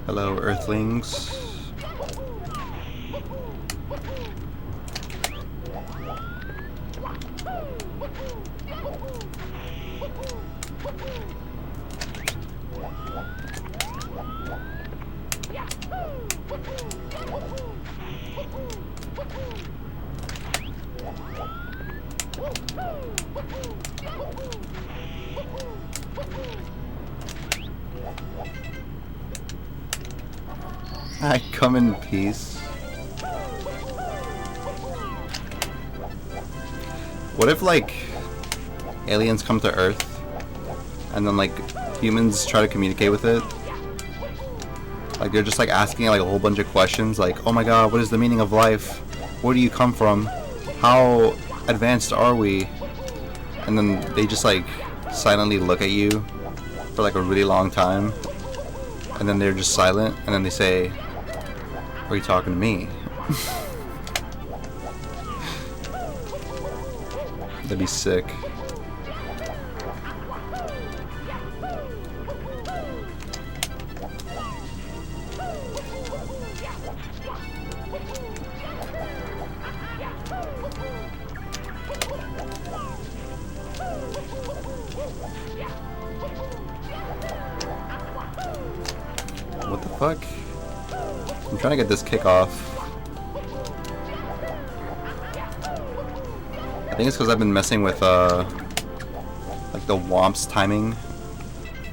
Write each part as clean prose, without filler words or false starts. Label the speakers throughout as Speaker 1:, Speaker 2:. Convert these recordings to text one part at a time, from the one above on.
Speaker 1: Hello, Earthlings. I come in peace. What if, like, aliens come to Earth and then, like, humans try to communicate with it? Like, they're just, like, asking, like, a whole bunch of questions, like, oh my god, what is the meaning of life? Where do you come from? How advanced are we? And then they just, like, silently look at you for, like, a really long time. And then they're just silent, and then they say, are you talking to me? That'd be sick. What the fuck? I'm trying to get this kick off. I think it's because I've been messing with like the Womp's timing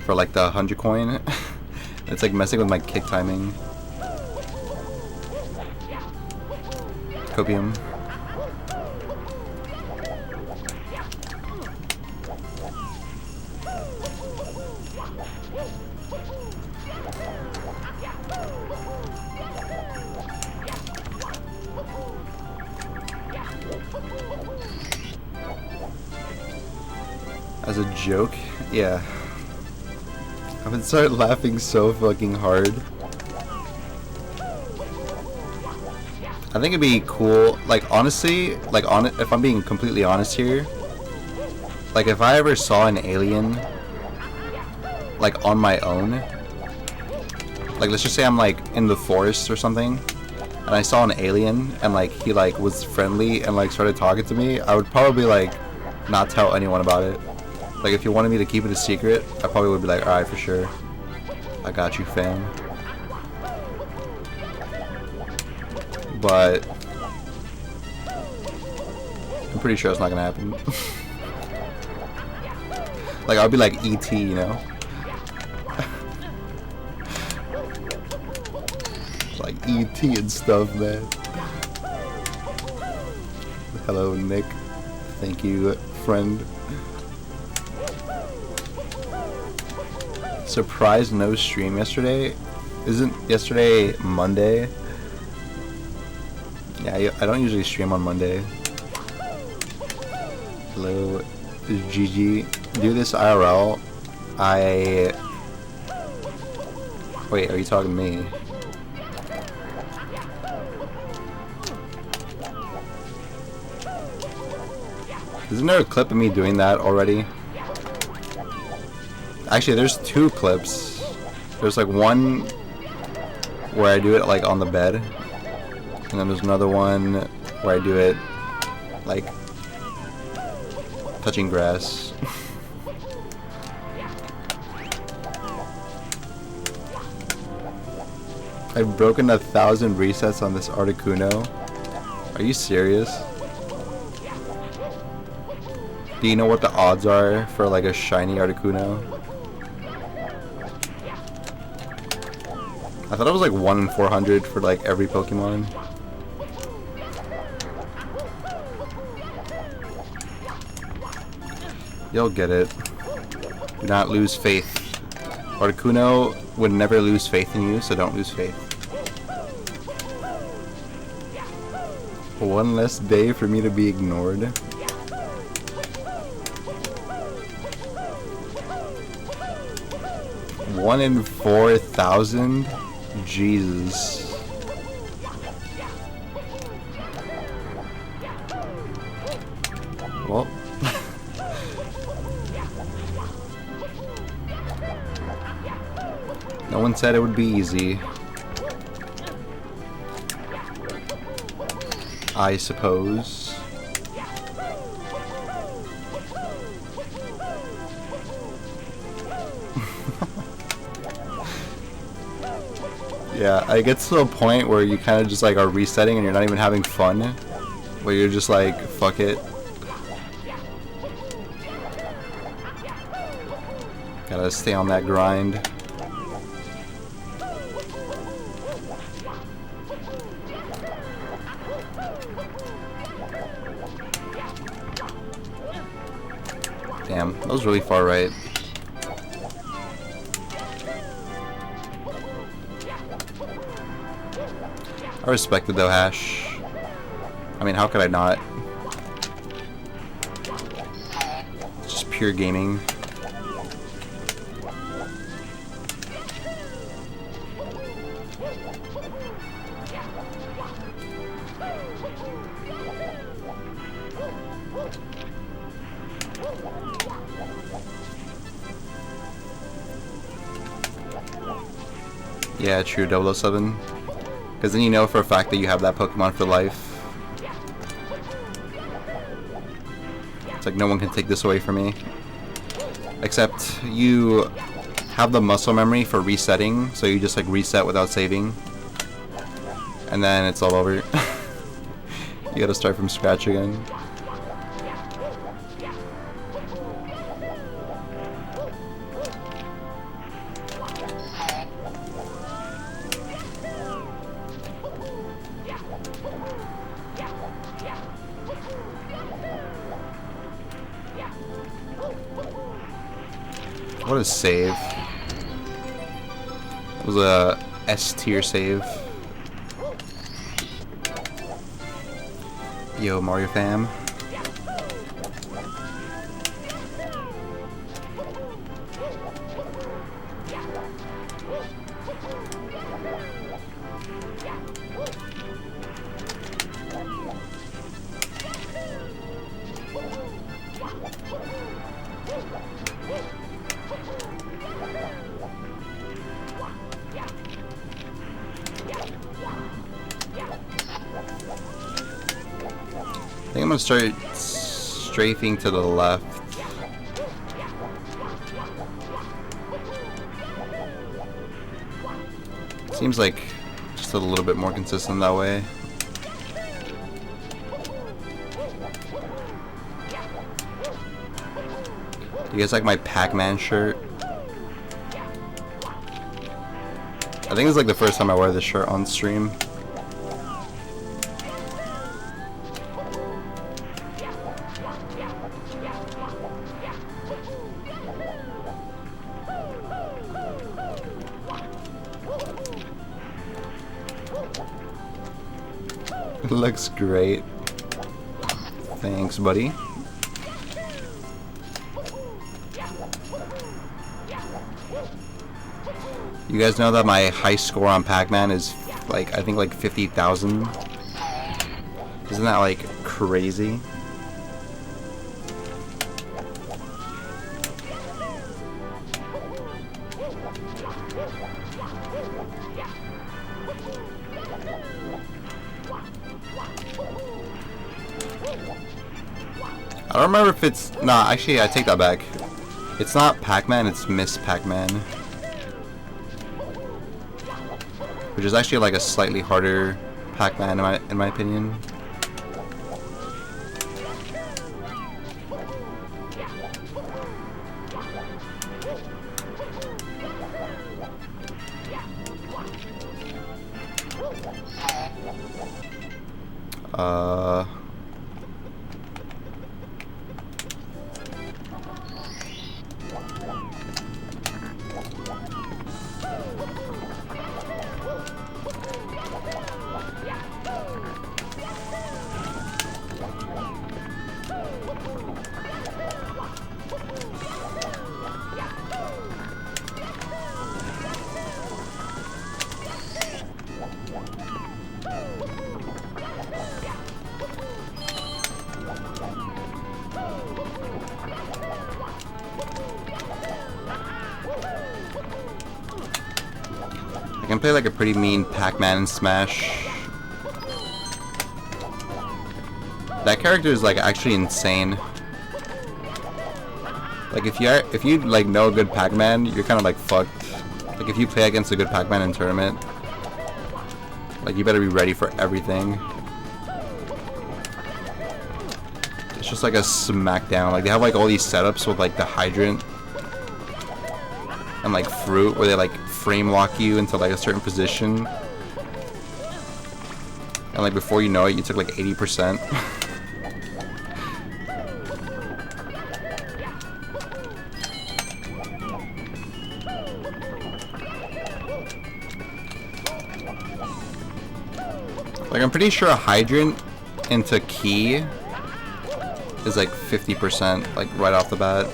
Speaker 1: for like the 100 coin. It's like messing with my kick timing. Copium. As a joke? Yeah. I would start laughing so fucking hard. I think it'd be cool, like, honestly, like, if I'm being completely honest here, like, if I ever saw an alien, like, on my own, like, let's just say I'm, like, in the forest or something, and I saw an alien, and, like, he, like, was friendly and, like, started talking to me, I would probably, like, not tell anyone about it. Like, if you wanted me to keep it a secret, I probably would be like, alright, for sure. I got you, fam. But I'm pretty sure it's not gonna happen. Like, I'll be like E.T., you know? Like E.T. and stuff, man. Hello, Nick. Thank you, friend. Surprise no stream yesterday. Isn't yesterday Monday? Yeah, I don't usually stream on Monday. Hello, GG. Do this IRL. Wait, are you talking to me? Isn't there a clip of me doing that already? Actually, there's two clips. There's like one where I do it like on the bed, and then there's another one where I do it like touching grass. I've broken 1,000 resets on this Articuno. Are you serious? Do you know what the odds are for like a shiny Articuno? I thought it was like 1 in 400 for like every Pokemon. You'll get it. Do not lose faith. Articuno would never lose faith in you, so don't lose faith. One less day for me to be ignored. One in 4,000? Jesus. Well. No one said it would be easy. I suppose. Yeah, it gets to a point where you kind of just like are resetting and you're not even having fun. Where you're just like, fuck it. Gotta stay on that grind. Damn, that was really far right. I respect it though, Hash. I mean, how could I not? It's just pure gaming. Yeah, true, 007. Because then you know for a fact that you have that Pokemon for life. It's like no one can take this away from me. Except you have the muscle memory for resetting, so you just like reset without saving. And then it's all over. You gotta start from scratch again. What a save. It was a S tier save. Yo, Mario fam. I think I'm gonna start strafing to the left. Seems like just a little bit more consistent that way. Do you guys like my Pac-Man shirt? I think it's like the first time I wear this shirt on stream. Looks great. Thanks, buddy. You guys know that my high score on Pac-Man is like, I think like 50,000. Isn't that like crazy? I don't remember if it's... Nah, actually, I take that back. It's not Pac-Man, it's Miss Pac-Man. Which is actually like a slightly harder Pac-Man in my opinion. can play like a pretty mean Pac-Man and Smash. That character is like actually insane. Like if you like know a good Pac-Man, you're kind of like fucked. Like if you play against a good Pac-Man in tournament, like you better be ready for everything. It's just like a smackdown. Like they have like all these setups with like the hydrant and like fruit where they like frame lock you into like a certain position. And like before you know it, you took like 80%. Like I'm pretty sure a hydrant into key is like 50%, like right off the bat.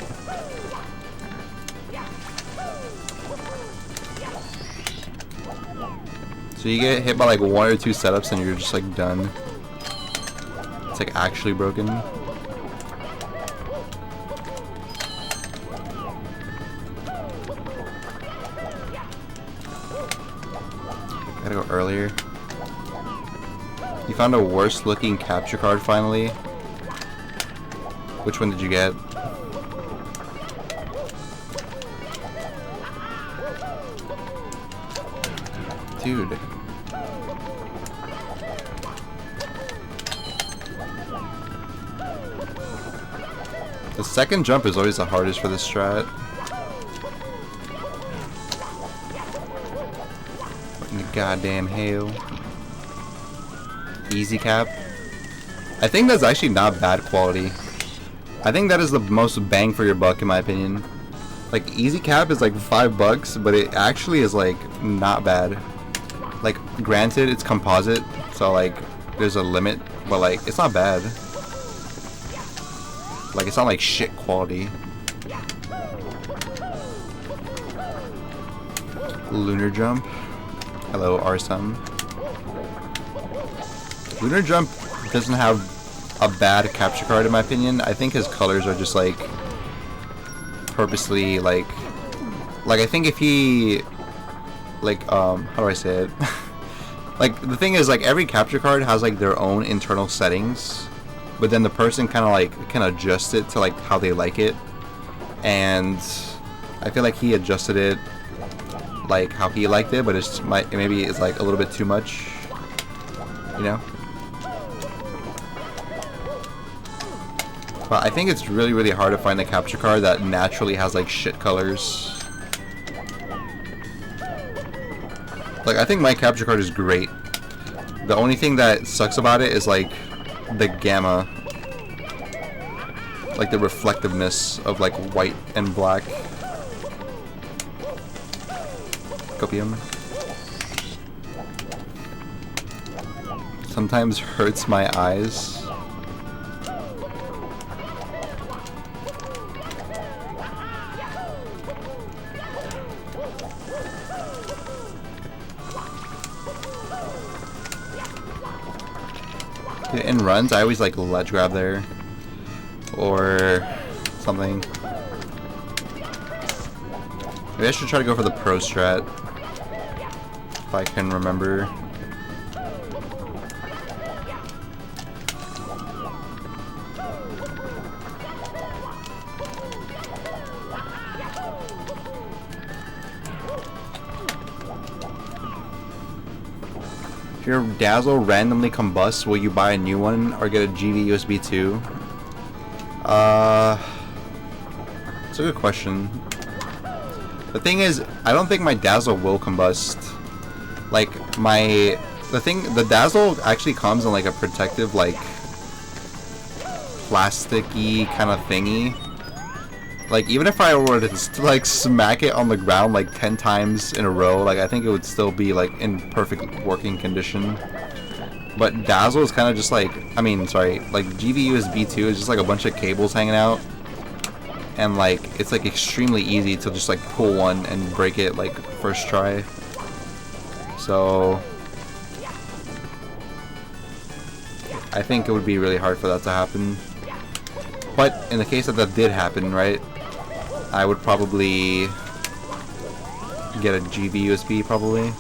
Speaker 1: So you get hit by like 1 or 2 setups and you're just like done. It's like actually broken. Gotta go earlier. You found a worse looking capture card finally. Which one did you get? Dude. The second jump is always the hardest for this strat. What in the goddamn hell? Easy cap. I think that's actually not bad quality. I think that is the most bang for your buck in my opinion. Like easy cap is like $5, but it actually is like not bad. Like granted it's composite, so like there's a limit, but like it's not bad. Like it's not like shit quality. Lunar jump. Hello Arsum. Lunar jump doesn't have a bad capture card in my opinion. I think his colors are just like purposely like I think if he like how do I say it? Like the thing is like every capture card has like their own internal settings, but then the person kind of like can adjust it to like how they like it, and I feel like he adjusted it like how he liked it, but it's maybe it's like a little bit too much, you know. But I think it's really, really hard to find a capture card that naturally has like shit colors. Like I think my capture card is great. The only thing that sucks about it is like the gamma. Like the reflectiveness of like white and black. Copium. Sometimes hurts my eyes. In runs, I always like ledge grab there, or something. Maybe I should try to go for the pro strat, if I can remember. If your Dazzle randomly combusts, will you buy a new one or get a GV USB 2? It's a good question. The thing is, I don't think my Dazzle will combust. Like the Dazzle actually comes in like a protective like plasticky kind of thingy. Like even if I were to like smack it on the ground like 10 times in a row, like I think it would still be like in perfect working condition. But Dazzle is kind of just like, I mean, sorry, like GV USB 2 is just like a bunch of cables hanging out, and like it's like extremely easy to just like pull one and break it like first try. So I think it would be really hard for that to happen. But in the case that did happen, right, I would probably get a GV USB probably.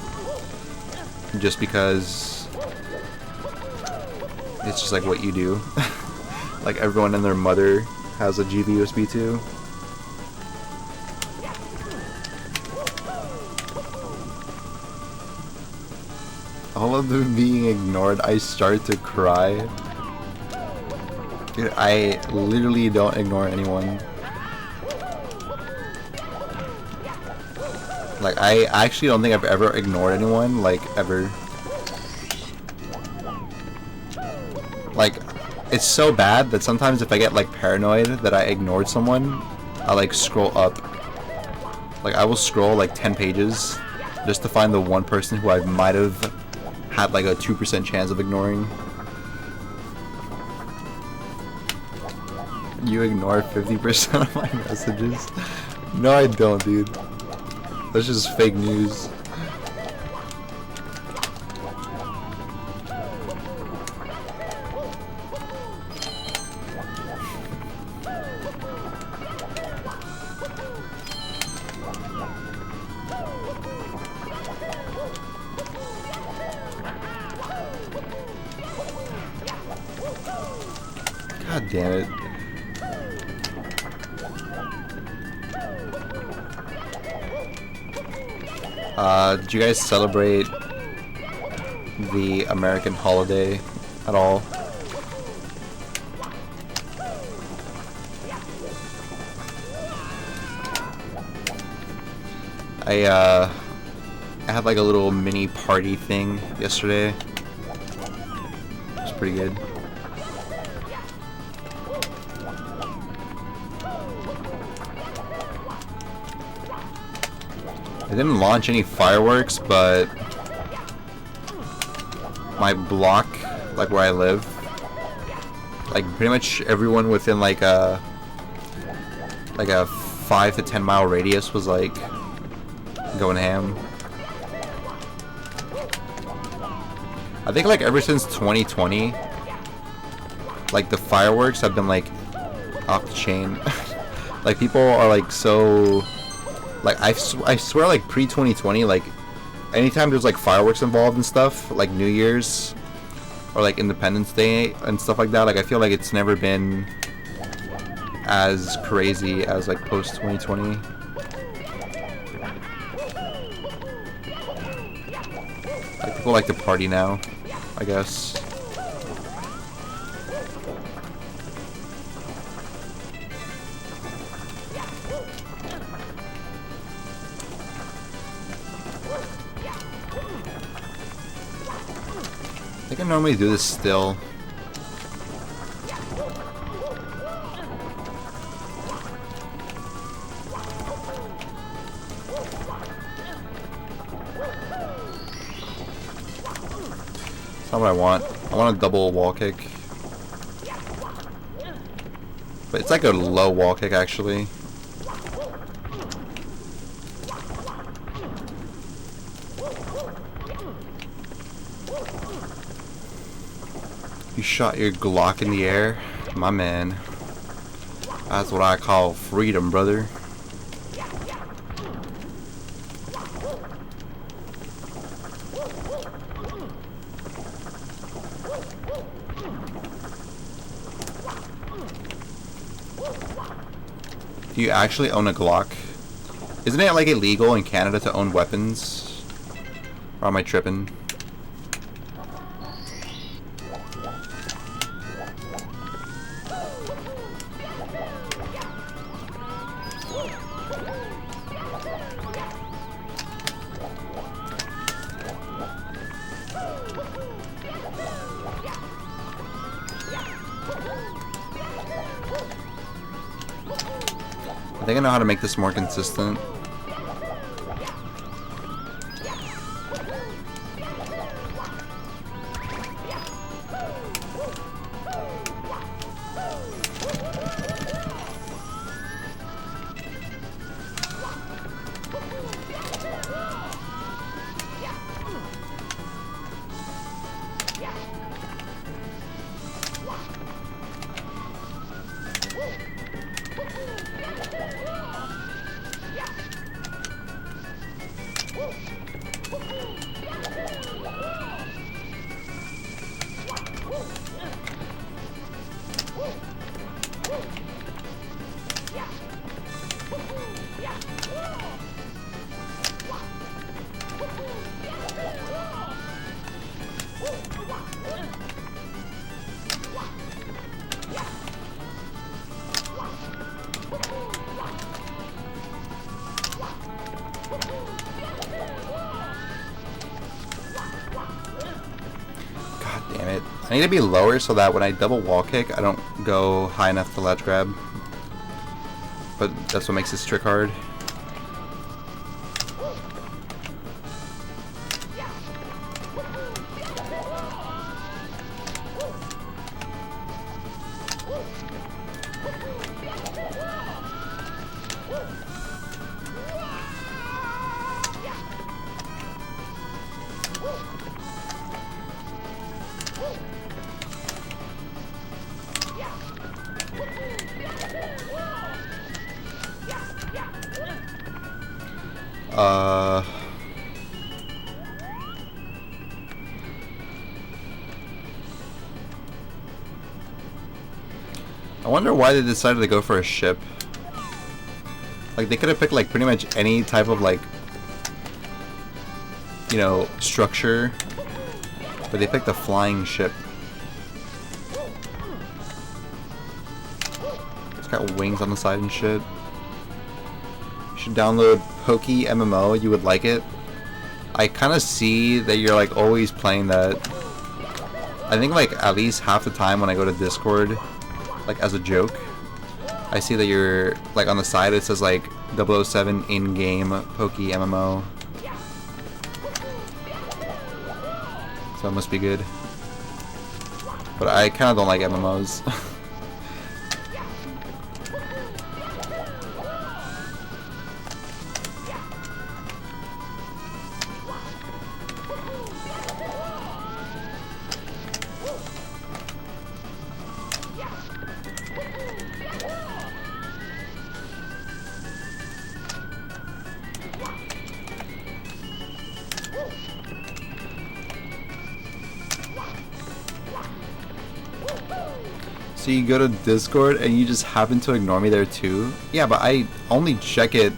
Speaker 1: just because it's just like what you do. Like everyone and their mother has a GV-USB 2. All of them being ignored, I start to cry. Dude, I literally don't ignore anyone. Like, I actually don't think I've ever ignored anyone, like, ever. Like, it's so bad that sometimes if I get, like, paranoid that I ignored someone, I, like, scroll up. Like, I will scroll, like, 10 pages just to find the one person who I might have had, like, a 2% chance of ignoring. You ignore 50% of my messages? No, I don't, dude. That's just fake news. God damn it. Did you guys celebrate the American holiday at all? I had like a little mini party thing yesterday. It was pretty good. I didn't launch any fireworks, but my block, like where I live, like pretty much everyone within like a 5 to 10 mile radius was like going ham. I think like ever since 2020, like the fireworks have been like off the chain. Like people are like so. Like, I swear, like, pre-2020, like, anytime there's, like, fireworks involved and stuff, like New Year's, or, like, Independence Day and stuff like that, like, I feel like it's never been as crazy as, like, post-2020. Like, people like to party now, I guess. I think I normally do this still. That's not what I want. I want a double wall kick. But it's like a low wall kick actually. You shot your Glock in the air? My man. That's what I call freedom, brother. Do you actually own a Glock? Isn't it like illegal in Canada to own weapons? Or am I tripping? I think I know how to make this more consistent. I need to be lower so that when I double wall kick, I don't go high enough to ledge grab. But that's what makes this trick hard. I wonder why they decided to go for a ship. Like, they could have picked, like, pretty much any type of, like, you know, structure. But they picked a flying ship. It's got wings on the side and shit. You should download Pokey MMO. You would like it. I kind of see that you're, like, always playing that. I think, like, at least half the time when I go to Discord, like, as a joke, I see that you're, like, on the side it says, like, 007 in-game Pokey MMO. So it must be good. But I kind of don't like MMOs. So you go to Discord and you just happen to ignore me there too? Yeah, but I only check it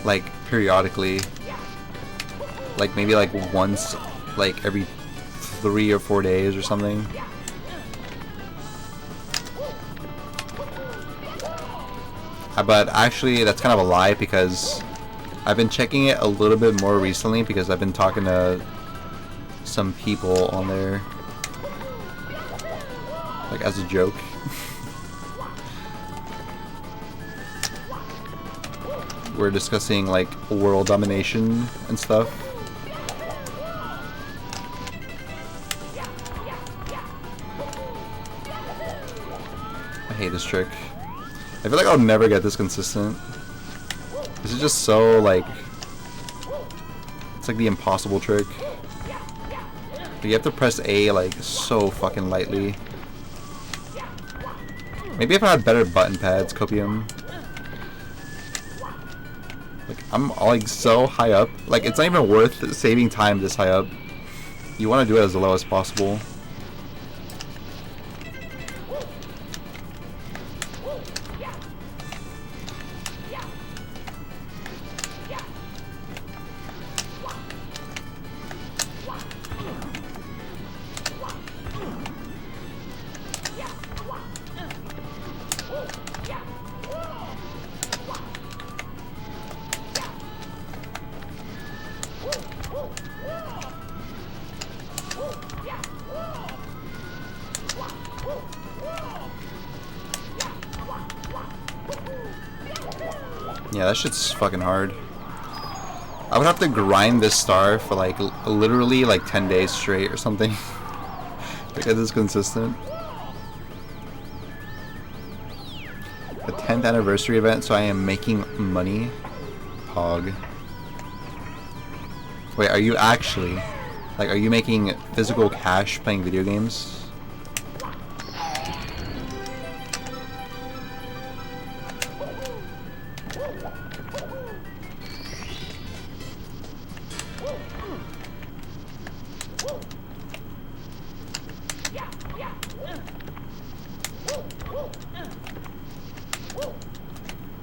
Speaker 1: like periodically. Like maybe like once, like every 3 or 4 days or something. But actually that's kind of a lie because I've been checking it a little bit more recently because I've been talking to some people on there. Like as a joke. We're discussing like world domination and stuff. I hate this trick. I feel like I'll never get this consistent. This is just so like, it's like the impossible trick. But you have to press A like so fucking lightly. Maybe if I had better button pads, Copium. Like, I'm like so high up. Like, it's not even worth saving time this high up. You want to do it as low as possible. Yeah, that shit's fucking hard. I would have to grind this star for like literally like 10 days straight or something to get this consistent. The 10th anniversary event, so I am making money. Pog. Wait, are you actually? Like, are you making physical cash playing video games?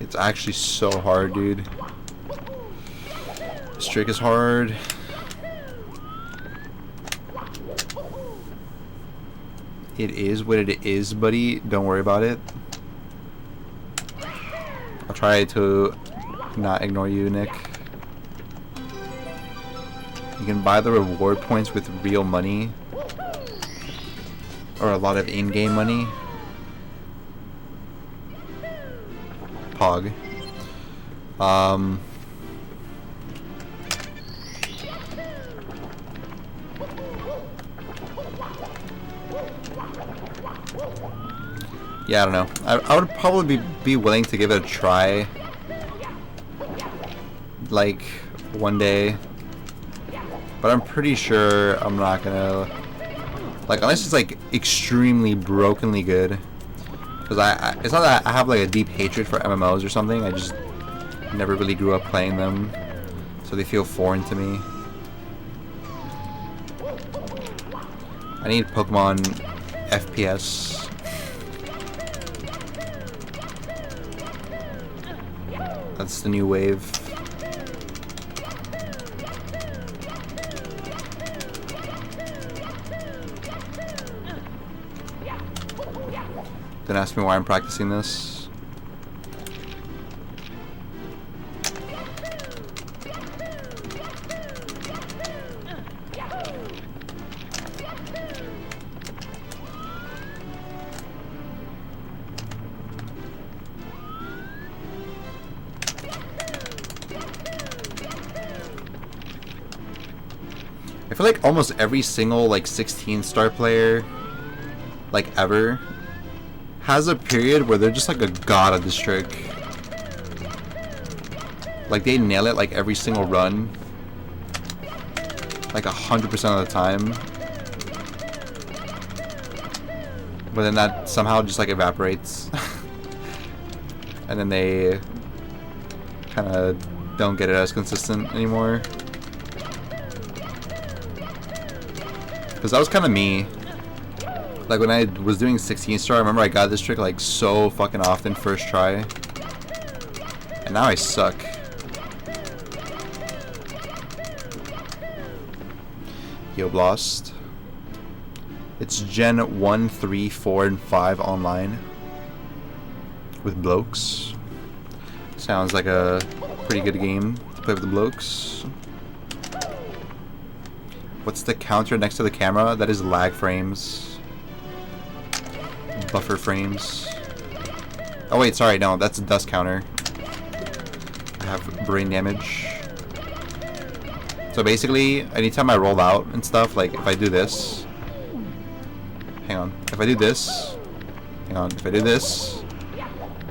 Speaker 1: It's actually so hard, dude. This trick is hard. It is what it is, buddy. Don't worry about it. I'll try to not ignore you, Nick. You can buy the reward points with real money. or a lot of in-game money. Pog. Yeah, I don't know. I would probably be willing to give it a try, like, one day. But I'm pretty sure I'm not gonna, like, unless it's like extremely brokenly good. Because it's not that I have like a deep hatred for MMOs or something. I just never really grew up playing them, so they feel foreign to me. I need Pokemon FPS. That's the new wave. Don't ask me why I'm practicing this. I feel like almost every single like 16-star player, like ever, has a period where they're just like a god at this trick. Like they nail it like every single run, like 100% of the time. But then that somehow just like evaporates, and then they kind of don't get it as consistent anymore. Because that was kind of me. Like when I was doing 16-star, I remember I got this trick like so fucking often first try. And now I suck. Yo, Blast. It's Gen 1, 3, 4, and 5 online. With blokes. Sounds like a pretty good game to play with the blokes. What's the counter next to the camera? That is lag frames. Buffer frames. Oh wait, sorry, no, that's a dust counter. I have brain damage. So basically, anytime I roll out and stuff, like if I do this... Hang on. If I do this... Hang on. If I do this...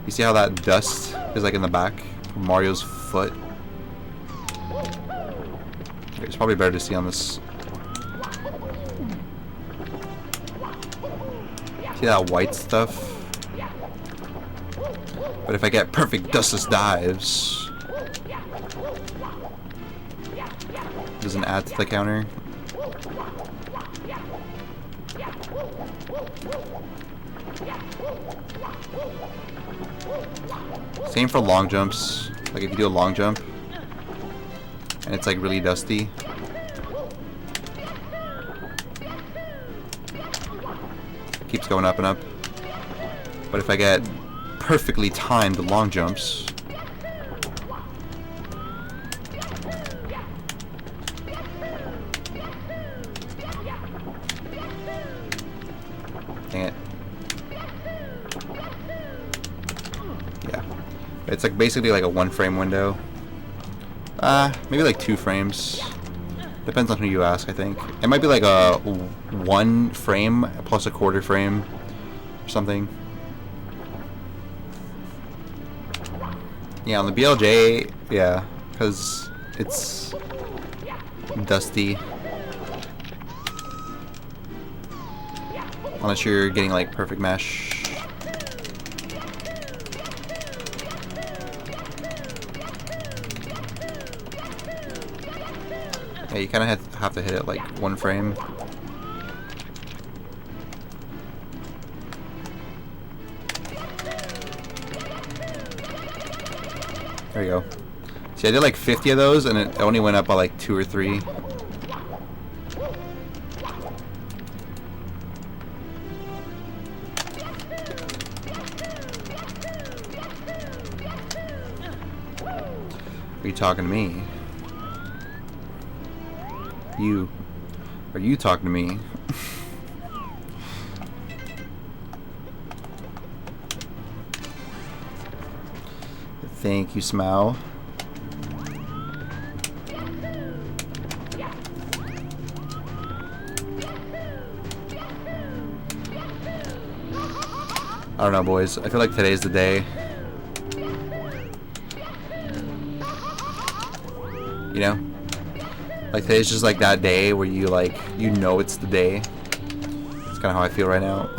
Speaker 1: You see how that dust is like in the back of Mario's foot? It's probably better to see on this. See that white stuff? But if I get perfect dustless dives, it doesn't add to the counter. Same for long jumps. Like if you do a long jump and it's like really dusty, keeps going up and up. But if I get perfectly timed long jumps, dang it. Yeah. It's like basically like a 1 frame window. Maybe like 2 frames. Depends on who you ask, I think. It might be like a 1 frame plus a quarter frame or something. Yeah, on the BLJ, yeah, because it's dusty. Unless you're getting like perfect mesh. Yeah, you kind of have to hit it like 1 frame. There you go. See, I did like 50 of those and it only went up by like 2 or 3. Are you talking to me? Are you talking to me? Thank you, Smough. I don't know, boys. I feel like today's the day. You know? Like today's just like that day where you like, you know it's the day. It's kind of how I feel right now.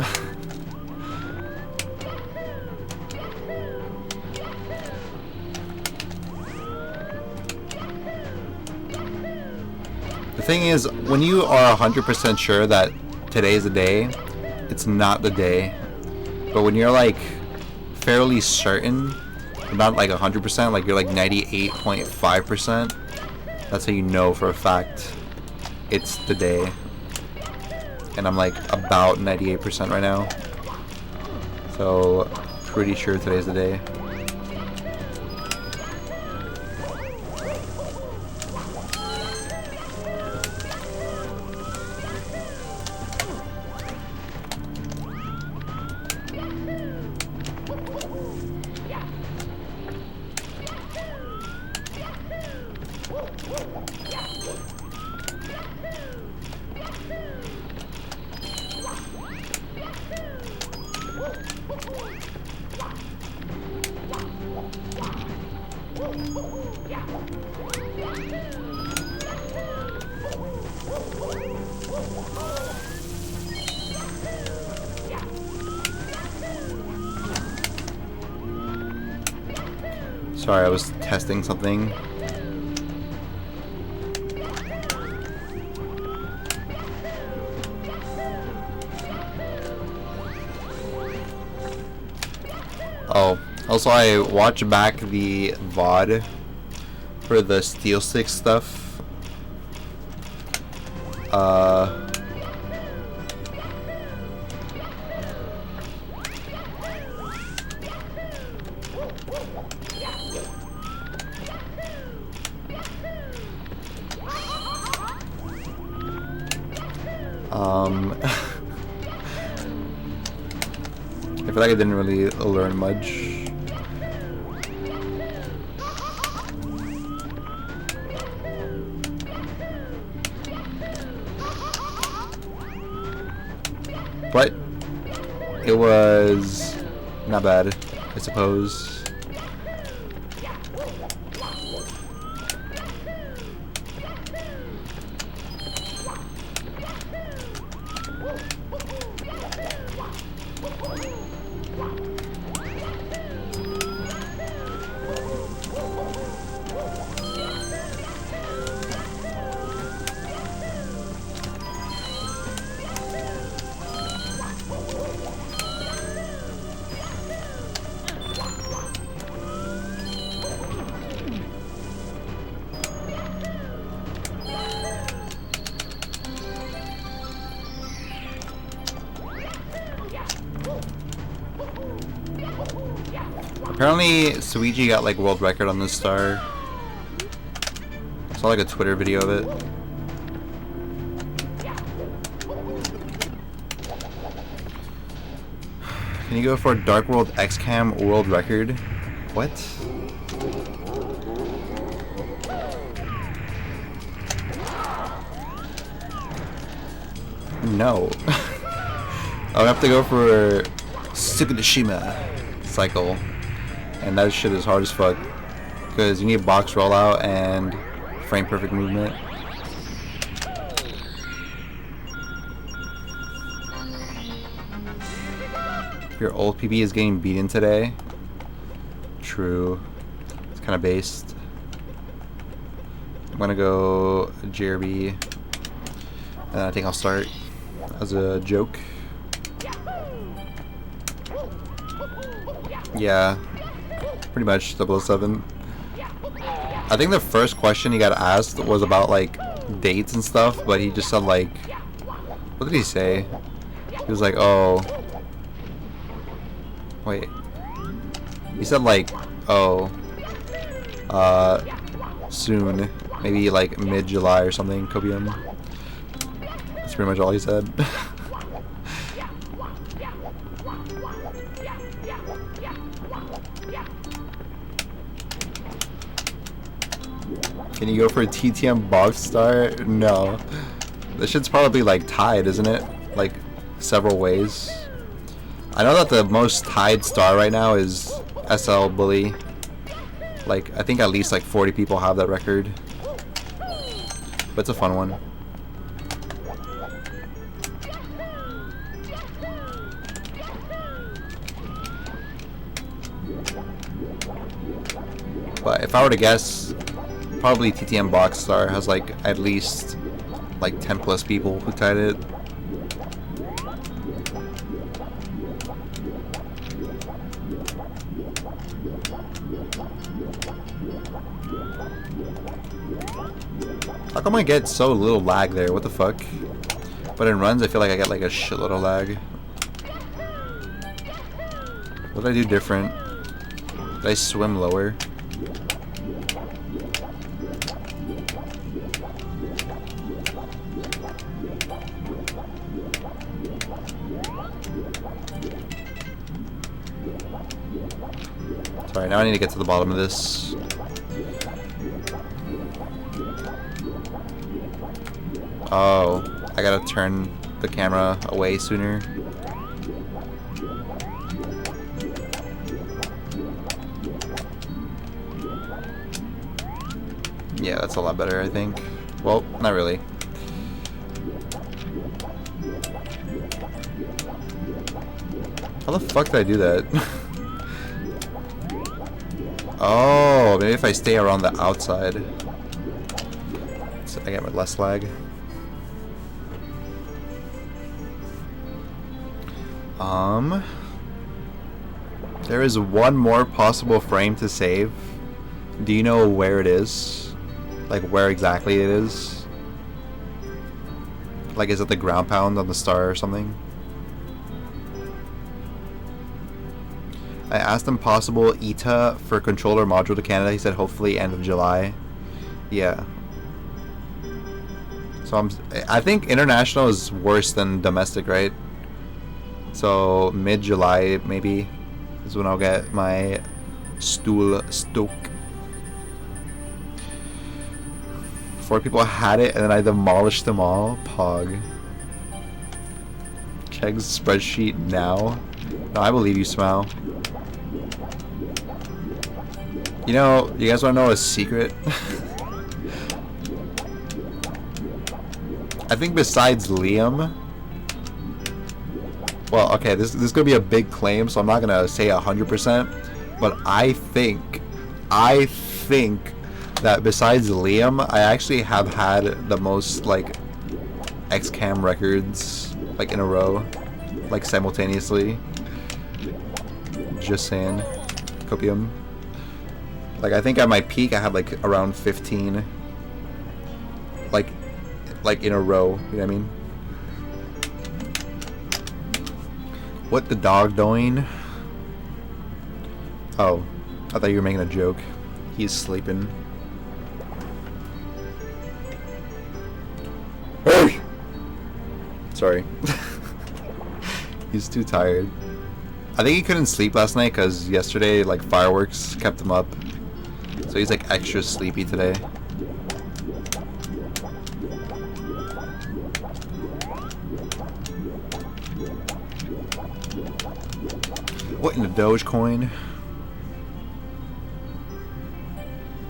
Speaker 1: The thing is, when you are 100% sure that today is the day, it's not the day. But when you're like fairly certain, not like 100%, like you're like 98.5%, that's how you know for a fact it's the day. And I'm like about 98% right now. So pretty sure today's the day. Sorry, I was testing something. Oh, also I watched back the VOD for the steel stick stuff. I feel like I didn't really learn much. But it was not bad, I suppose. Apparently, Suiji got like world record on this star. I saw like a Twitter video of it. Can you go for Dark World X-Cam world record? What? No. I would have to go for Tsukudashima cycle. And that shit is hard as fuck. Because you need box rollout and frame perfect movement. Your old PB is getting beaten today. True. It's kind of based. I'm gonna go JRB. And I think I'll start as a joke. Yeah. Pretty much 007. I think the first question he got asked was about like dates and stuff, but he just said like, what did he say? He was like, oh, wait. He said like, oh, soon, maybe like mid-July or something, Copium. That's pretty much all he said. Can you go for a TTM box star? No. This shit's probably like tied, isn't it? Like several ways. I know that the most tied star right now is SL Bully. Like I think at least like 40 people have that record. But it's a fun one. But if I were to guess, probably TTM Box Star has like at least like 10 plus people who tied it. How come I get so little lag there? What the fuck? But in runs I feel like I get like a shitload of lag. What did I do different? Did I swim lower? Sorry, now I need to get to the bottom of this. Oh, I gotta turn the camera away sooner. Yeah, that's a lot better, I think. Well, not really. How the fuck did I do that? Oh, maybe if I stay around the outside, so I get less lag. There is one more possible frame to save. Do you know where it is? Like where exactly it is? Like is it the ground pound on the star or something? I asked him possible ETA for controller module to Canada. He said hopefully end of July. Yeah. So I think international is worse than domestic, right? So mid-July maybe is when I'll get my stool stoke. 4 people had it and then I demolished them all. Pog. Check spreadsheet now. No, I believe you, Smile. You know, you guys want to know a secret? I think besides Liam, well, okay, this is gonna be a big claim, so I'm not gonna say 100%, but I think that besides Liam, I actually have had the most like XCAM records like in a row, like simultaneously. Just saying, copium. Like I think at my peak I had like around 15, like in a row. You know what I mean? What the dog doing? Oh, I thought you were making a joke. He's sleeping. Hey! Sorry. He's too tired. I think he couldn't sleep last night because yesterday, like, fireworks kept him up. So he's, like, extra sleepy today. What in the Dogecoin?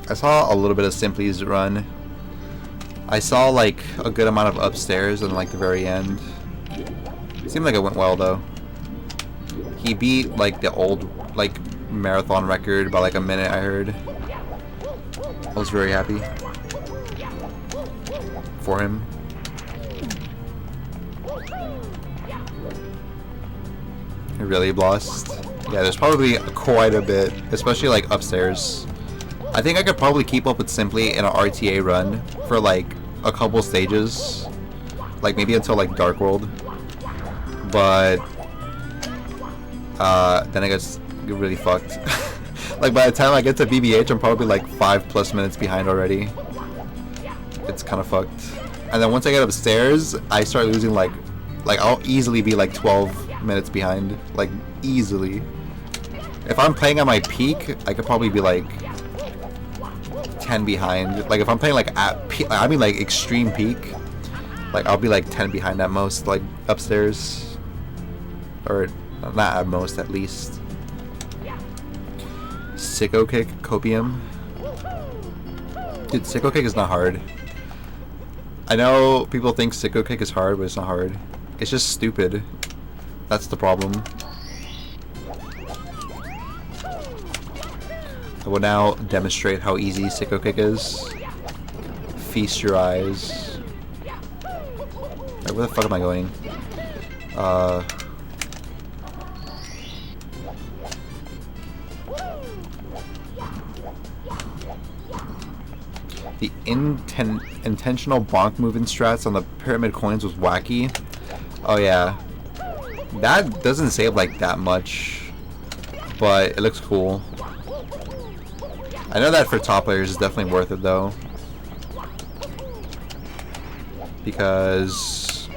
Speaker 1: I saw a little bit of Simply's run. I saw, like, a good amount of upstairs and, like, the very end. Seemed like it went well, though. He beat, like, the old, like, marathon record by, like, a minute, I heard. I was very happy for him. He really lost. Yeah, there's probably quite a bit, especially, like, upstairs. I think I could probably keep up with Simply in an RTA run for, like, a couple stages. Like, maybe until, like, Dark World. But then I guess get really fucked. Like by the time I get to BBH, I'm probably like 5+ minutes behind already. It's kind of fucked. And then once I get upstairs, I start losing like I'll easily be like 12 minutes behind, like easily. If I'm playing at my peak, I could probably be like 10 behind. Like if I'm playing like at peak, I mean like extreme peak, like I'll be like 10 behind at most, like upstairs, or not at most, at least. Sicko kick, copium. Dude, sicko kick is not hard. I know people think sicko kick is hard, but it's not hard. It's just stupid. That's the problem. I will now demonstrate how easy sicko kick is. Feast your eyes. Right, where the fuck am I going? The intentional bonk movement strats on the pyramid coins was wacky. Oh yeah. That doesn't save like that much, but it looks cool. I know that for top players is definitely worth it though, because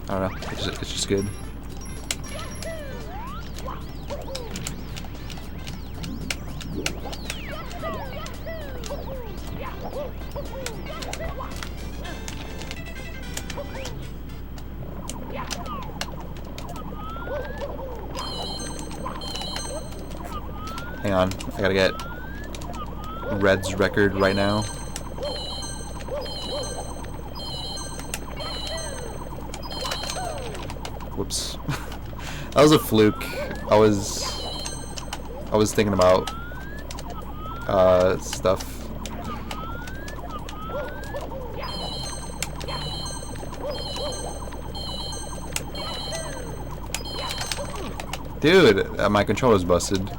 Speaker 1: I don't know, it's just good. Hang on, I gotta get Red's record right now. Whoops. That was a fluke. I was thinking about stuff. Dude, my controller's busted.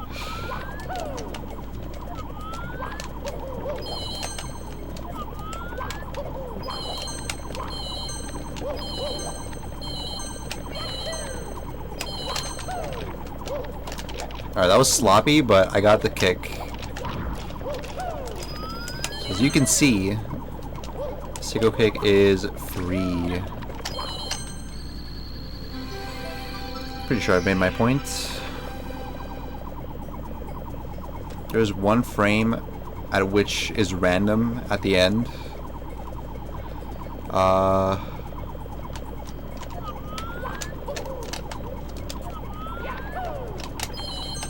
Speaker 1: Alright, that was sloppy, but I got the kick. So as you can see, sicko kick is free. Pretty sure I've made my point. There's one frame at which is random at the end.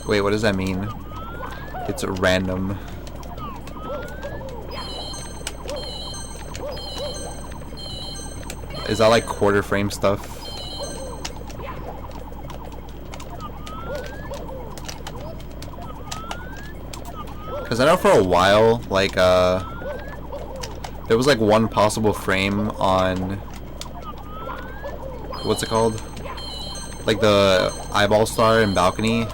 Speaker 1: Wait, what does that mean? It's random. Is that like quarter frame stuff? Because I know for a while, like, there was like one possible frame on, what's it called? Like the eyeball star and balcony.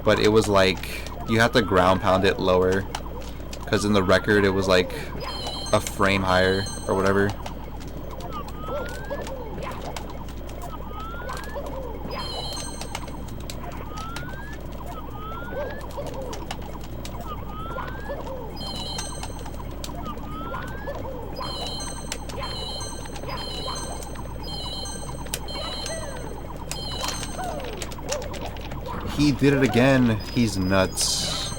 Speaker 1: But it was like, you have to ground pound it lower, because in the record it was like a frame higher or whatever. He did it again. He's nuts.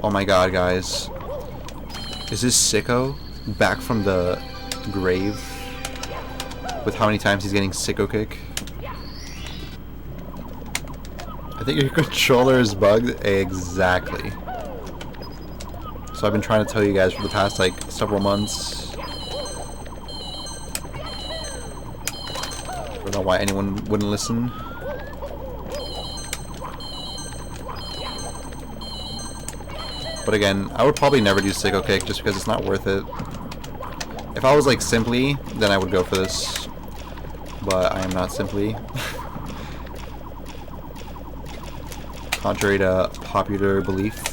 Speaker 1: Oh my god, guys. Is this sicko back from the grave? With how many times he's getting sicko kick? I think your controller is bugged. Exactly. So I've been trying to tell you guys for the past like several months. I don't know why anyone wouldn't listen. But again, I would probably never do sicko kick just because it's not worth it. If I was like Simply, then I would go for this. But I am not Simply. Contrary to popular belief.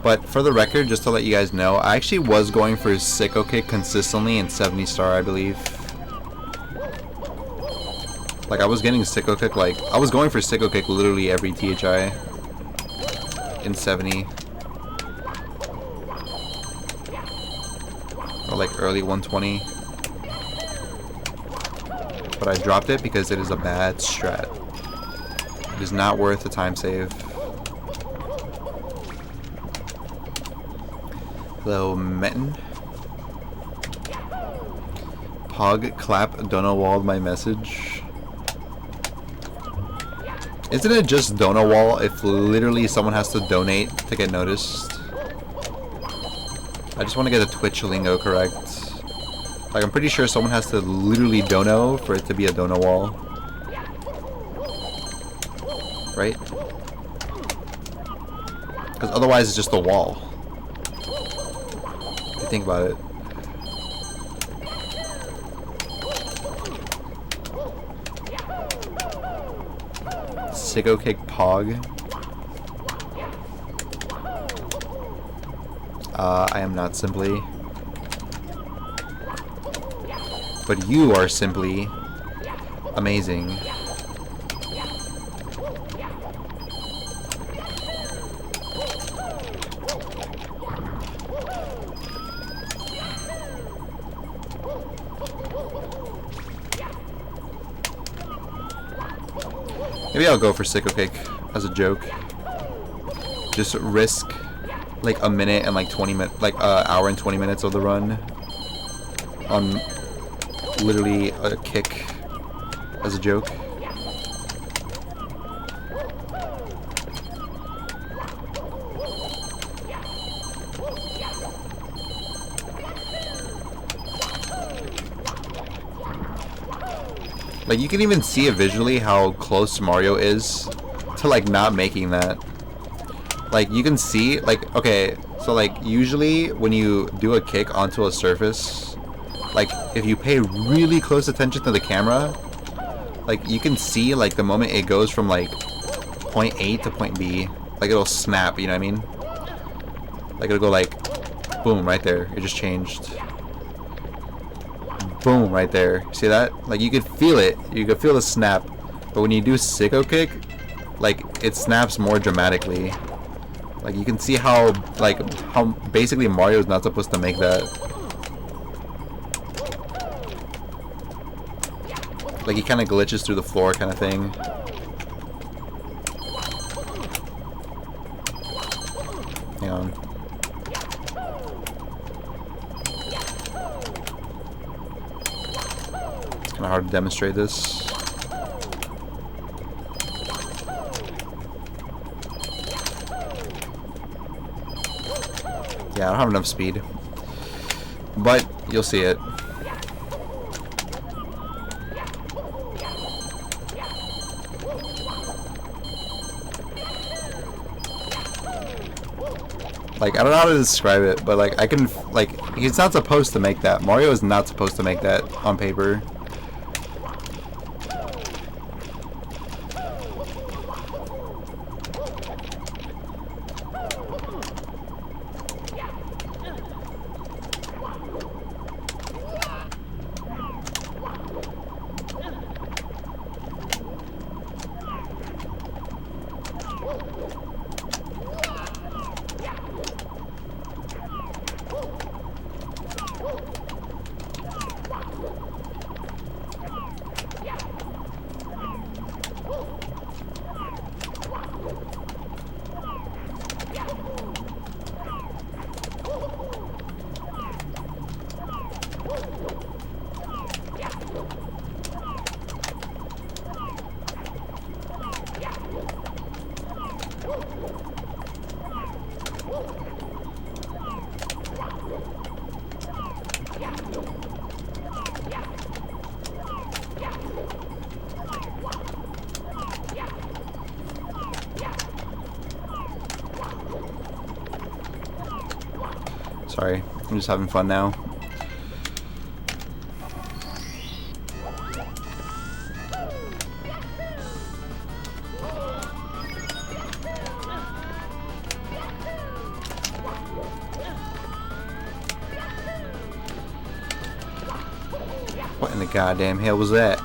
Speaker 1: But for the record, just to let you guys know, I actually was going for sicko kick consistently in 70 star, I believe. Like I was getting sicko kick, like I was going for sicko kick literally every THI. in 70. Or like early 120. But I dropped it because it is a bad strat. It is not worth the time save. Hello, Metin. Pog clap Donowall my message. Isn't it just Donowall if literally someone has to donate to get noticed? I just want to get the Twitch lingo correct. Like, I'm pretty sure someone has to literally dono for it to be a Donowall. Right? Because otherwise it's just a wall. If you think about it. Sicko kick Pog. I am not simply. But you are simply amazing. Maybe I'll go for Sicko Kick as a joke. Just risk like a minute and like 20 minutes, like hour and 20 minutes of the run on literally a kick as a joke. Like, you can even see it visually how close Mario is to like not making that. Like, you can see, like, okay, so like usually when you do a kick onto a surface, like if you pay really close attention to the camera, like you can see like the moment it goes from like point A to point B, like it'll snap, you know what I mean? Like it'll go like boom right there, it just changed. Boom right there. See that? Like you could feel it. You could feel the snap. But when you do Sicko Kick, like it snaps more dramatically. Like you can see how basically Mario is not supposed to make that. Like he kind of glitches through the floor kind of thing. Hang on. Kind of hard to demonstrate this. Yeah, I don't have enough speed, but you'll see it. Like, I don't know how to describe it, but like I can, like, he's not supposed to make that. Mario is not supposed to make that on paper. Sorry, I'm just having fun now. What in the goddamn hell was that?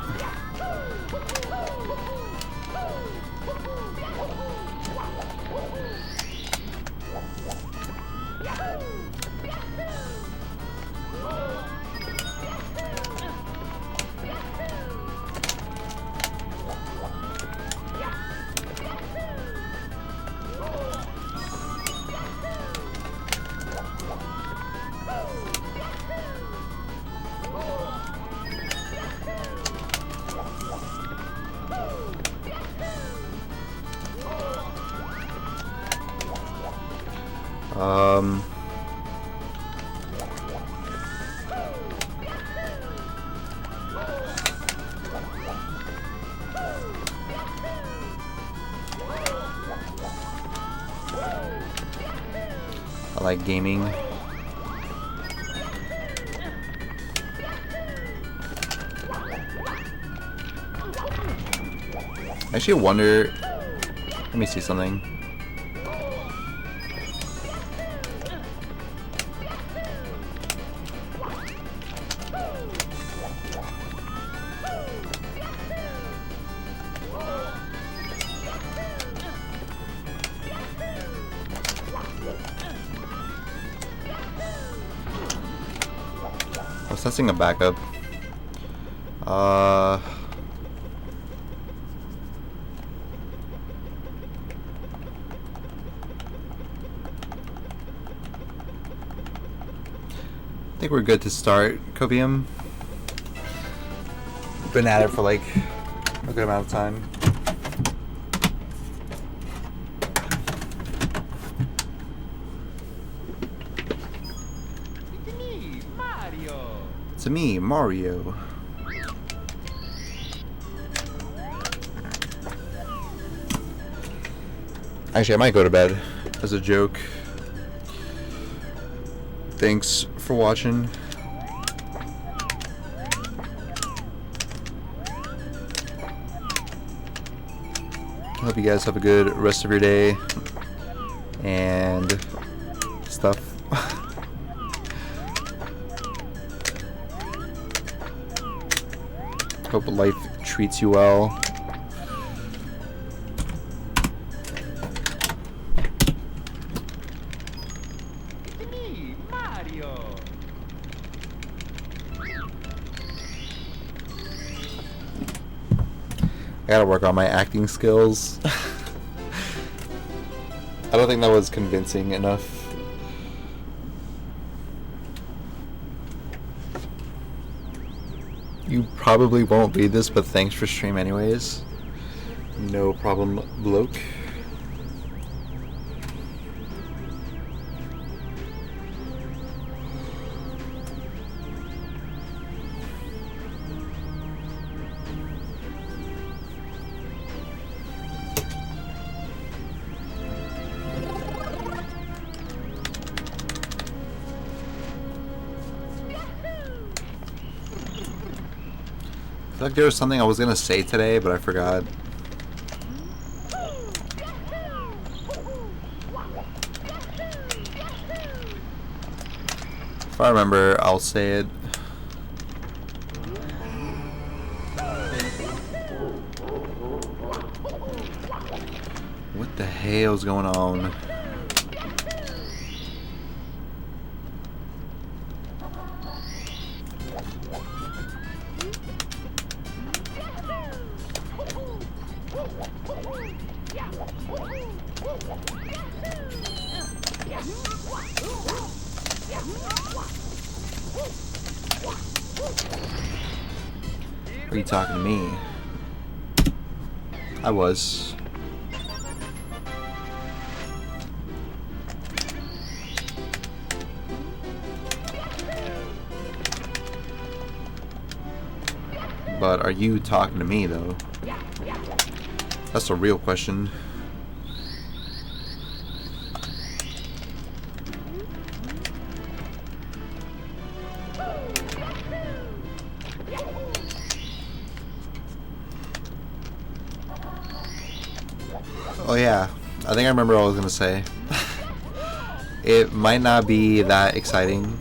Speaker 1: I like gaming. I actually wonder. Let me see something. I was testing a backup. I think we're good to start Covium. Been at it for like a good amount of time. It's me, Mario. Actually, I might go to bed as a joke. Thanks for watching. Hope you guys have a good rest of your day and stuff. Hope life treats you well.
Speaker 2: It's me, Mario.
Speaker 1: I gotta work on my acting skills. I don't think that was convincing enough. You probably won't read this, but thanks for stream anyways. No problem, bloke. I feel like there was something I was gonna say today, but I forgot. If I remember, I'll say it. What the hell's going on? Are you talking to me? I was. But are you talking to me though? That's the real question. Oh yeah, I think I remember what I was gonna say. It might not be that exciting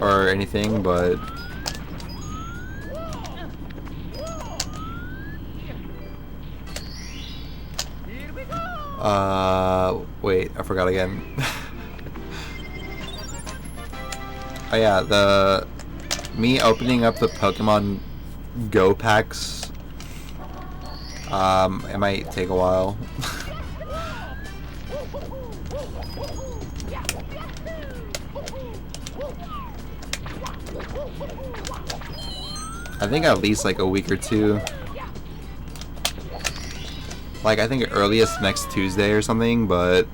Speaker 1: or anything, but wait, I forgot again. Oh yeah, me opening up the Pokemon Go packs. It might take a while. I think at least like a week or two. Like I think earliest next Tuesday or something, but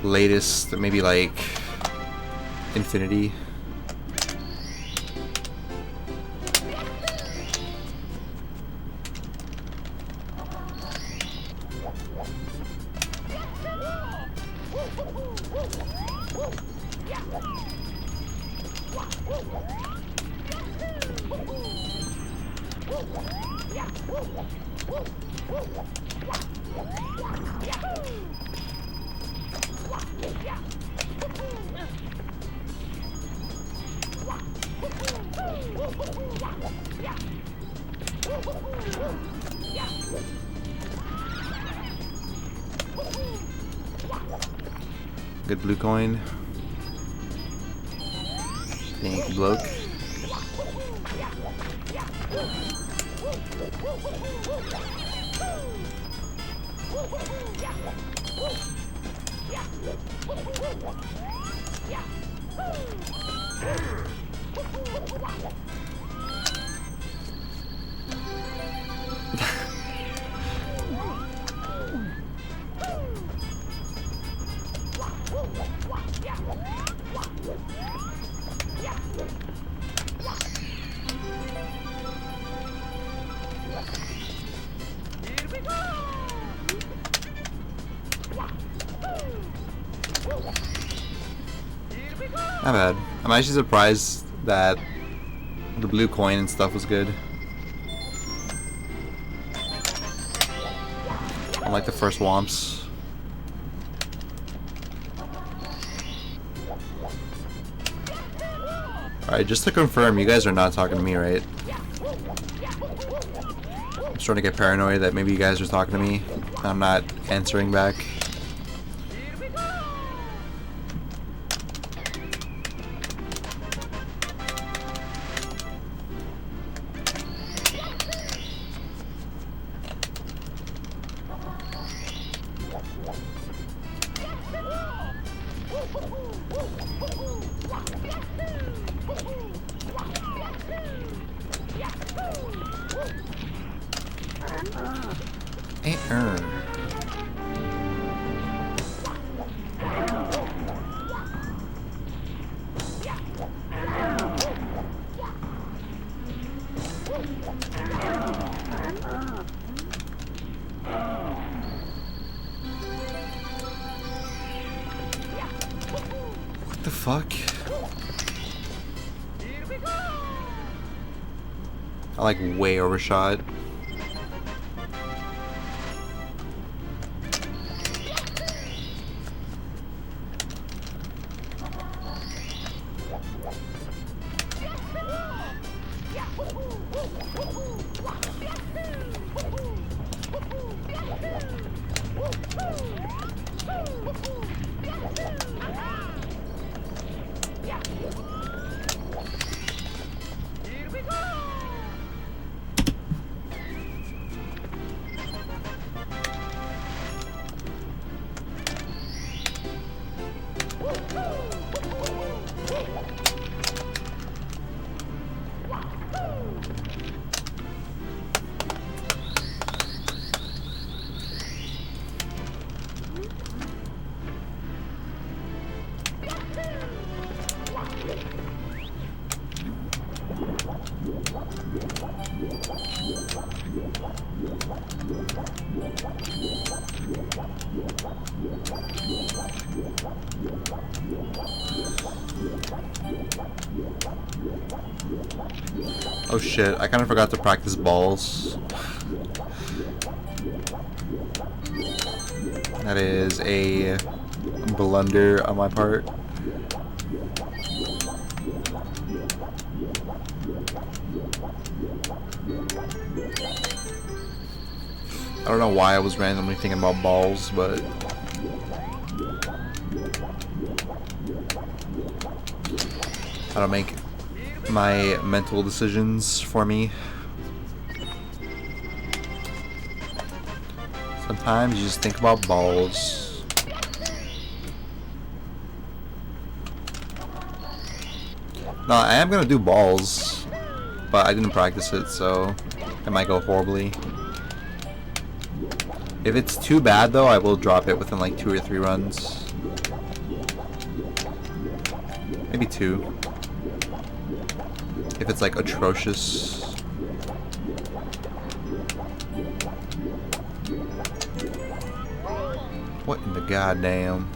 Speaker 1: latest, maybe like infinity. Good blue coin. Thank you, bloke. Not bad. I'm actually surprised that the blue coin and stuff was good. Unlike the first Womps. Alright, just to confirm, you guys are not talking to me, right? I'm starting to get paranoid that maybe you guys are talking to me. I'm not answering back. What the fuck? I like way overshot. Oh shit, I kind of forgot to practice balls. That is a blunder on my part. I don't know why I was randomly thinking about balls, but I don't make my mental decisions for me. Sometimes you just think about balls. No, I am gonna do balls, but I didn't practice it, so it might go horribly. If it's too bad though, I will drop it within like 2 or 3 runs. maybe 2. If it's like atrocious. What in the goddamn?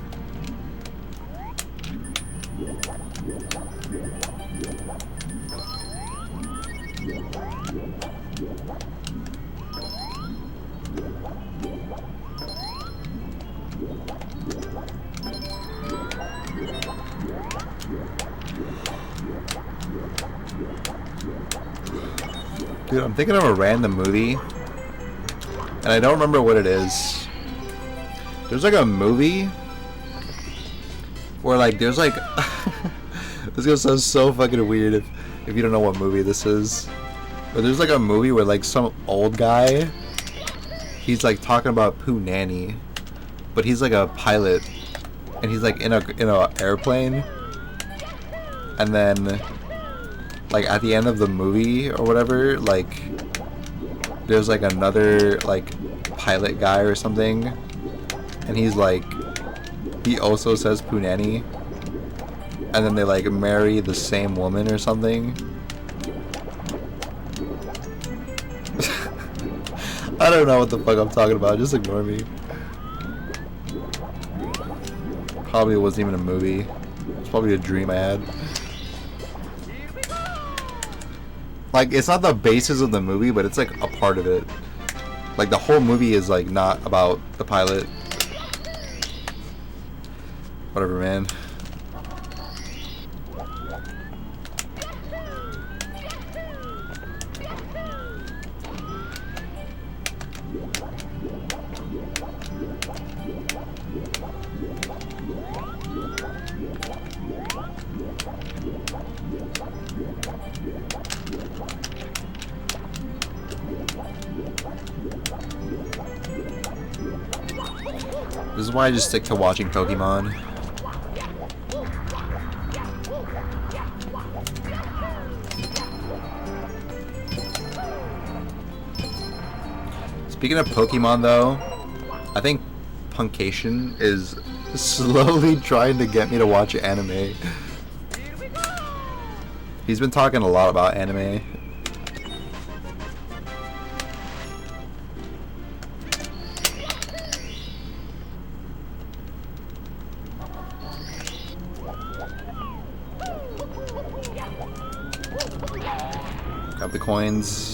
Speaker 1: Dude, I'm thinking of a random movie, and I don't remember what it is. There's like a movie where like there's like this is gonna sound so fucking weird if you don't know what movie this is. But there's like a movie where like some old guy, he's like talking about Pooh Nanny, but he's like a pilot, and he's like in a airplane, and then like at the end of the movie or whatever, like there's like another like pilot guy or something, and he's like, he also says Pooh Nanny, and then they like marry the same woman or something. I don't know what the fuck I'm talking about, just ignore me. Probably wasn't even a movie. It's probably a dream I had. Like, it's not the basis of the movie, but it's like a part of it. Like, the whole movie is like not about the pilot. Whatever, man. This is why I just stick to watching Pokemon. Speaking of Pokemon though, I think Puncation is slowly trying to get me to watch anime. He's been talking a lot about anime. Got the coins.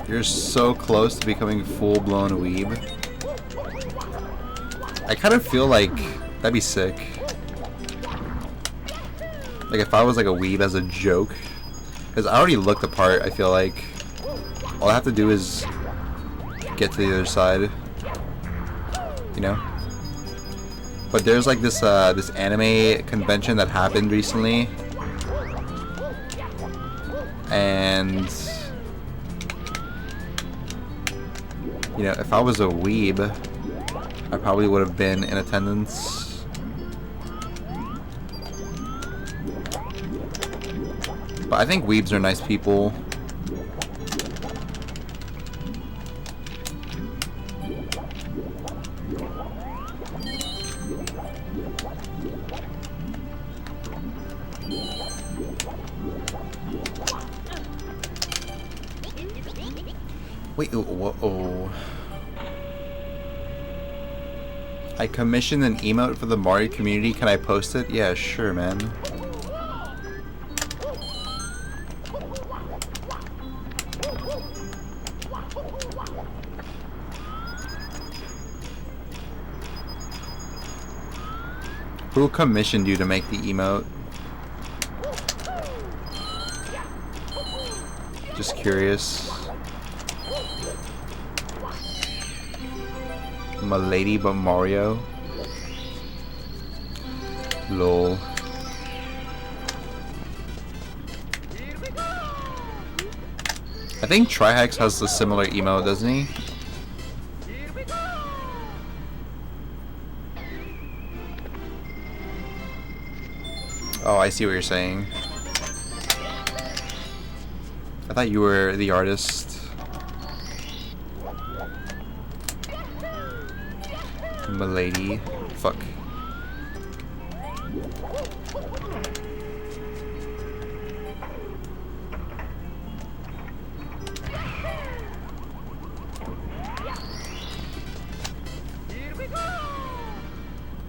Speaker 1: You're so close to becoming full-blown weeb. I kind of feel like that'd be sick. Like if I was like a weeb as a joke. Because I already look the part, I feel like. All I have to do is get to the other side. You know? But there's like this this anime convention that happened recently. And you know, if I was a weeb, I probably would have been in attendance. But I think weebs are nice people. Wait, whoa. I commissioned an emote for the Mario community. Can I post it? Yeah, sure, man. Who commissioned you to make the emote? Just curious. Milady but Mario. Lol. I think Trihex has a similar emote, doesn't he? Oh, I see what you're saying. I thought you were the artist. Milady. Fuck.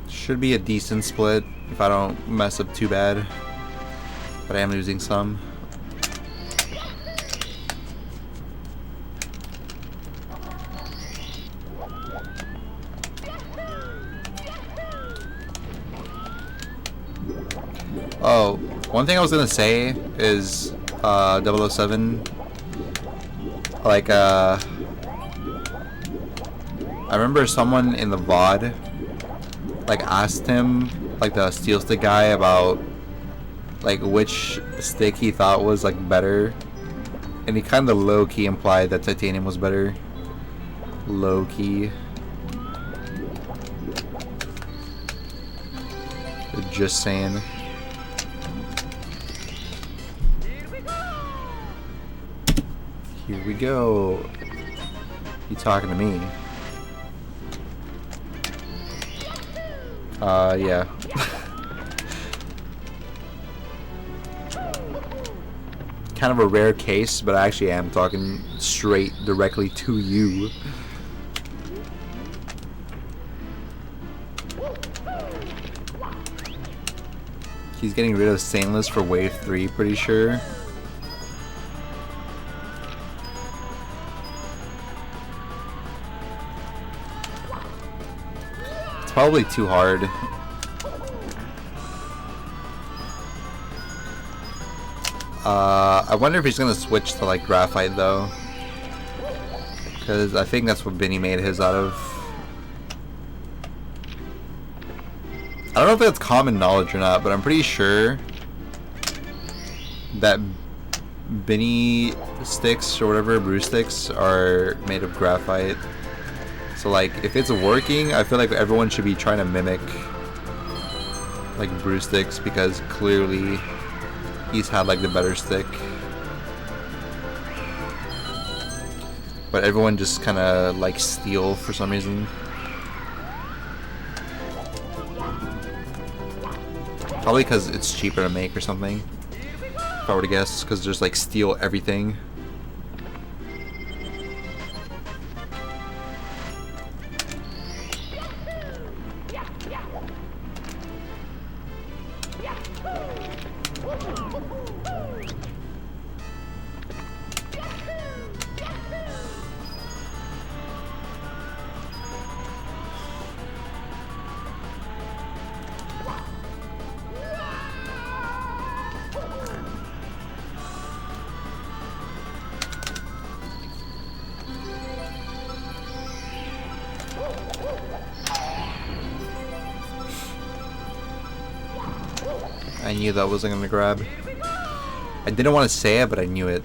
Speaker 1: Should be a decent split if I don't mess up too bad. But I am losing some. Oh, one thing I was gonna say is 007. Like I remember someone in the VOD like asked him, like the steel stick guy, about like which stick he thought was like better, and he kind of low-key implied that titanium was better. Low-key. Just saying. Here we go. You talking to me? Yeah. Kind of a rare case, but I actually am talking straight directly to you. He's getting rid of stainless for wave 3, pretty sure. It's probably too hard. I wonder if he's gonna switch to like graphite though, because I think that's what Benny made his out of. I don't know if that's common knowledge or not, but I'm pretty sure that Benny sticks or whatever, brew sticks, are made of graphite. So like, if it's working, I feel like everyone should be trying to mimic like brew sticks, because clearly he's had like the better stick. But everyone just kind of like steel for some reason. Probably because it's cheaper to make or something, if I were to guess, because there's like steel everything. I knew that wasn't gonna grab. I didn't want to say it, but I knew it.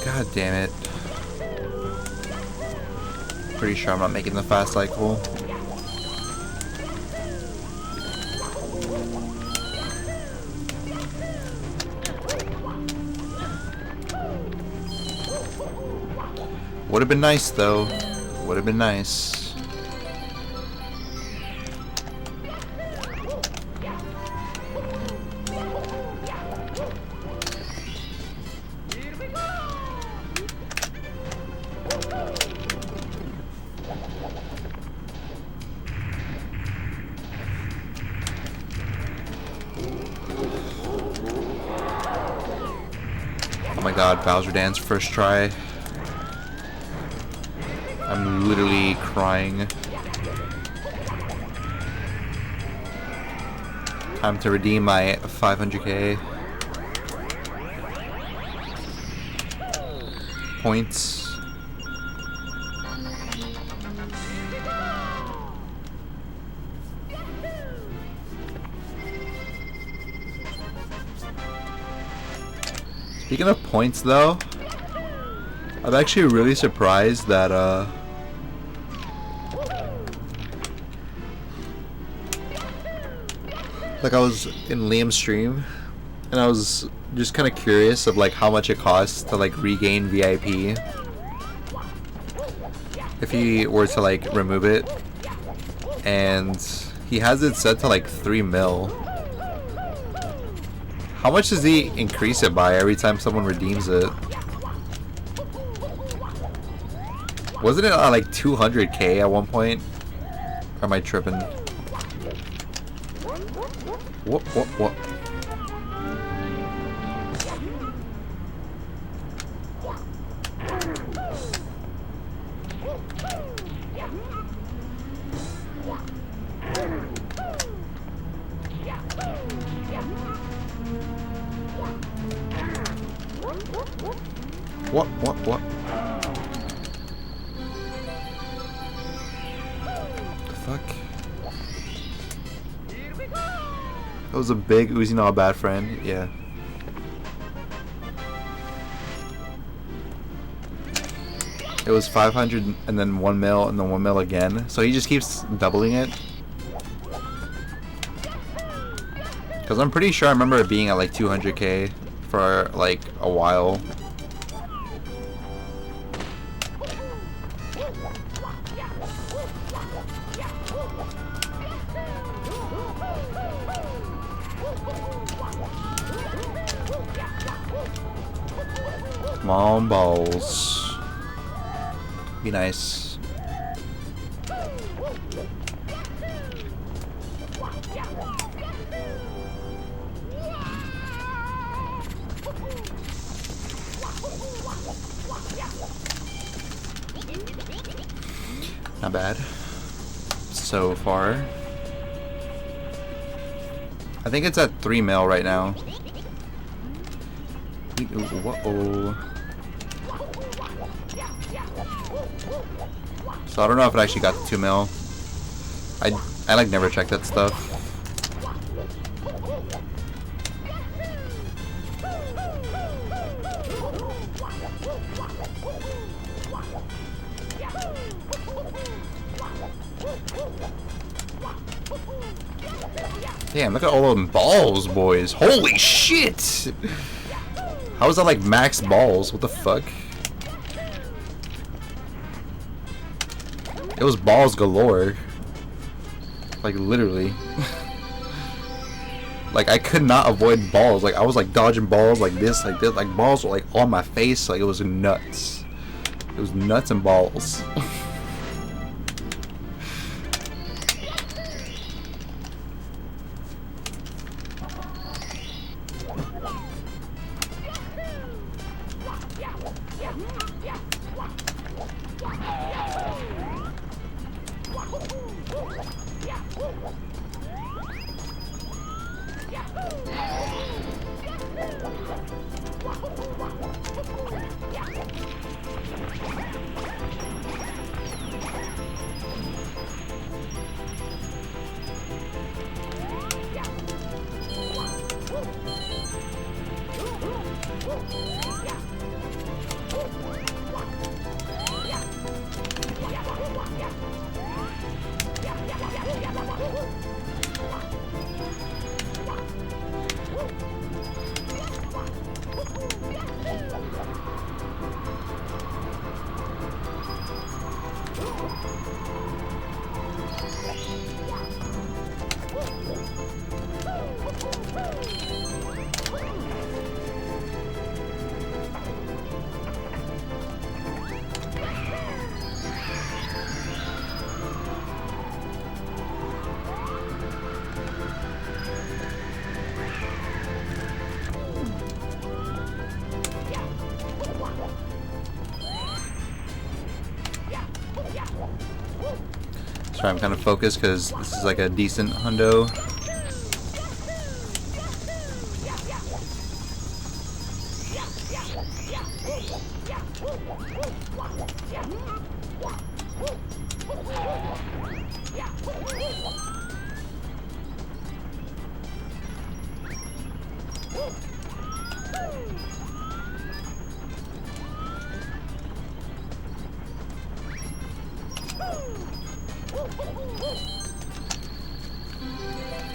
Speaker 1: God damn it. Pretty sure I'm not making the fast cycle. Would have been nice though. Would have been nice. Oh my god, Bowser Dance first try. I'm literally crying. Time to redeem my 500k points. Speaking of points though, I'm actually really surprised that like I was in Liam's stream and I was just kind of curious of like how much it costs to like regain VIP if he were to like remove it, and he has it set to like 3 mil. How much does he increase it by every time someone redeems it? Wasn't it at like 200k at one point? Or am I tripping? What? What? The fuck? That was a big Uzi not a bad friend, yeah. It was 500 and then 1 mil and then 1 mil again. So he just keeps doubling it. Because I'm pretty sure I remember it being at like 200k for like a while. Come on, balls. Be nice. Not bad. So far. I think it's at 3 mil right now. Whoa. So I don't know if it actually got to 2 mil. I like never check that stuff. Damn, look at all them balls, boys. Holy shit! How is that like max balls? What the fuck? It was balls galore. Like literally. Like I could not avoid balls. Like I was like dodging balls like this. Like balls were like on my face. Like it was nuts. It was nuts and balls. Sorry, I'm kind of focused because this is like a decent hundo.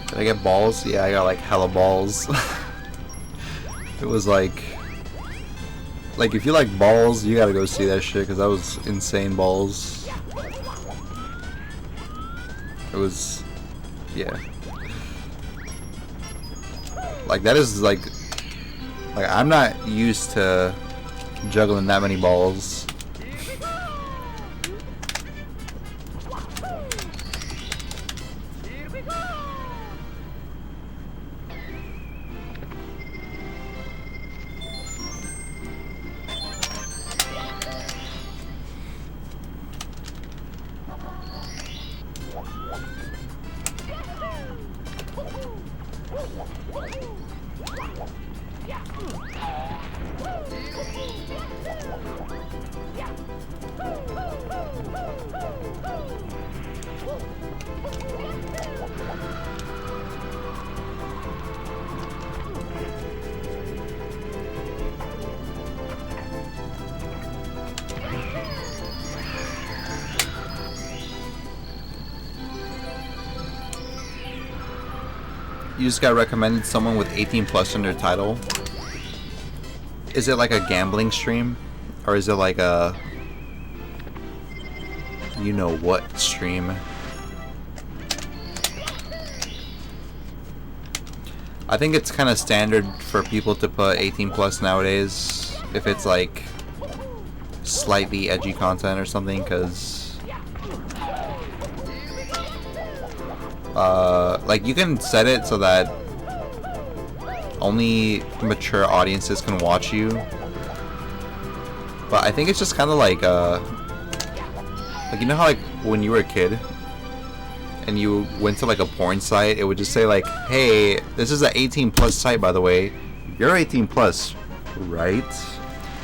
Speaker 1: Did I get balls? Yeah, I got like hella balls. It was like if you like balls, you gotta go see that shit because that was insane balls. It was, yeah. Like that is like I'm not used to juggling that many balls. You just got recommended someone with 18 plus in their title. Is it like a gambling stream? Or is it like a you know what stream? I think it's kind of standard for people to put 18 plus nowadays if it's like slightly edgy content or something, because like you can set it so that only mature audiences can watch you, but I think it's just kind of like you know how like when you were a kid and you went to like a porn site, it would just say like, hey, this is an 18 plus site, by the way, you're 18 plus, right?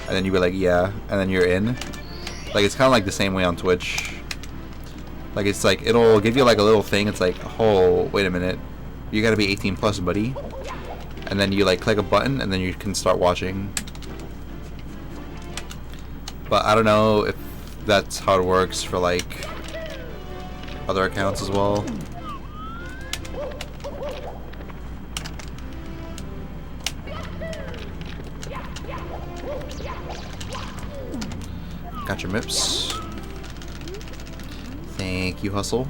Speaker 1: And then you'd be like, yeah, and then you're in. Like it's kind of like the same way on Twitch. Like it's like it'll give you like a little thing. It's like, oh, wait a minute, you gotta be 18 plus, buddy. And then you like click a button, and then you can start watching. But I don't know if that's how it works for like other accounts as well. Got your MIPS. Thank you, husTlie.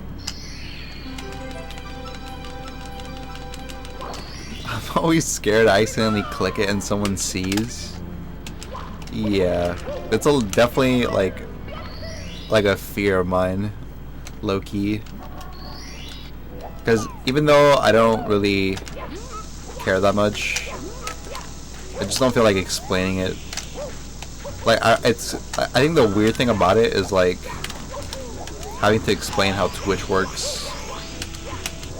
Speaker 1: I'm always scared I accidentally click it and someone sees. Yeah, it's definitely like a fear of mine, low key. Because even though I don't really care that much, I just don't feel like explaining it. Like I think the weird thing about it is like having to explain how Twitch works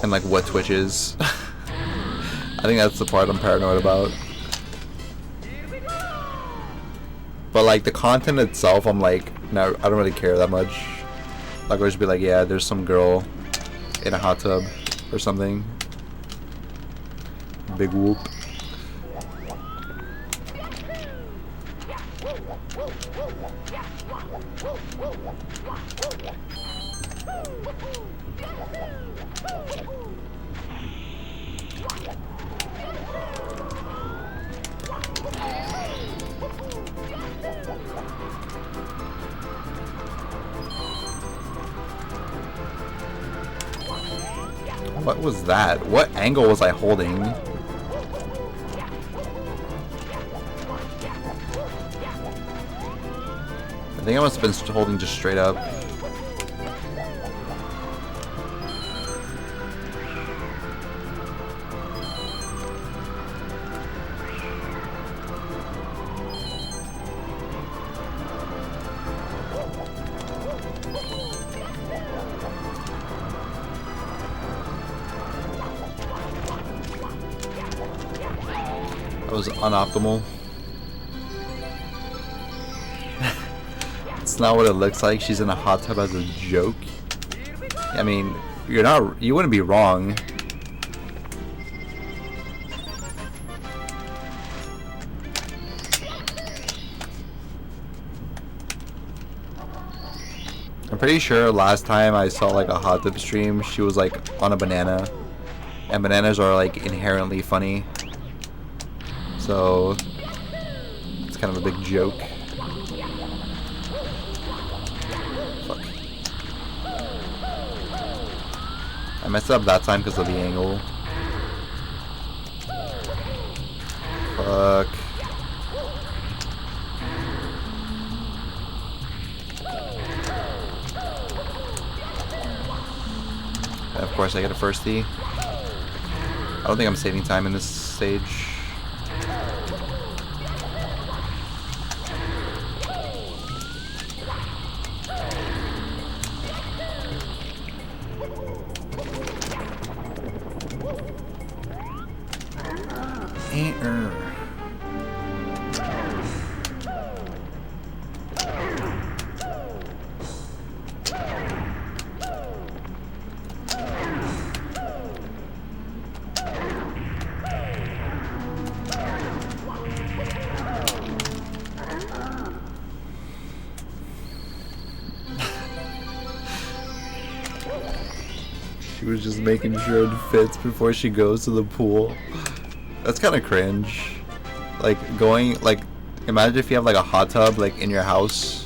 Speaker 1: and like what Twitch is. I think that's the part I'm paranoid about. But like the content itself, I'm like, no, I don't really care that much. Like I'll just be like, yeah, there's some girl in a hot tub or something. Big whoop. What was that? What angle was I holding? I think I must have been holding just straight up. was unoptimal. It's not what it looks like. She's in a hot tub as a joke. I mean, you wouldn't be wrong. I'm pretty sure last time I saw like a hot tub stream, she was like on a banana, and bananas are like inherently funny, so it's kind of a big joke. Fuck. I messed up that time because of the angle. Fuck. Of course I get a husTlie. I don't think I'm saving time in this stage. She was just making sure it fits before she goes to the pool. That's kind of cringe. Like going, like, imagine if you have like a hot tub like in your house,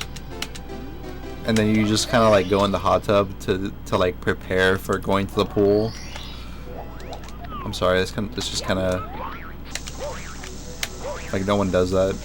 Speaker 1: and then you just kind of like go in the hot tub to like prepare for going to the pool. I'm sorry, it's just kind of like no one does that.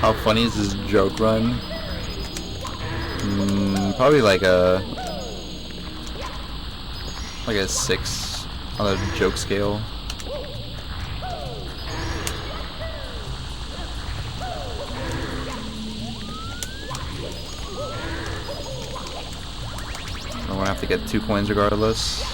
Speaker 1: How funny is this joke run? Probably like a 6 on a joke scale. I'm gonna have to get 2 coins regardless.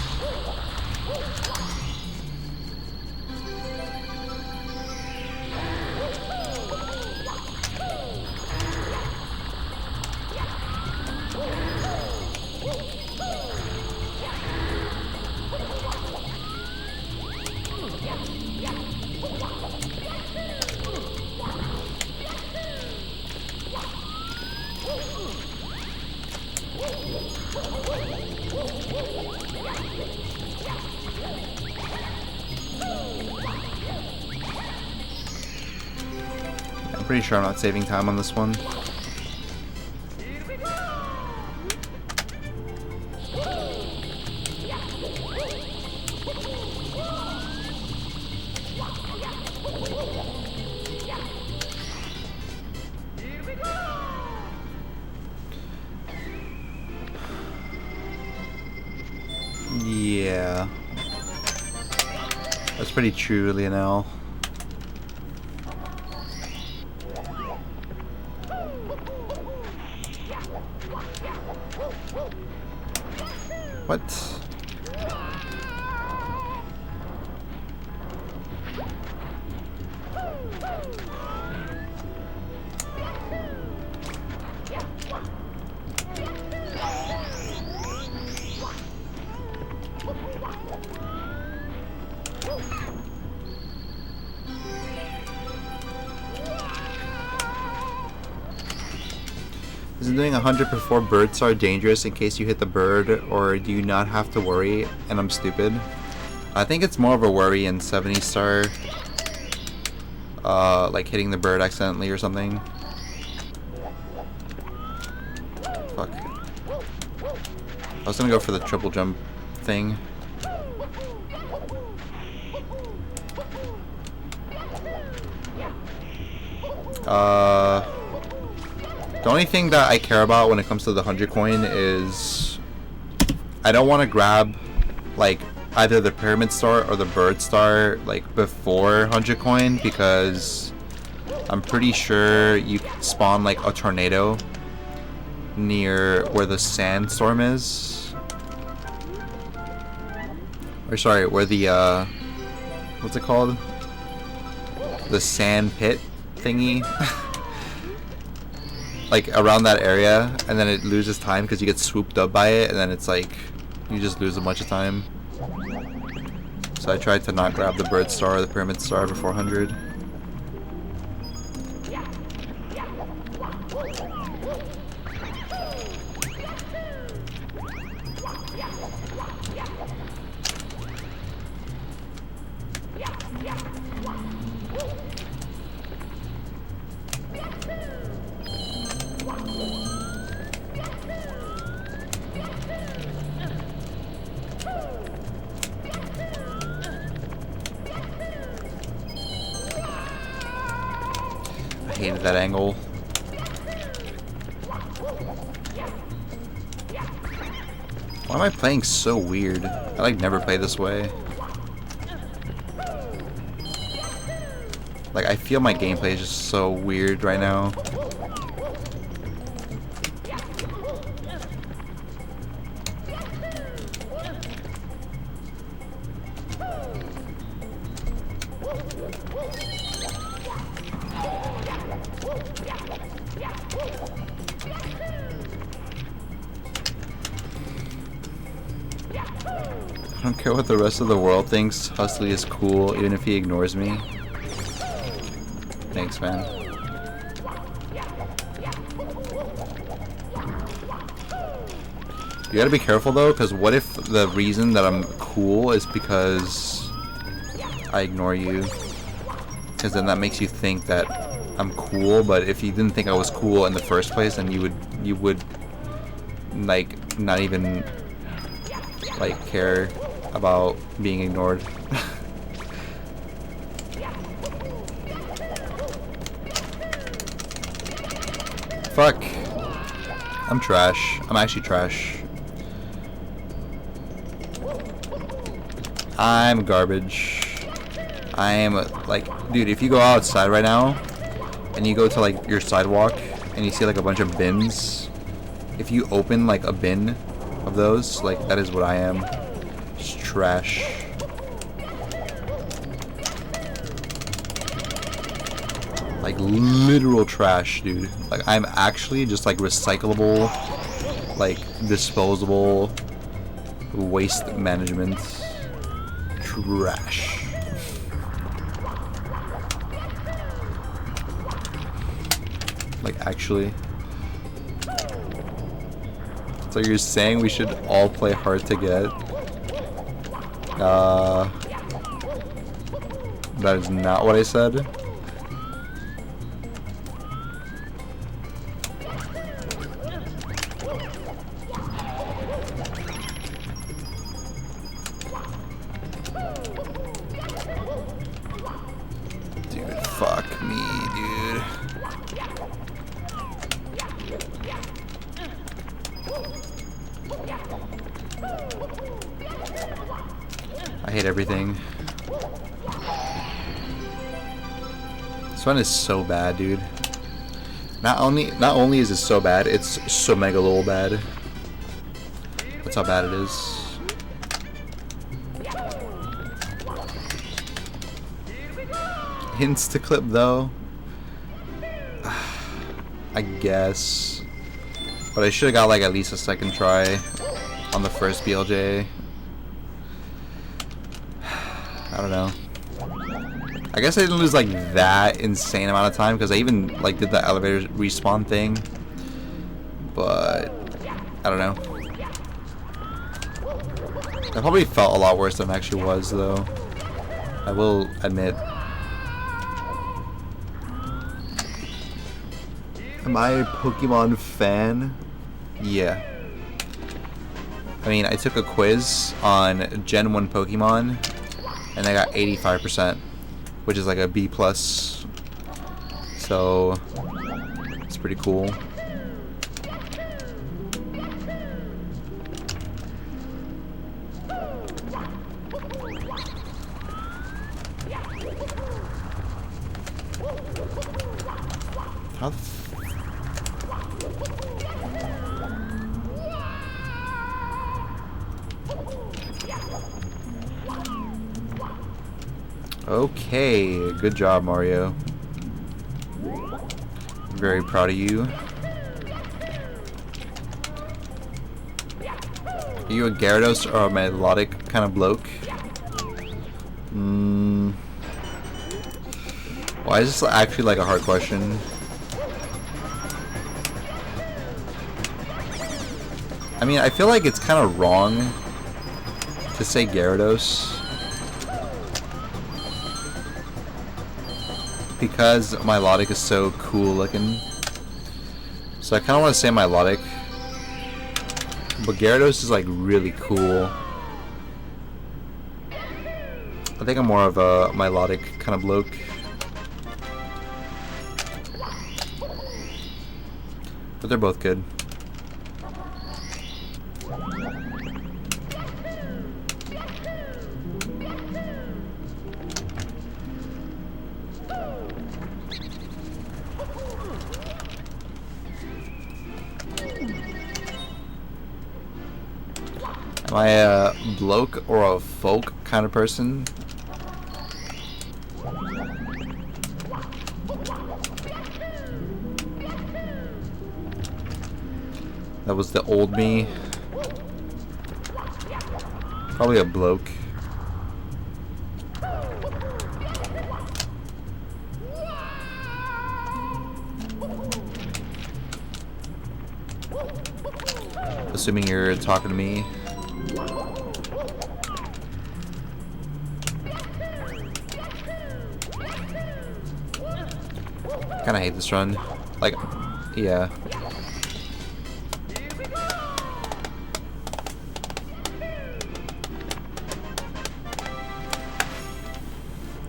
Speaker 1: I'm pretty sure I'm not saving time on this one. Yeah. That's pretty true, Lionel. What? Isn't doing 100 before bird star dangerous in case you hit the bird, or do you not have to worry and I'm stupid? I think it's more of a worry in 70 star, like hitting the bird accidentally or something. Fuck. I was gonna go for the triple jump thing. The only thing that I care about when it comes to the 100 coin is I don't want to grab like either the pyramid star or the bird star like before 100 coin, because I'm pretty sure you spawn like a tornado near where the sandstorm is, or sorry, where the what's it called, the sand pit thingy. Like around that area, and then it loses time because you get swooped up by it, and then it's like you just lose a bunch of time. So I tried to not grab the bird star or the pyramid star before 100. I hated that angle. Why am I playing so weird? I like never play this way. Like I feel my gameplay is just so weird right now. I don't care what the rest of the world thinks. husTlie is cool, even if he ignores me. Thanks, man. You gotta be careful though, because what if the reason that I'm cool is because I ignore you? Because then that makes you think that I'm cool, but if you didn't think I was cool in the first place, then you would like not even like care about being ignored. Fuck. I'm trash. I'm actually trash. I'm garbage. I am like, dude, if you go outside right now and you go to like your sidewalk and you see like a bunch of bins, if you open like a bin of those, like that is what I am. Just trash. Like literal trash, dude. Like I'm actually just like recyclable, like disposable waste management trash. Like actually. So you're saying we should all play hard to get? That is not what I said. Dude, fuck me, dude. I hate everything. This one is so bad, dude. Not only is it so bad, it's so mega lol bad. That's how bad it is. Hints to clip though. I guess. But I should have got like at least a second try on the first BLJ. I don't know. I guess I didn't lose like that insane amount of time because I even like did the elevator respawn thing. but I don't know. I probably felt a lot worse than it actually was, though. I will admit. Am I a Pokemon fan? Yeah. I mean, I took a quiz on Gen 1 Pokemon, and I got 85%, which is like a B+. So, it's pretty cool. How the Okay, good job, Mario. I'm very proud of you. Are you a Gyarados or a melodic kind of bloke? Why is this actually like a hard question? I mean, I feel like it's kind of wrong to say Gyarados because Milotic is so cool looking. So I kind of want to say Milotic, but Gyarados is like really cool. I think I'm more of a Milotic kind of bloke. But they're both good. Am I a bloke or a folk kind of person? That was the old me. Probably a bloke. Assuming you're talking to me. I kinda hate this run. Like, yeah.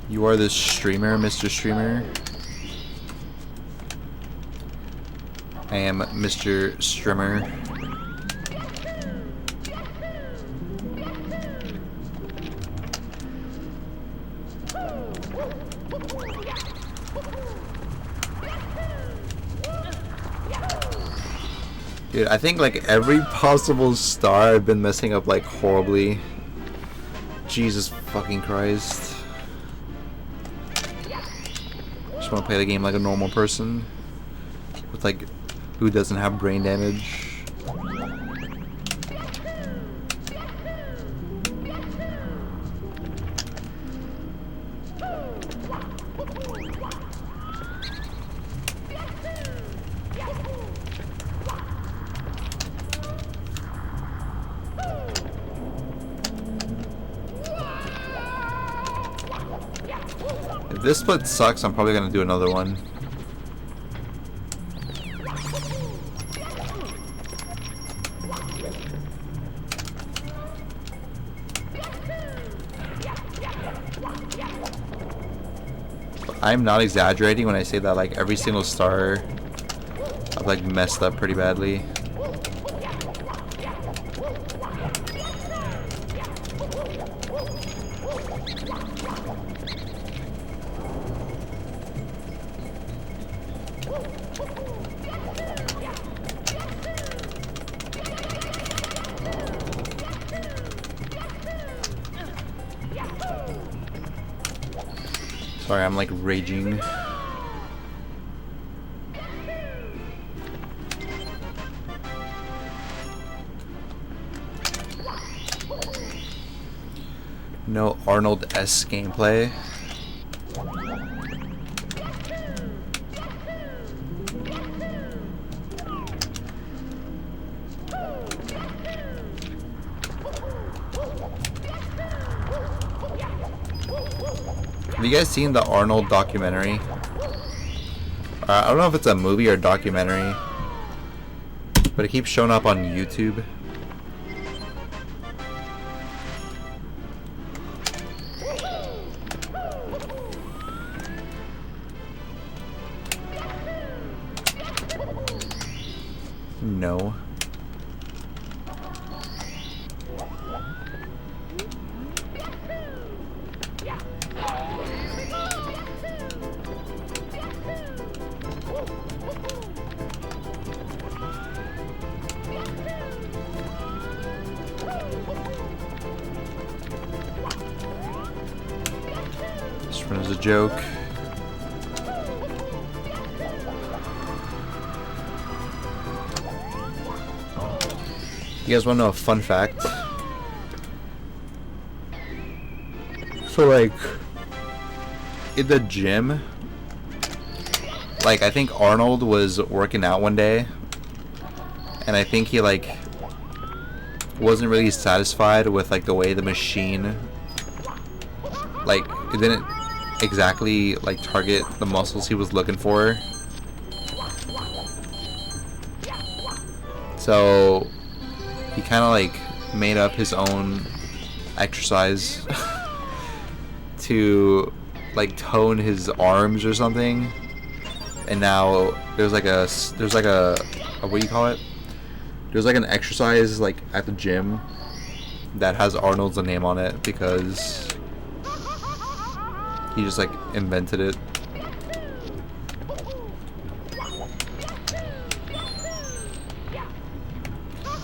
Speaker 1: You are the streamer, Mr. Streamer. I am Mr. Streamer. Dude, I think like every possible star I've been messing up like horribly. Jesus fucking Christ. Just want to play the game like a normal person with like who doesn't have brain damage. If this split sucks, I'm probably gonna do another one. I'm not exaggerating when I say that like every single star I've like messed up pretty badly. Sorry, I'm like raging. No Arnold S gameplay. Have you guys seen the Arnold documentary? I don't know if it's a movie or documentary, but it keeps showing up on YouTube. No. This one is a joke. You guys want to know a fun fact? So like, in the gym, like I think Arnold was working out one day, and I think he like wasn't really satisfied with like the way the machine, like it didn't exactly like target the muscles he was looking for. So he kind of like made up his own exercise to like tone his arms or something, and now there's like a what do you call it? There's like an exercise like at the gym that has Arnold's name on it because he just like invented it.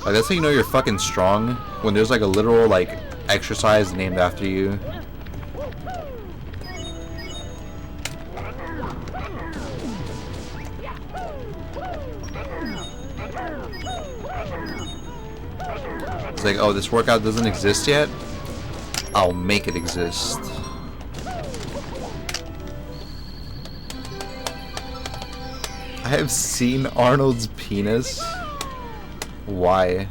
Speaker 1: Like that's how you know you're fucking strong, when there's like a literal like exercise named after you. It's like, oh, this workout doesn't exist yet? I'll make it exist. I have seen Arnold's penis. Why?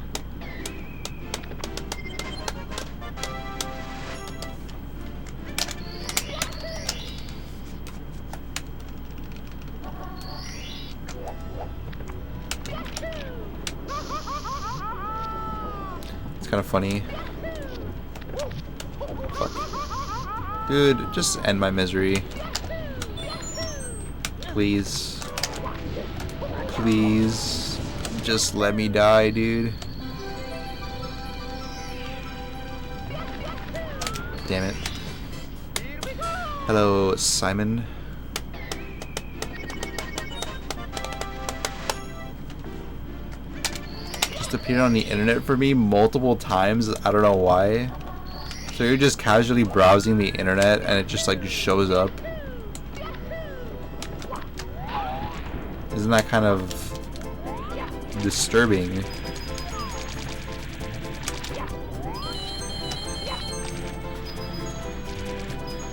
Speaker 1: It's kind of funny. Fuck. Dude, just end my misery. Please. Please. Just let me die, dude. Damn it. Hello, Simon. Just appeared on the internet for me multiple times. I don't know why. So you're just casually browsing the internet and it just like shows up. Isn't that kind of disturbing?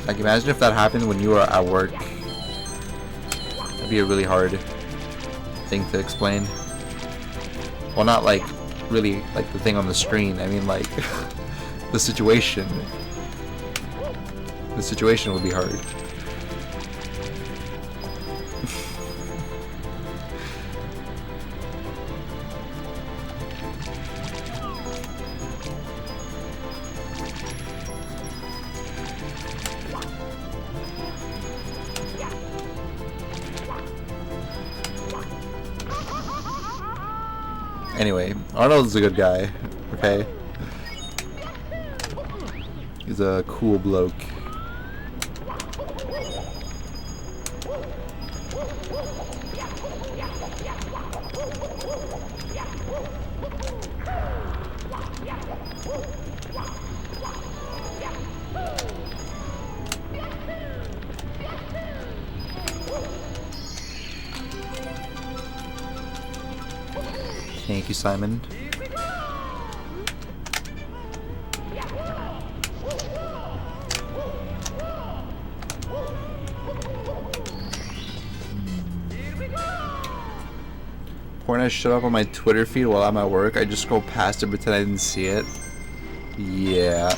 Speaker 1: Like, imagine if that happened when you were at work. That'd be a really hard thing to explain. Well, not like really like the thing on the screen. I mean like the situation. The situation would be hard. Anyway, Arnold's a good guy, okay? He's a cool bloke. Thank you, Simon. Porn showed up on my Twitter feed while I'm at work. I just scroll past it, pretend I didn't see it. Yeah.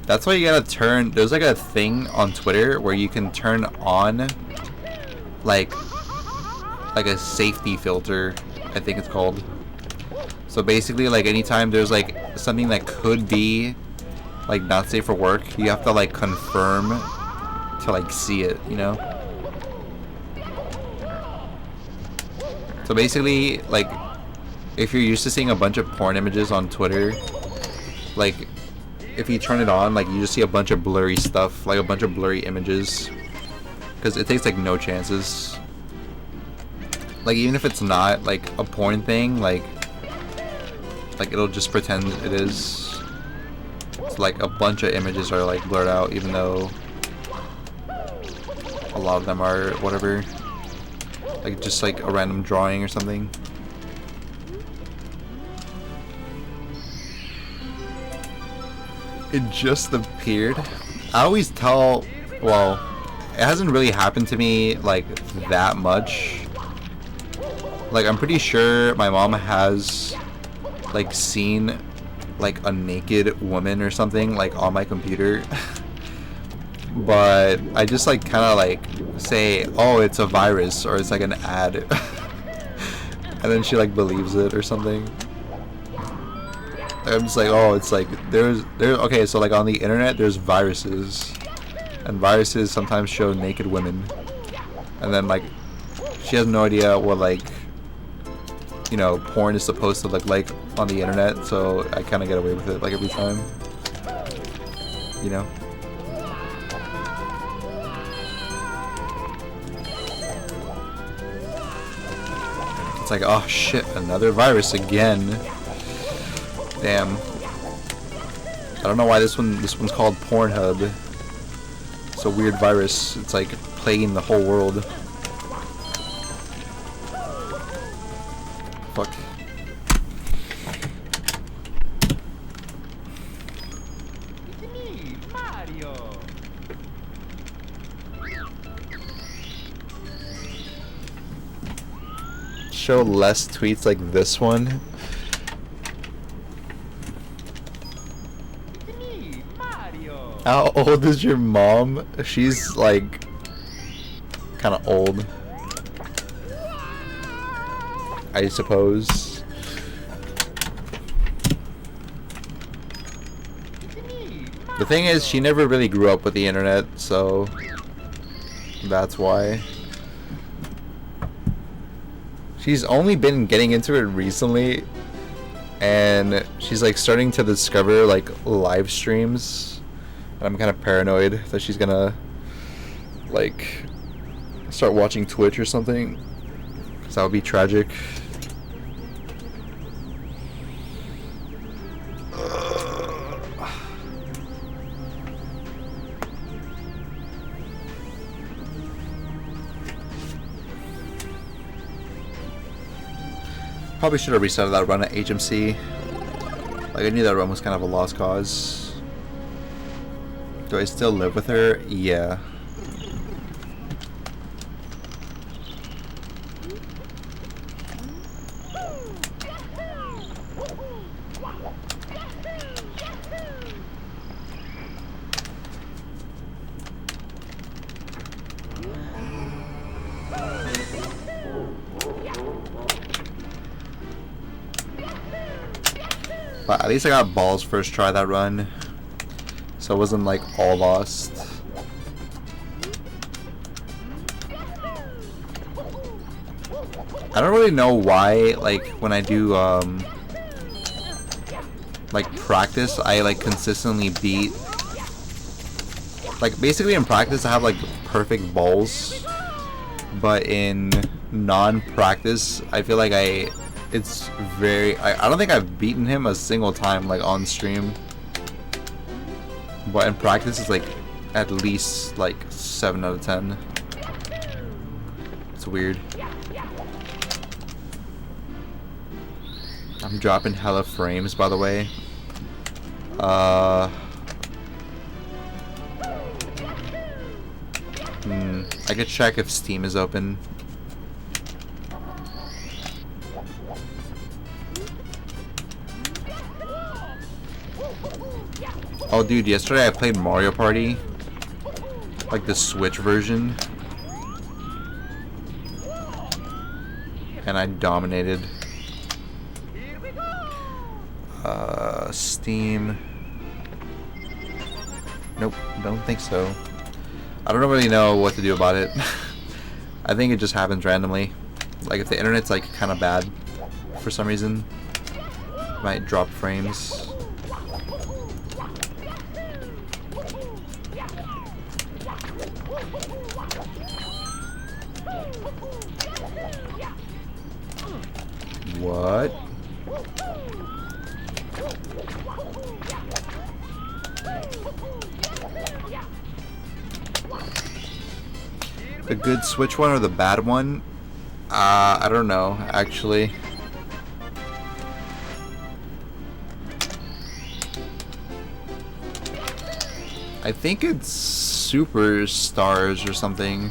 Speaker 1: That's why you gotta turn. There's like a thing on Twitter where you can turn on like a safety filter, I think it's called. So basically, like anytime there's like something that could be like not safe for work, you have to like confirm to like see it, you know? So basically, like if you're used to seeing a bunch of porn images on Twitter, like if you turn it on, like you just see a bunch of blurry stuff, like a bunch of blurry images, because it takes like no chances. Like even if it's not like a porn thing, like it'll just pretend it is. So like a bunch of images are like blurred out, even though a lot of them are whatever, like just like a random drawing or something. It just appeared. I always tell, well, it hasn't really happened to me like that much. Like I'm pretty sure my mom has like seen like a naked woman or something like on my computer. But I just like kind of like say, oh, it's a virus or it's like an ad. And then she like believes it or something. I'm just like, oh, it's like there's okay, so like on the internet there's viruses, and viruses sometimes show naked women, and then like she has no idea what like, you know, porn is supposed to look like on the internet, so I kind of get away with it like every time, you know. It's like, oh shit, another virus again. Damn. I don't know why this one's called Pornhub. It's a weird virus. It's like plaguing the whole world. Fuck.
Speaker 2: It's me, Mario.
Speaker 1: Show less tweets like this one. How old is your mom? She's like kind of old, I suppose. The thing is, she never really grew up with the internet, so that's why. She's only been getting into it recently, and she's like starting to discover like live streams. And I'm kind of paranoid that she's gonna like start watching Twitch or something, because that would be tragic. Probably should have restarted that run at HMC. Like I knew that run was kind of a lost cause. Do I still live with her? Yeah. But at least I got balls first try that run. So it wasn't like all lost. I don't really know why, like when I do like practice, I like consistently beat. Like basically in practice I have like perfect balls, but in non-practice I feel like it's very, I don't think I've beaten him a single time like on stream. But in practice, it's like at least like 7 out of 10. It's weird. I'm dropping hella frames, by the way. I could check if Steam is open. Oh, dude, yesterday I played Mario Party. Like the Switch version. And I dominated. Steam. Nope, don't think so. I don't really know what to do about it. I think it just happens randomly. Like if the internet's like kind of bad for some reason, it might drop frames. What? The good Switch one or the bad one? I don't know, actually. I think it's Superstars or something.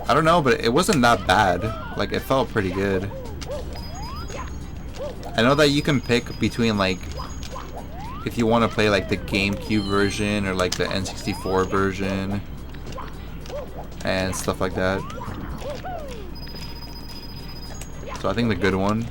Speaker 1: I don't know, but it wasn't that bad. Like, it felt pretty good. I know that you can pick between, like, if you want to play, like, the GameCube version or, like, the N64 version and stuff like that. So I think the good one.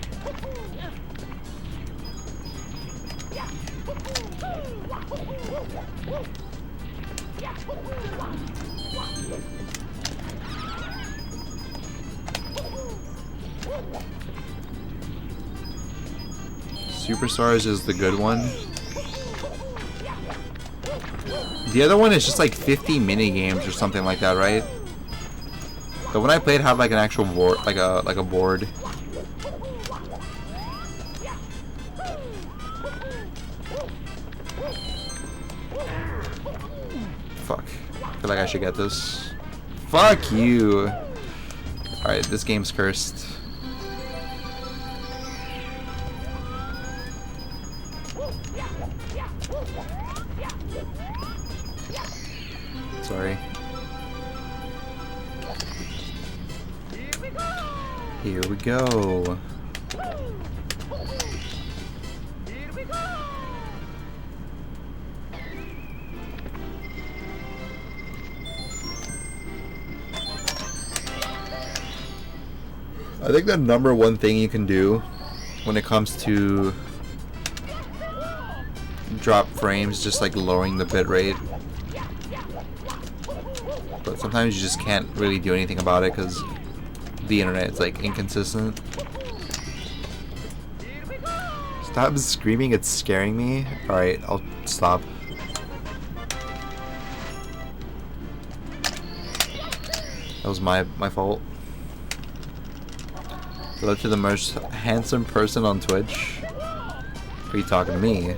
Speaker 1: Superstars is the good one. The other one is just like 50 mini games or something like that, right? The one I played had like an actual board, like a board. Fuck. I feel like I should get this. Fuck you. Alright, this game's cursed. Sorry. Here we go. I think the number one thing you can do when it comes to drop frames, just like lowering the bitrate. But sometimes you just can't really do anything about it because the internet is like inconsistent. Stop screaming, it's scaring me. Alright, I'll stop. That was my fault. Hello to the most handsome person on Twitch. Are you talking to me?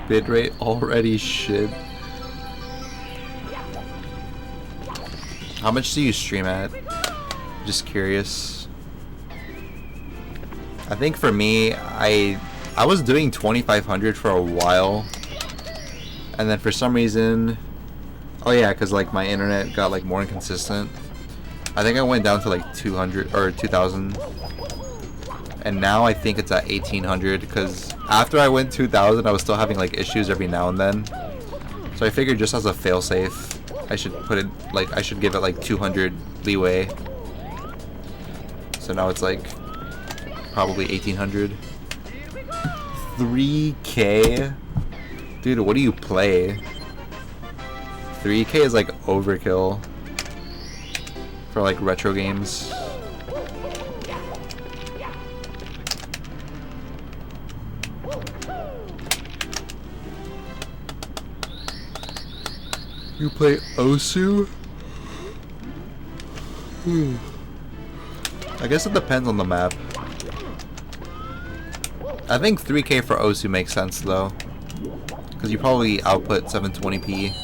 Speaker 1: Bitrate already shit. How much do you stream at? Just curious. I think for me, I was doing 2,500 for a while, and then for some reason, oh yeah, because like my internet got like more inconsistent. I think I went down to like 200 or 2,000, and now I think it's at 1,800 because after I went 2,000, I was still having like issues every now and then. So I figured just as a failsafe, I should put it like I should give it like 200 leeway. So now it's like probably 1,800. 3K? Dude, what do you play? 3K is like overkill for like retro games. You play Osu? I guess it depends on the map. I think 3K for Osu makes sense though, because you probably output 720p.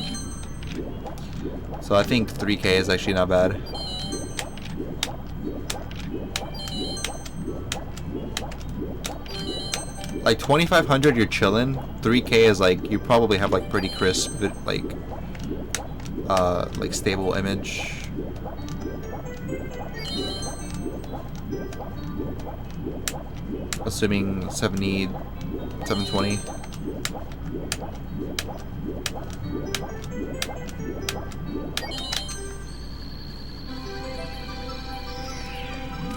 Speaker 1: So I think 3K is actually not bad. Like 2,500, you're chilling. 3K is like you probably have like pretty crisp, like stable image. Assuming 70, 720.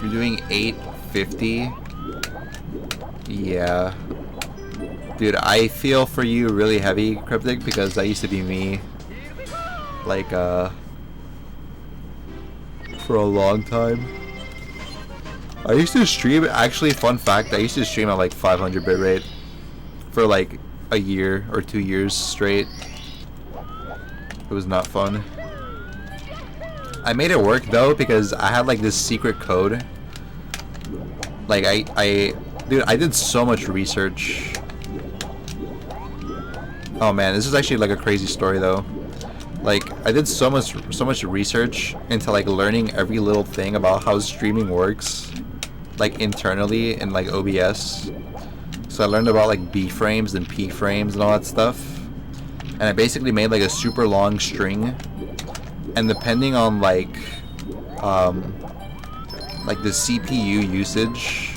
Speaker 1: You're doing 850. Yeah. Dude, I feel for you really heavy, Cryptic, because that used to be me. Like, for a long time. I used to stream, actually, fun fact, I used to stream at like 500 bitrate for like a year or 2 years straight. It was not fun. I made it work though because I had like this secret code. Like dude, I did so much research. Oh man, this is actually like a crazy story though. Like I did so much research into like learning every little thing about how streaming works, like internally in like OBS. So I learned about like B frames and P frames and all that stuff. And I basically made like a super long string. And depending on like the CPU usage,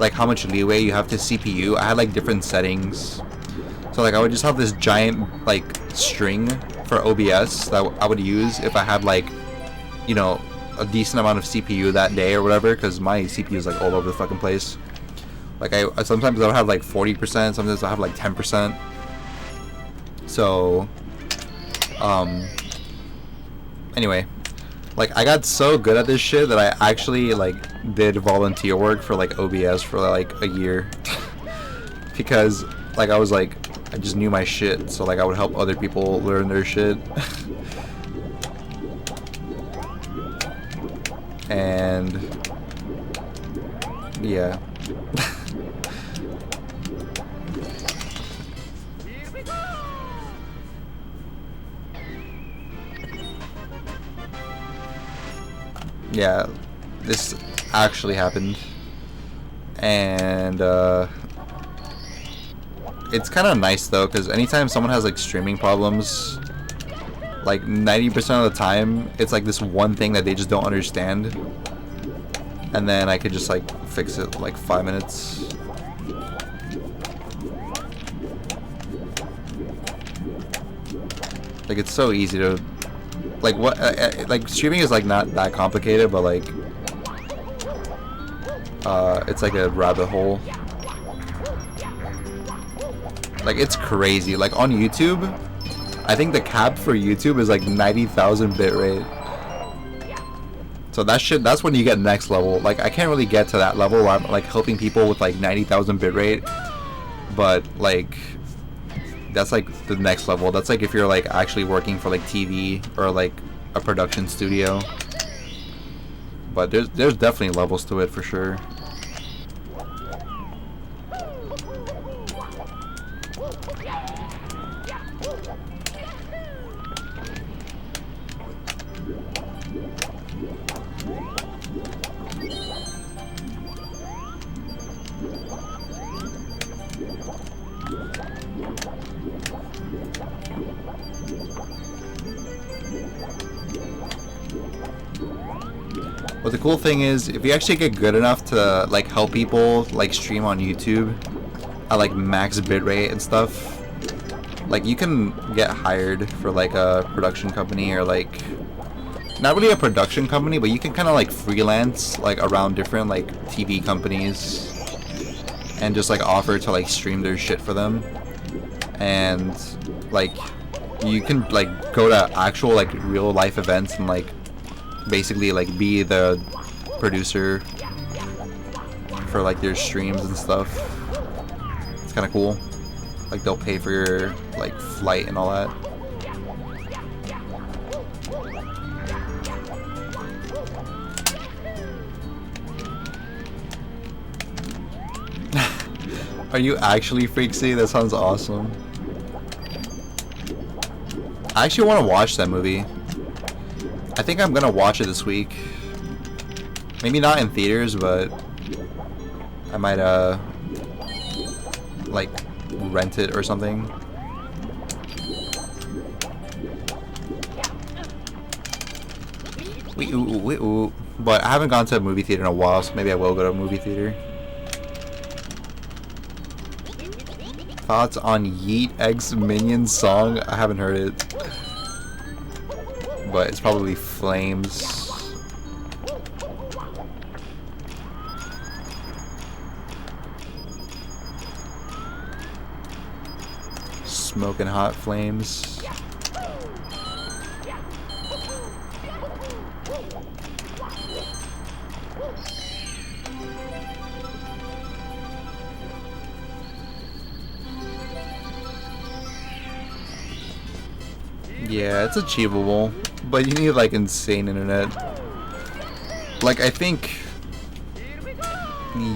Speaker 1: like how much leeway you have to CPU, I had like different settings. So like I would just have this giant like string for OBS that I would use if I had like, you know, a decent amount of CPU that day or whatever, because my CPU is like all over the fucking place. Like I sometimes I'll have like 40%, sometimes I'll have like 10%. So anyway, like I got so good at this shit that I actually like did volunteer work for like OBS for like a year. Because like I was like, I just knew my shit, so like I would help other people learn their shit. And yeah. Yeah, this actually happened. And it's kind of nice though, because anytime someone has like streaming problems, like 90% of the time it's like this one thing that they just don't understand, and then I could just like fix it like 5 minutes. Like it's so easy to like what like streaming is like not that complicated, but like it's like a rabbit hole. Like it's crazy. Like on YouTube, I think the cap for YouTube is like 90,000 bitrate. So that's when you get next level. Like I can't really get to that level where I'm like helping people with like 90,000 bitrate, but like that's like the next level. That's like if you're like actually working for like TV or like a production studio. But there's definitely levels to it for sure. But the cool thing is, if you actually get good enough to like help people like stream on YouTube at like max bitrate and stuff, like you can get hired for like a production company, or like not really a production company, but you can kind of like freelance like around different like TV companies and just like offer to like stream their shit for them. And like you can like go to actual like real life events and like basically like be the producer for like their streams and stuff. It's kind of cool. Like they'll pay for your like flight and all that. Are you actually Freaksy? That sounds awesome. I actually want to watch that movie. I think I'm gonna watch it this week. Maybe not in theaters, but I might like rent it or something. Ooh. But I haven't gone to a movie theater in a while, so maybe I will go to a movie theater. Thoughts on Yeet X Minions song? I haven't heard it. But it's probably Flames. Smoking hot flames. Yeah, it's achievable, but you need like insane internet. Like I think,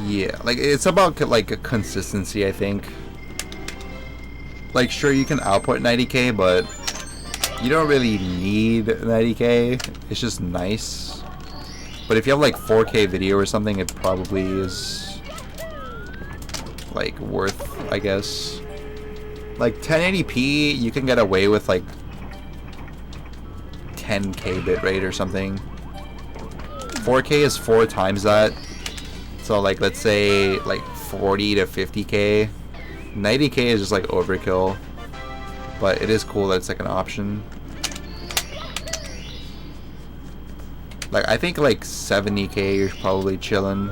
Speaker 1: yeah, like it's about like a consistency. I think. Like sure you can output 90k, but you don't really need 90k. It's just nice. But if you have like 4k video or something, it probably is like worth, I guess. Like 1080p, you can get away with like 10k bitrate or something. 4k is 4 times that. So like let's say like 40 to 50k. 90k is just like overkill. But it is cool that it's like an option. Like I think like 70k you're probably chilling.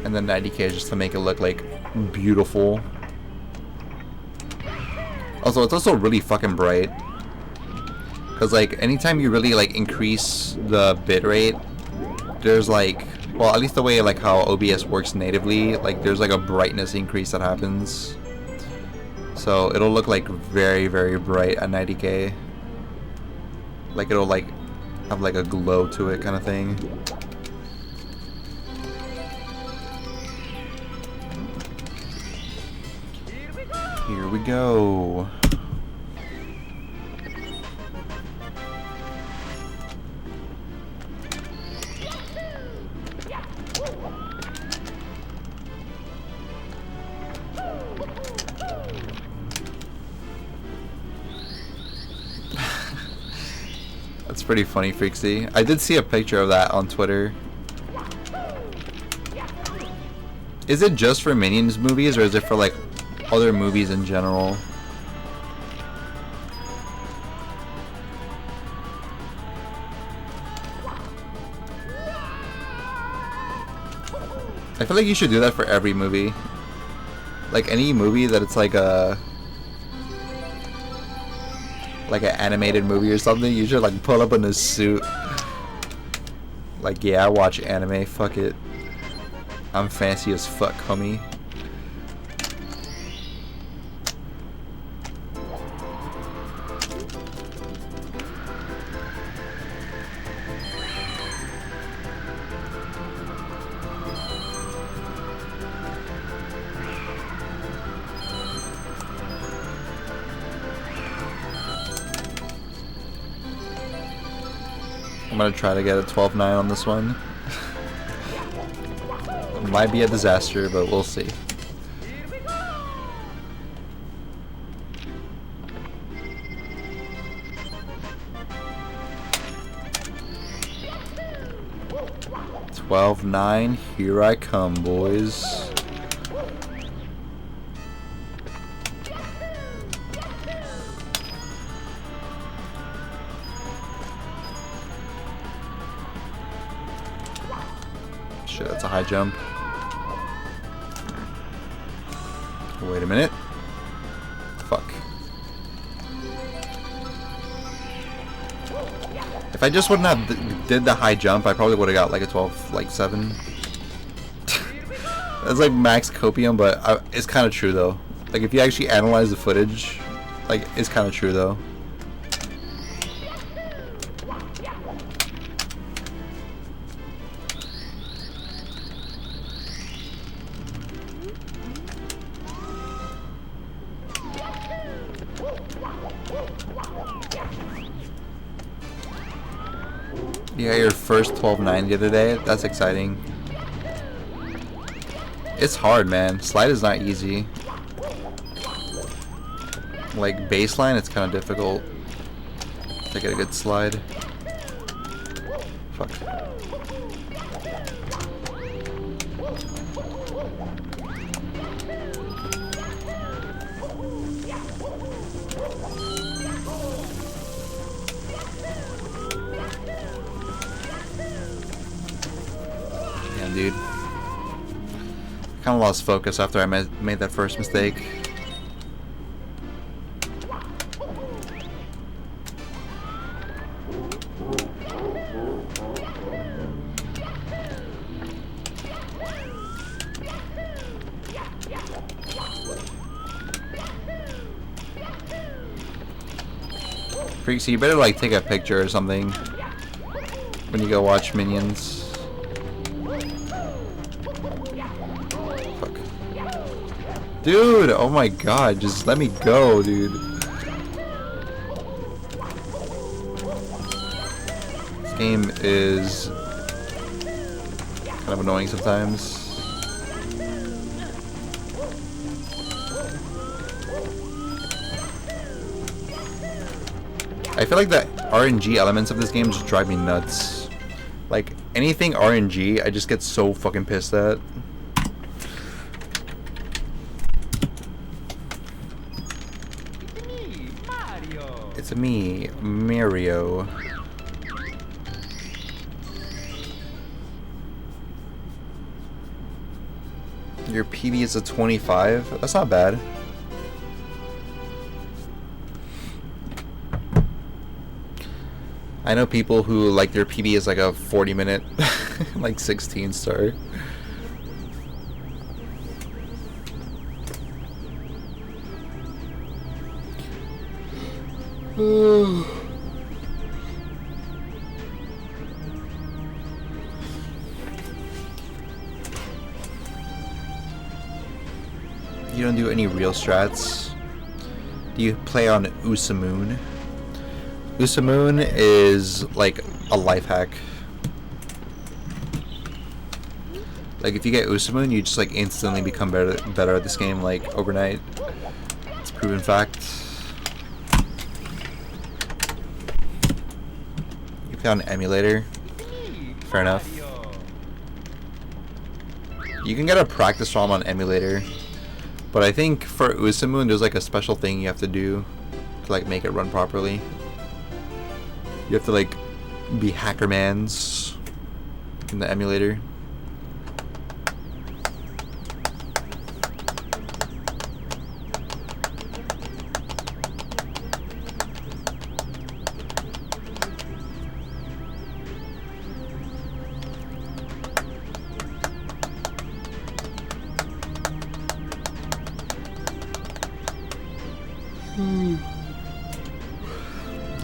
Speaker 1: And then 90k is just to make it look like beautiful. Also, it's also really fucking bright. Cause like anytime you really like increase the bitrate, there's like, well, at least the way like how OBS works natively, like there's like a brightness increase that happens. So it'll look like very, very bright at 90k. Like it'll like have like a glow to it kind of thing. Here we go. That's pretty funny, Freaksy. I did see a picture of that on Twitter. Is it just for Minions movies, or is it for like other movies in general? I feel like you should do that for every movie. Like any movie that it's like an animated movie or something, you should like pull up in a suit. Like, yeah, I watch anime, fuck it. I'm fancy as fuck, homie. I'm gonna try to get a 12-9 on this one. It might be a disaster, but we'll see. $12-9, here I come, boys. Shit, that's a high jump. Wait a minute. Fuck. If I just wouldn't have did the high jump, I probably would have got like a 12, like 7. That's like max copium, but it's kind of true though. Like if you actually analyze the footage, like it's kind of true though. You got your first 12.9 the other day. That's exciting. It's hard, man. Slide is not easy. Like baseline, it's kind of difficult to get a good slide. Fuck. Damn, dude. Kind of lost focus after I made that first mistake. So you better like take a picture or something when you go watch Minions. Fuck. Dude, oh my god, just let me go, dude. This game is kind of annoying sometimes. I feel like the RNG elements of this game just drive me nuts. Like, anything RNG, I just get so fucking pissed at. It's me, Mario. Your PB is a 25? That's not bad. I know people who like their PB is like a 40-minute, like 16 star. You don't do any real strats? Do you play on Usamoon? Usamoon is like a life hack. Like if you get Usamoon, you just like instantly become better at this game like overnight. It's a proven fact. You play on an emulator. Fair enough. You can get a practice ROM on emulator, but I think for Usamoon there's like a special thing you have to do to like make it run properly. You have to like be hackermans in the emulator.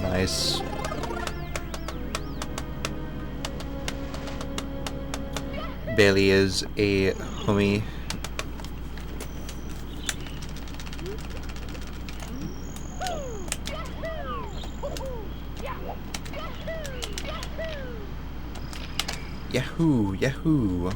Speaker 1: Nice. Bailey is a homie. Yahoo! Yahoo!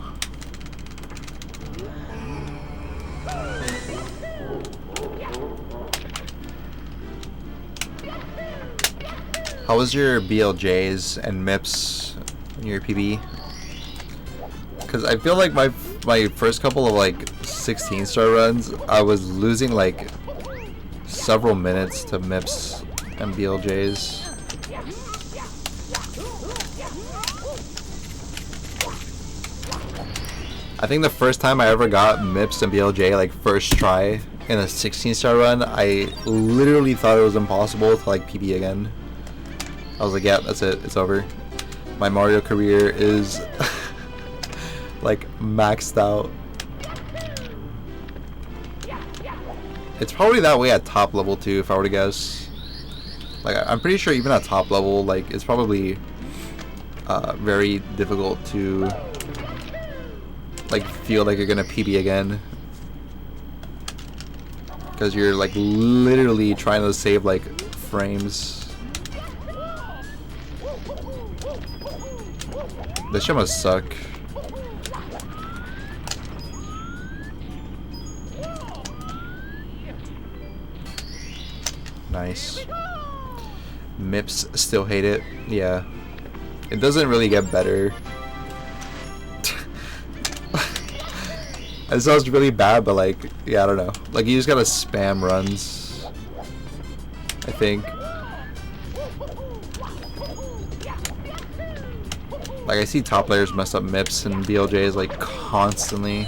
Speaker 1: How was your BLJs and MIPS in your PB? Because I feel like my first couple of like 16 star runs, I was losing like several minutes to MIPS and BLJs. I think the first time I ever got MIPS and BLJ like first try in a 16 star run, I literally thought it was impossible to like PB again. I was like, yeah, that's it, it's over. My Mario career is like maxed out. It's probably that way at top level too, if I were to guess. Like I'm pretty sure even at top level, like it's probably very difficult to like feel like you're gonna PB again, because you're like literally trying to save like frames. This shit must suck. Nice. Mips still hate it. Yeah. It doesn't really get better. It sounds really bad, but like, yeah, I don't know. Like, you just gotta spam runs, I think. Like, I see top players mess up MIPS and BLJs like constantly.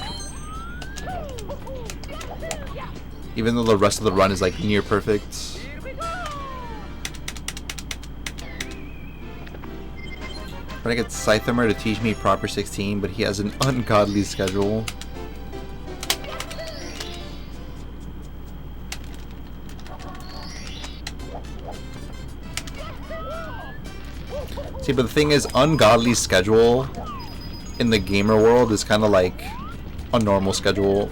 Speaker 1: Even though the rest of the run is like near perfect. I'm trying to get Scythermer to teach me proper 16, but he has an ungodly schedule. See, but the thing is, ungodly schedule in the gamer world is kind of like a normal schedule.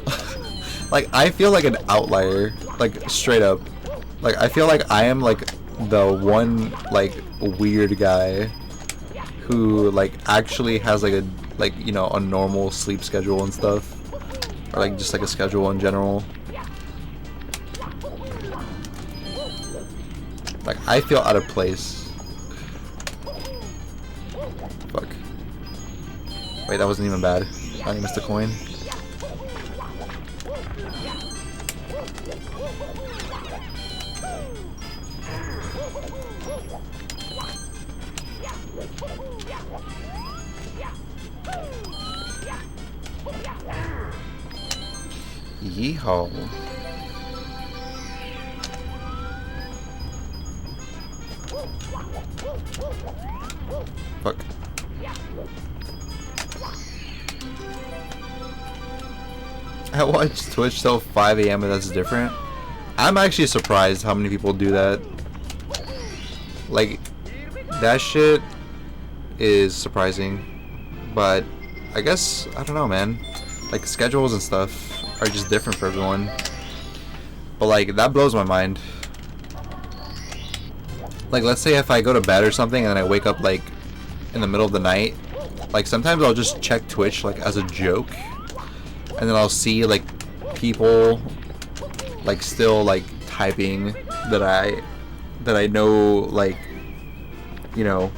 Speaker 1: Like, I feel like an outlier, like straight up. Like, I feel like I am like the one like weird guy who like actually has like a you know, a normal sleep schedule and stuff, or like just like a schedule in general. Like, I feel out of place. Fuck. Wait, that wasn't even bad. I only missed a coin. Yeehaw. Fuck. I watch Twitch till 5 AM and that's different. I'm actually surprised how many people do that. Like, that shit is surprising. But I guess, I don't know, man. Like, schedules and stuff are just different for everyone. But like, that blows my mind. Like, let's say if I go to bed or something and then I wake up like in the middle of the night, like sometimes I'll just check Twitch like as a joke, and then I'll see like people like still like typing that I know, like, you know,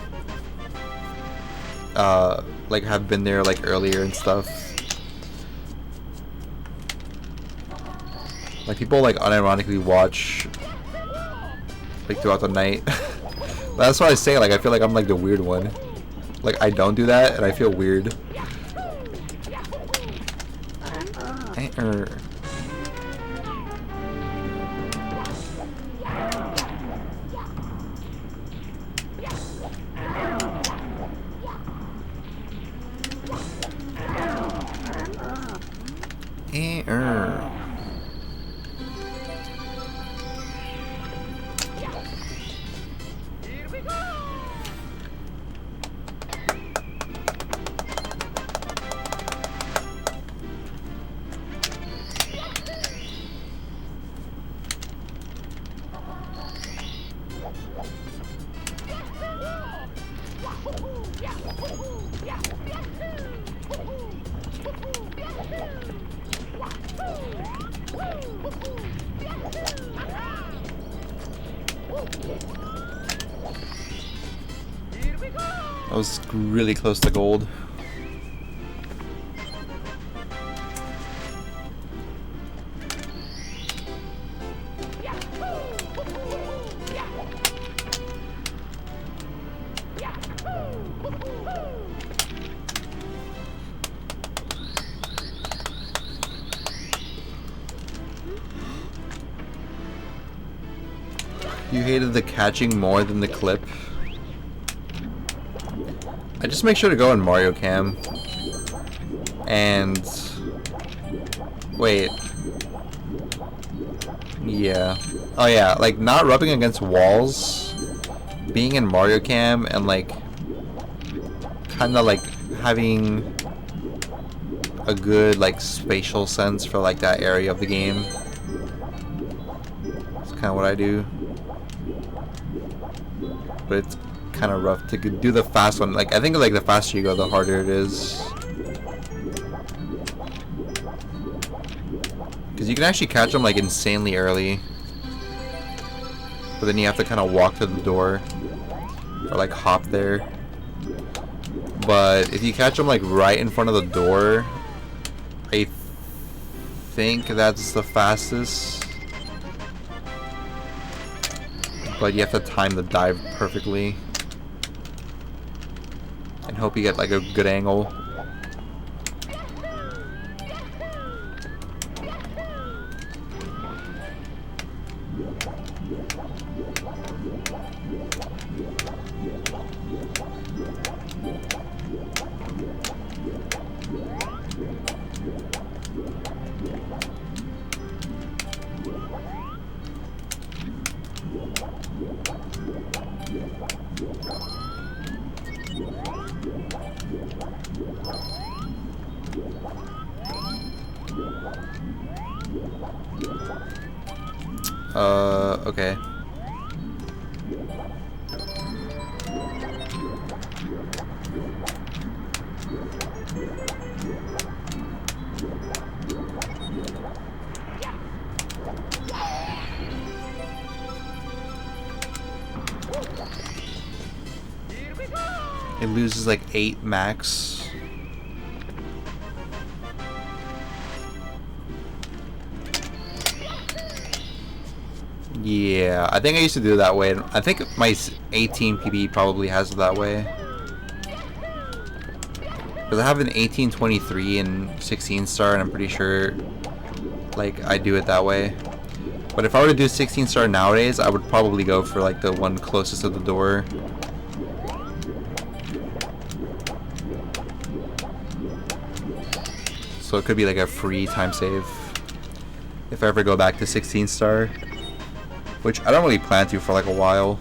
Speaker 1: like have been there like earlier and stuff. Like, people like unironically watch like throughout the night. That's why I say, like, I feel like I'm like the weird one. Like, I don't do that and I feel weird. I was really close to gold. You hated the catching more than the clip? I just make sure to go in Mario Cam. And wait. Yeah. Oh yeah, like not rubbing against walls, being in Mario Cam, and like kinda like having a good like spatial sense for like that area of the game. That's kinda what I do. But it's kind of rough to do the fast one. Like I think like the faster you go, the harder it is. Because you can actually catch them like insanely early, but then you have to kind of walk to the door or like hop there. But if you catch them like right in front of the door, I think that's the fastest. But you have to time the dive perfectly and hope you get like a good angle. Okay. It loses like 8 max. Yeah, I think I used to do it that way. I think my 18 PB probably has it that way. Because I have an 1823 and 16 star, and I'm pretty sure like I do it that way. But if I were to do 16 star nowadays, I would probably go for like the one closest to the door. So it could be like a free time save if I ever go back to 16 star. Which I don't really plan to for like a while.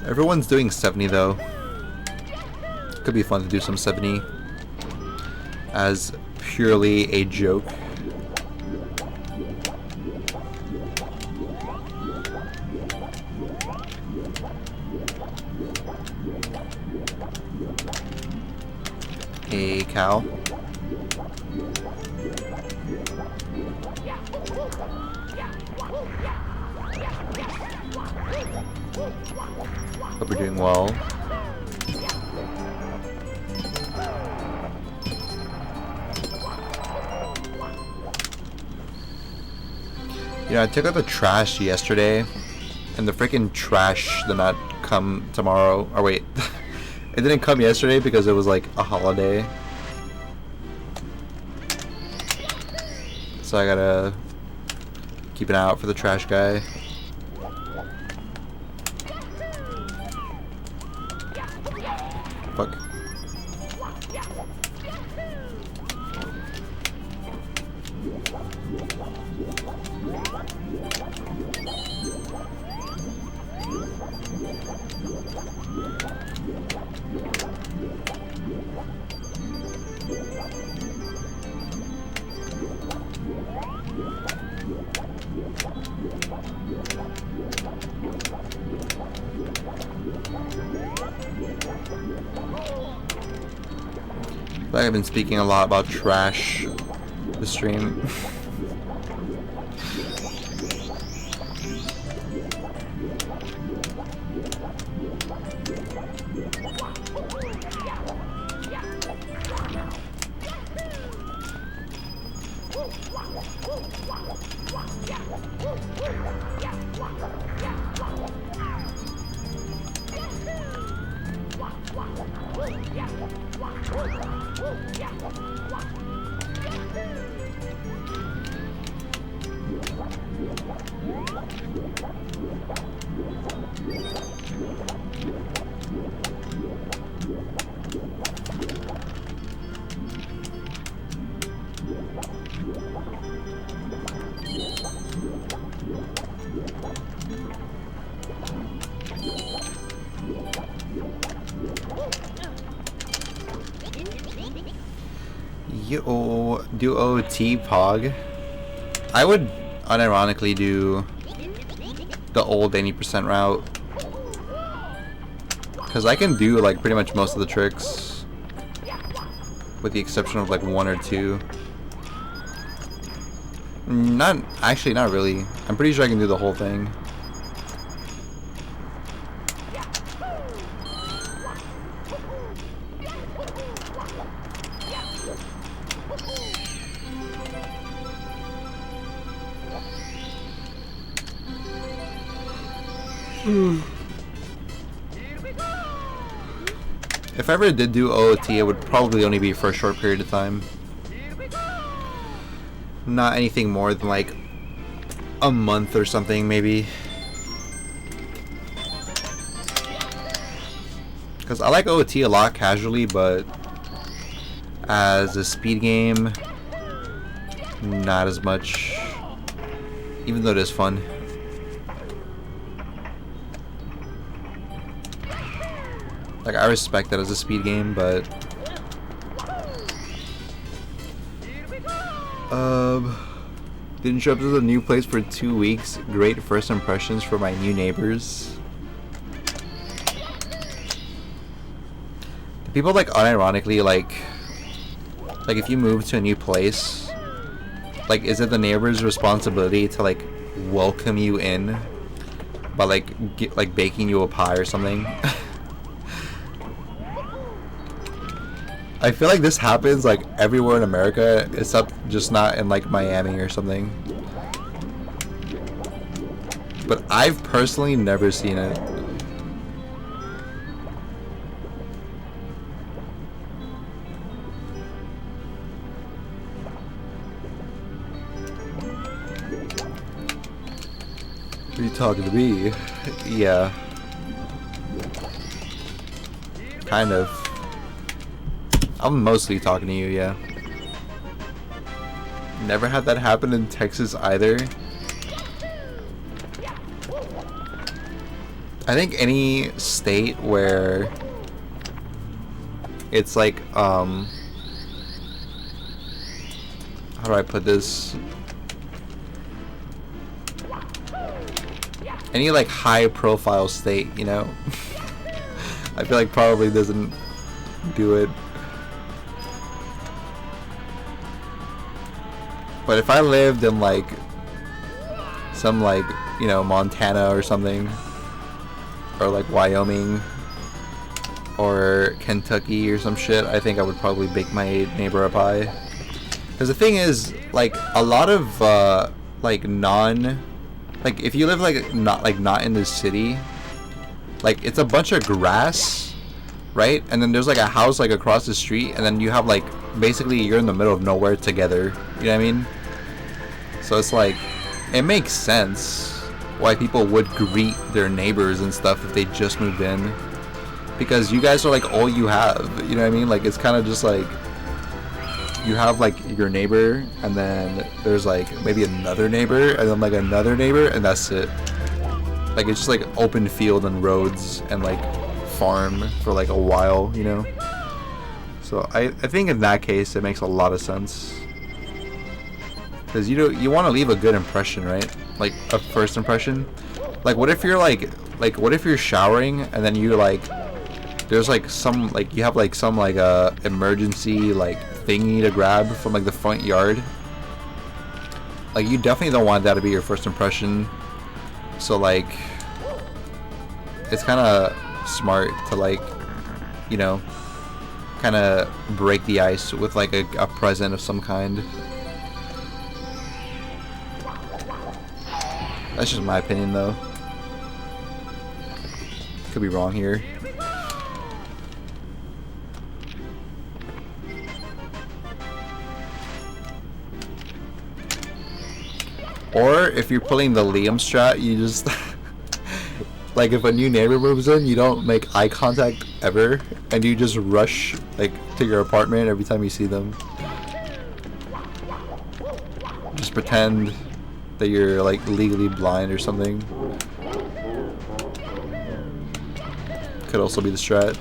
Speaker 1: Everyone's doing 70 though. Could be fun to do some 70 as purely a joke. A cow. Hope we're doing well. You know, I took out the trash yesterday, and the freaking trash did not come tomorrow. Or wait, it didn't come yesterday because it was like a holiday. So I gotta keep an eye out for the trash guy. Fuck. I've been speaking a lot about trash this stream. Yo, duo T-Pog. I would unironically do the old 80% route. Because I can do like pretty much most of the tricks. With the exception of like 1 or 2. Not really. I'm pretty sure I can do the whole thing. If I ever did do OOT, it would probably only be for a short period of time. Not anything more than like a month or something, maybe. Because I like OOT a lot casually, but as a speed game, not as much. Even though it is fun. Like, I respect that as a speed game, but didn't show up to the new place for 2 weeks. Great first impressions for my new neighbors. People like unironically like if you move to a new place, like, is it the neighbor's responsibility to like welcome you in by like baking you a pie or something? I feel like this happens like everywhere in America, except just not in like Miami or something. But I've personally never seen it. Are you talking to me? Yeah. Kind of. I'm mostly talking to you, yeah. Never had that happen in Texas either. I think any state where it's like, how do I put this? Any like high profile state, you know? I feel like probably doesn't do it. But if I lived in like some like, you know, Montana or something, or like Wyoming or Kentucky or some shit, I think I would probably bake my neighbor a pie. Because the thing is, like, a lot of like if you live like not in the city, like, it's a bunch of grass, right? And then there's like a house like across the street, and then you have like basically you're in the middle of nowhere together. You know what I mean? So it's like, it makes sense why people would greet their neighbors and stuff if they just moved in, because you guys are like all you have. You know what I mean? Like, it's kind of just like you have like your neighbor, and then there's like maybe another neighbor, and then like another neighbor, and that's it. Like, it's just like open field and roads and like farm for like a while, you know? So I think in that case it makes a lot of sense. Because you want to leave a good impression, right? Like a first impression. Like, what if you're what if you're showering and then you like, there's like some like you have like some like emergency like thingy to grab from like the front yard. Like, you definitely don't want that to be your first impression. So like, it's kind of smart to like, you know, kind of break the ice with like a present of some kind. That's just my opinion, though. Could be wrong here. Or if you're pulling the Liam strat, you just like, if a new neighbor moves in, you don't make eye contact ever, and you just rush like to your apartment every time you see them. Just pretend that you're like legally blind or something. Could also be the strat.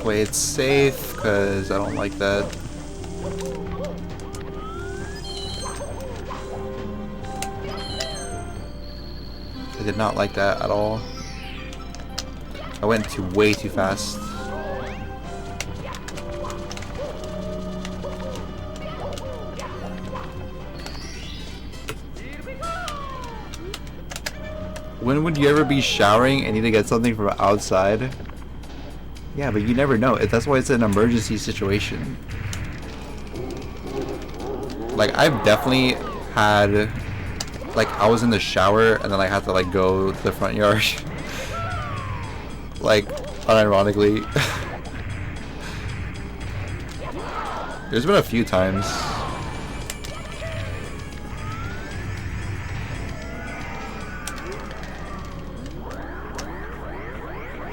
Speaker 1: Play it safe, because I don't like that. I did not like that at all. I went way too fast. When would you ever be showering and need to get something from outside? Yeah, but you never know. That's why it's an emergency situation. Like, I've definitely had... Like, I was in the shower and then I had to, like, go to the front yard. Like, unironically. There's been a few times.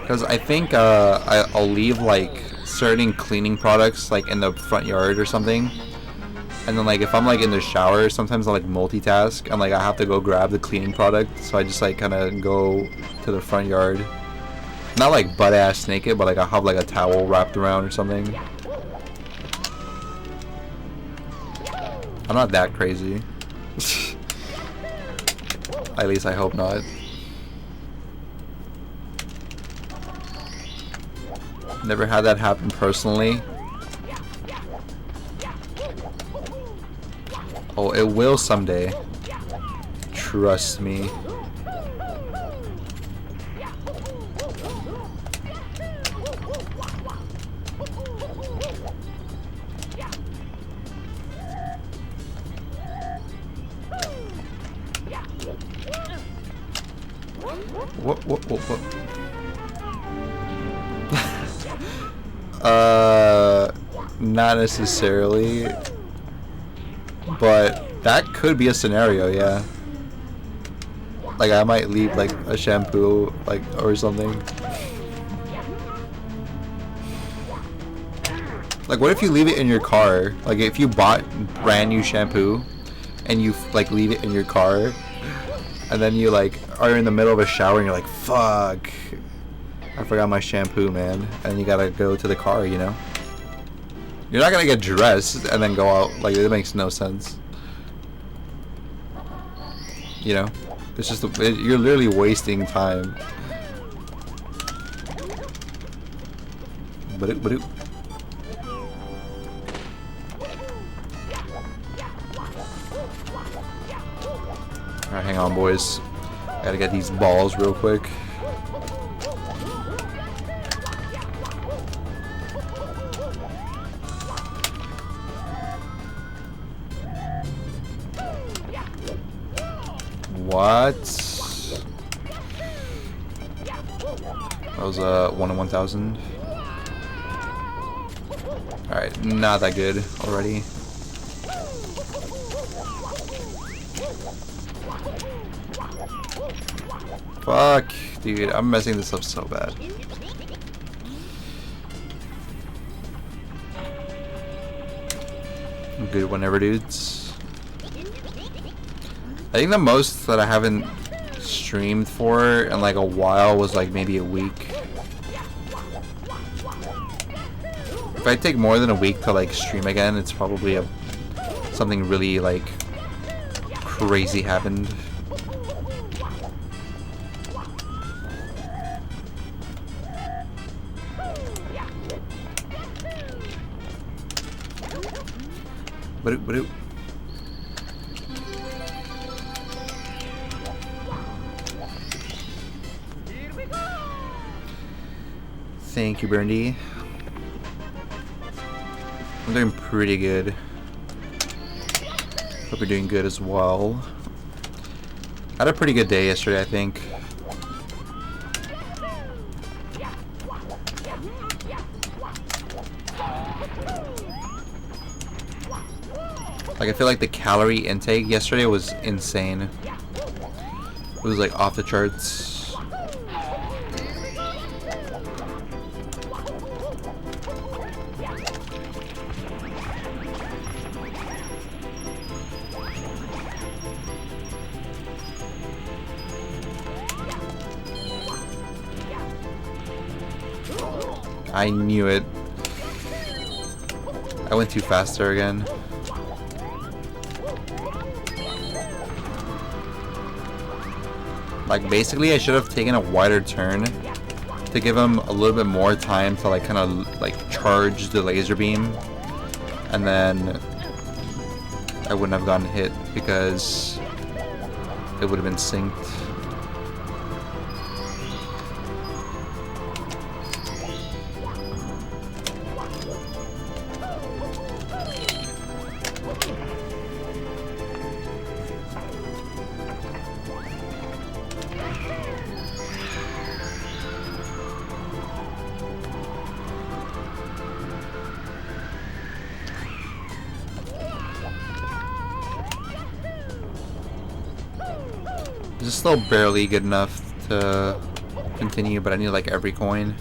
Speaker 1: Because I think I'll leave like certain cleaning products like in the front yard or something, and then like if I'm like in the shower, sometimes I like multitask and like I have to go grab the cleaning product, so I just like kind of go to the front yard, not like butt ass naked, but like I have like a towel wrapped around or something. I'm not that crazy. At least I hope not. Never had that happen personally. Oh, it will someday. Trust me. What? Not necessarily, but that could be a scenario, yeah. Like I might leave like a shampoo like or something. Like what if you leave it in your car? Like if you bought brand new shampoo and you like leave it in your car and then you like are in the middle of a shower and you're like, fuck, I forgot my shampoo, man, and you gotta go to the car, you know? You're not gonna get dressed and then go out. Like, it makes no sense. You know? It's just, you're literally wasting time. Alright, hang on, boys. Gotta get these balls real quick. What? That was 1 in 1,000. Alright, not that good already. Fuck, dude, I'm messing this up so bad. Good whenever, dudes. I think the most that I haven't streamed for in like a while was like maybe a week. If I take more than a week to like stream again, it's probably something really like crazy happened. But thank you, Burndy. I'm doing pretty good. Hope you're doing good as well. Had a pretty good day yesterday, I think. Like, I feel like the calorie intake yesterday was insane. It was like off the charts. I knew it. I went too fast there again. Like, basically, I should have taken a wider turn to give him a little bit more time to, like, kind of, like, charge the laser beam. And then I wouldn't have gotten hit because it would have been synced. This is still barely good enough to continue, but I need like every coin.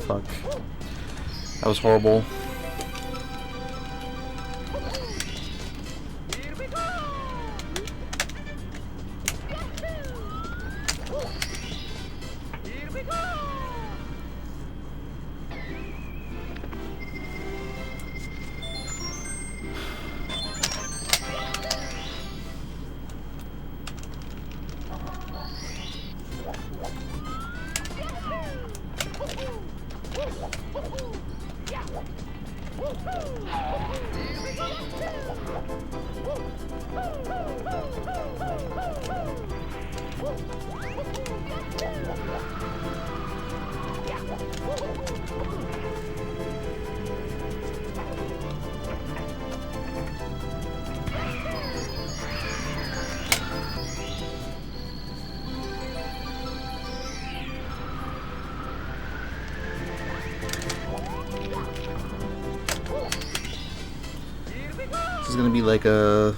Speaker 1: Fuck. That was horrible. This is gonna be like a,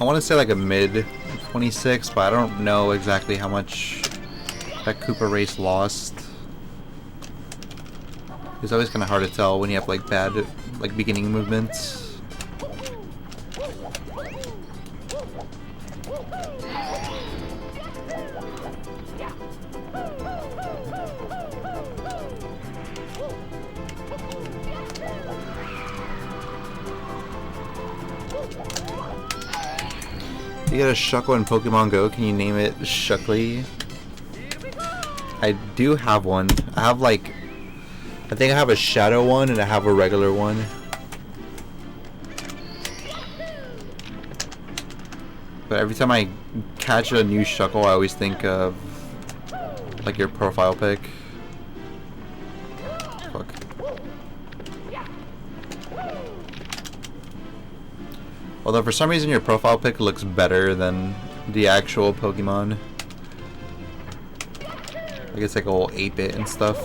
Speaker 1: I want to say like a mid 26, but I don't know exactly how much that Koopa race lost. It's always kind of hard to tell when you have like bad like beginning movements. You got a Shuckle in Pokemon Go, can you name it husTlie? I do have one. I have like, I think I have a shadow one and I have a regular one. But every time I catch a new Shuckle, I always think of like your profile pic. Fuck. Although for some reason your profile pic looks better than the actual Pokemon. Like it's like all 8-bit and stuff.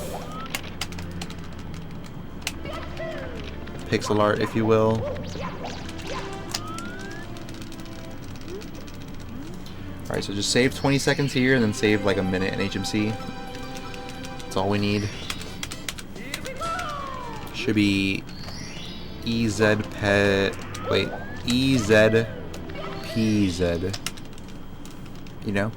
Speaker 1: Pixel art, if you will. Alright, so just save 20 seconds here and then save like a minute in HMC. That's all we need. Should be EZPZ. Wait. EZPZ. You know?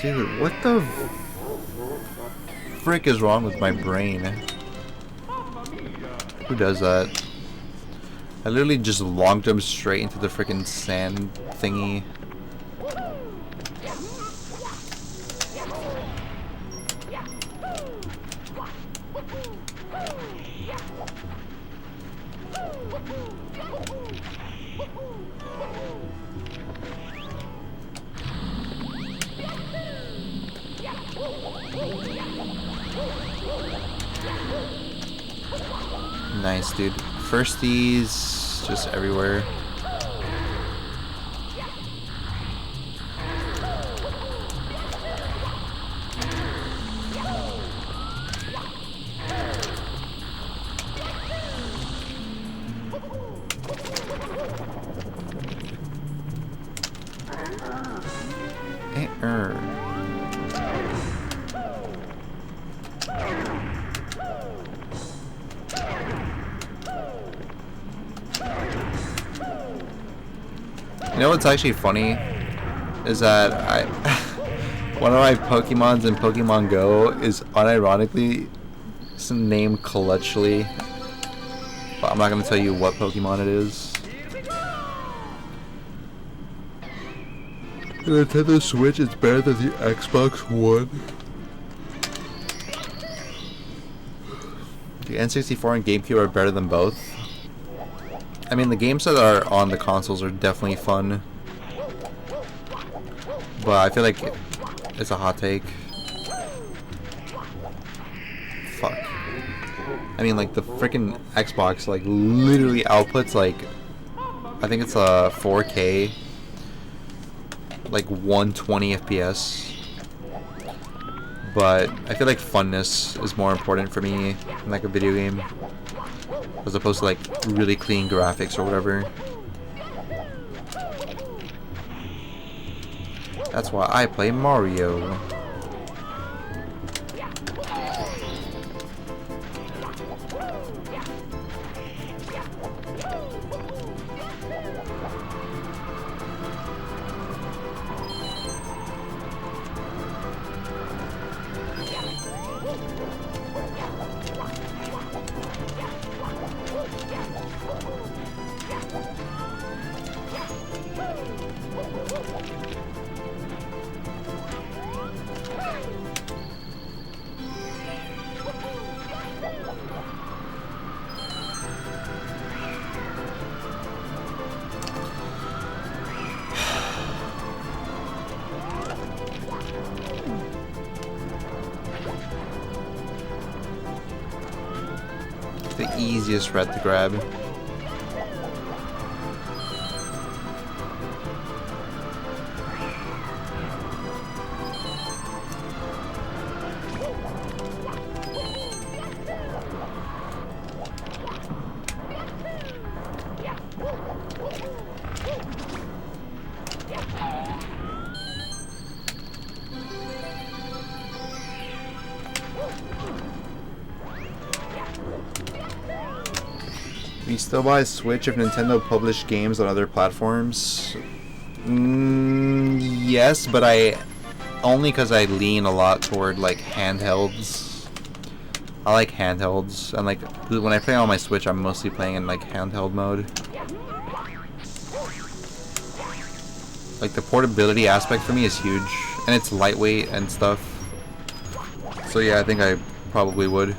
Speaker 1: Dude, what the frick is wrong with my brain? Who does that? I literally just logged him straight into the freaking sand thingy. Nice, dude. Firsties just everywhere. You know what's actually funny is that one of my Pokemons in Pokemon Go is unironically named husTlie, but I'm not gonna tell you what Pokemon it is. The Nintendo Switch is better than the Xbox One. The N64 and GameCube are better than both. I mean, the games that are on the consoles are definitely fun, but I feel like it's a hot take. Fuck. I mean, like, the freaking Xbox, like, literally outputs, like, I think it's a 4K, like, 120 FPS. But I feel like funness is more important for me in, like, a video game, as opposed to, like, really clean graphics or whatever. That's why I play Mario. The easiest red to grab. Do you still buy a Switch if Nintendo published games on other platforms? Yes, but only because I lean a lot toward like handhelds. I like handhelds, and like when I play on my Switch, I'm mostly playing in like handheld mode. Like the portability aspect for me is huge, and it's lightweight and stuff. So yeah, I think I probably would.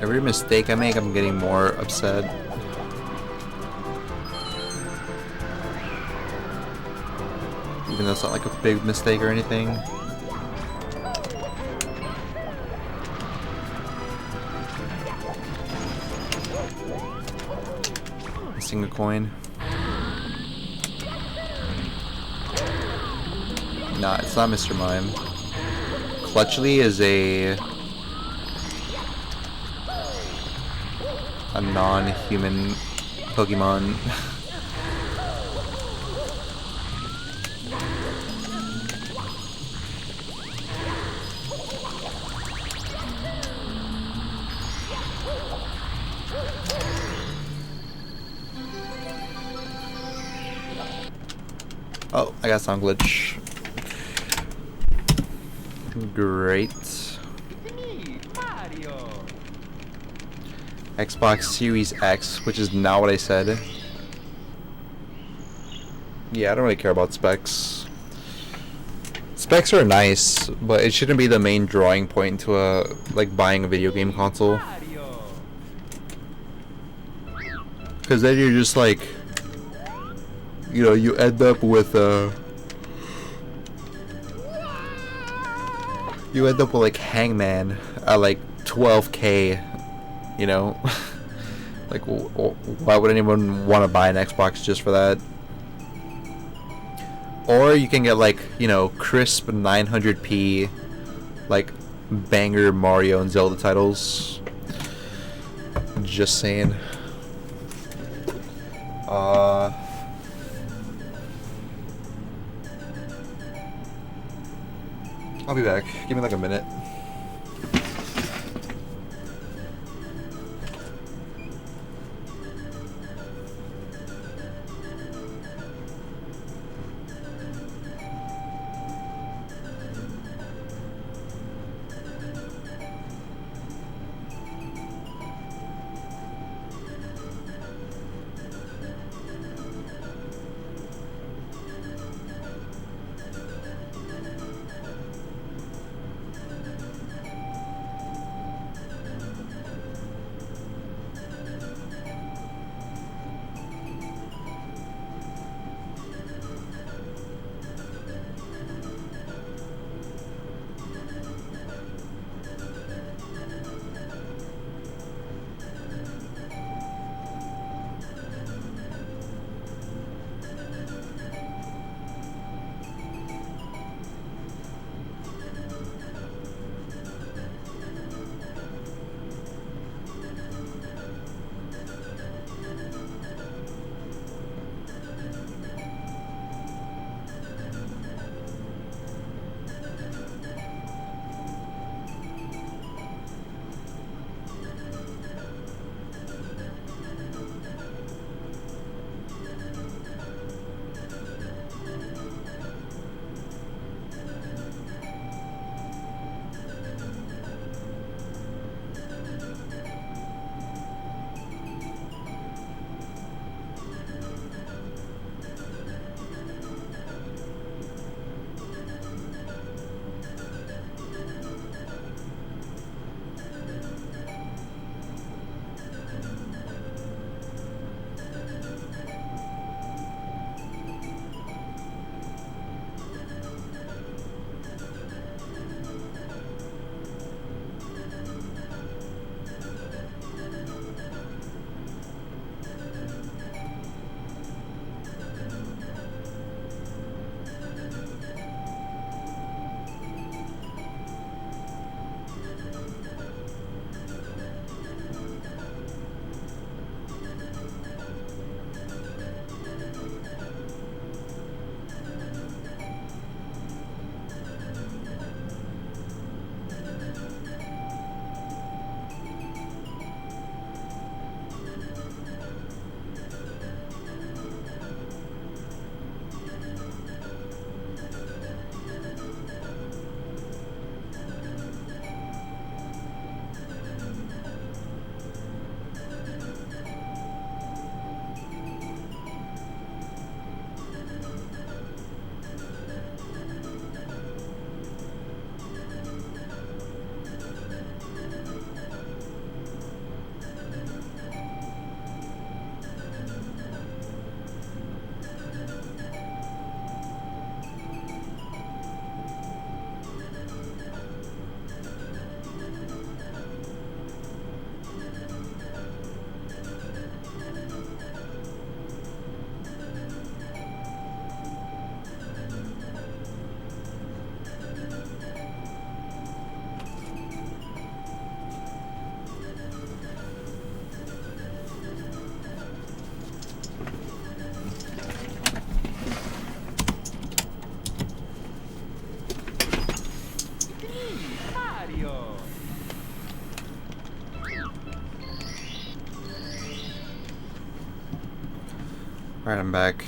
Speaker 1: Every mistake I make, I'm getting more upset. even though it's not like a big mistake or anything. Missing a coin. Nah, it's not Mr. Mime. husTlie is a non-human Pokemon. Oh, I got sound glitch. Great.
Speaker 2: Me, Mario.
Speaker 1: Xbox Series X, which is not what I said. Yeah, I don't really care about specs. Specs are nice, but it shouldn't be the main drawing point to like buying a video game console.
Speaker 2: Mario.
Speaker 1: Because then you're just like, you know, you end up with like Hangman at like 12K. You know, like why would anyone want to buy an Xbox just for that? Or you can get like, you know, crisp 900p, like banger Mario and Zelda titles. Just saying. I'll be back. Give me like a minute. Alright, I'm back.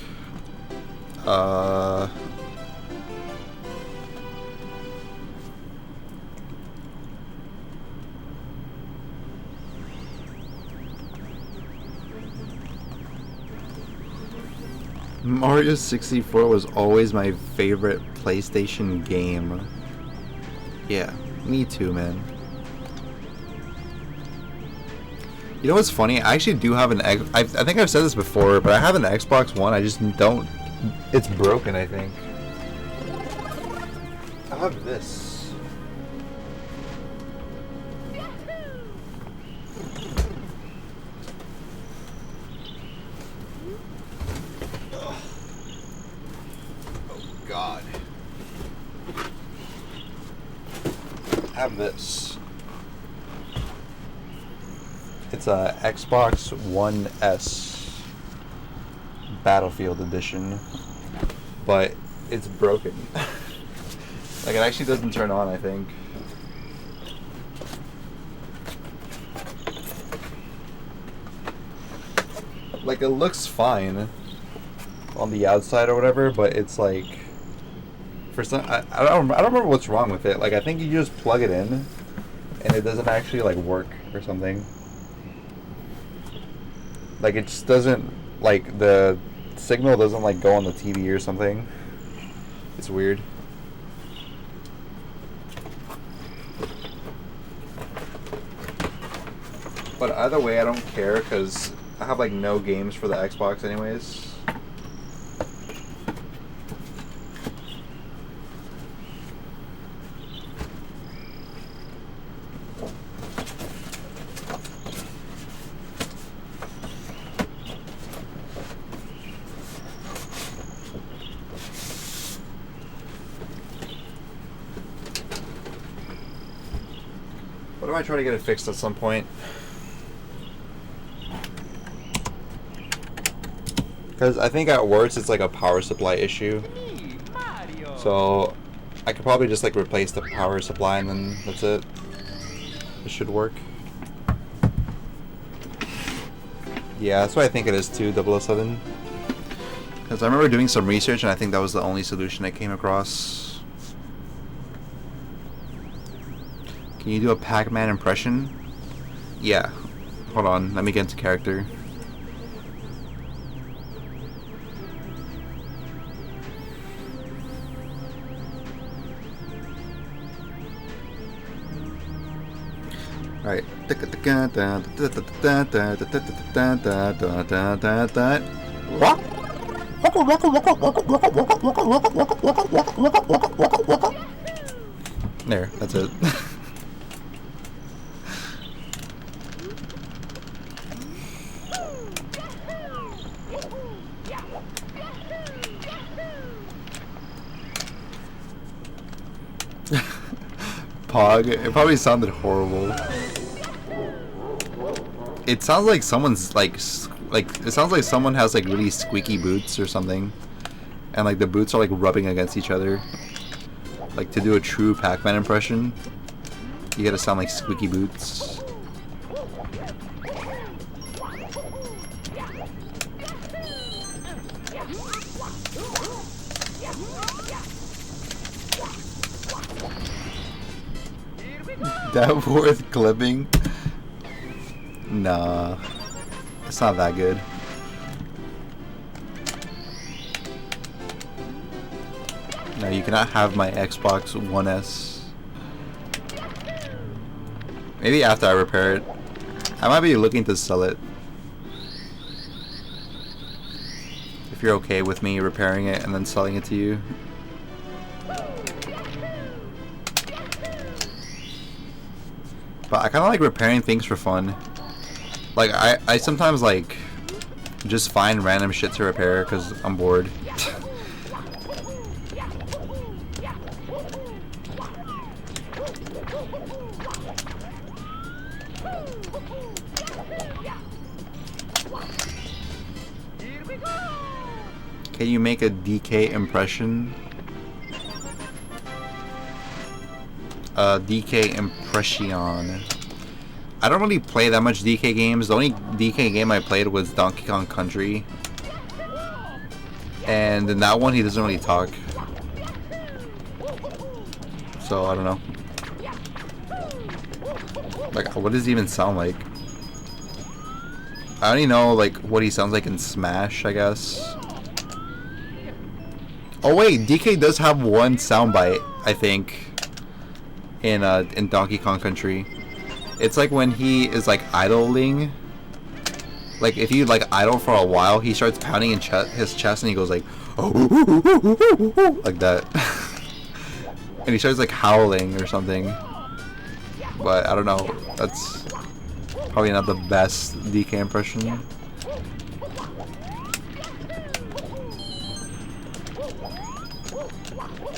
Speaker 1: Mario 64 was always my favorite PlayStation game. Yeah, me too, man. You know what's funny? I actually do have an I think I've said this before, but I have an Xbox One. I just don't. It's broken, I think. I have this. Oh God. I have this. It's a Xbox One S Battlefield Edition, but it's broken. Like, it actually doesn't turn on, I think. Like, it looks fine on the outside or whatever, but it's like, for some, I don't remember what's wrong with it. Like, I think you just plug it in and it doesn't actually like work or something. Like, it just doesn't, like, the signal doesn't like go on the TV or something. It's weird. But either way, I don't care because I have like no games for the Xbox anyways. What if I try to get it fixed at some point? Because I think at worst it's like a power supply issue. So I could probably just like replace the power supply and then that's it. It should work. Yeah, that's what I think it is too, 007. Because I remember doing some research and I think that was the only solution I came across. Can you do a Pac-Man impression? Yeah. Hold on, let me get into character. Alright. There, that's it. Pog. It probably sounded horrible. It sounds like someone's like it sounds like someone has like really squeaky boots or something, and like the boots are like rubbing against each other. Like to do a true Pac-Man impression, you gotta sound like squeaky boots. That worth clipping? Nah, it's not that good. No, you cannot have my Xbox One S. Maybe after I repair it. I might be looking to sell it. If you're okay with me repairing it and then selling it to you. But I kind of like repairing things for fun. Like, I sometimes, like, just find random shit to repair because I'm bored. Can you make a DK impression? DK impression. I don't really play that much DK games. The only DK game I played was Donkey Kong Country. And in that one, he doesn't really talk. So, I don't know. Like, what does he even sound like? I only know, like, what he sounds like in Smash, I guess. Oh, wait, DK does have one soundbite, I think, in Donkey Kong Country. It's like when he is, like, idling. Like, if you, like, idle for a while, he starts pounding in his chest and he goes, like, like that. And he starts, like, howling or something. But, I don't know. That's probably not the best DK impression.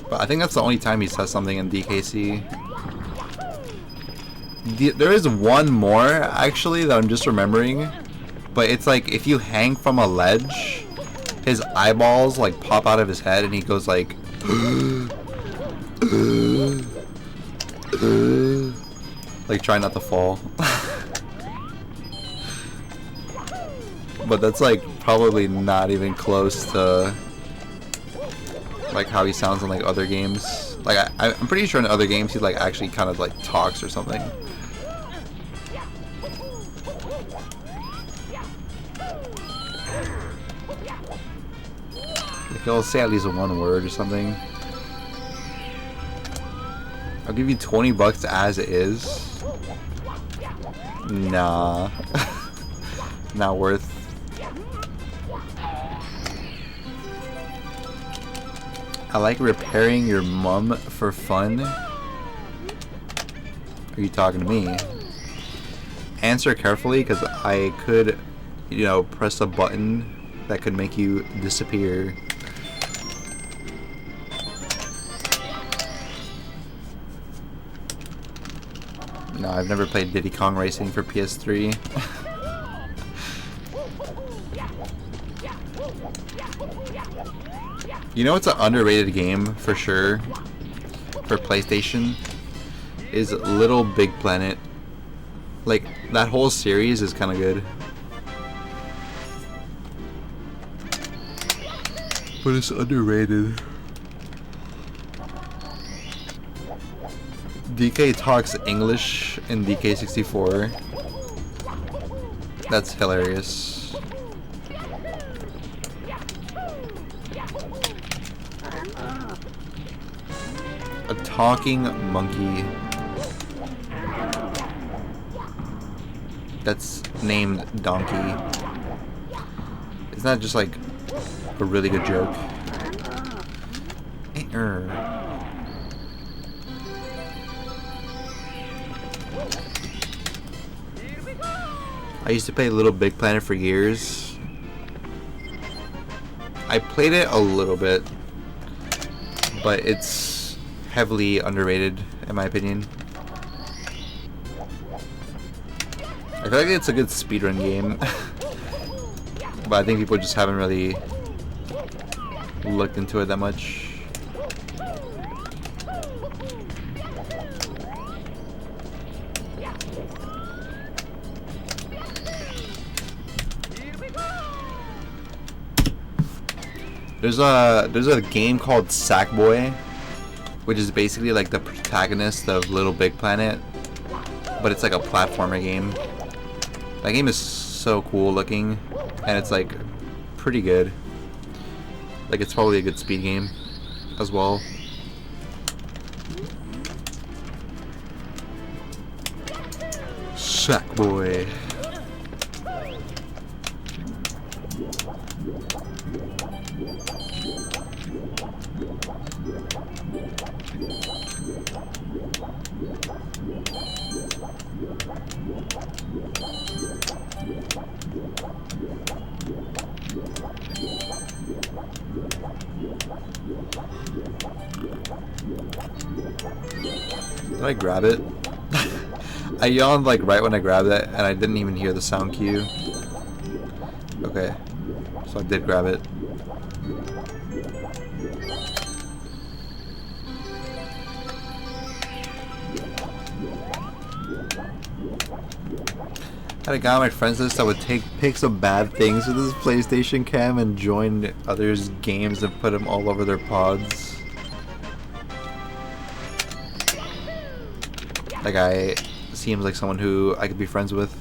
Speaker 1: But I think that's the only time he says something in DKC. There is one more, actually, that I'm just remembering. But it's like, if you hang from a ledge, his eyeballs, like, pop out of his head, and he goes, like... like, try not to fall. But that's, like, probably not even close to... like, how he sounds in, like, other games. Like, I'm pretty sure in other games he, like, actually kind of, like, talks or something. He'll say at least one word or something. I'll give you 20 bucks as is. Nah. Not worth. I like repairing your mum for fun. Are you talking to me? Answer carefully, because I could, you know, press a button that could make you disappear. No, I've never played Diddy Kong Racing for PS3. You know what's an underrated game for sure for PlayStation? Is Little Big Planet. Like, that whole series is kind of good. But it's underrated. DK talks English in DK64. That's hilarious. A talking monkey that's named Donkey. Isn't that just like a really good joke? I used to play Little Big Planet for years. I played it a little bit, but it's heavily underrated in my opinion. I feel like it's a good speedrun game, but I think people just haven't really looked into it that much. There's a game called Sackboy, which is basically like the protagonist of Little Big Planet, but it's like a platformer game. That game is so cool looking, and it's like pretty good. Like, it's probably a good speed game as well. Sackboy. Did I grab it? I yawned like right when I grabbed it, and I didn't even hear the sound cue. Okay, so I did grab it. Had a guy on my friends list that would take pics of bad things with his PlayStation cam and join others' games and put them all over their pods. That guy seems like someone who I could be friends with.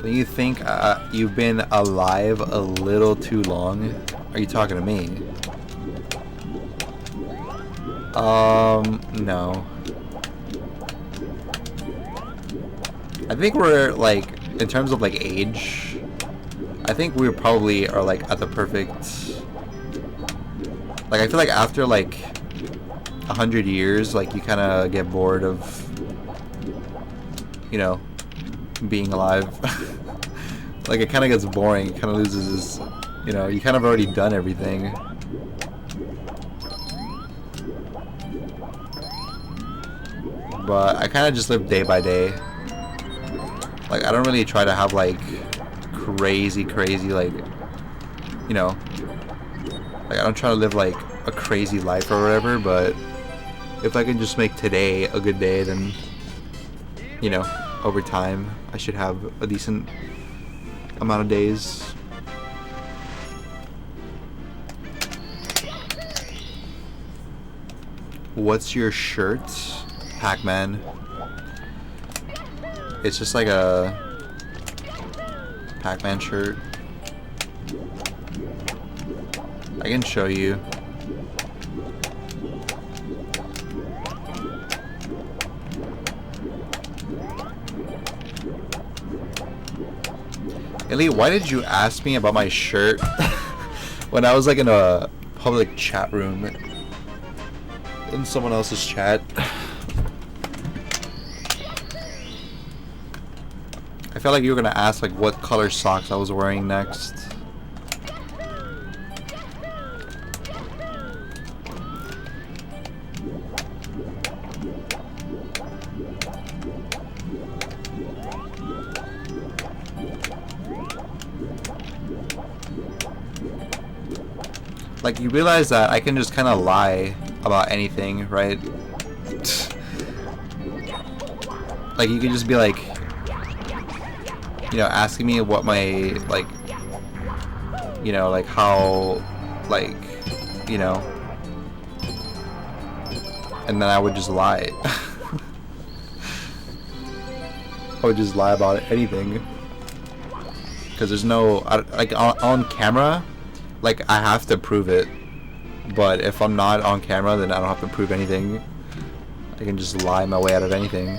Speaker 1: Do you think you've been alive a little too long? Are you talking to me? No. I think we're like, in terms of like age, I think we probably are like at the perfect, like I feel like after like 100 years, like you kind of get bored of, you know, being alive. Like it kind of gets boring, it kind of loses, you know, you kind of already done everything. But I kind of just live day by day. Like I don't really try to have like crazy like, you know, like I don't try to live like a crazy life or whatever, but if I can just make today a good day, then, you know, over time I should have a decent amount of days. What's your shirt? Pac-Man. It's just like a Pac-Man shirt. I can show you. Ellie, why did you ask me about my shirt when I was like in a public chat room in someone else's chat? I felt like you were gonna ask like what color socks I was wearing next. Like, you realize that I can just kind of lie about anything, right? Like, you can just be like, you know, asking me what my, like, you know, like how, like, you know, and then I would just lie. I would just lie about anything. Because there's no, like, on camera, like, I have to prove it, but if I'm not on camera, then I don't have to prove anything. I can just lie my way out of anything.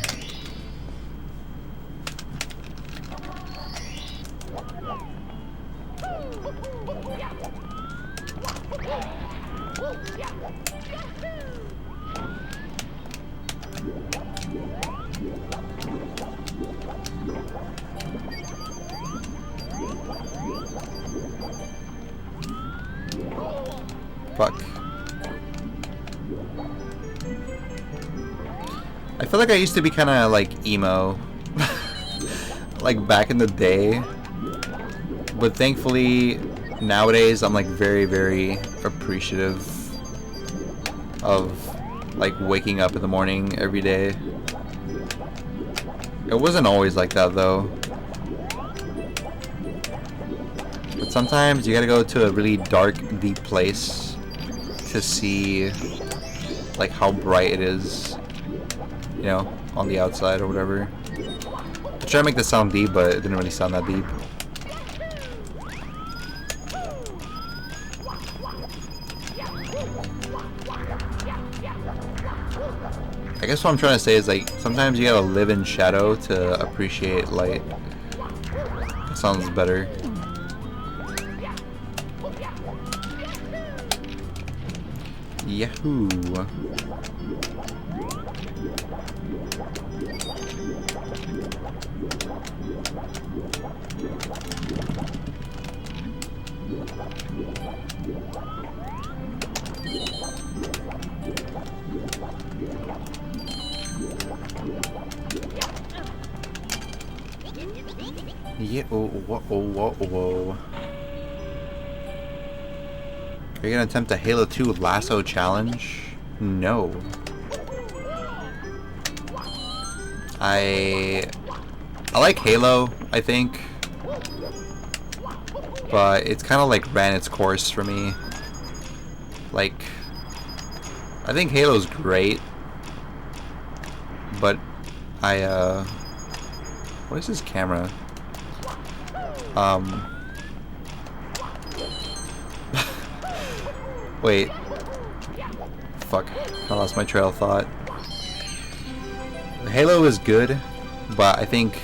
Speaker 1: Fuck. I feel like I used to be kind of like emo, like back in the day, but thankfully nowadays I'm like very appreciative of like waking up in the morning every day. It wasn't always like that though. But sometimes you gotta go to a really dark, deep place to see like how bright it is, you know, on the outside or whatever. I tried to make this sound deep, but it didn't really sound that deep. I guess what I'm trying to say is like sometimes you gotta live in shadow to appreciate light. That sounds better. Yahoo! Yeah, whoa. Are you gonna attempt a Halo 2 lasso challenge? No. I like Halo, I think. But it's kind of like ran its course for me. Like, I think Halo's great. But what is this camera? Wait. Fuck. I lost my trail of thought. Halo is good, but I think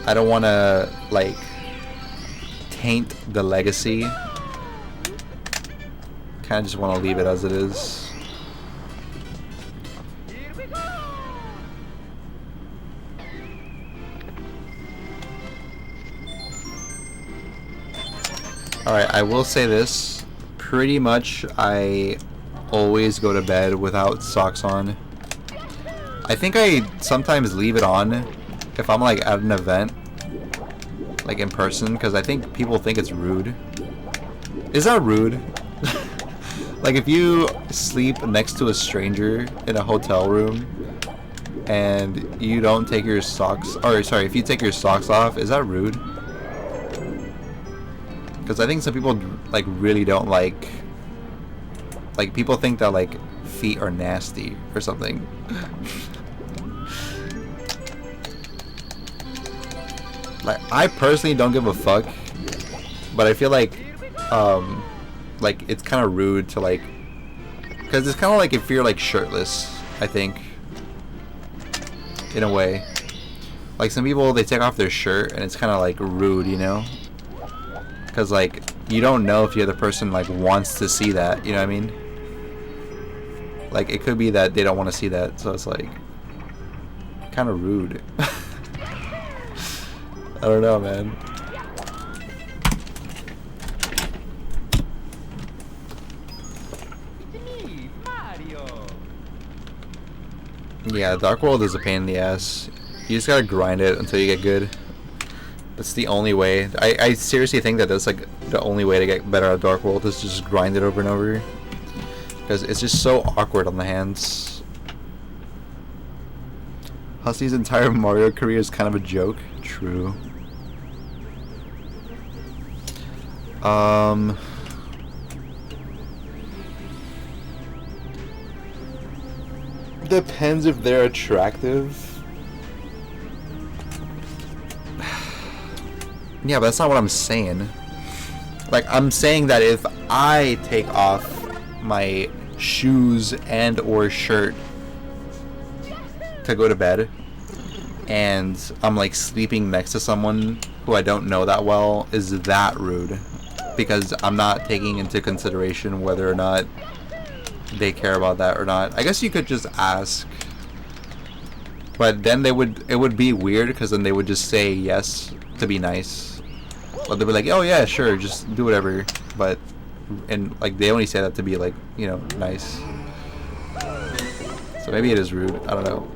Speaker 1: I don't want to, like, taint the legacy. Kind of just want to leave it as it is. Alright, I will say this. Pretty much, I always go to bed without socks on. I think I sometimes leave it on if I'm like at an event, like in person, because I think people think it's rude. Is that rude? Like if you sleep next to a stranger in a hotel room and you don't take your socks, or sorry, if you take your socks off, is that rude? Because I think some people like really don't like people think that like feet are nasty or something. Like I personally don't give a fuck, but I feel like it's kind of rude to like, because it's kind of like if you're like shirtless, I think, in a way. Like some people, they take off their shirt and it's kind of like rude, you know? Because like you don't know if the other person like wants to see that, you know what I mean? Like it could be that they don't want to see that, so it's like kind of rude. I don't know, man. Yeah, Dark World is a pain in the ass. You just gotta grind it until you get good. That's the only way. I seriously think that that's like the only way to get better at Dark World is just grind it over and over. Because it's just so awkward on the hands. husTlie's entire Mario career is kind of a joke. True. Depends if they're attractive. Yeah, but that's not what I'm saying. Like, I'm saying that if I take off my shoes and or shirt to go to bed and I'm like sleeping next to someone who I don't know that well, is that rude? Because I'm not taking into consideration whether or not they care about that or not. I guess you could just ask, but then it would be weird because then they would just say yes to be nice, or they'd be like, oh yeah, sure, just do whatever, but and like they only say that to be like, you know, nice. So maybe it is rude, I don't know.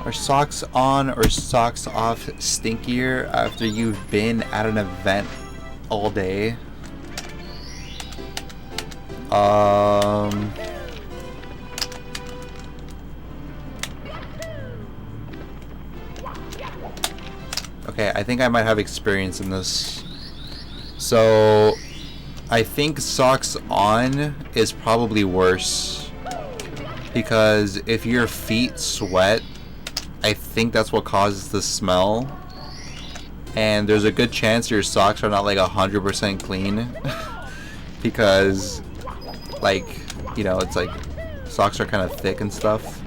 Speaker 1: Are socks on or socks off stinkier after you've been at an event all day? Okay, I think I might have experience in this. So, I think socks on is probably worse. Because if your feet sweat, I think that's what causes the smell. And there's a good chance your socks are not like 100% clean. Because, like, you know, it's like socks are kind of thick and stuff.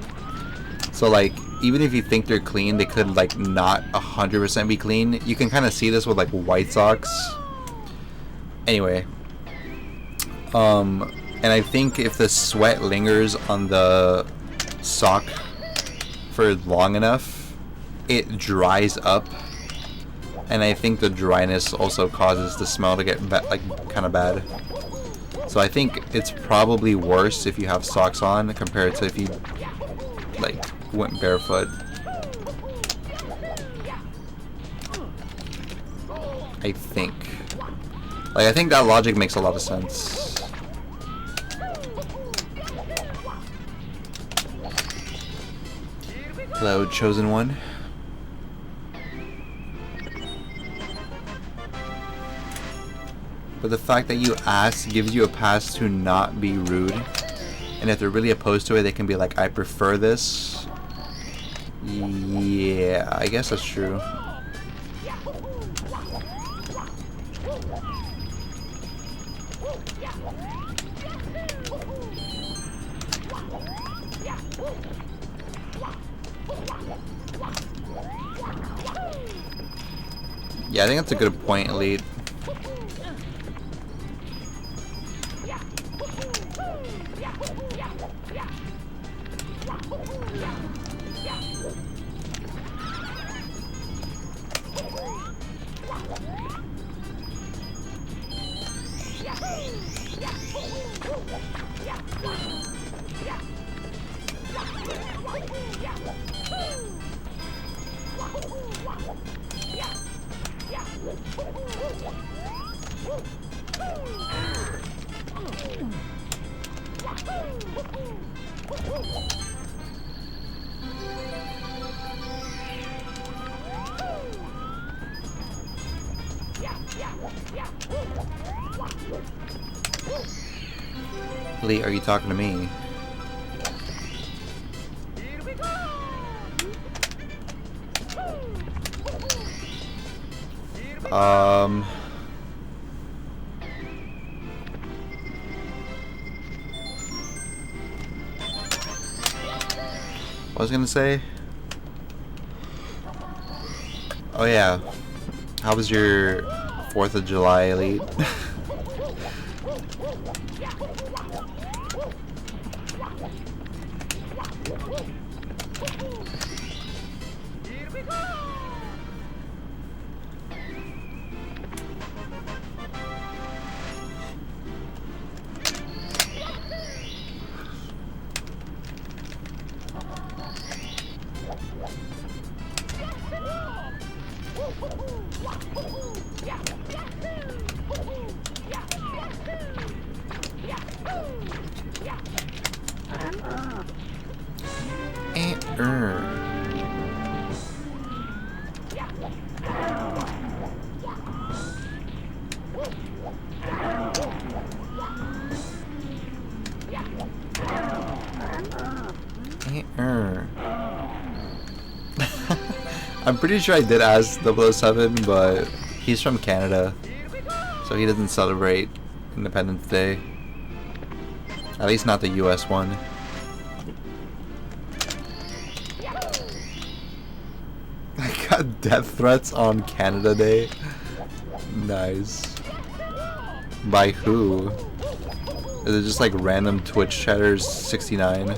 Speaker 1: So like, even if you think they're clean, they could like not 100% be clean. You can kind of see this with like white socks. Anyway. And And I think if the sweat lingers on the sock for long enough, it dries up. And I think the dryness also causes the smell to get like kind of bad. So I think it's probably worse if you have socks on compared to if you like went barefoot. I think. Like, I think that logic makes a lot of sense. Hello, chosen one. But the fact that you ask gives you a pass to not be rude. And if they're really opposed to it, they can be like, I prefer this. Yeah, I guess that's true. Yeah, I think that's a good point, Elite. Lee, are you talking to me? What was I gonna say? Oh yeah. How was your 4th of July, Elite? I'm pretty sure I did ask 007, but he's from Canada, so he doesn't celebrate Independence Day. At least not the US one. I got death threats on Canada Day. Nice. By who? Is it just like random Twitch chatters 69?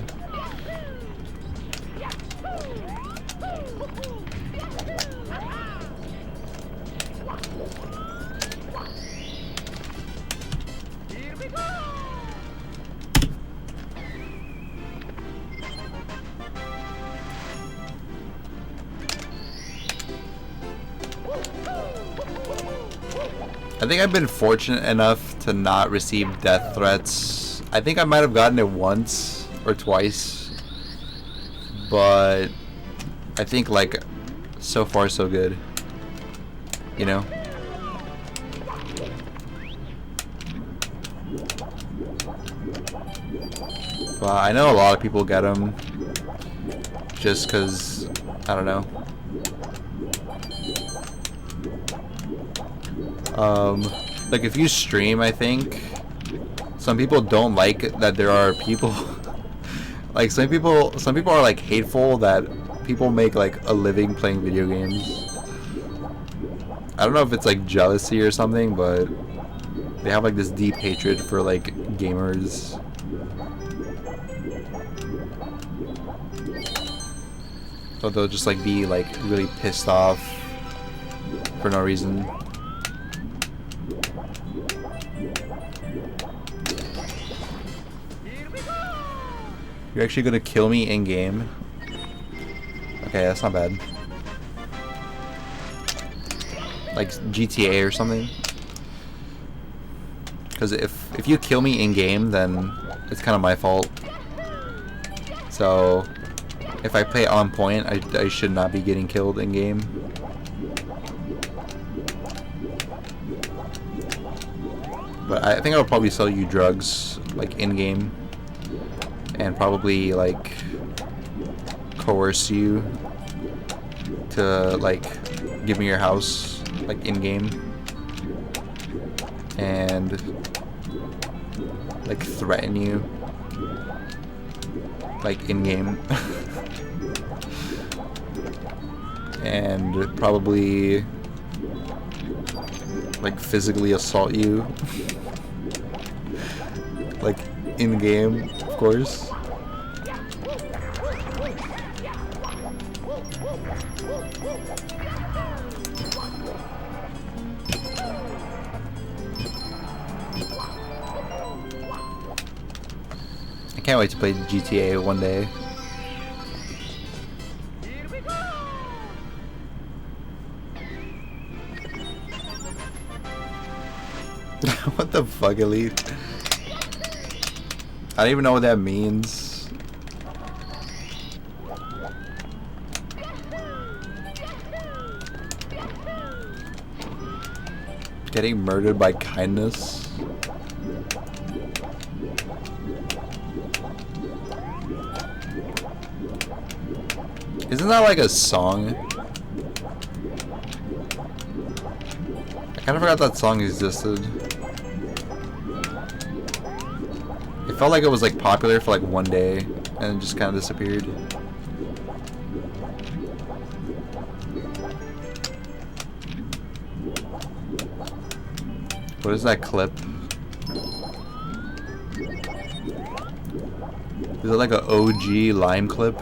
Speaker 1: I think I've been fortunate enough to not receive death threats. I think I might have gotten it once or twice, but I think like so far so good, you know? But I know a lot of people get them just because, I don't know. Like if you stream, I think some people don't like that there are people like some people are like hateful that people make like a living playing video games. I don't know if it's like jealousy or something, but They have like this deep hatred for like gamers. So they'll just like be like really pissed off for no reason. You're actually gonna kill me in game? Okay, that's not bad. Like GTA or something. Because if you kill me in game, then it's kind of my fault. So if I play on point, I should not be getting killed in game. But I think I'll probably sell you drugs like in game, and probably like coerce you to like give me your house like in game, and like threaten you like in game. And probably like physically assault you like in game, of course. I can't wait to play GTA one day. What the fuck, Elite? I don't even know what that means. Getting murdered by kindness? Isn't that like a song? I kind of forgot that song existed. It felt like it was like popular for like one day and it just kind of disappeared. What is that clip? Is it like an OG Lime clip?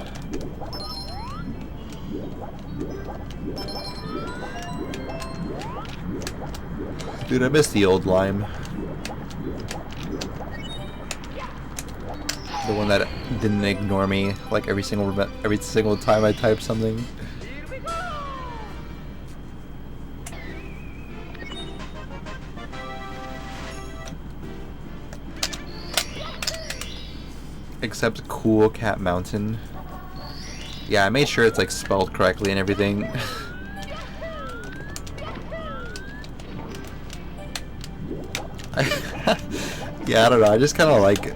Speaker 1: Dude, I miss the old Lime. The one that didn't ignore me like every single time I typed something. Except Cool Cat Mountain. Yeah, I made sure it's like spelled correctly and everything. Yeah, I don't know. I just kind of like it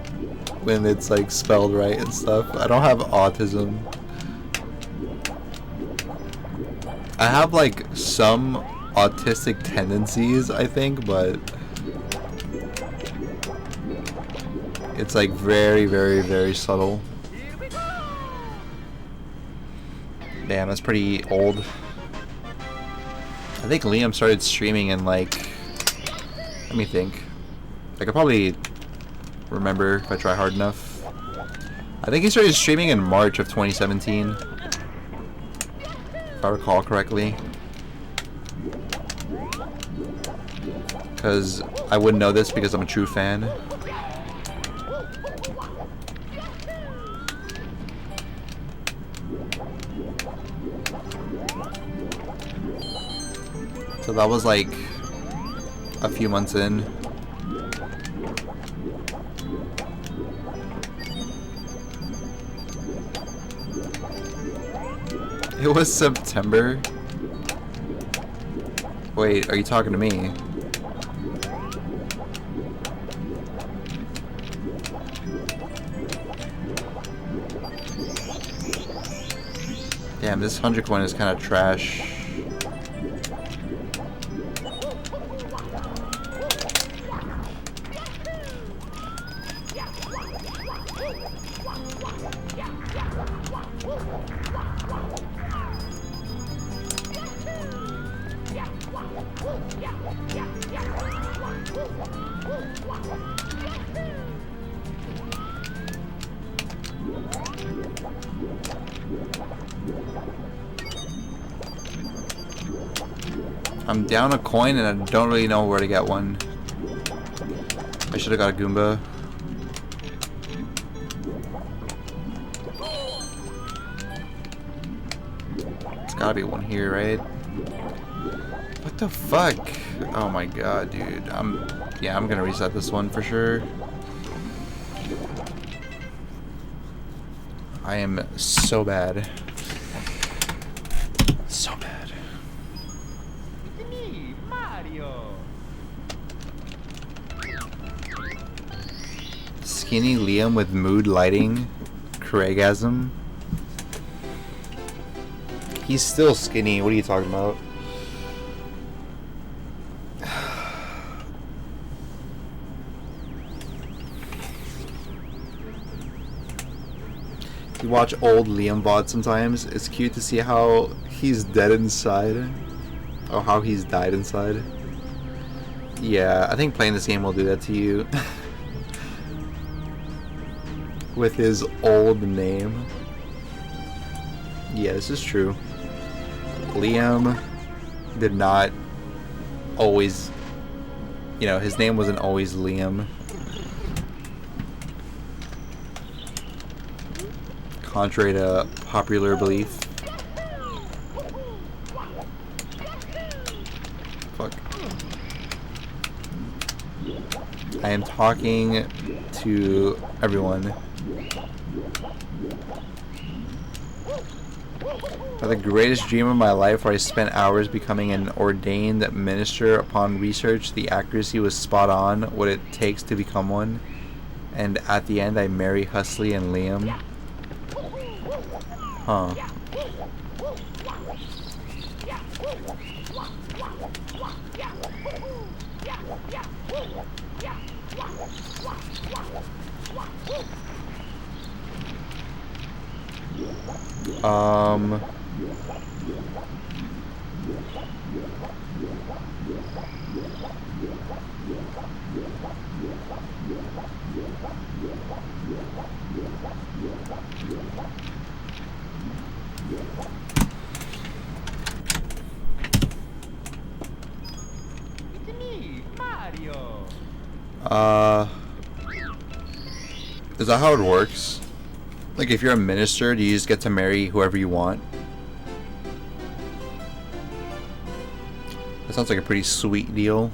Speaker 1: when it's like spelled right and stuff. I don't have autism. I have like some autistic tendencies, I think, but it's like very, very, very subtle. Damn, that's pretty old. I think Liam started streaming in like, let me think. I could probably remember if I try hard enough. I think he started streaming in March of 2017, if I recall correctly. Because I would know this because I'm a true fan. So that was like a few months in. It was September. Wait, are you talking to me? Damn, this 100 coin is kind of trash. I'm down a coin and I don't really know where to get one. I should have got a Goomba. There's gotta be one here, right? What the fuck? Oh my god, dude. I'm gonna reset this one for sure. I am so bad. So bad.
Speaker 2: It's me, Mario.
Speaker 1: Skinny Liam with mood lighting. Craigasm. He's still skinny. What are you talking about? You watch old Liam VOD sometimes. It's cute to see how he's dead inside. Or how he's died inside. Yeah, I think playing this game will do that to you. With his old name. Yeah, this is true. Liam did not always, you know, his name wasn't always Liam. Contrary to popular belief. Fuck. I am talking to everyone. The greatest dream of my life, where I spent hours becoming an ordained minister. Upon research, the accuracy was spot on, what it takes to become one. And at the end, I marry husTlie and Liam. Huh.
Speaker 2: It's me, Mario.
Speaker 1: Is that how it works? Like, if you're a minister, do you just get to marry whoever you want? That sounds like a pretty sweet deal.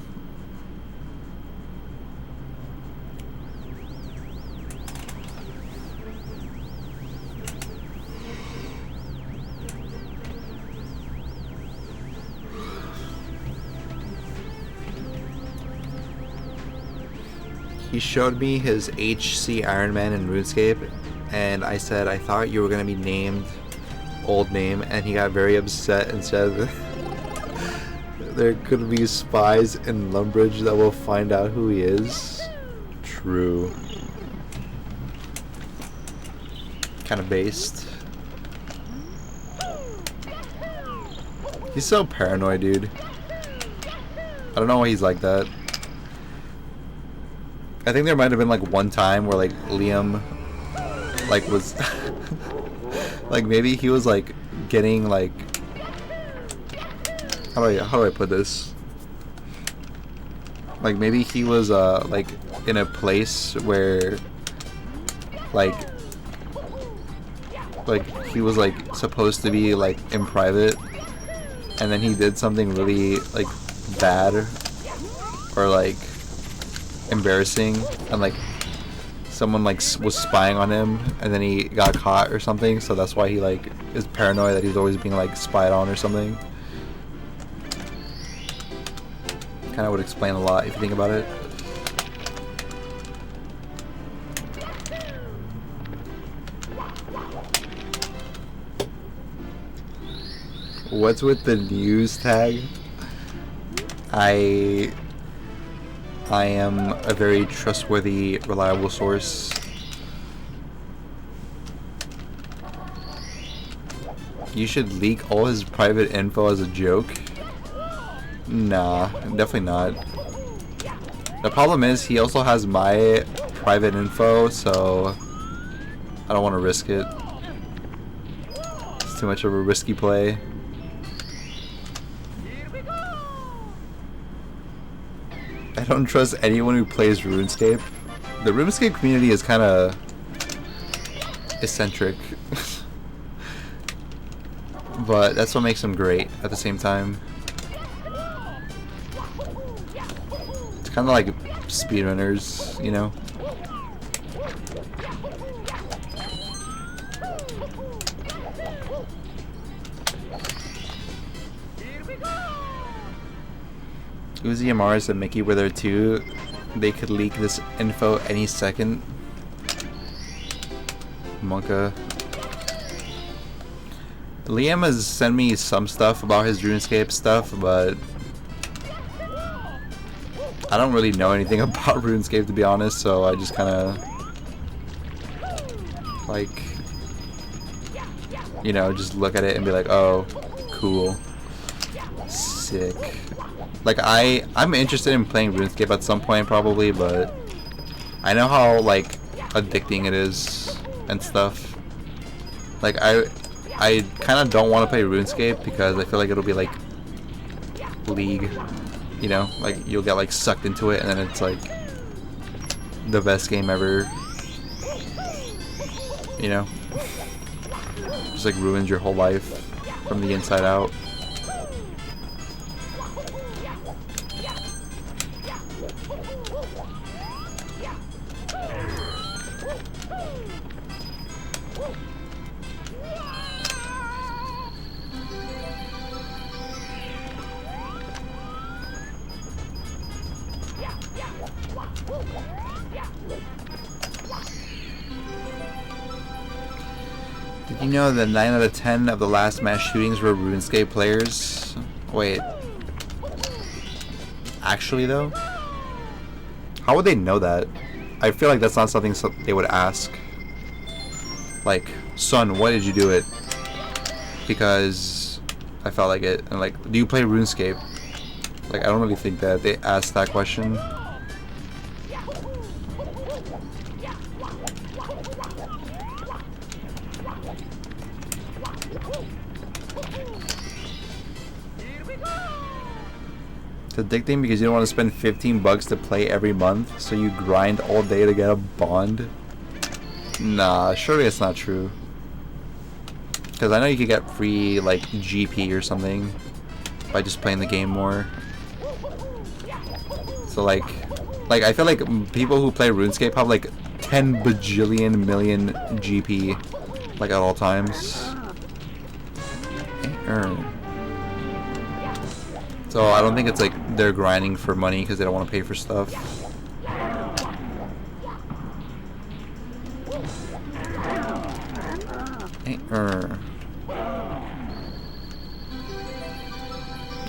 Speaker 1: He showed me his HC Iron Man in RuneScape, and I said, I thought you were going to be named old name, and he got very upset and said there could be spies in Lumbridge that will find out who he is. True. Kind of based. He's so paranoid, dude. I don't know why he's like that. I think there might have been like one time where like Liam like was like maybe he was like getting like how do I put this? Like maybe he was like in a place where like he was like supposed to be like in private, and then he did something really like bad or like embarrassing, and like someone like was spying on him, and then he got caught or something, so that's why he like is paranoid that he's always being like spied on or something. Kind of would explain a lot if you think about it. What's with the news tag? I am a very trustworthy, reliable source. You should leak all his private info as a joke? Nah, definitely not. The problem is he also has my private info, so I don't want to risk it. It's too much of a risky play.
Speaker 2: Here we go.
Speaker 1: I don't trust anyone who plays RuneScape. The RuneScape community is kind of eccentric. But that's what makes them great at the same time. It's kind of like speedrunners, you know? Uzi and Mars and Mickey were there too. They could leak this info any second. Monka. Liam has sent me some stuff about his RuneScape stuff, but I don't really know anything about RuneScape, to be honest, so I just kind of like, you know, just look at it and be like, oh, cool, sick. Like I'm interested in playing RuneScape at some point probably, but I know how like addicting it is and stuff. Like I kind of don't want to play RuneScape because I feel like it'll be like League, you know, like you'll get like sucked into it and then it's like the best game ever, you know, just like ruins your whole life from the inside out. Did you know that 9 out of 10 of the last mass shootings were RuneScape players? Wait. Actually though? How would they know that? I feel like that's not something they would ask. Like, son, why did you do it? Because I felt like it. And like, do you play RuneScape? Like, I don't really think that they asked that question. It's addicting because you don't want to spend 15 bucks to play every month, so you grind all day to get a bond. Nah, surely it's not true. Because I know you could get free, like, GP or something by just playing the game more. So, like I feel like people who play RuneScape have, like, 10 bajillion million GP, like, at all times. So I don't think it's like they're grinding for money because they don't want to pay for stuff.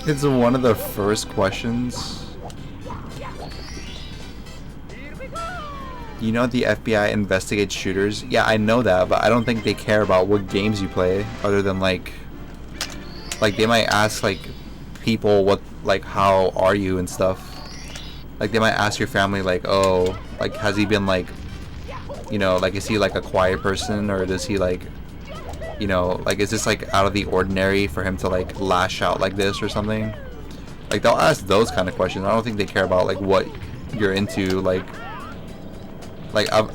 Speaker 1: It's one of the first questions. You know the FBI investigates shooters? Yeah, I know that, but I don't think they care about what games you play other than like they might ask like people what, like, how are you and stuff. Like they might ask your family like, oh, like has he been like, you know, like is he like a quiet person, or does he like, you know, like is this like out of the ordinary for him to like lash out like this or something. Like they'll ask those kind of questions. I don't think they care about like what you're into, like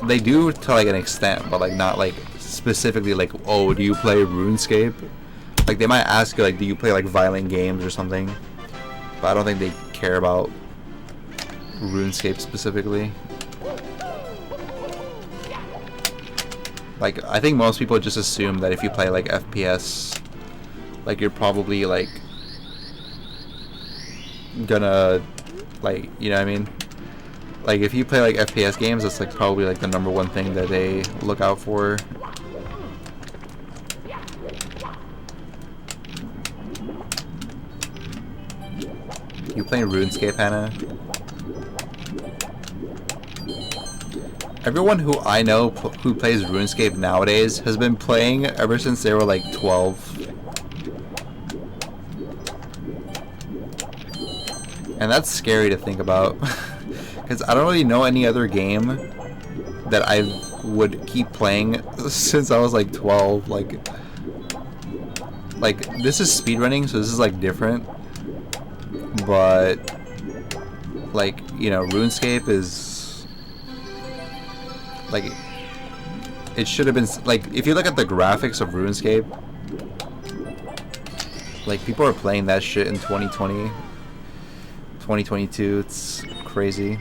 Speaker 1: they do to like an extent, but like not like specifically like, oh, do you play RuneScape? Like they might ask you like, do you play like violent games or something, but I don't think they care about RuneScape specifically. Like I think most people just assume that if you play like FPS, like you're probably like gonna, like, you know what I mean? Like if you play like FPS games, that's like probably like the #1 thing that they look out for. You playing RuneScape, Hannah? Everyone who I know who plays RuneScape nowadays has been playing ever since they were like 12. And that's scary to think about. Because I don't really know any other game that I would keep playing since I was like 12. Like this is speedrunning, so this is like different. But like, you know, RuneScape is like, it should have been like, if you look at the graphics of RuneScape, like people are playing that shit in 2020, 2022. It's crazy.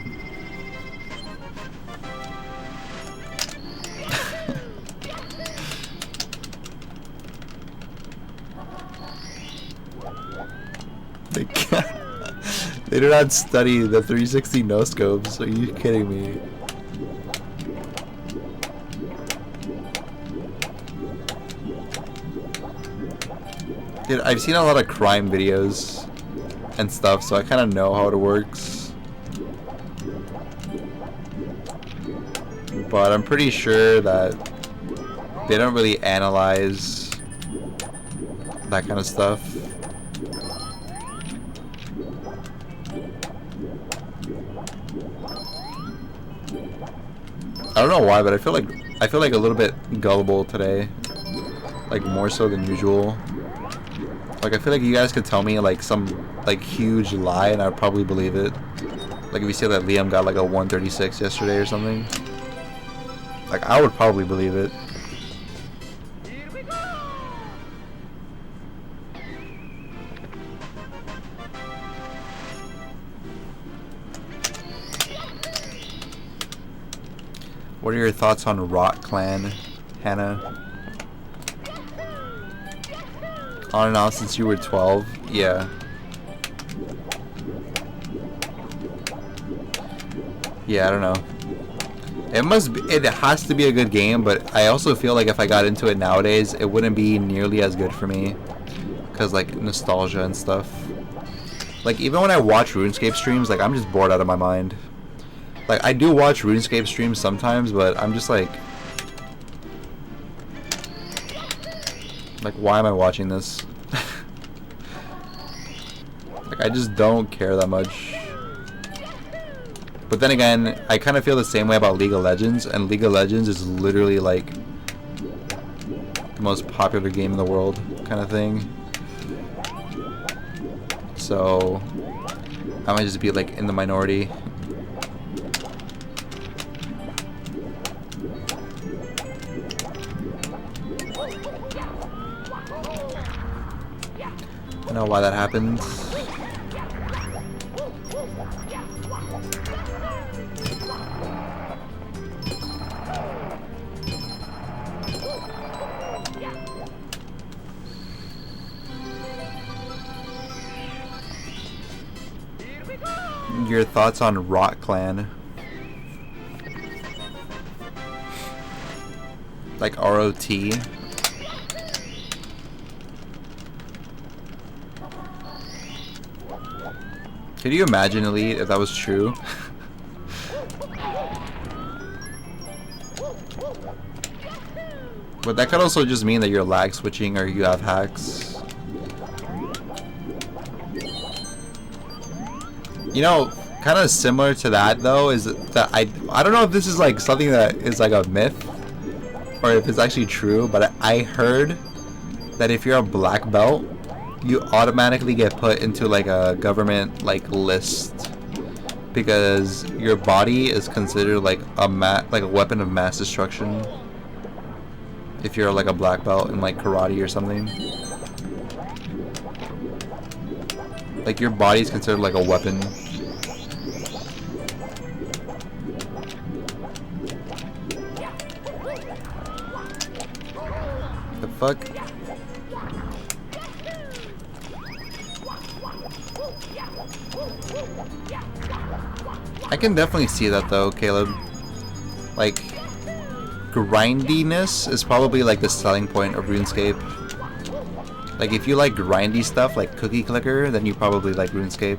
Speaker 1: They can't. They do not study the 360 no scopes. Are you kidding me? Dude, I've seen a lot of crime videos and stuff, so I kind of know how it works. But I'm pretty sure that they don't really analyze that kind of stuff. I don't know why, but I feel like a little bit gullible today, like more so than usual. Like I feel like you guys could tell me like some like huge lie and I'd probably believe it. Like if you say that Liam got like a 136 yesterday or something, like I would probably believe it.
Speaker 2: Here we go.
Speaker 1: What are your thoughts on Rock Clan, Hannah? On and off since you were 12? Yeah. Yeah, I don't know. It has to be a good game, but I also feel like if I got into it nowadays, it wouldn't be nearly as good for me. Cause like nostalgia and stuff. Like even when I watch RuneScape streams, like I'm just bored out of my mind. Like I do watch RuneScape streams sometimes, but I'm just like why am I watching this? Like I just don't care that much. But then again, I kind of feel the same way about League of Legends, and League of Legends is literally like the most popular game in the world kind of thing. So I might just be like in the minority. I don't know why that happened. Your thoughts on Rot Clan? Like R-O-T? Could you imagine, Elite, if that was true? But that could also just mean that you're lag switching or you have hacks. You know, kind of similar to that though is that I don't know if this is like something that is like a myth or if it's actually true, but I heard that if you're a black belt, you automatically get put into like a government like list because your body is considered like a weapon of mass destruction if you're like a black belt in like karate or something. Like your body is considered like a weapon. The fuck? I can definitely see that though, Caleb. Like, grindiness is probably like the selling point of RuneScape. Like if you like grindy stuff like Cookie Clicker, then you probably like RuneScape.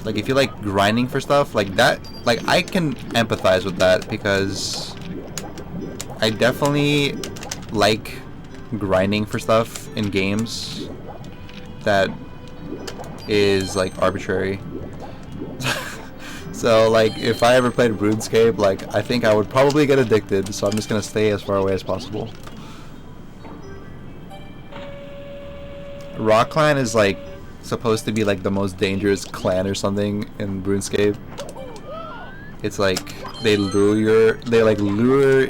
Speaker 1: Like if you like grinding for stuff like that, like I can empathize with that because I definitely like grinding for stuff in games that is like arbitrary. So like if I ever played RuneScape, like I think I would probably get addicted, so I'm just gonna stay as far away as possible. Rock Clan is like supposed to be like the most dangerous clan or something in RuneScape. It's like they lure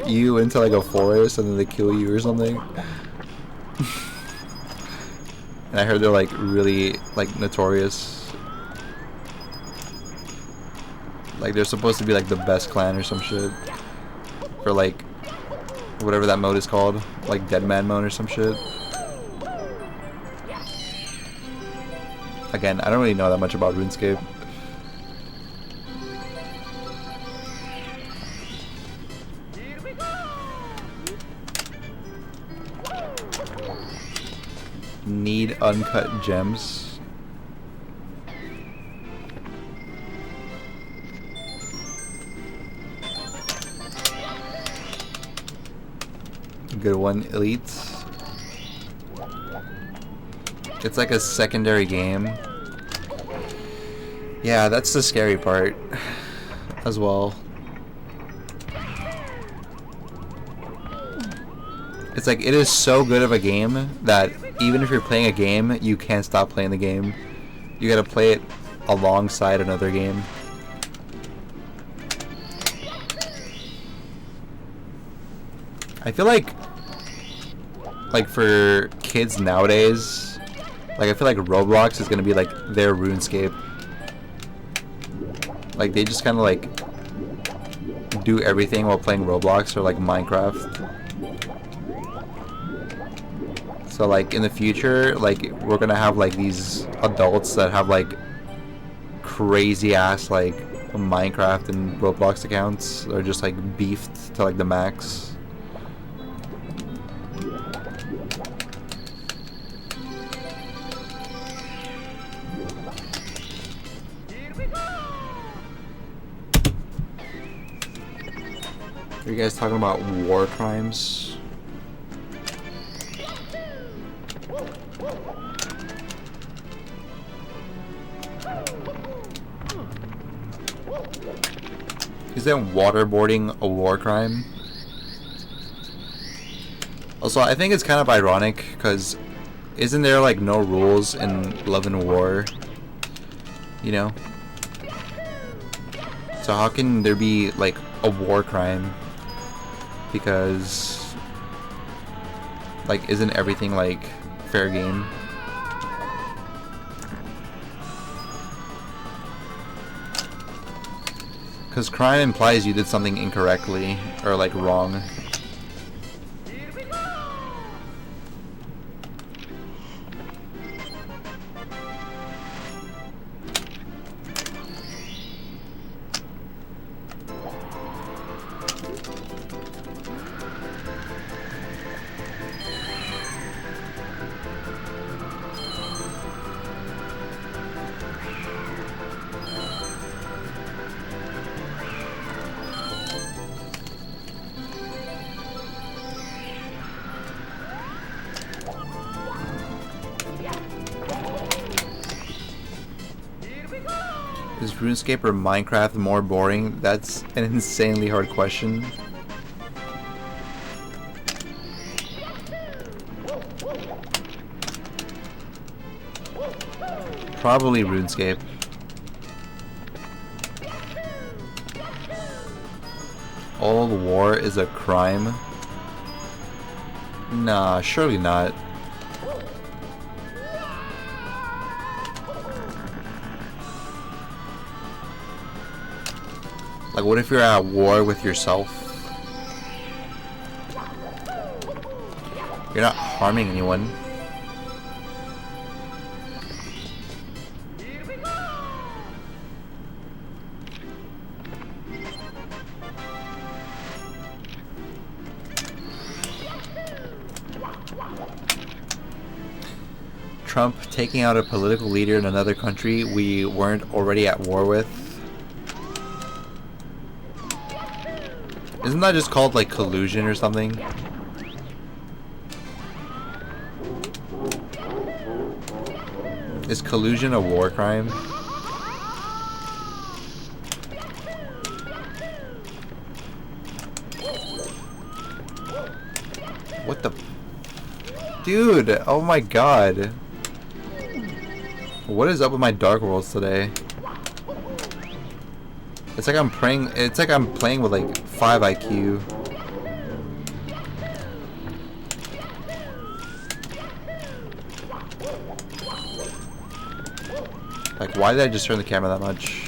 Speaker 1: you into like a forest and then they kill you or something. And I heard they're like really like notorious. Like they're supposed to be like the best clan or some shit. For like whatever that mode is called, like Dead Man mode or some shit. Again, I don't really know that much about RuneScape.
Speaker 2: Here we go.
Speaker 1: Need uncut gems. Good one, Elite. It's like a secondary game. Yeah, that's the scary part as well. It's like it is so good of a game that even if you're playing a game, you can't stop playing the game. You gotta play it alongside another game. I feel like for kids nowadays, like I feel like Roblox is gonna be like their RuneScape. Like they just kind of like do everything while playing Roblox or like Minecraft. So like in the future, like we're gonna have like these adults that have like crazy ass like Minecraft and Roblox accounts. They're just like beefed to like the max. Are you guys talking about war crimes? Isn't waterboarding a war crime? Also, I think it's kind of ironic because isn't there like no rules in Love and War? You know? So how can there be like a war crime? Because like isn't everything like fair game? Because crime implies you did something incorrectly or like wrong. Is RuneScape or Minecraft more boring? That's an insanely hard question. Probably RuneScape. All war is a crime? Nah, surely not. Like, what if you're at war with yourself? You're not harming anyone. Trump taking out a political leader in another country we weren't already at war with. Isn't that just called like collusion or something? Is collusion a war crime? What the... Dude, oh my god. What is up with my Dark Worlds today? It's like I'm playing. It's like I'm playing with like 5 IQ. Like, why did I just turn the camera that much?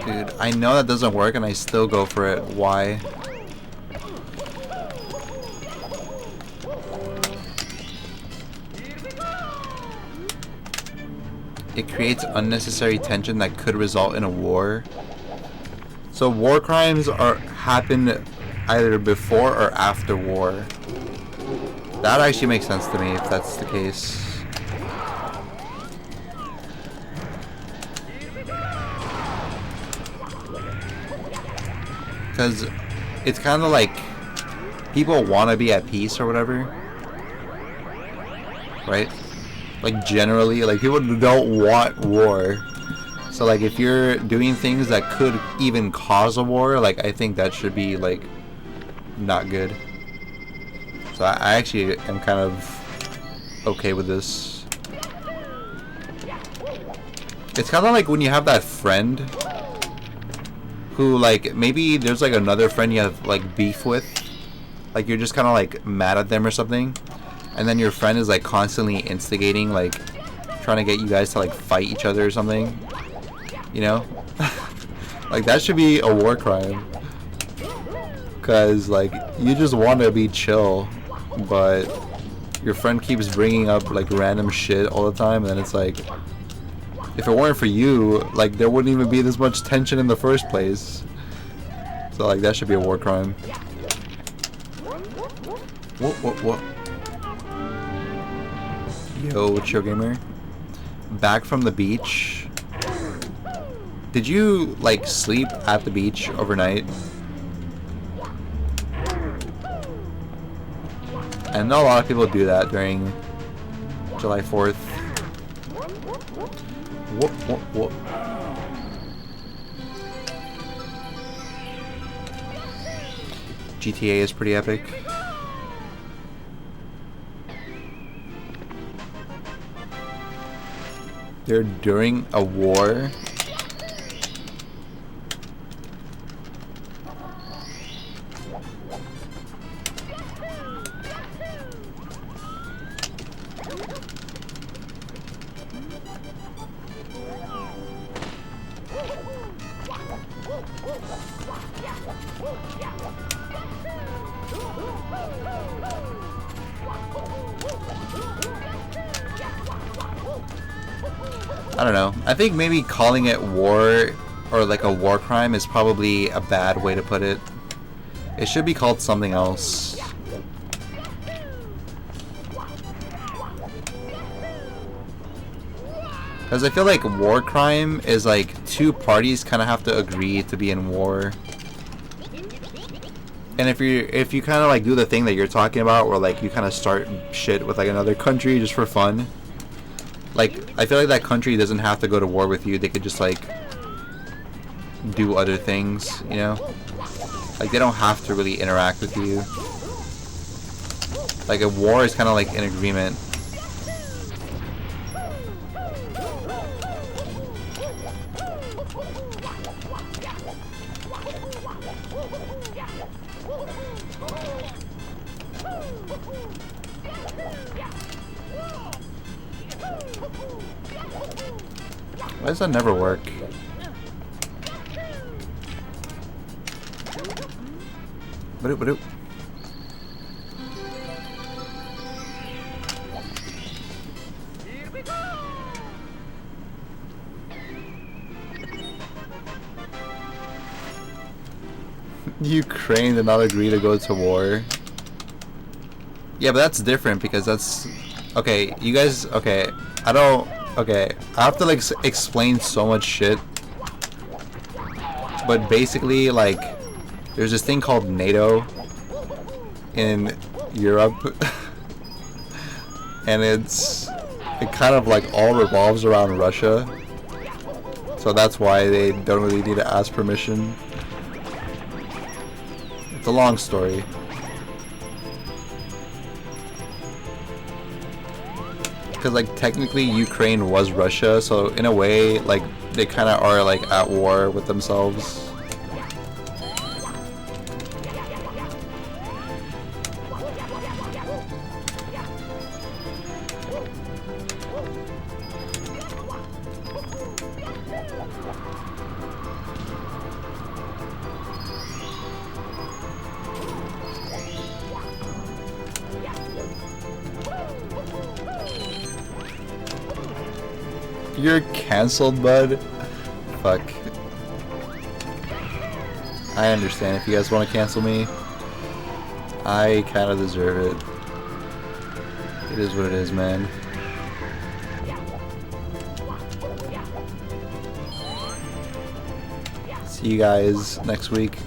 Speaker 1: Dude, I know that doesn't work and I still go for it. Why? It creates unnecessary tension that could result in a war. So war crimes happen either before or after war. That actually makes sense to me if that's the case. Because it's kind of like people want to be at peace or whatever, right? Like generally, like people don't want war. So like if you're doing things that could even cause a war, like I think that should be like not good. So I actually am kind of okay with this. It's kind of like when you have that friend who, like, maybe there's like another friend you have like beef with, like you're just kind of like mad at them or something, and then your friend is like constantly instigating, like trying to get you guys to like fight each other or something, you know? Like that should be a war crime, because like you just want to be chill, but your friend keeps bringing up like random shit all the time, and then it's like, if it weren't for you, like there wouldn't even be this much tension in the first place. So like that should be a war crime. What? Yo, chill gamer. Back from the beach. Did you like sleep at the beach overnight? I know a lot of people do that during July 4th. Whoop. GTA is pretty epic. They're during a war. I don't know. I think maybe calling it war or like a war crime is probably a bad way to put it. It should be called something else. Because I feel like war crime is like two parties kind of have to agree to be in war. And if you kind of like do the thing that you're talking about, where like you kind of start shit with like another country just for fun, like I feel like that country doesn't have to go to war with you. They could just like do other things, you know? Like they don't have to really interact with you. Like a war is kind of like an agreement. Why does that never work? Badoop. Ukraine did not agree to go to war. Yeah, but that's different because that's... Okay, you guys... Okay, I don't... Okay, I have to like explain so much shit. But basically, like, there's this thing called NATO in Europe. And it kind of like all revolves around Russia. So that's why they don't really need to ask permission. It's a long story. Because like technically Ukraine was Russia, so in a way like they kind of are like at war with themselves. You're cancelled, bud. Fuck. I understand if you guys want to cancel me. I kind of deserve it. It is what it is, man. See you guys next week.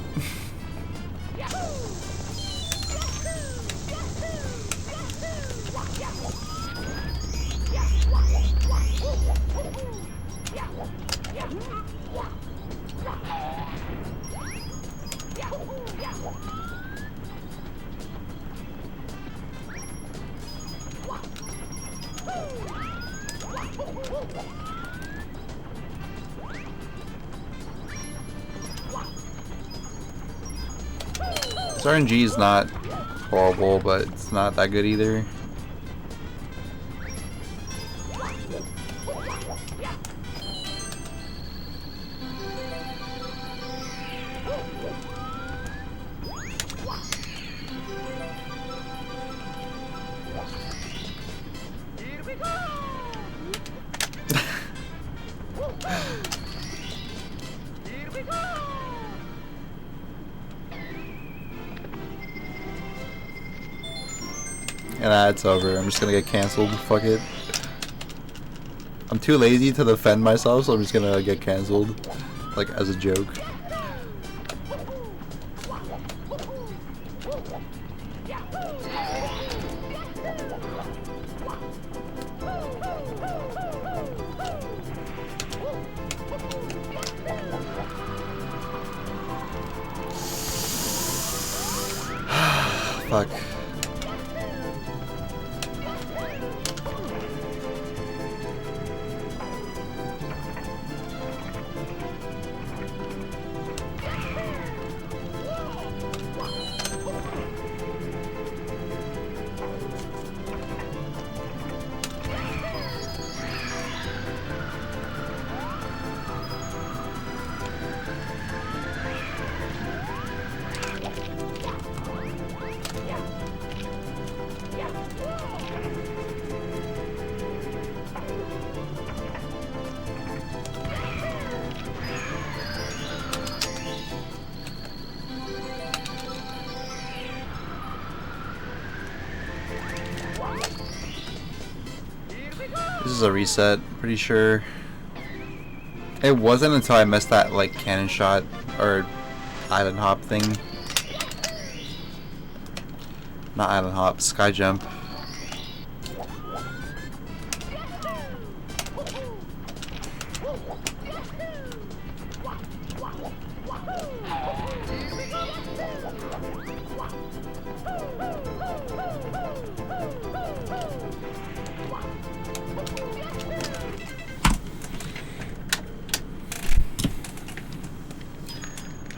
Speaker 1: This RNG is not horrible, but it's not that good either. And it's over. I'm just gonna get cancelled. Fuck it. I'm too lazy to defend myself, so I'm just gonna get cancelled. Like, as a joke. Fuck. This is a reset, pretty sure. It wasn't until I missed that like cannon shot or island hop thing. Not island hop, sky jump.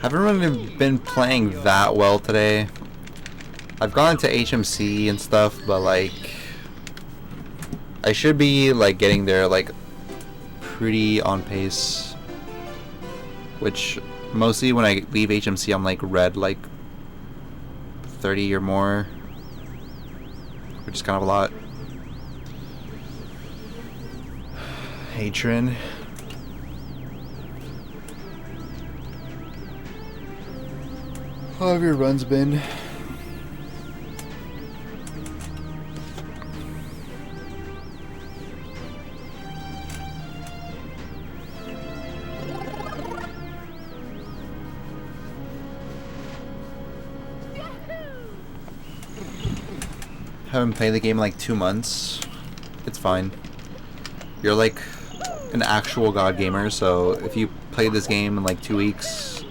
Speaker 1: Haven't really been playing that well today. I've gone to HMC and stuff, but like I should be like getting there like pretty on pace. Which mostly when I leave HMC I'm like red like 30 or more, which is kind of a lot. Hey Trin. How have your runs been? Haven't played the game in like 2 months. It's fine. You're like an actual god gamer, so if you play this game in like 2 weeks,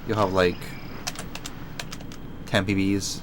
Speaker 1: you'll have like 10 PBs.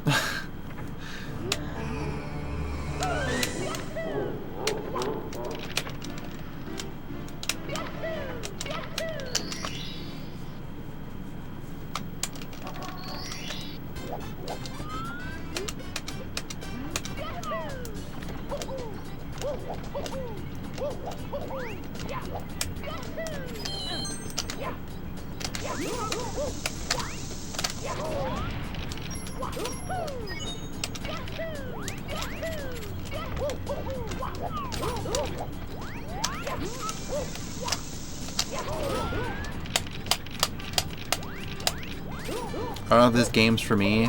Speaker 1: I don't know if this game's for me.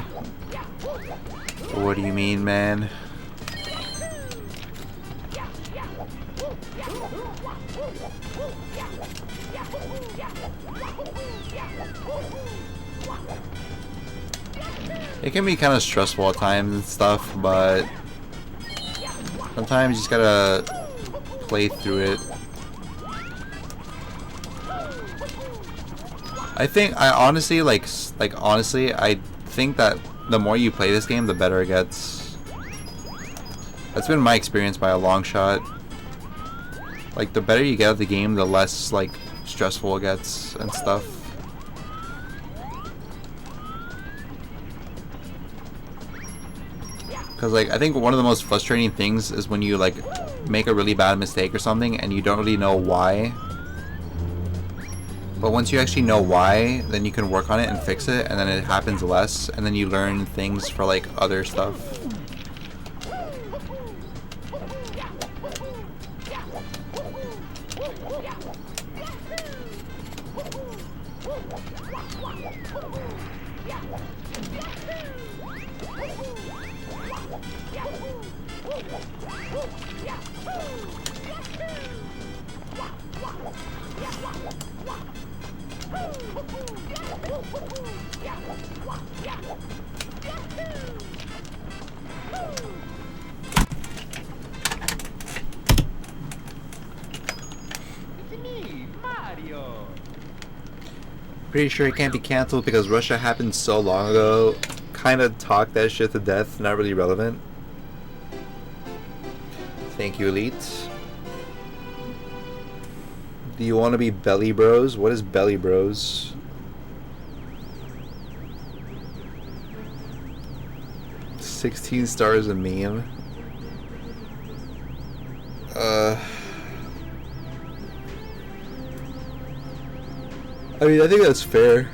Speaker 1: What do you mean, man? It can be kind of stressful at times and stuff, but sometimes you just gotta play through it. I think I honestly honestly I think that the more you play this game, the better it gets. That's been my experience by a long shot. Like, the better you get at the game, the less like stressful it gets and stuff. Cause like I think one of the most frustrating things is when you like make a really bad mistake or something and you don't really know why. But once you actually know why, then you can work on it and fix it, and then it happens less, and then you learn things for like other stuff.
Speaker 2: It's me, Mario.
Speaker 1: Pretty sure it can't be cancelled because Russia happened so long ago. Kinda talk that shit to death, not really relevant. Thank you, Elite. Do you want to be Belly Bros? What is Belly Bros? $16 stars a meme. I mean, I think that's fair.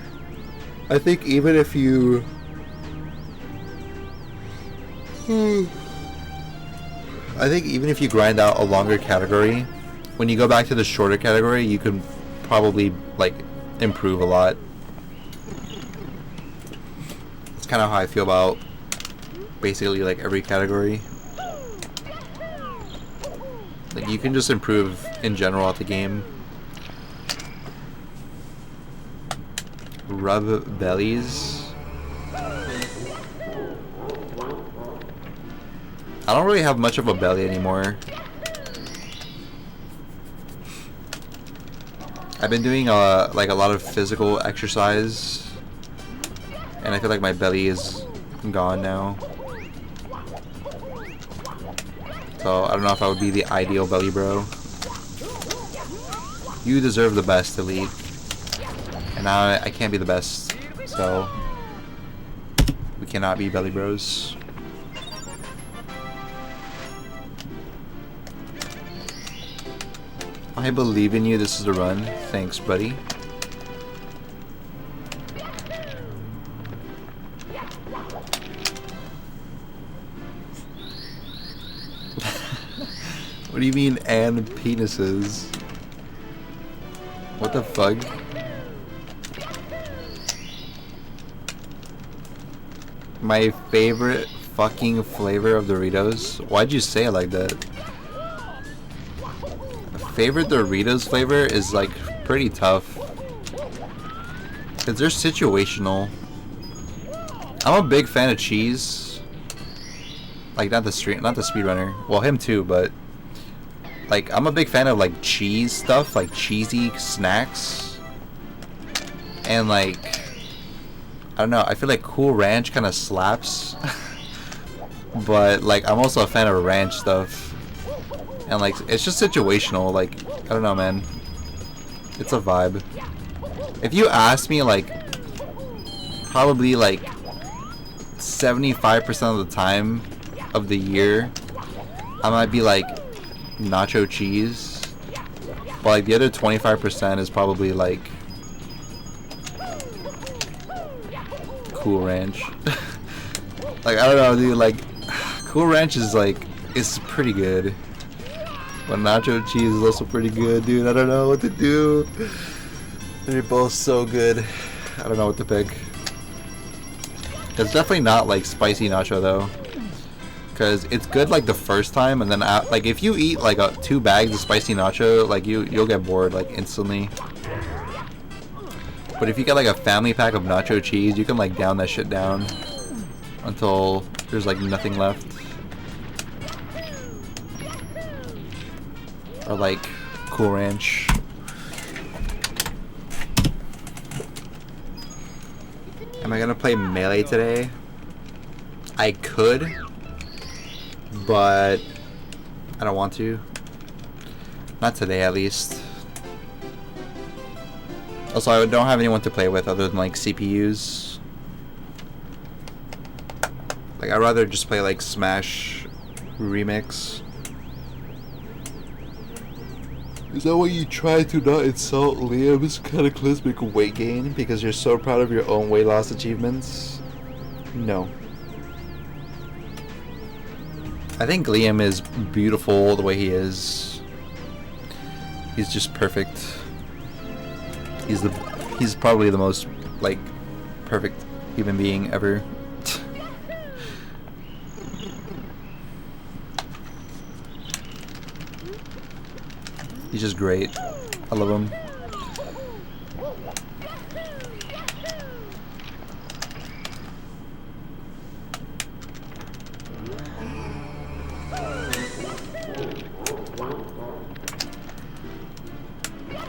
Speaker 1: I think even if you... I think even if you grind out a longer category, when you go back to the shorter category, you can probably, like, improve a lot. It's kind of how I feel about basically, like, every category. Like, you can just improve in general at the game. Rub bellies. I don't really have much of a belly anymore. I've been doing like a lot of physical exercise, and I feel like my belly is gone now. So I don't know if I would be the ideal belly bro. You deserve the best, Elite. And now I can't be the best, so we cannot be belly bros. I believe in you. This is the run. Thanks, buddy. What do you mean, and penises? What the fuck? My favorite fucking flavor of Doritos? Why'd you say it like that? Favorite Doritos flavor is like pretty tough. Cause they're situational. I'm a big fan of cheese. Like not the speedrunner. Well, him too, but like I'm a big fan of like cheese stuff, like cheesy snacks. And like I don't know, I feel like Cool Ranch kind of slaps. But like I'm also a fan of ranch stuff. And like it's just situational, like I don't know, man. It's a vibe. If you ask me, like probably like 75% of the time of the year I might be like nacho cheese, but like the other 25% is probably like Cool Ranch. Like I don't know, dude, like Cool Ranch is like, it's pretty good, but nacho cheese is also pretty good, dude. I don't know what to do. They're both so good. I don't know what to pick. It's definitely not like spicy nacho though, because it's good like the first time, and then like if you eat like 2 bags of spicy nacho, like you'll get bored like instantly. But if you get like a family pack of nacho cheese, you can like down that shit down until there's like nothing left. Or like Cool Ranch. Am I gonna play Melee today? I could, but I don't want to. Not today, at least. Also, I don't have anyone to play with other than like CPUs. Like, I'd rather just play like Smash Remix. Is that why you try to not insult Liam's cataclysmic weight gain because you're so proud of your own weight loss achievements? No. I think Liam is beautiful the way he is. He's just perfect. He's probably the most like perfect human being ever. He's just great. I love him.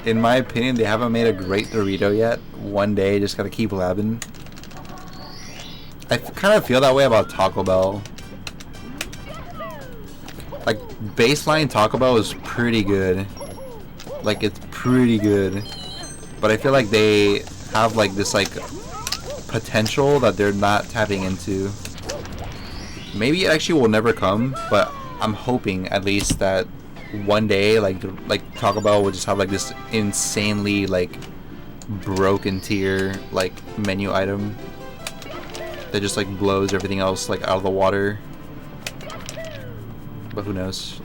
Speaker 1: In my opinion, they haven't made a great Dorito yet. One day, just gotta keep labbing. I kind of feel that way about Taco Bell. Like, baseline Taco Bell is pretty good. Like, it's pretty good. But I feel like they have, like, this, like, potential that they're not tapping into. Maybe it actually will never come, but I'm hoping, at least, that one day, like Taco Bell will just have, like, this insanely, like, broken tier, like, menu item that just, like, blows everything else, like, out of the water. But who knows?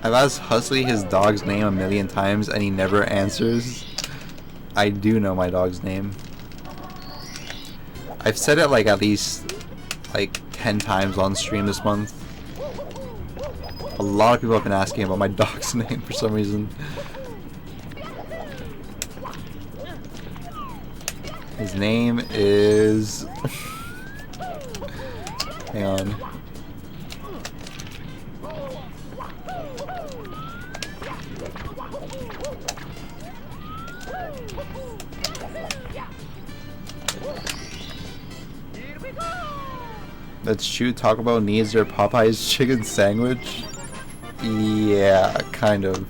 Speaker 1: I've asked husTlie his dog's name a million times and he never answers. I do know my dog's name. I've said it like at least like 10 times on stream this month. A lot of people have been asking about my dog's name for some reason. His name is... Hang on. That's true. Taco Bell needs their Popeye's chicken sandwich. Yeah, kind of.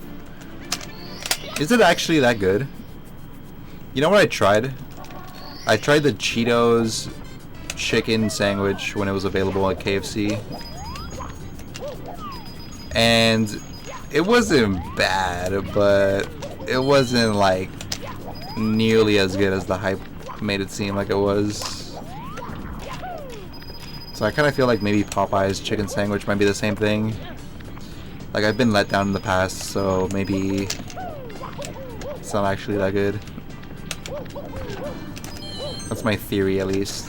Speaker 1: Is it actually that good? You know what I tried? I tried the Cheetos chicken sandwich when it was available at KFC. And it wasn't bad, but it wasn't like nearly as good as the hype made it seem like it was. So I kind of feel like maybe Popeye's chicken sandwich might be the same thing. Like, I've been let down in the past, so maybe it's not actually that good. That's my theory, at least.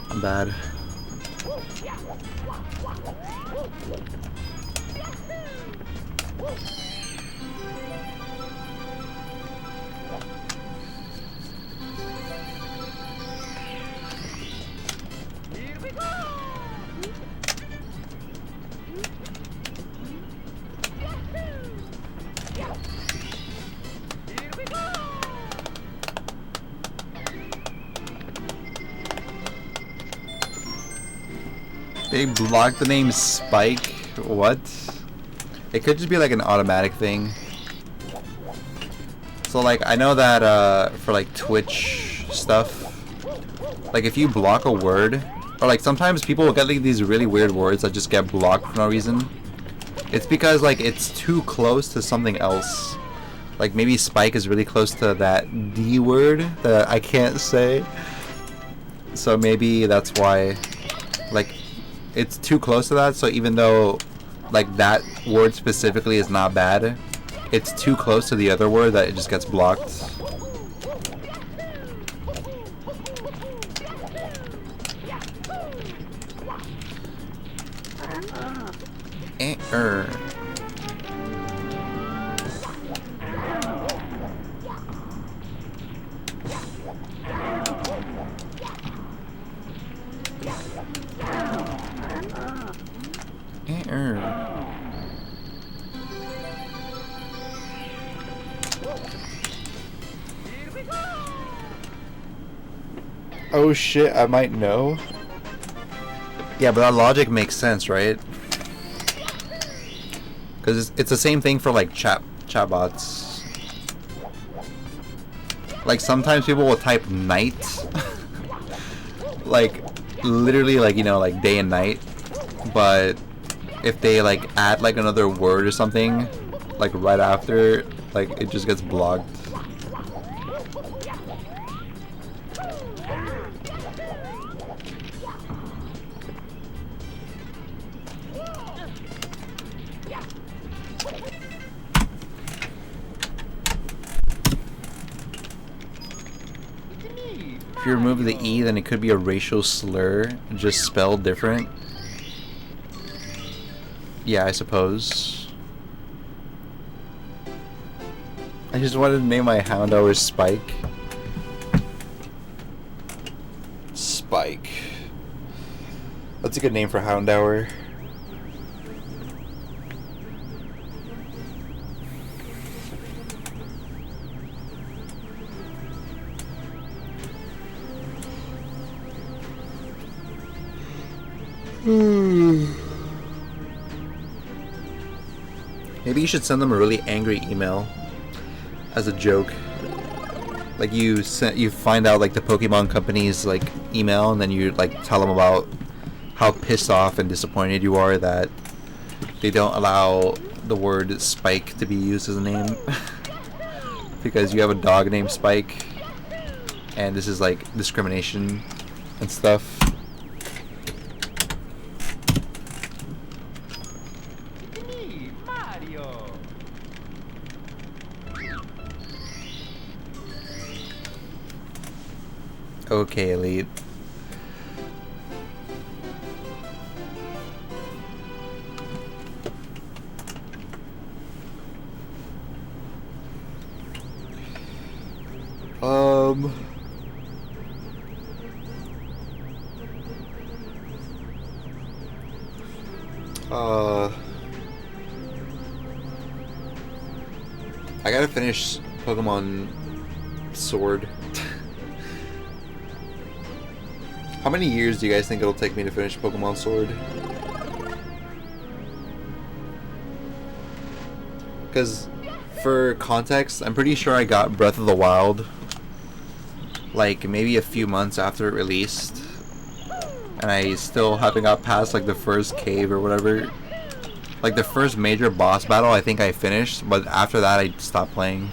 Speaker 1: I'm bad. They blocked the name Spike? What? It could just be like an automatic thing. So like, I know that for like Twitch stuff, like if you block a word, or like sometimes people will get like these really weird words that just get blocked for no reason. It's because like it's too close to something else. Like maybe Spike is really close to that D word that I can't say. So maybe that's why, like, it's too close to that, so even though like that word specifically is not bad, it's too close to the other word that it just gets blocked. Oh shit, I might know. Yeah, but that logic makes sense, right? Because it's the same thing for like chatbots. Like sometimes people will type night, like literally like, you know, like day and night, but if they like add like another word or something like right after, like it just gets blocked. If you remove the E, then it could be a racial slur, just spelled different. Yeah, I suppose. I just wanted to name my hound hour Spike. Spike. That's a good name for hound hour. Maybe you should send them a really angry email as a joke. Like you find out like the Pokemon company's like email, and then you like tell them about how pissed off and disappointed you are that they don't allow the word Spike to be used as a name because you have a dog named Spike, and this is like discrimination and stuff. Okay, Elite. I gotta finish Pokemon Sword. How many years do you guys think it'll take me to finish Pokemon Sword? Because, for context, I'm pretty sure I got Breath of the Wild like maybe a few months after it released, and I still haven't got past like the first cave or whatever. Like the first major boss battle I think I finished, but after that I stopped playing.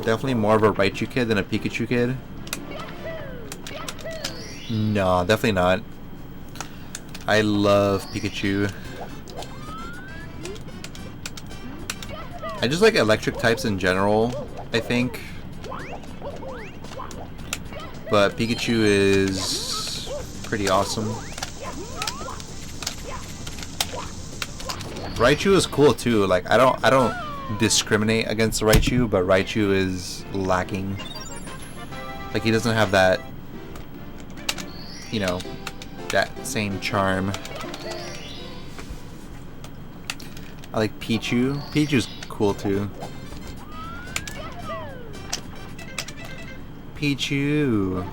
Speaker 1: Definitely more of a Raichu kid than a Pikachu kid. No, definitely not. I love Pikachu. I just like electric types in general, I think. But Pikachu is pretty awesome. Raichu is cool too. Like I don't discriminate against Raichu, but Raichu is lacking. Like he doesn't have that, you know, that same charm. I like Pichu. Pichu's cool too. Pichu.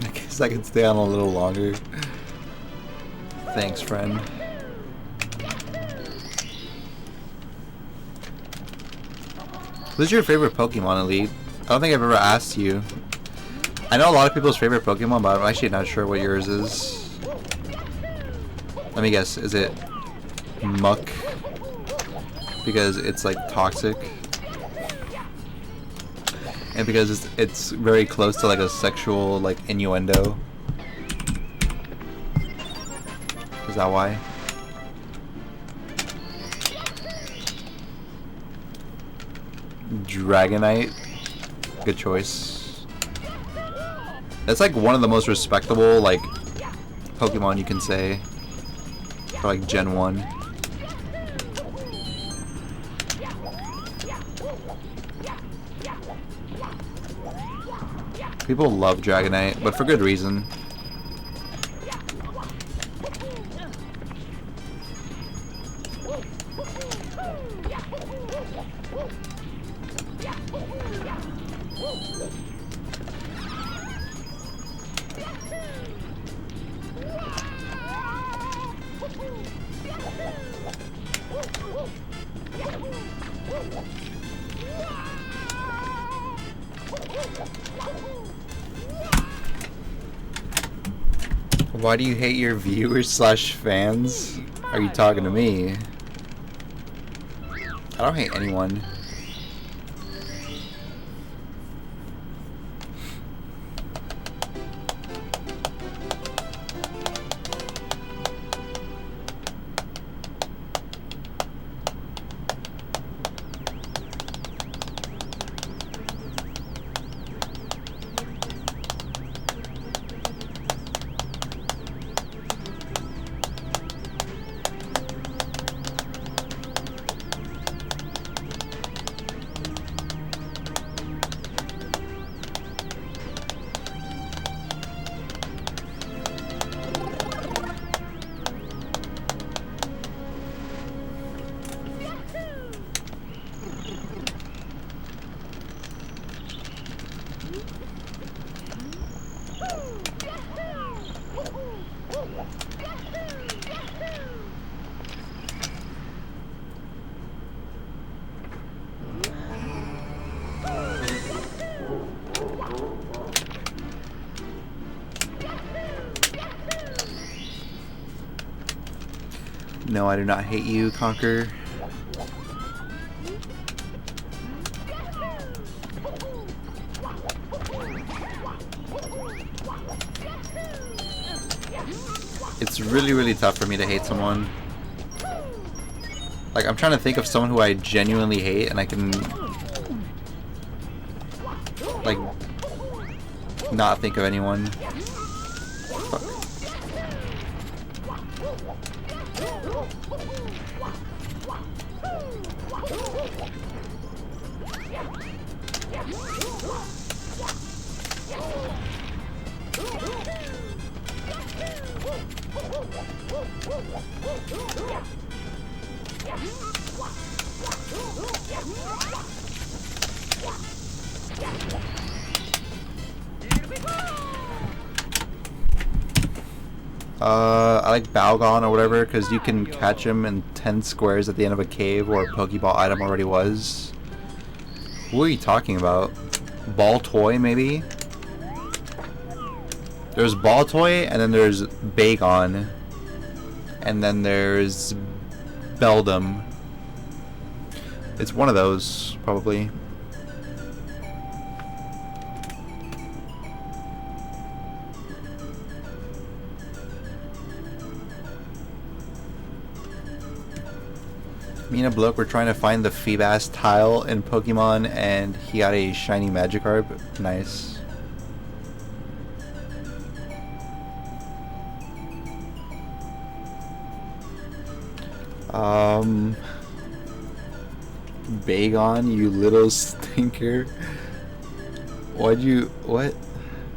Speaker 1: I guess I can stay on a little longer. Thanks, friend. Who's your favorite Pokemon, Elite? I don't think I've ever asked you. I know a lot of people's favorite Pokemon, but I'm actually not sure what yours is. Let me guess, is it Muck? Because it's like toxic. And because it's very close to like a sexual like innuendo. Is that why? Dragonite. Good choice. That's like one of the most respectable like Pokemon you can say for like Gen 1. People love Dragonite, but for good reason. Why do you hate your viewers / fans? Are you talking to me? I don't hate anyone. No, I do not hate you, Conquer. It's really, really tough for me to hate someone. Like, I'm trying to think of someone who I genuinely hate, and I can, like, not think of anyone. Fuck. I like Balgon or whatever because you can catch him in 10 squares at the end of a cave where a Pokeball item already was. What are you talking about? Ball Toy, maybe? There's Ball Toy, and then there's Bagon. And then there's Beldum. It's one of those, probably. Me and a bloke were trying to find the Feebas tile in Pokemon, and he got a shiny Magikarp. Nice. Bagon, you little stinker. What?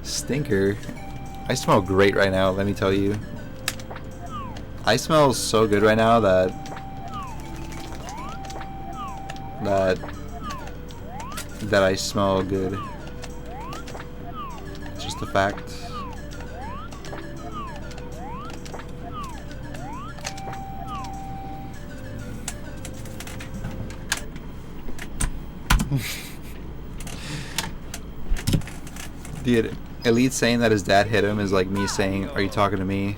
Speaker 1: Stinker? I smell great right now, let me tell you. I smell so good right now that I smell good. It's just a fact. Dude, Elite saying that his dad hit him is like me saying, "Are you talking to me?"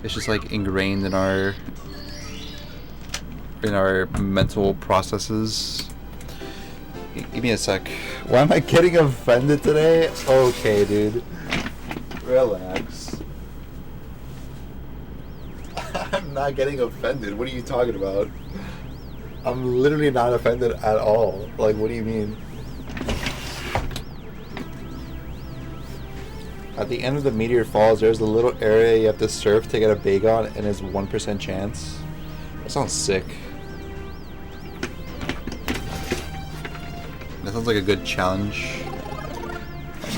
Speaker 1: It's just like ingrained in our mental processes. Give me a sec. Why am I getting offended today? Okay, dude. Relax. I'm not getting offended. What are you talking about? I'm literally not offended at all. Like, what do you mean? At the end of the Meteor Falls, there's a little area you have to surf to get a Bagon, and it's 1% chance. That sounds sick. That sounds like a good challenge.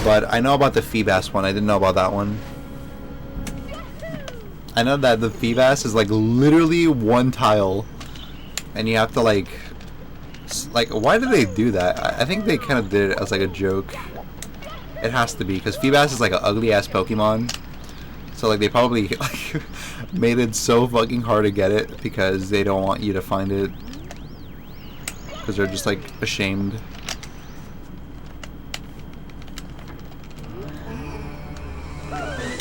Speaker 1: But I know about the Feebas one. I didn't know about that one. I know that the Feebas is like literally one tile. And you have to like why did they do that? I think they kind of did it as like a joke. It has to be, because Feebas is like an ugly ass Pokemon. So like they probably like made it so fucking hard to get it because they don't want you to find it. Because they're just like ashamed.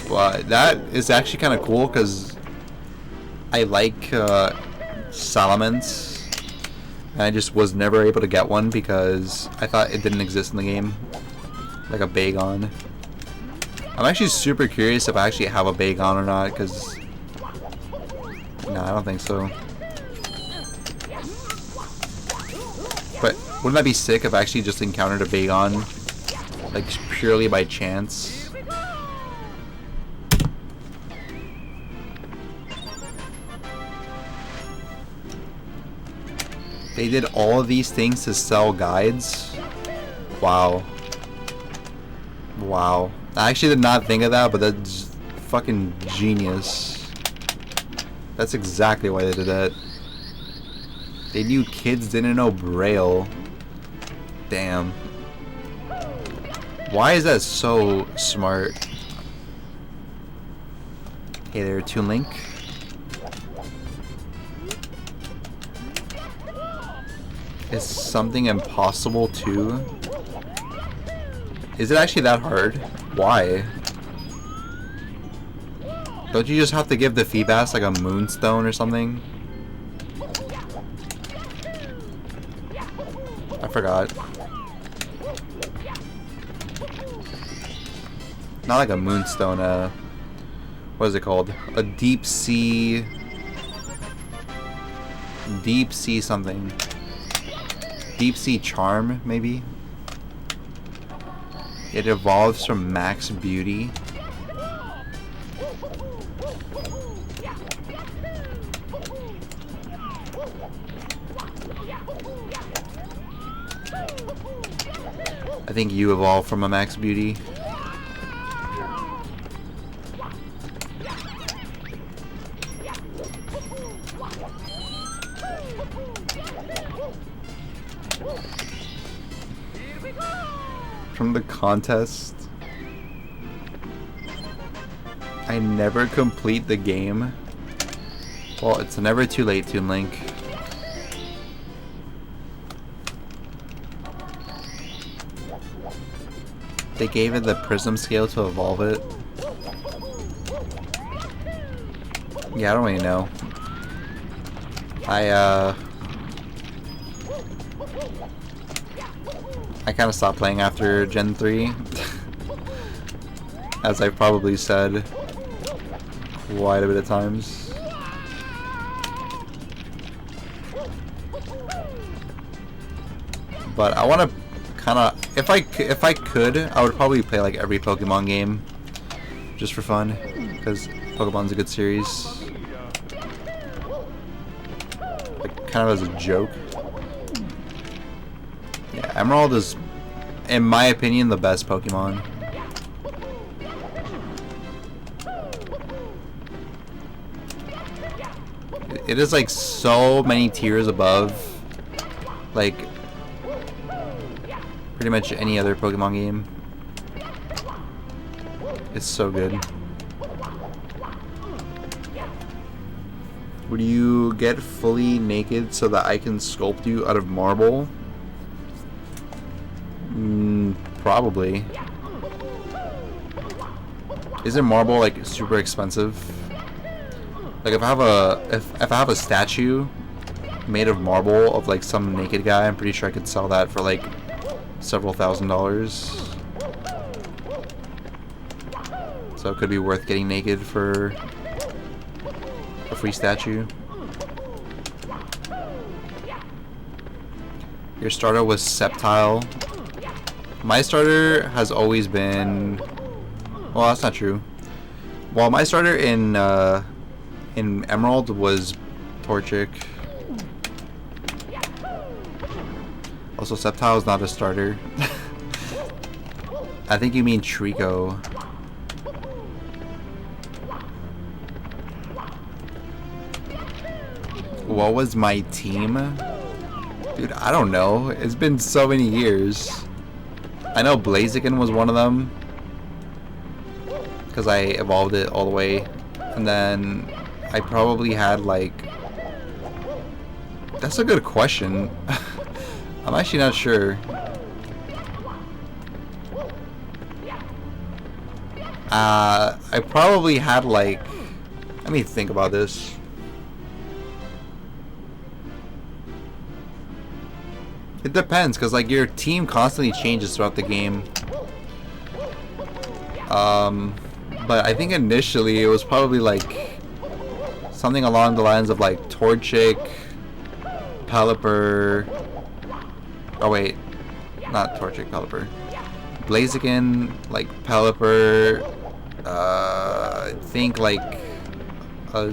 Speaker 1: But that is actually kind of cool because I like Salamence. And I just was never able to get one because I thought it didn't exist in the game. Like a Bagon. I'm actually super curious if I actually have a Bagon or not, because no, I don't think so. But wouldn't that be sick if I actually just encountered a Bagon, like purely by chance? They did all of these things to sell guides? Wow. Wow. I actually did not think of that, but that's fucking genius. That's exactly why they did that. They knew kids didn't know Braille. Damn. Why is that so smart? Hey there, Toon Link. Is something impossible too? Is it actually that hard? Why? Don't you just have to give the Feebas like a moonstone or something? I forgot. Not like a moonstone, what is it called? A deep sea something. Deep sea charm, maybe? It evolves from Max Beauty. I think you evolve from a Max Beauty. From the contest. I never complete the game. Well, it's never too late, Toon Link. They gave it the prism scale to evolve it. Yeah, I don't really know. I kind of stopped playing after Gen 3. As I've probably said quite a bit of times. But I want to kind of, if I could, I would probably play like every Pokemon game just for fun, because Pokemon's a good series. Like, kind of as a joke. Yeah, Emerald is, in my opinion, the best Pokemon. It is like so many tiers above, like, pretty much any other Pokemon game. It's so good. Would you get fully naked so that I can sculpt you out of marble? Probably. Isn't marble like super expensive? Like if I have a statue made of marble of like some naked guy, I'm pretty sure I could sell that for like several $1,000s. So it could be worth getting naked for a free statue. Your starter was Sceptile. My starter has always been, well, that's not true. Well, my starter in Emerald was Torchic. Also, Sceptile is not a starter. I think you mean Trico. What was my team? Dude, I don't know. It's been so many years. I know Blaziken was one of them, because I evolved it all the way. And then I probably had like... That's a good question. I'm actually not sure. I probably had like... Let me think about this. It depends, because like your team constantly changes throughout the game. But I think initially it was probably like something along the lines of like Torchic, Pelipper. Oh wait, not Torchic, Pelipper. Blaziken, like Pelipper. I think like a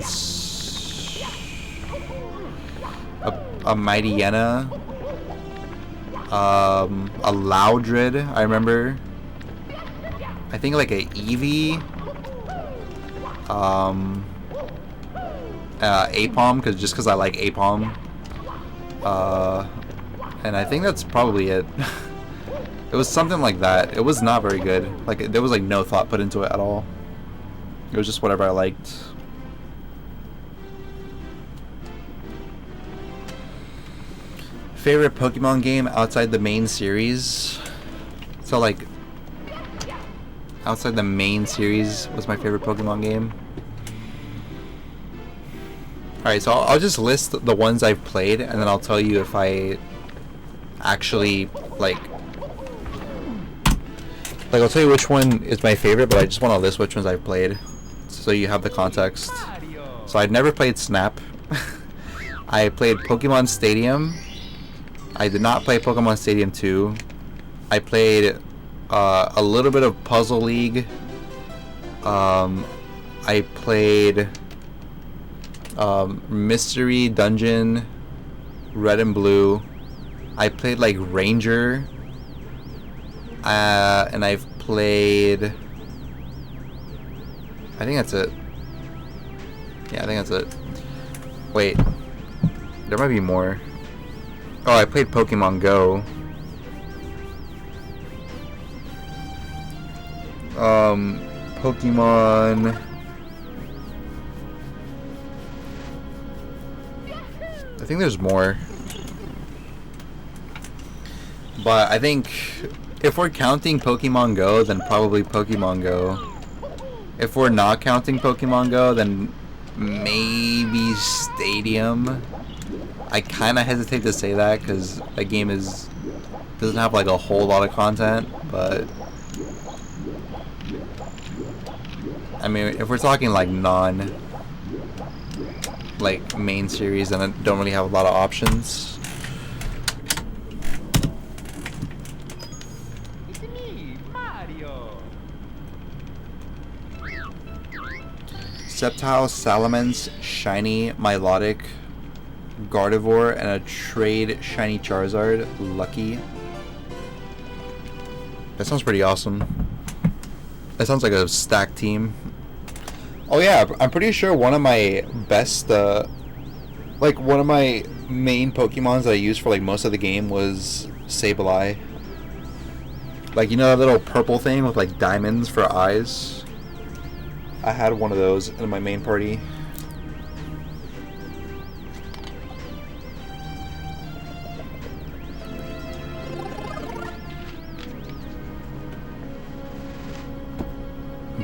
Speaker 1: Mightyena. A Loudred, I remember. I think like a Eevee. Apom, because I like Apom. And I think that's probably it. It was something like that. It was not very good. Like there was like no thought put into it at all. It was just whatever I liked. Favorite Pokemon game outside the main series? So like outside the main series was my favorite Pokemon game. Alright, so I'll just list the ones I've played, and then I'll tell you if I actually like I'll tell you which one is my favorite, but I just want to list which ones I've played so you have the context. So I'd never played Snap. I played Pokemon Stadium. I did not play Pokemon Stadium 2. I played a little bit of Puzzle League. I played Mystery Dungeon, Red and Blue. I played like Ranger. And I've played... I think that's it. Yeah, I think that's it. Wait. There might be more. Oh, I played Pokemon Go. Pokemon I think there's more. But I think if we're counting Pokemon Go, then probably Pokemon Go. If we're not counting Pokemon Go, then maybe Stadium. I kind of hesitate to say that because that game doesn't have like a whole lot of content, but I mean, if we're talking like like main series, then I don't really have a lot of options.
Speaker 2: It's me, Mario.
Speaker 1: Sceptile, Salamence, Shiny, Milotic, Gardevoir, and a trade Shiny Charizard. Lucky. That sounds pretty awesome. That sounds like a stacked team. Oh yeah, I'm pretty sure one of my best, like one of my main Pokemons that I used for like most of the game was Sableye. Like, you know that little purple thing with like diamonds for eyes? I had one of those in my main party.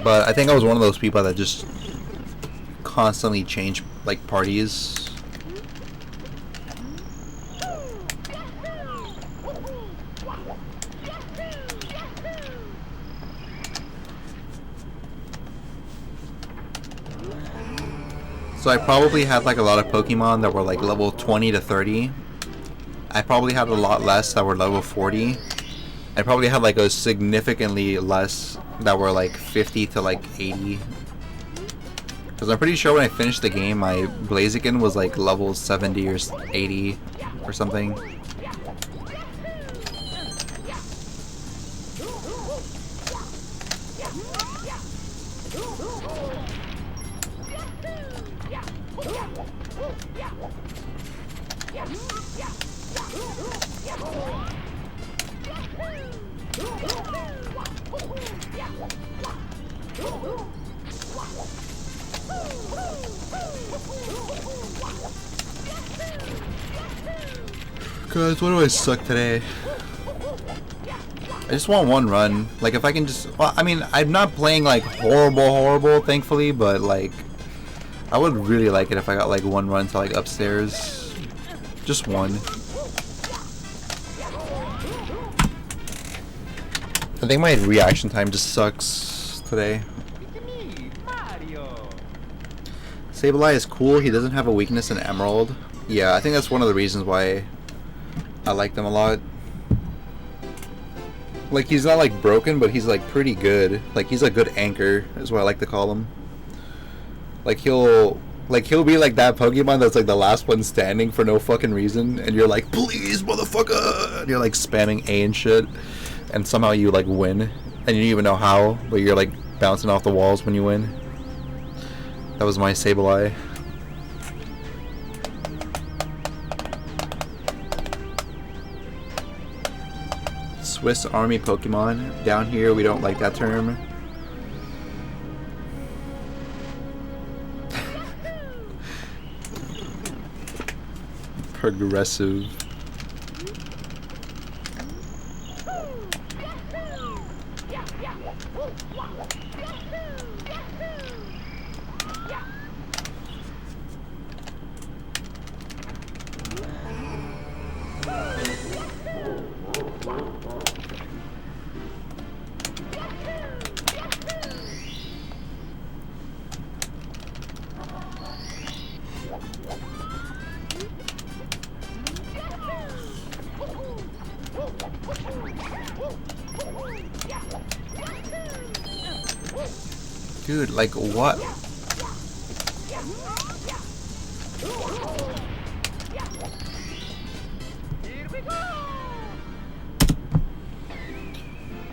Speaker 1: But I think I was one of those people that just constantly change like parties. So I probably had like a lot of Pokemon that were like level 20 to 30. I probably had a lot less that were level 40. I probably had like a significantly less that were like 50 to like 80. Because I'm pretty sure when I finished the game, my Blaziken was like level 70 or 80 or something. Guys, what do I suck today? I just want one run. Like, if I can just... Well, I mean, I'm not playing, like, horrible, thankfully, but, like, I would really like it if I got, like, one run to, like, upstairs. Just one. I think my reaction time just sucks today.
Speaker 2: It's me, Mario.
Speaker 1: Sableye is cool. He doesn't have a weakness in Emerald. Yeah, I think that's one of the reasons why I like them a lot. Like, he's not like broken, but he's like pretty good. Like, he's a good anchor is what I like to call him. Like, he'll be like that Pokemon that's like the last one standing for no fucking reason, and you're like, please, motherfucker, and you're like spamming A and shit, and somehow you like win, and you don't even know how, but you're like bouncing off the walls when you win. That was my Sableye. Swiss Army Pokemon. Down here, we don't like that term. Progressive. Dude, like what?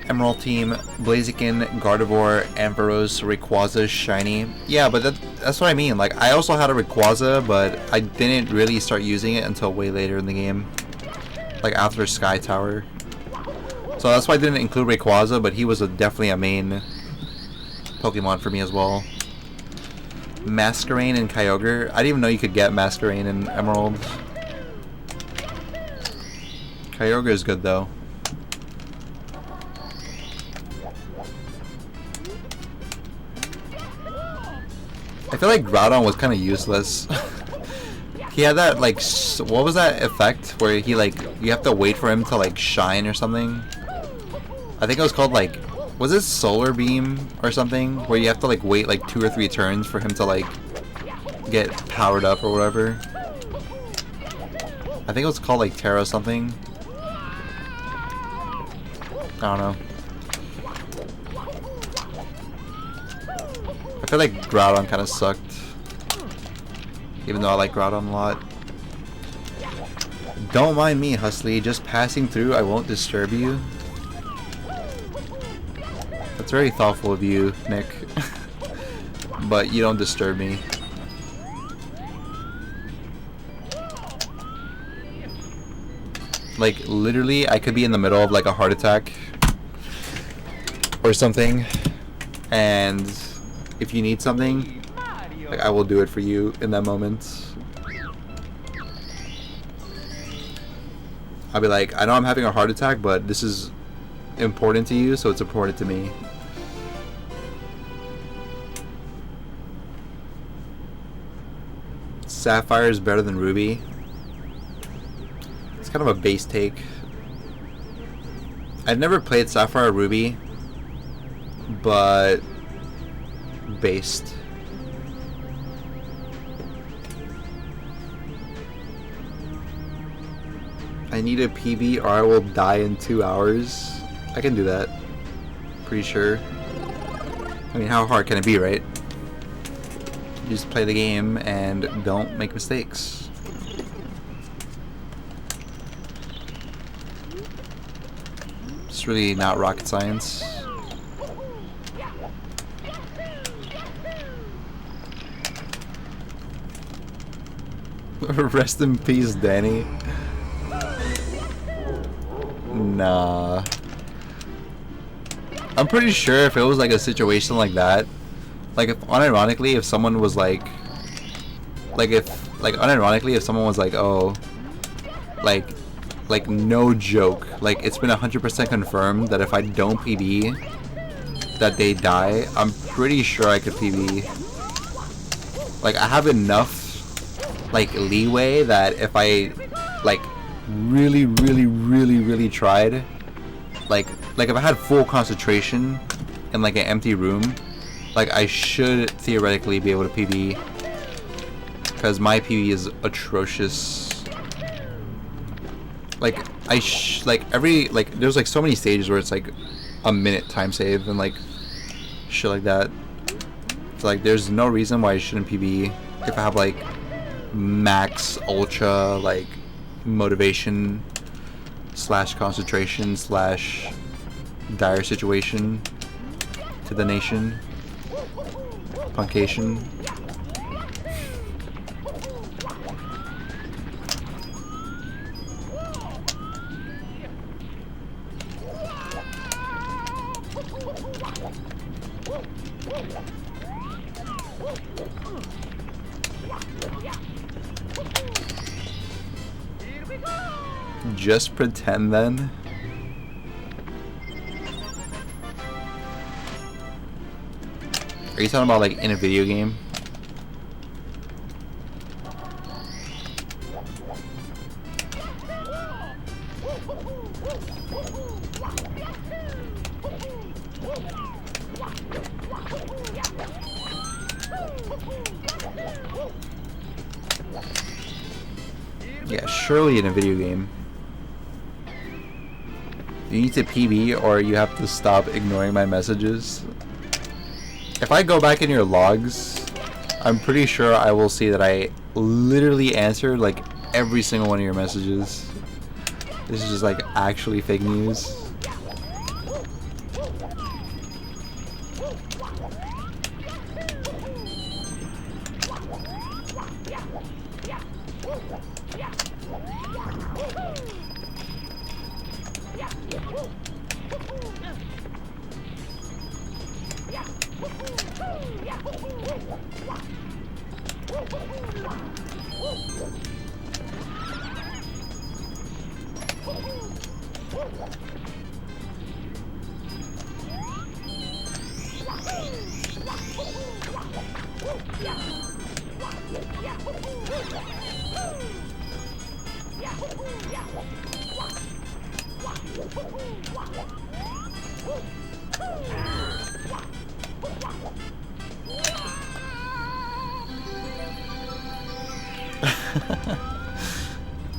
Speaker 1: Emerald team, Blaziken, Gardevoir, Ampharos, Rayquaza, Shiny. Yeah, but that's what I mean. Like, I also had a Rayquaza, but I didn't really start using it until way later in the game. Like, after Sky Tower. So that's why I didn't include Rayquaza, but he was definitely a main Pokemon for me as well. Masquerain and Kyogre. I didn't even know you could get Masquerain in Emerald. Kyogre is good though. I feel like Groudon was kind of useless. He had that like, what was that effect where he like, you have to wait for him to like shine or something? I think it was called like, was it Solar Beam or something? Where you have to like wait like 2 or 3 turns for him to like get powered up or whatever. I think it was called like Terra something. I don't know. I feel like Groudon kind of sucked. Even though I like Groudon a lot. Don't mind me, husTlie. Just passing through. I won't disturb you. That's very thoughtful of you, Nick. But you don't disturb me. Like, literally, I could be in the middle of like a heart attack or something, and if you need something, like, I will do it for you in that moment. I'll be like, I know I'm having a heart attack, but this is important to you, so it's important to me. Sapphire is better than Ruby. It's kind of a base take. I've never played Sapphire or Ruby, but based. I need a PB or I will die in 2 hours. I can do that. Pretty sure. I mean, how hard can it be, right? You just play the game and don't make mistakes. It's really not rocket science. Rest in peace, Danny. Nah. I'm pretty sure if it was like a situation like that, like if unironically if someone was like unironically if someone was like, oh, like no joke, like it's been 100% confirmed that if I don't PB that they die, I'm pretty sure I could PB. Like I have enough like leeway that if I like really tried, like if I had full concentration in like an empty room, like I should theoretically be able to PB, because my PB is atrocious. Like there's like so many stages where it's like a minute time save and like shit like that. So like there's no reason why I shouldn't PB if I have like max ultra like motivation slash concentration slash dire situation to the nation. Puncation. Just pretend then. Are you talking about like in a video game? Yeah, surely in a video game. You need to PB or you have to stop ignoring my messages. If I go back in your logs, I'm pretty sure I will see that I literally answered like every single one of your messages. This is just like actually fake news.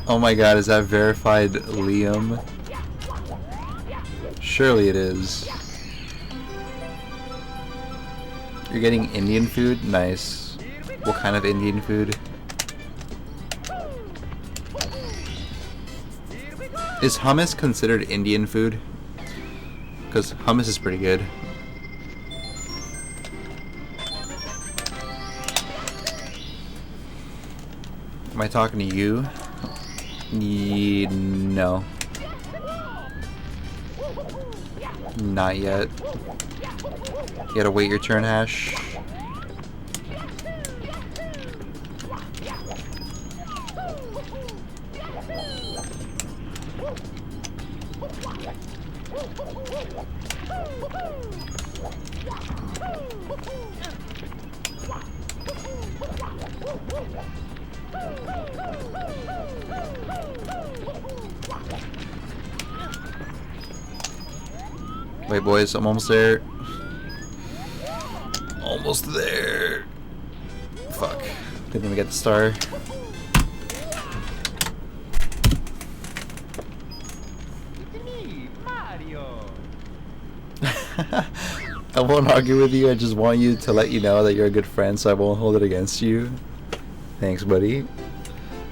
Speaker 1: Oh my god, is that verified Liam? Surely it is. You're getting Indian food? Nice. What kind of Indian food? Is hummus considered Indian food? Because hummus is pretty good. Am I talking to you? No. Not yet. You gotta wait your turn, Hash. Wait, boys, I'm almost there. Almost there. Fuck. Didn't even get the star.
Speaker 2: It's me, Mario.
Speaker 1: I won't argue with you, I just want you to let you know that you're a good friend so I won't hold it against you. Thanks, buddy.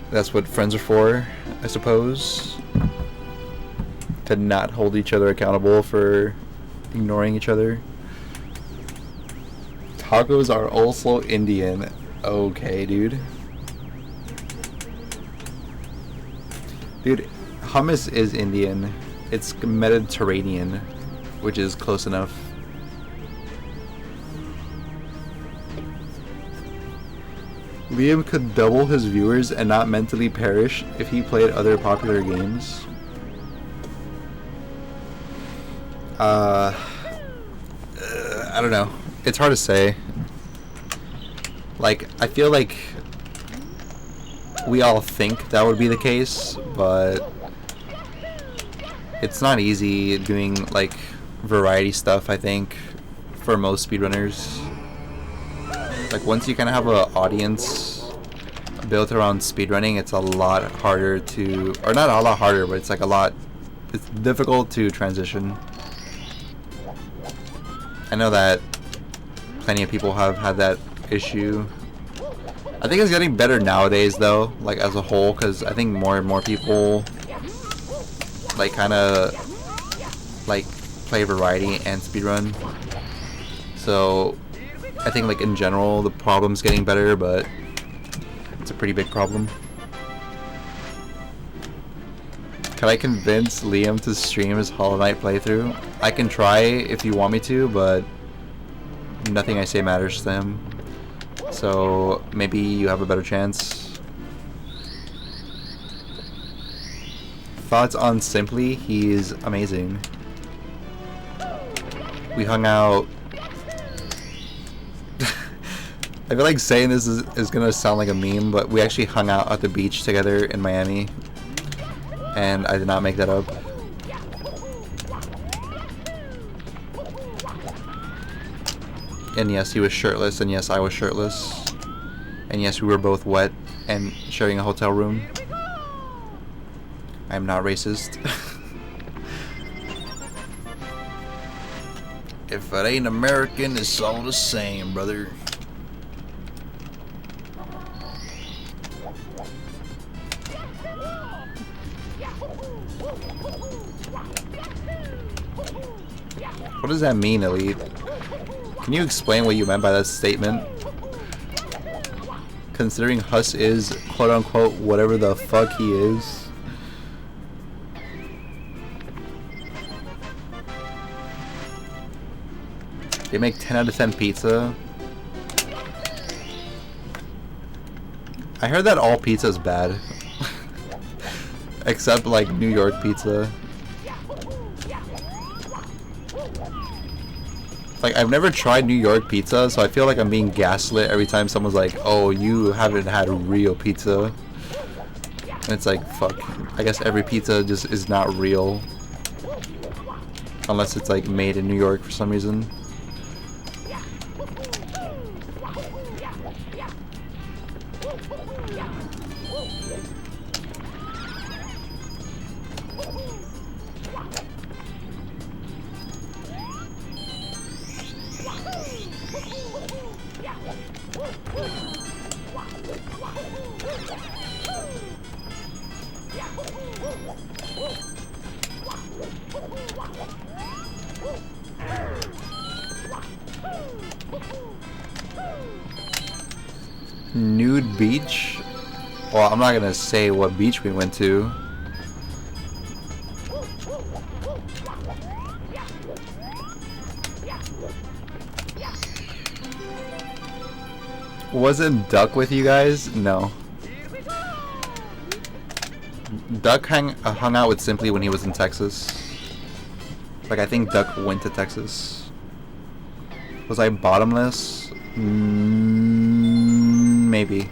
Speaker 1: That's what friends are for, I suppose. To not hold each other accountable for ignoring each other. Tacos are also Indian. Okay, dude. Dude, hummus is Indian. It's Mediterranean, which is close enough. Liam could double his viewers and not mentally perish if he played other popular games. I don't know. It's hard to say. Like, I feel like we all think that would be the case, but it's not easy doing, like, variety stuff, I think, for most speedrunners. Like, once you kind of have an audience built around speedrunning, it's a lot harder to, or not a lot harder, but it's like it's difficult to transition. I know that plenty of people have had that issue. I think it's getting better nowadays though, like as a whole, because I think more and more people like kind of like play variety and speedrun. So I think like in general the problem's getting better, but it's a pretty big problem. Can I convince Liam to stream his Hollow Knight playthrough? I can try if you want me to, but nothing I say matters to him. So maybe you have a better chance. Thoughts on Simply? He's amazing. We hung out. I feel like saying this is gonna sound like a meme, but we actually hung out at the beach together in Miami. And I did not make that up. And yes, he was shirtless, and yes, I was shirtless. And yes, we were both wet and sharing a hotel room. I'm not racist. If it ain't American, it's all the same, brother. What does that mean, Elite? Can you explain what you meant by that statement? Considering Hus is, quote-unquote, whatever the fuck he is. They make 10 out of 10 pizza. I heard that all pizza is bad. Except, like, New York pizza. Like, I've never tried New York pizza, so I feel like I'm being gaslit every time someone's like, oh, you haven't had real pizza. And it's like, fuck. I guess every pizza just is not real. Unless it's like made in New York for some reason. Nude beach? Well, I'm not gonna say what beach we went to. Wasn't Duck with you guys? No. Duck hung out with Simply when he was in Texas. Like, I think Duck went to Texas. Was I bottomless? Maybe.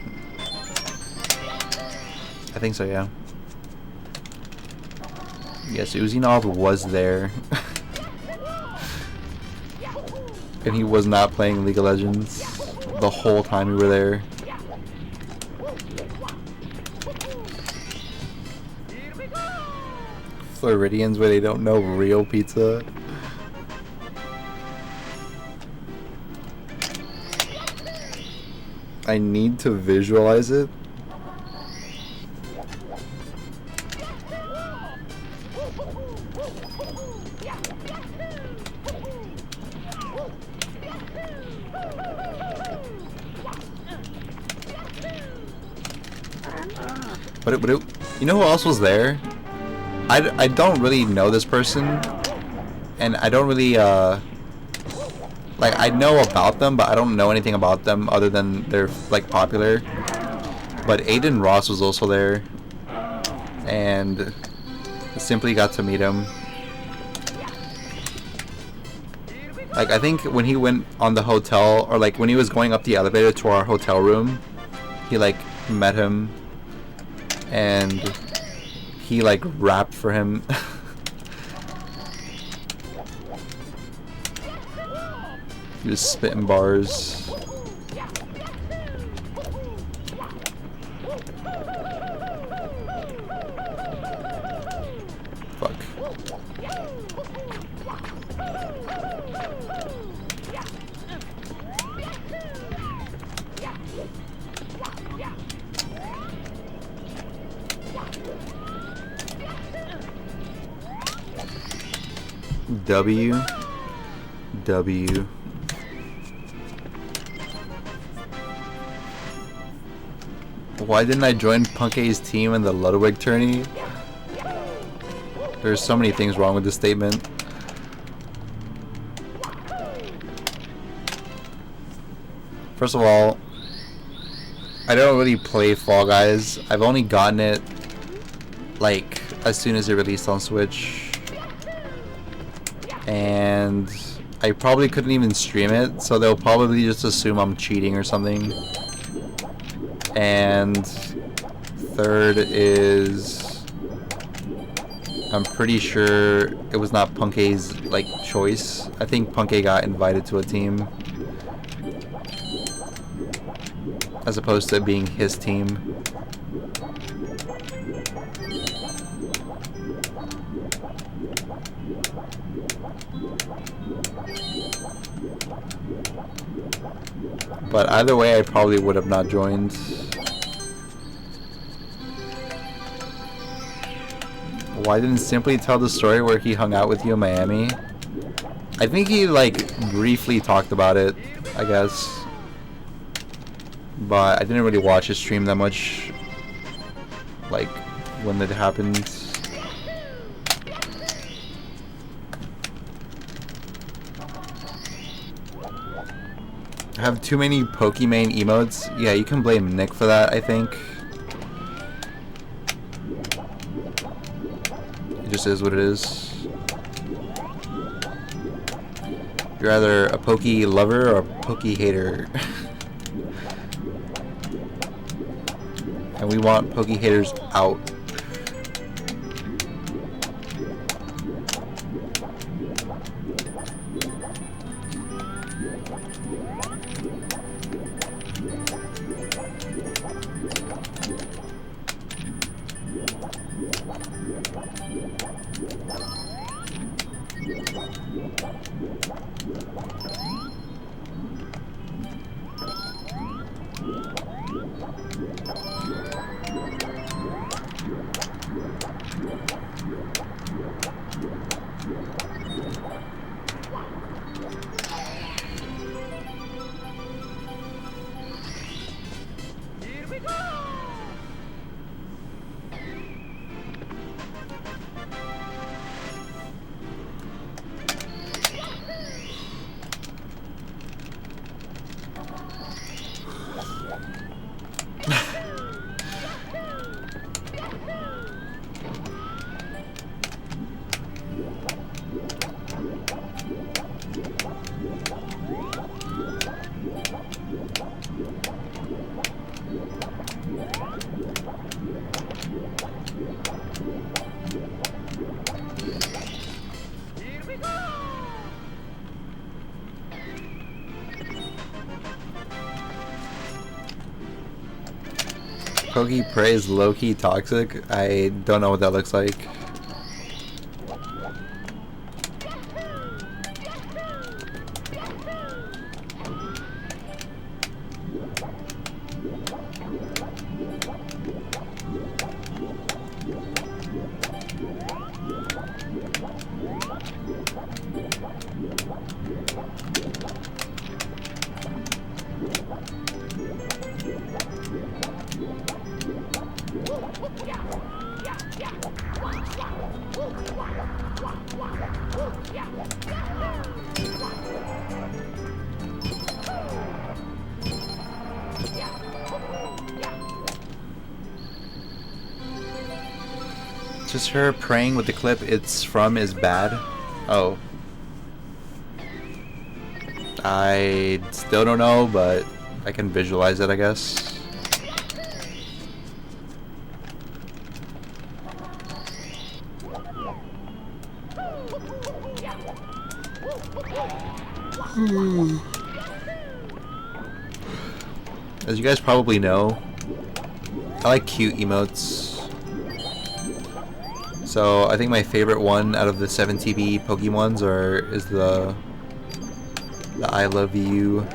Speaker 1: I think so, yeah. Yes, Uzinov was there. And he was not playing League of Legends the whole time we were there. Floridians where they don't know real pizza. I need to visualize it. But you know who else was there? I don't really know this person, and I don't really like, I know about them, but I don't know anything about them other than they're like popular. But Aiden Ross was also there, and Simply got to meet him. Like, I think when he went on the hotel, or like when he was going up the elevator to our hotel room, he like met him, and he like rapped for him. He was spitting bars. Fuck. W. Why didn't I join Punk A's team in the Ludwig tourney? There's so many things wrong with this statement. First of all, I don't really play Fall Guys. I've only gotten it like as soon as it released on Switch. And I probably couldn't even stream it, so they'll probably just assume I'm cheating or something. And third is, I'm pretty sure it was not Punk A's like choice. I think Punk A got invited to a team as opposed to it being his team. But either way, I probably would have not joined. Why didn't Simply tell the story where he hung out with you in Miami? I think he like briefly talked about it, I guess. But I didn't really watch his stream that much, like when it happened. I have too many Pokimane emotes. Yeah, you can blame Nick for that, I think. It just is what it is. You're either a pokey lover or a pokey hater. And we want pokey haters out.
Speaker 2: Here we go! Here we go!
Speaker 1: Pokey prey is low-key toxic. I don't know what that looks like. Just her praying with the clip it's from is bad. Oh. I still don't know, but I can visualize it, I guess. As you guys probably know, I like cute emotes. So I think my favorite one out of the 7TB Pokemons is the I love you.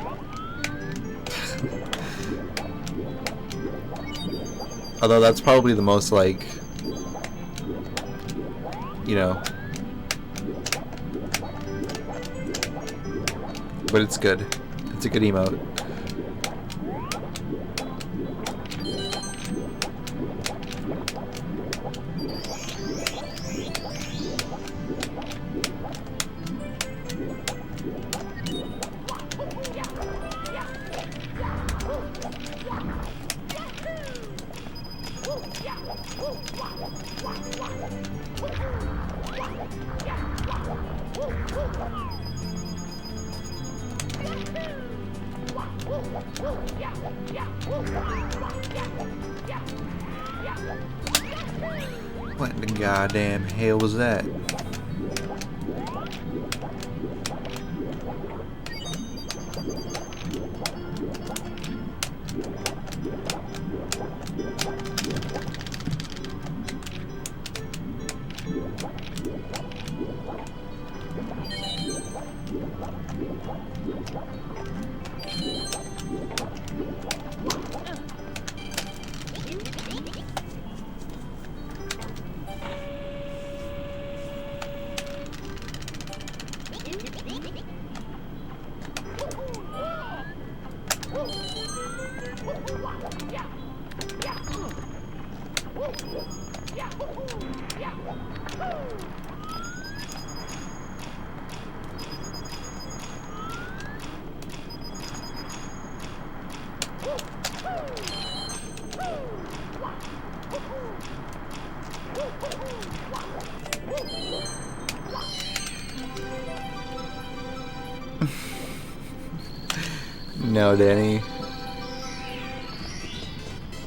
Speaker 1: Although that's probably the most, like, you know, but it's good. It's a good emote. What in the goddamn hell was that? No, Danny.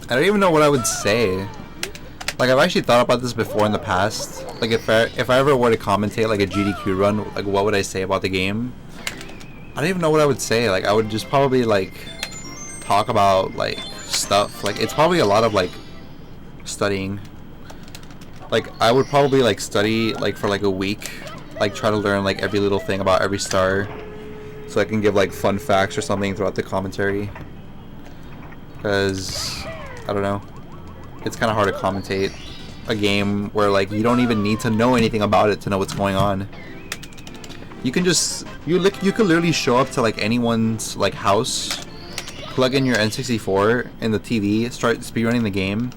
Speaker 1: I don't even know what I would say. Like, I've actually thought about this before in the past. Like, if I ever were to commentate like a GDQ run, like what would I say about the game? I don't even know what I would say. Like, I would just probably like talk about like stuff. Like, it's probably a lot of like studying. Like, I would probably like study like for like a week, like try to learn like every little thing about every star, so I can give like fun facts or something throughout the commentary. Because I don't know, it's kind of hard to commentate a game where like you don't even need to know anything about it to know what's going on. You can just you could literally show up to like anyone's like house, plug in your N64 in the TV, start speedrunning the game,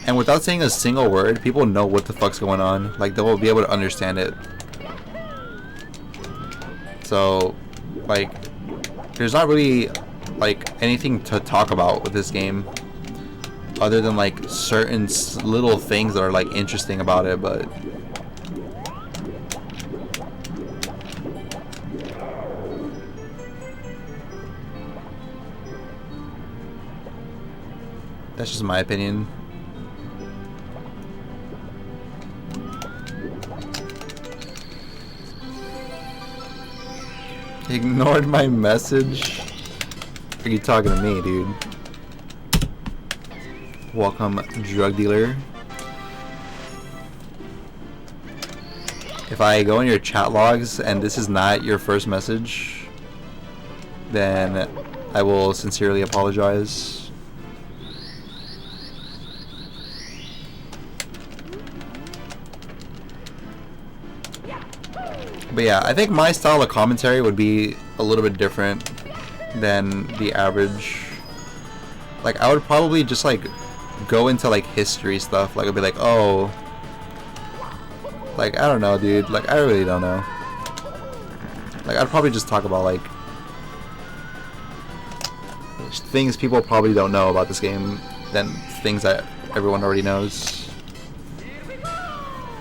Speaker 1: and without saying a single word, people know what the fuck's going on. Like, they will be able to understand it. So, like, there's not really like anything to talk about with this game, other than like certain little things that are like interesting about it, but that's just my opinion. Ignored my message? Are you talking to me, dude? Welcome, drug dealer. If I go in your chat logs and this is not your first message, then I will sincerely apologize. But yeah, I think my style of commentary would be a little bit different than the average. Like, I would probably just like go into like history stuff. Like, I'd be like, oh, like, I don't know, dude. Like, I really don't know. Like, I'd probably just talk about like things people probably don't know about this game than things that everyone already knows.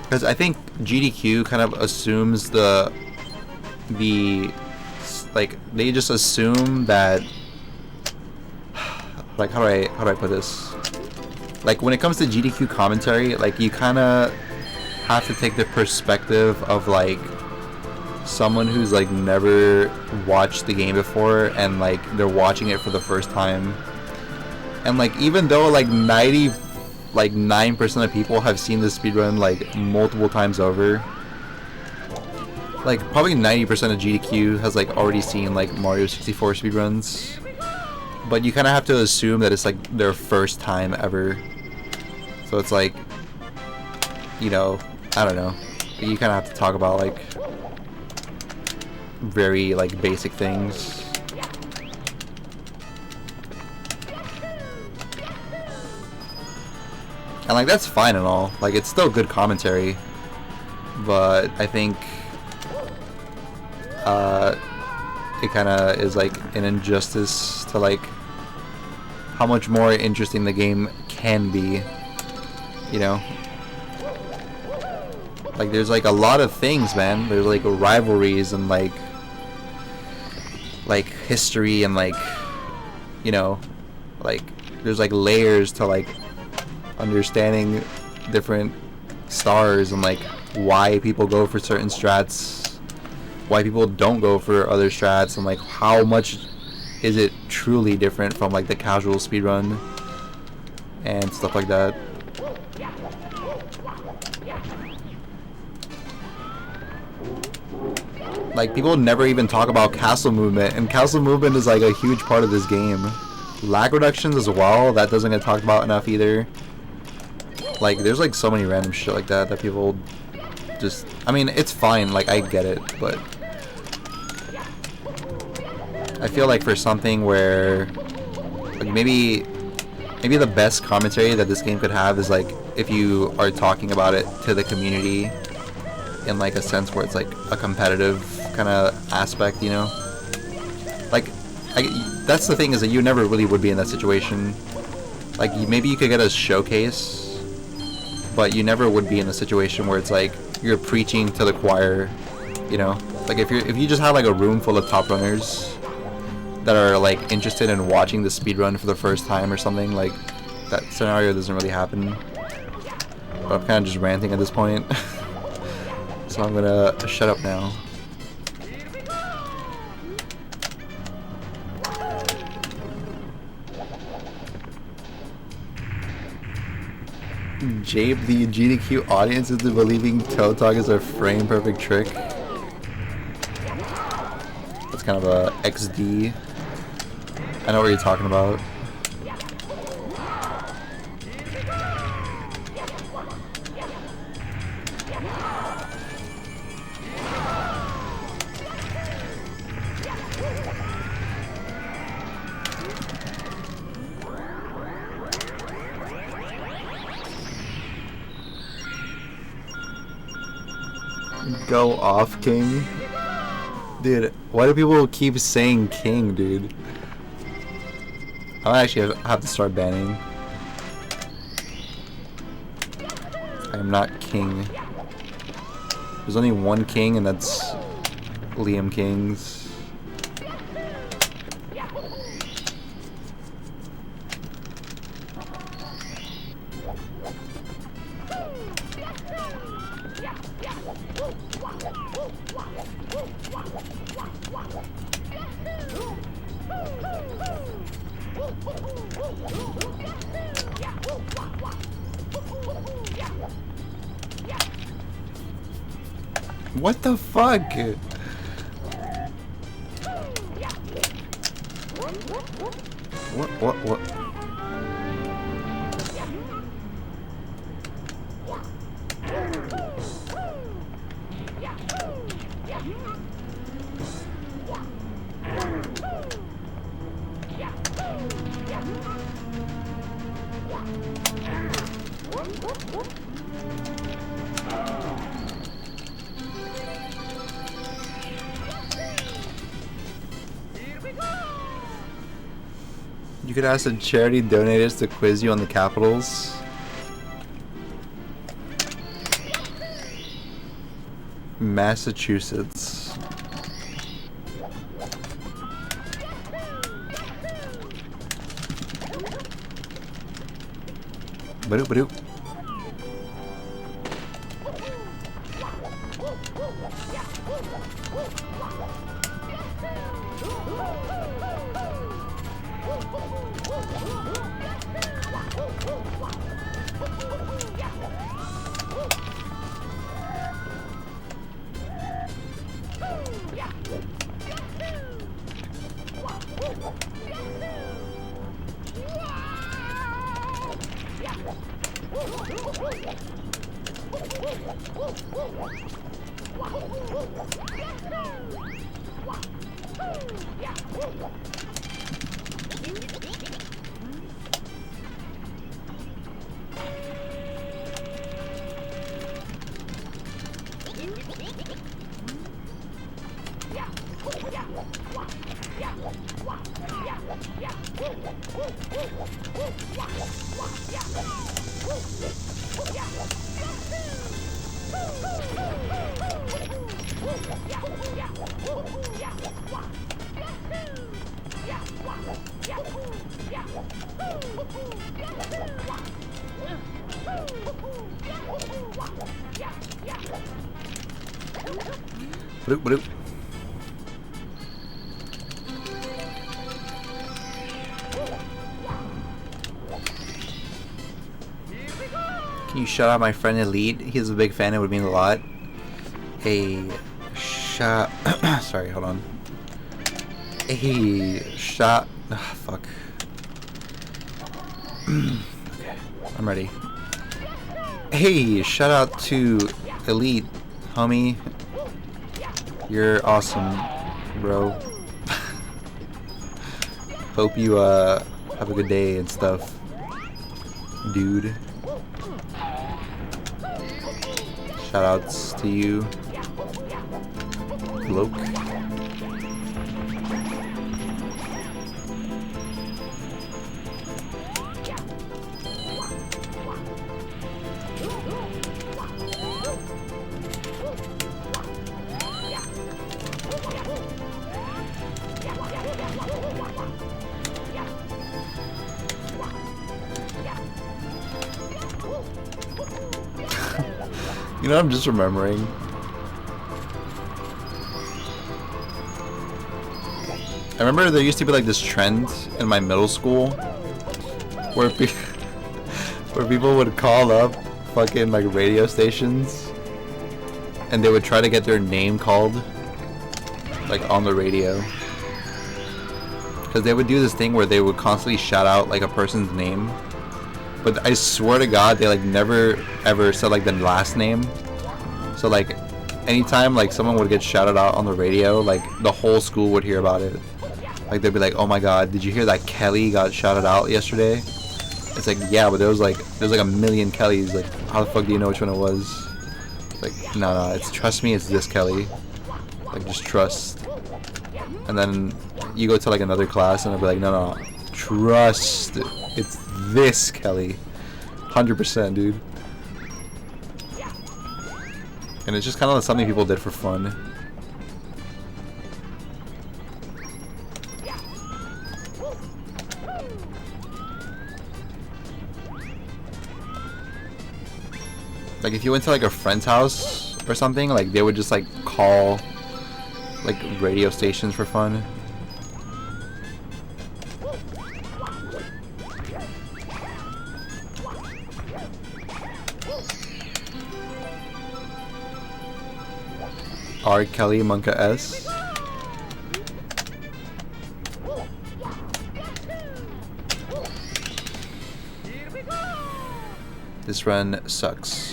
Speaker 1: Because I think GDQ kind of assumes like, they just assume that, like, how do I put this? Like, when it comes to GDQ commentary, like, you kind of have to take the perspective of like someone who's like never watched the game before, and like they're watching it for the first time. And like, even though like 9% of people have seen this speedrun like multiple times over, like probably 90% of GDQ has like already seen like Mario 64 speedruns, but you kind of have to assume that it's like their first time ever. So it's like, you know, I don't know, you kind of have to talk about like very like basic things. And like, that's fine and all, like it's still good commentary, but I think it kind of is like an injustice to like how much more interesting the game can be, you know? Like, there's like a lot of things, man. There's like rivalries and like history and like, you know, like there's like layers to like understanding different stars and like why people go for certain strats, why people don't go for other strats, and like how much is it truly different from like the casual speedrun and stuff like that. Like, people never even talk about castle movement, and castle movement is like a huge part of this game. Lag reductions as well, that doesn't get talked about enough either. Like, there's like so many random shit like that that people just, I mean, it's fine, like I get it, but I feel like for something where like maybe the best commentary that this game could have is like if you are talking about it to the community in like a sense where it's like a competitive kind of aspect, you know? Like, that's the thing, is that you never really would be in that situation. Like, maybe you could get a showcase, but you never would be in a situation where it's like you're preaching to the choir, you know? Like, if you just have like a room full of top runners, that are like interested in watching the speedrun for the first time or something. Like that scenario doesn't really happen. But I'm kind of just ranting at this point. So I'm gonna shut up now. Jabe, the GDQ audience into believing toe talk is a frame perfect trick. That's kind of a XD. I know what you're talking about. Go off, King. Dude, why do people keep saying King, dude? I might actually have to start banning. I am not King. There's only one King, and that's Liam King's. What the fuck? What? You could ask the charity donators to quiz you on the capitals. Massachusetts. Badoop badoop. Bloop, bloop. Can you shout out my friend Elite? He's a big fan. It would mean a lot. Hey, sorry, hold on. Hey, fuck. Okay, I'm ready. Hey, shout out to Elite, homie. You're awesome, bro. Hope you have a good day and stuff, dude. Shoutouts to you, bloke. You know what I'm just remembering? I remember there used to be like this trend in my middle school where where people would call up fucking like radio stations and they would try to get their name called like on the radio. Because they would do this thing where they would constantly shout out like a person's name. But I swear to God, they like never ever said like the last name. So like anytime like someone would get shouted out on the radio, like the whole school would hear about it. Like they'd be like, "Oh my God, did you hear that Kelly got shouted out yesterday?" It's like, yeah, but there's like a million Kellys. Like, how the fuck do you know which one it was? It's like, no, it's trust me, it's this Kelly. Like, just trust. And then you go to like another class and they'll be like, no, trust, it's this Kelly, 100%, dude. And it's just kind of something people did for fun. Like if you went to like a friend's house or something, like they would just like call like radio stations for fun. R. Kelly Monka S. This run sucks.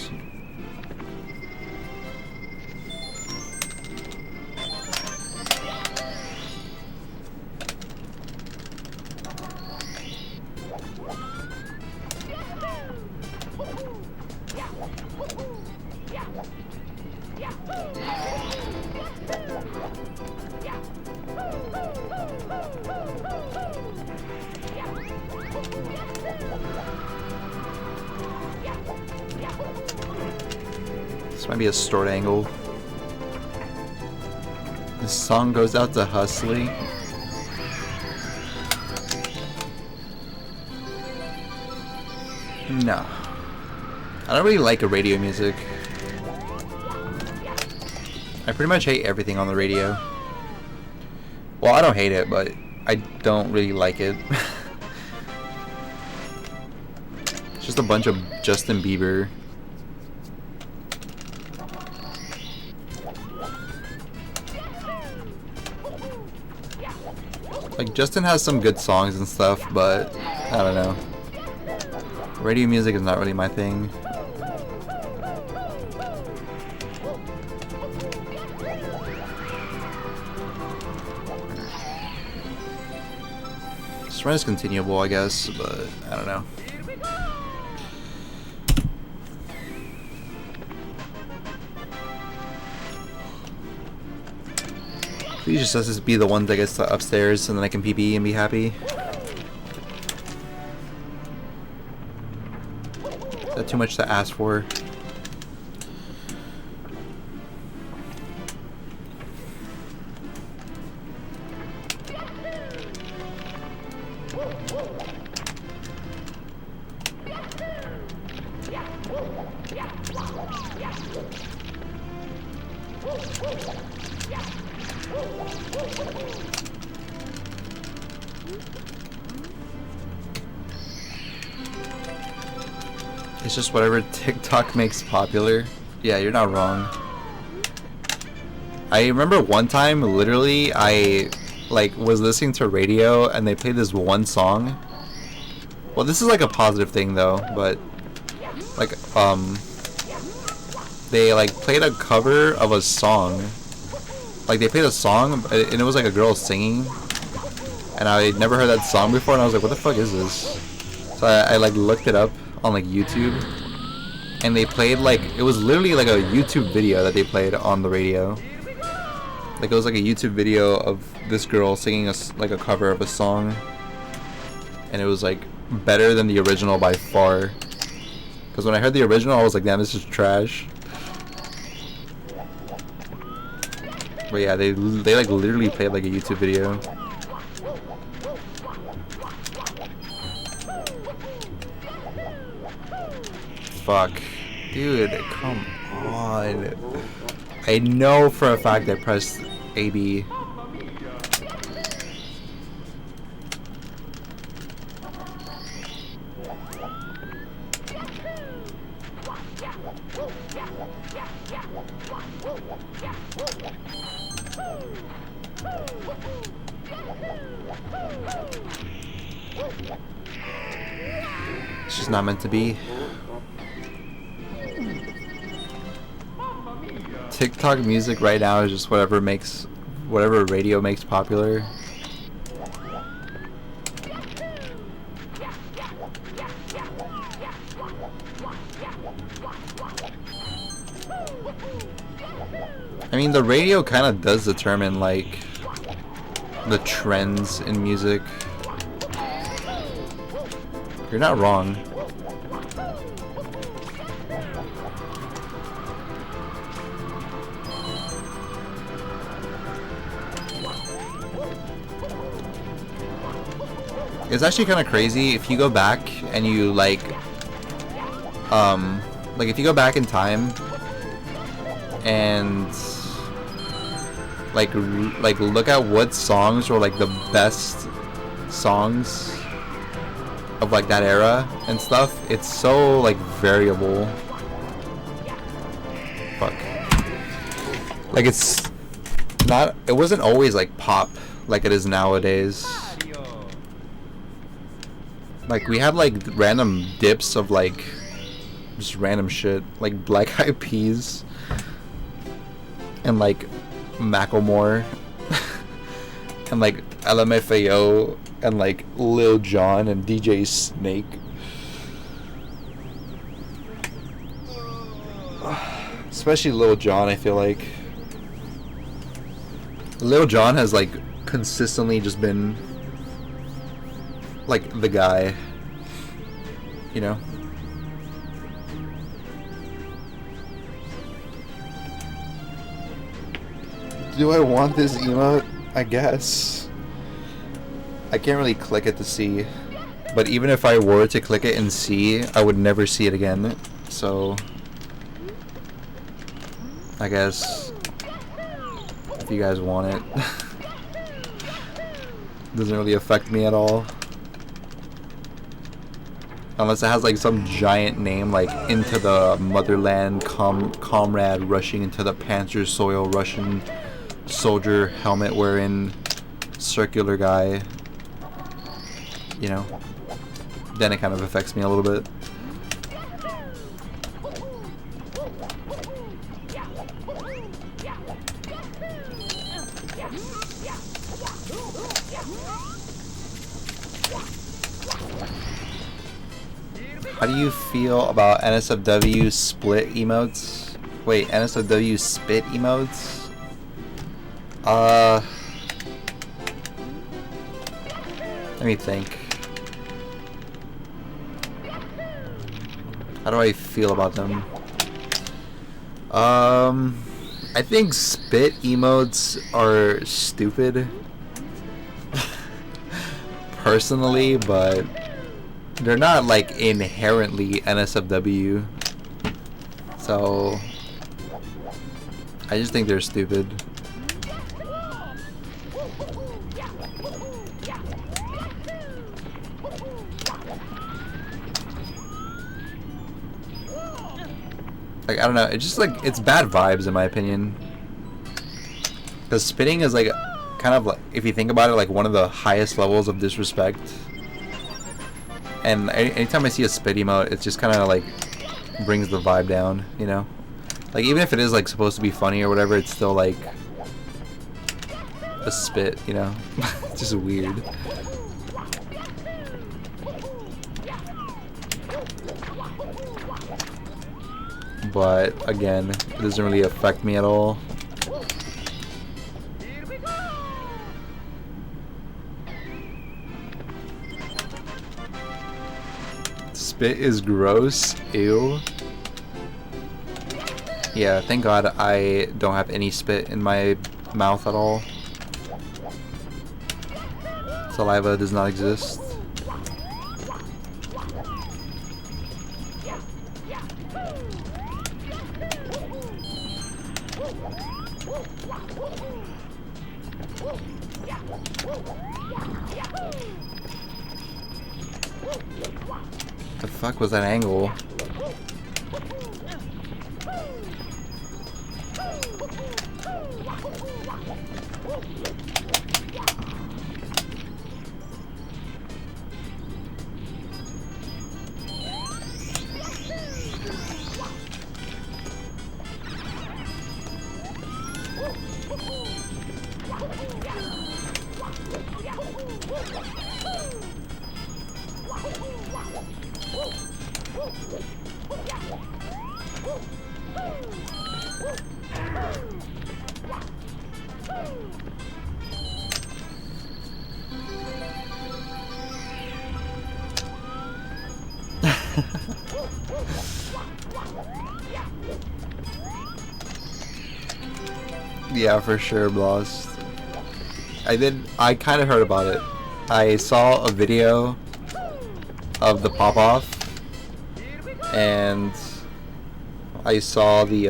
Speaker 1: This might be a stored angle. This song goes out to husTlie. No. I don't really like radio music. I pretty much hate everything on the radio. Well, I don't hate it, but I don't really like it. It's just a bunch of Justin Bieber. Like, Justin has some good songs and stuff, but I don't know. Radio music is not really my thing. This run is continuable, I guess, but I don't know. Please just let this be the one that gets to upstairs and then I can PB and be happy. Is that too much to ask for? It's just whatever TikTok makes popular. Yeah, you're not wrong. I remember one time, literally, I like was listening to radio and they played this one song. Well, this is like a positive thing though, but like they like played a cover of a song. Like they played a song and it was like a girl singing, and I never heard that song before, and I was like, what the fuck is this? So I like looked it up on like YouTube, and they played like, it was literally like a YouTube video that they played on the radio. Like it was like a YouTube video of this girl singing like a cover of a song, and it was like better than the original by far. Because when I heard the original, I was like, damn, this is trash. But yeah, they like literally played like a YouTube video. Fuck. Dude, come on. I know for a fact I pressed AB. It's just not meant to be. TikTok music right now is just whatever radio makes popular. I mean, the radio kind of does determine like the trends in music. You're not wrong. It's actually kind of crazy if you go back and you like if you go back in time and like look at what songs were like the best songs of like that era and stuff. It's so like variable. Fuck. Like it wasn't always like pop like it is nowadays. Like we had like random dips of like just random shit like Black Eyed Peas and like Macklemore and like LMFAO and like Lil Jon and DJ Snake. Especially Lil Jon, I feel like. Lil Jon has like consistently just been like the guy, you know? Do I want this emote? I guess. I can't really click it to see, but even if I were to click it and see, I would never see it again, so I guess if you guys want it. Doesn't really affect me at all. Unless it has like some giant name like Into the Motherland, Comrade rushing into the Panzer soil, Russian soldier helmet wearing circular guy, you know, then it kind of affects me a little bit. How do you feel about NSFW split emotes? Wait, NSFW spit emotes? Let me think. How do I feel about them? I think spit emotes are stupid. Personally, but they're not like inherently NSFW. So I just think they're stupid. Like, I don't know, it's just like, it's bad vibes in my opinion. Because spitting is like, kind of like, if you think about it, like one of the highest levels of disrespect. And anytime I see a spit emote, it just kind of like brings the vibe down, you know? Like, even if it is like supposed to be funny or whatever, it's still like a spit, you know? It's just weird. But again, it doesn't really affect me at all. Spit is gross. Ew. Yeah, thank God I don't have any spit in my mouth at all. Saliva does not exist. The fuck was that angle? Yeah, for sure, Blast. I kind of heard about it. I saw a video of the pop-off, and I saw the,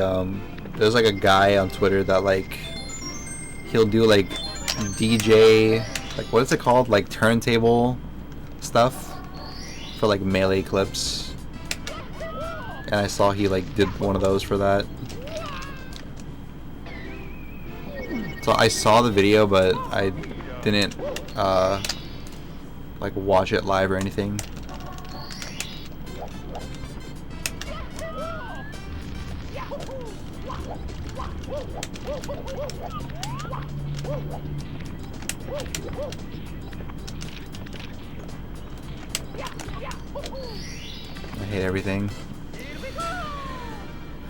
Speaker 1: there's like a guy on Twitter that like, he'll do like DJ, like what is it called? Like turntable stuff for like melee clips. And I saw he like did one of those for that. So I saw the video, but I didn't like watch it live or anything. I hate everything.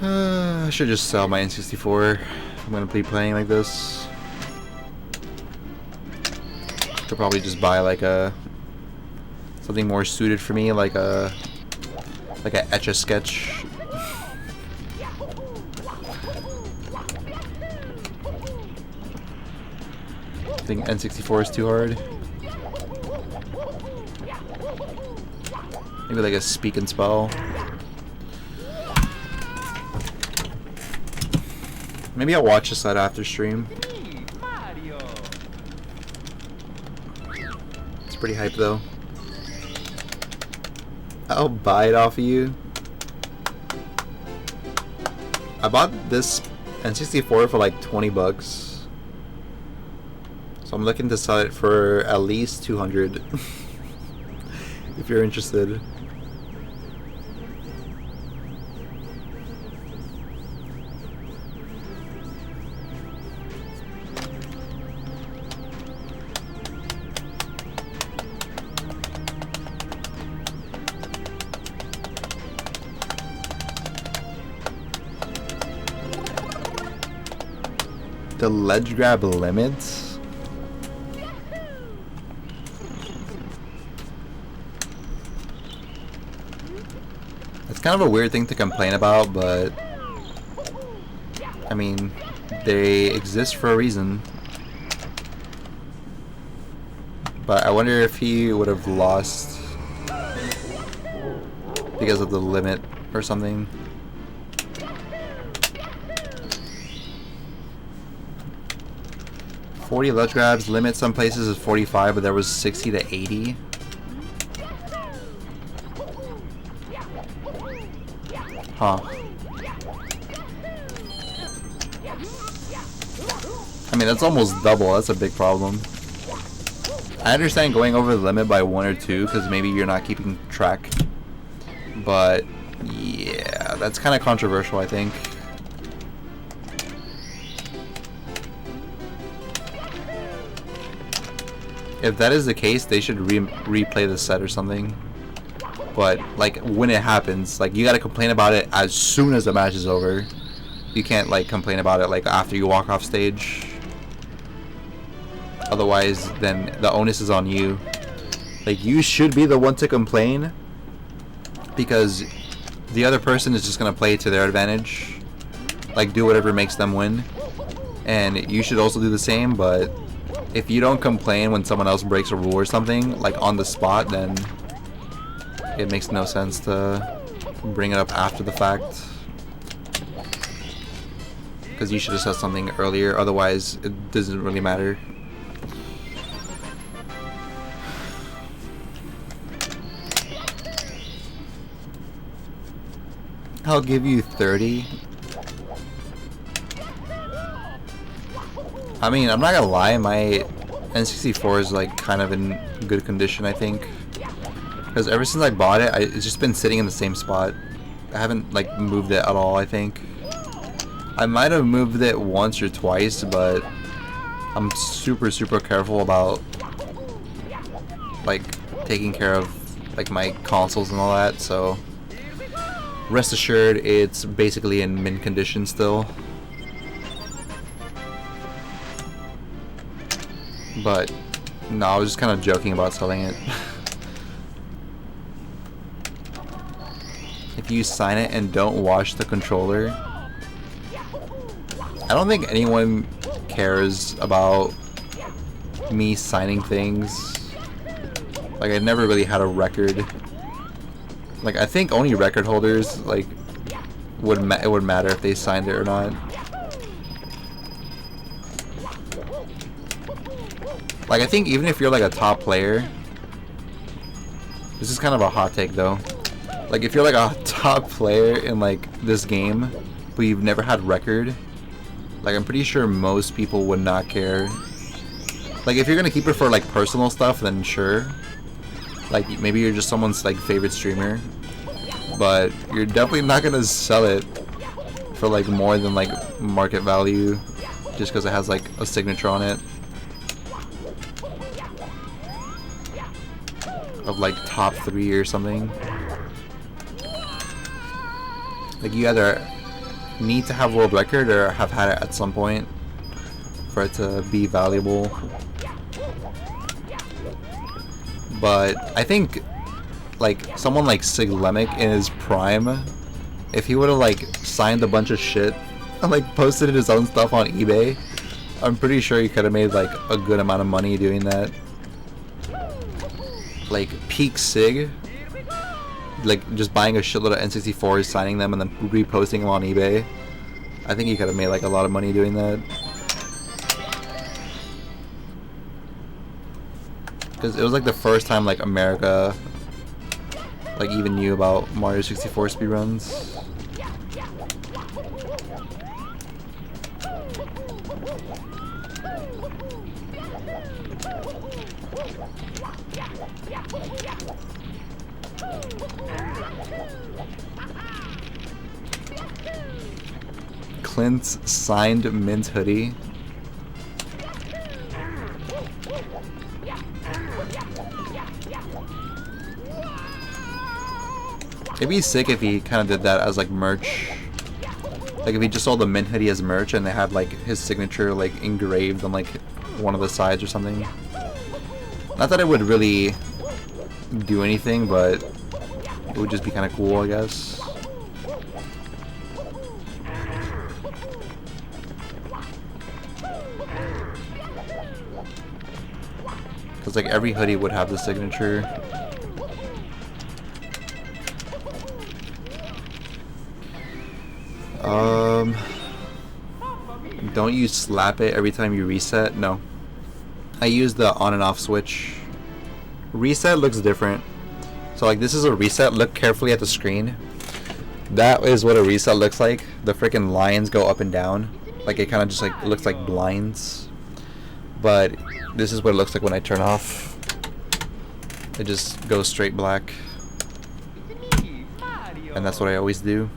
Speaker 1: I should just sell my N64. I'm gonna be playing like this. Could probably just buy like a something more suited for me, like a Etch-a-Sketch. I think N64 is too hard. Maybe like a Speak and Spell. Maybe I'll watch this after stream. It's pretty hype though. I'll buy it off of you. I bought this N64 for like 20 bucks. So I'm looking to sell it for at least 200 if you're interested. The ledge grab limits? It's kind of a weird thing to complain about, but I mean, they exist for a reason. But I wonder if he would have lost because of the limit or something. $40 ledge grabs, limit some places is 45, but there was 60 to 80. Huh. I mean, that's almost double. That's a big problem. I understand going over the limit by 1 or 2 because maybe you're not keeping track. But yeah, that's kind of controversial, I think. If that is the case, they should replay the set or something. But like when it happens, like you gotta complain about it as soon as the match is over. You can't like complain about it like after you walk off stage. Otherwise, then the onus is on you. Like you should be the one to complain because the other person is just gonna play to their advantage. Like do whatever makes them win. And you should also do the same, but if you don't complain when someone else breaks a rule or something, like on the spot, then it makes no sense to bring it up after the fact. Because you should have said something earlier, otherwise it doesn't really matter. I'll give you 30. I mean, I'm not gonna lie, my N64 is like kind of in good condition, I think. Because ever since I bought it, it's just been sitting in the same spot. I haven't like moved it at all, I think. I might have moved it once or twice, but I'm super careful about like taking care of like my consoles and all that, so rest assured it's basically in mint condition still. But no, I was just kind of joking about selling it. If you sign it and don't wash the controller, I don't think anyone cares about me signing things. Like, I never really had a record. Like, I think only record holders like it would matter if they signed it or not. Like, I think even if you're like a top player, this is kind of a hot take though. Like, if you're like a top player in like this game, but you've never had record, like I'm pretty sure most people would not care. Like, if you're gonna keep it for like personal stuff, then sure. Like, maybe you're just someone's like favorite streamer, but you're definitely not gonna sell it for like more than like market value just because it has like a signature on it of like top 3 or something. Like, you either need to have world record or have had it at some point for it to be valuable. But I think like someone like Siglemic in his prime, if he would have like signed a bunch of shit and like posted his own stuff on eBay, I'm pretty sure he could have made like a good amount of money doing that. Like peak Sig, like just buying a shitload of N64s, signing them, and then reposting them on eBay. I think he could have made like a lot of money doing that. Because it was like the first time like America like even knew about Mario 64 speedruns. Clint's signed mint hoodie. It'd be sick if he kind of did that as like merch. Like if he just sold the mint hoodie as merch and they had like his signature like engraved on like one of the sides or something. Not that it would really do anything, but it would just be kind of cool, I guess. Because like every hoodie would have the signature. Don't you slap it every time you reset? No. I use the on and off switch. Reset looks different. So like this is a reset. Look carefully at the screen. That is what a reset looks like. The freaking lines go up and down. Like it kind of just like it looks like blinds. But this is what it looks like when I turn off. It just goes straight black. And that's what I always do.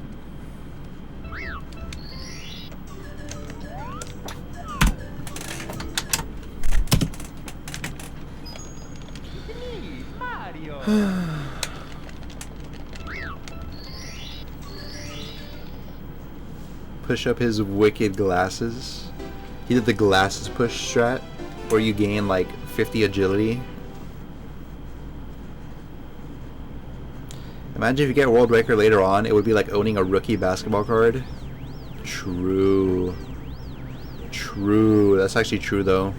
Speaker 1: Push up his wicked glasses. He did the glasses push strat where you gain like 50 agility. Imagine if you get world record later on, it would be like owning a rookie basketball card. True. True. That's actually true though.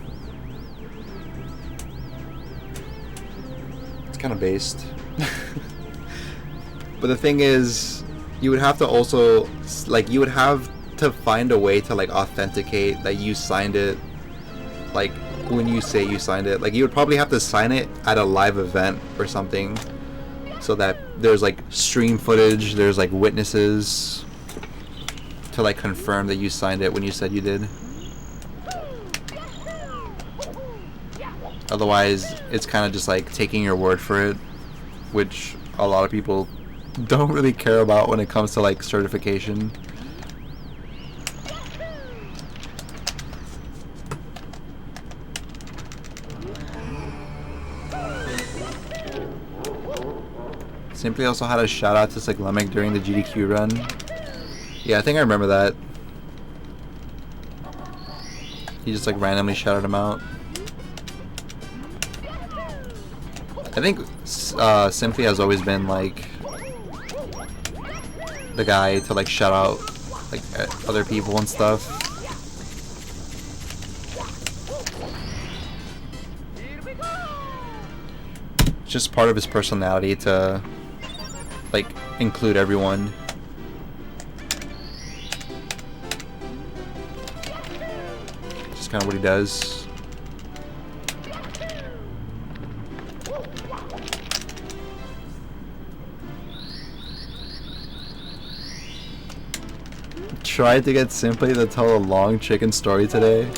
Speaker 1: It's kind of based. But the thing is, you would have to also, like, you would have to find a way to like authenticate that you signed it, like when you say you signed it, like you would probably have to sign it at a live event or something, so that there's like stream footage, there's like witnesses to like confirm that you signed it when you said you did. Otherwise, it's kind of just like taking your word for it, which a lot of people don't really care about when it comes to like certification. Simply also had a shout out to Cyclemic during the GDQ run. Yeah, I think I remember that. He just like randomly shouted him out. I think Simply has always been like the guy to like shout out like other people and stuff. It's just part of his personality to like include everyone. Just kind of what he does. Tried to get Simply to tell a long chicken story today.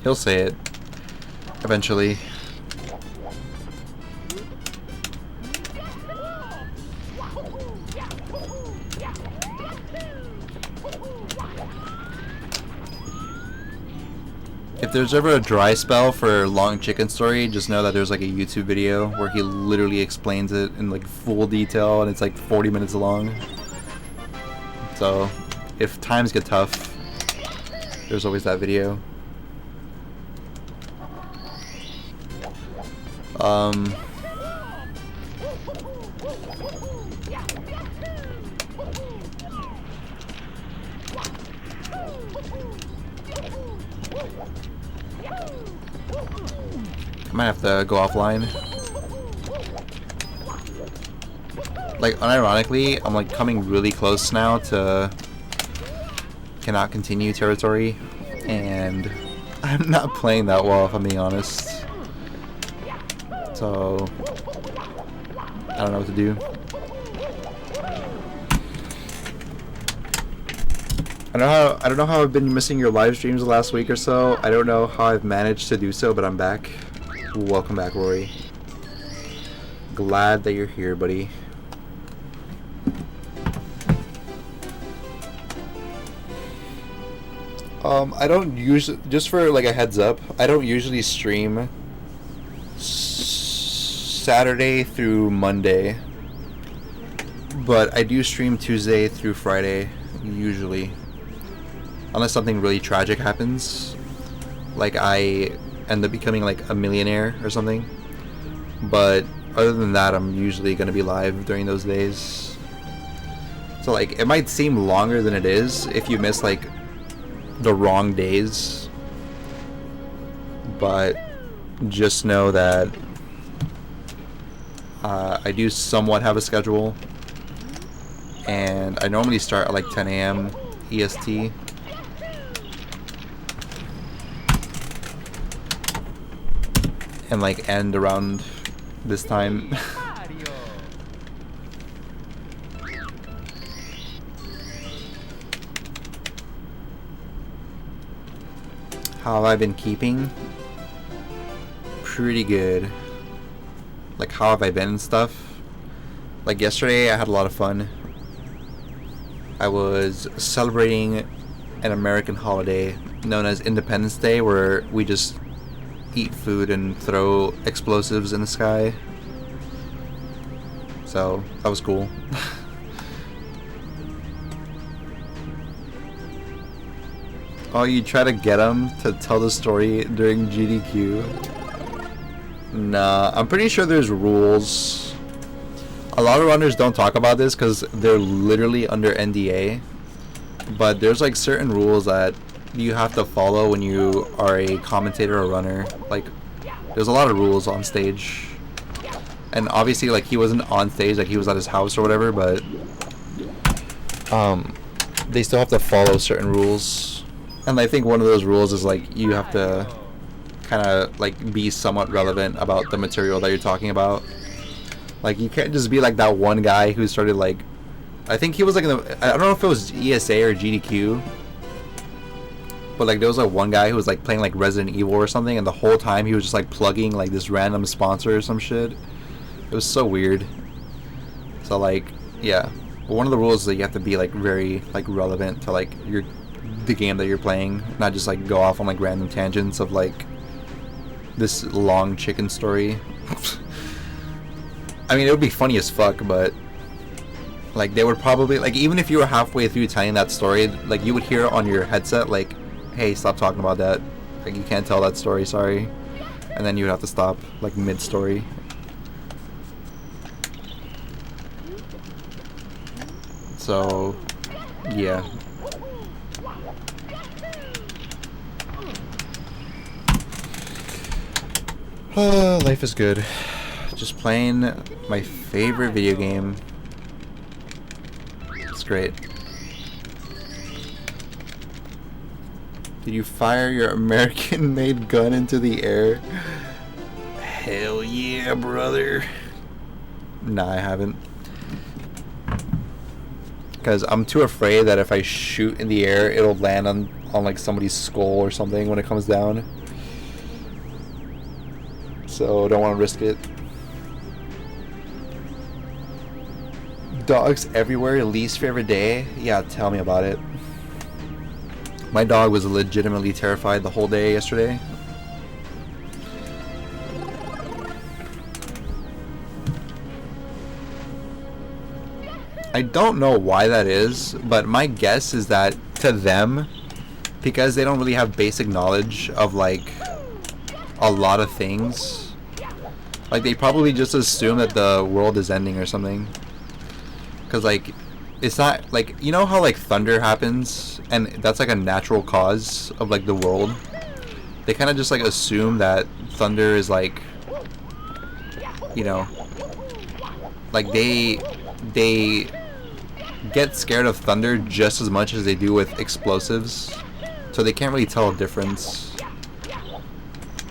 Speaker 1: He'll say it eventually. If there's ever a dry spell for long chicken story, just know that there's like a YouTube video where he literally explains it in like full detail, and it's like 40 minutes long. So if times get tough, there's always that video. I might have to go offline. Like, unironically, I'm like coming really close now to cannot continue territory, and I'm not playing that well, if I'm being honest. So I don't know what to do. I don't know how I've been missing your live streams the last week or so. I don't know how I've managed to do so, but I'm back. Welcome back, Rory. Glad that you're here, buddy. I don't usually, just for like a heads up, I don't usually stream Saturday through Monday, but I do stream Tuesday through Friday, usually. Unless something really tragic happens, like I end up becoming like a millionaire or something. But other than that, I'm usually going to be live during those days. So like, it might seem longer than it is if you miss like the wrong days, but just know that I do somewhat have a schedule, and I normally start at like 10 a.m. EST. And like end around this time. How have I been keeping? Pretty good. Like, how have I been and stuff? Like, yesterday I had a lot of fun. I was celebrating an American holiday known as Independence Day, where we just eat food and throw explosives in the sky. So that was cool. Oh, you try to get him to tell the story during GDQ? Nah, I'm pretty sure there's rules. A lot of runners don't talk about this because they're literally under NDA. But there's like certain rules that you have to follow when you are a commentator or runner. Like, there's a lot of rules on stage. And obviously, like, he wasn't on stage, like he was at his house or whatever, but they still have to follow certain rules, and I think one of those rules is like you have to kind of like be somewhat relevant about the material that you're talking about. Like you can't just be like that one guy who started like, I think he was like I don't know if it was ESA or GDQ, but like there was like one guy who was like playing like Resident Evil or something, and the whole time he was just like plugging like this random sponsor or some shit. It was so weird. So like, yeah, but one of the rules is that you have to be like very like relevant to like the game that you're playing, not just like go off on like random tangents of like this long chicken story. I mean, it would be funny as fuck, but like they would probably like, even if you were halfway through telling that story, like you would hear on your headset like, hey, stop talking about that, like you can't tell that story, sorry, and then you would have to stop like mid-story. So yeah, life is good. Just playing my favorite video game. It's great. Did you fire your American-made gun into the air? Hell yeah, brother. Nah, I haven't. Because I'm too afraid that if I shoot in the air, it'll land on like somebody's skull or something when it comes down. So don't want to risk it. Dogs everywhere, least favorite day? Yeah, tell me about it. My dog was legitimately terrified the whole day yesterday. I don't know why that is, but my guess is that to them, because they don't really have basic knowledge of like a lot of things, like they probably just assume that the world is ending or something. Cause like, it's not like, you know how like thunder happens and that's like a natural cause of like the world. They kind of just like assume that thunder is like, you know, like they get scared of thunder just as much as they do with explosives, so they can't really tell a difference,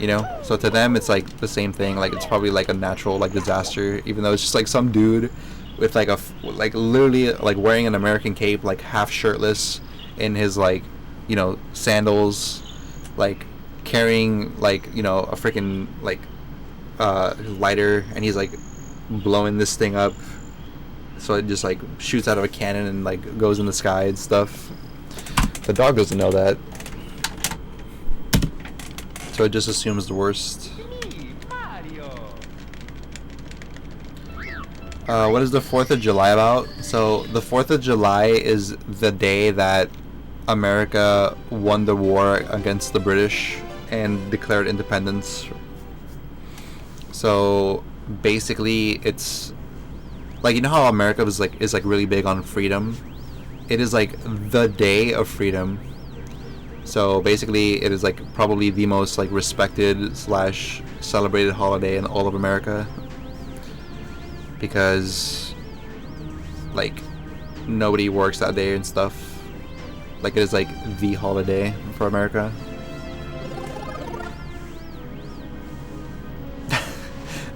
Speaker 1: you know. So to them it's like the same thing, like it's probably like a natural like disaster, even though it's just like some dude with like like literally like wearing an American cape, like half shirtless, in his like, you know, sandals, like carrying like, you know, a freaking like lighter, and he's like blowing this thing up so it just like shoots out of a cannon and like goes in the sky and stuff. The dog doesn't know that, so it just assumes the worst. What is the 4th of July about? So the 4th of July is the day that America won the war against the British and declared independence. So basically it's like, you know how America is like really big on freedom? It is like the day of freedom. So basically it is like probably the most like respected / celebrated holiday in all of America, because like nobody works that day and stuff. Like it is like the holiday for America.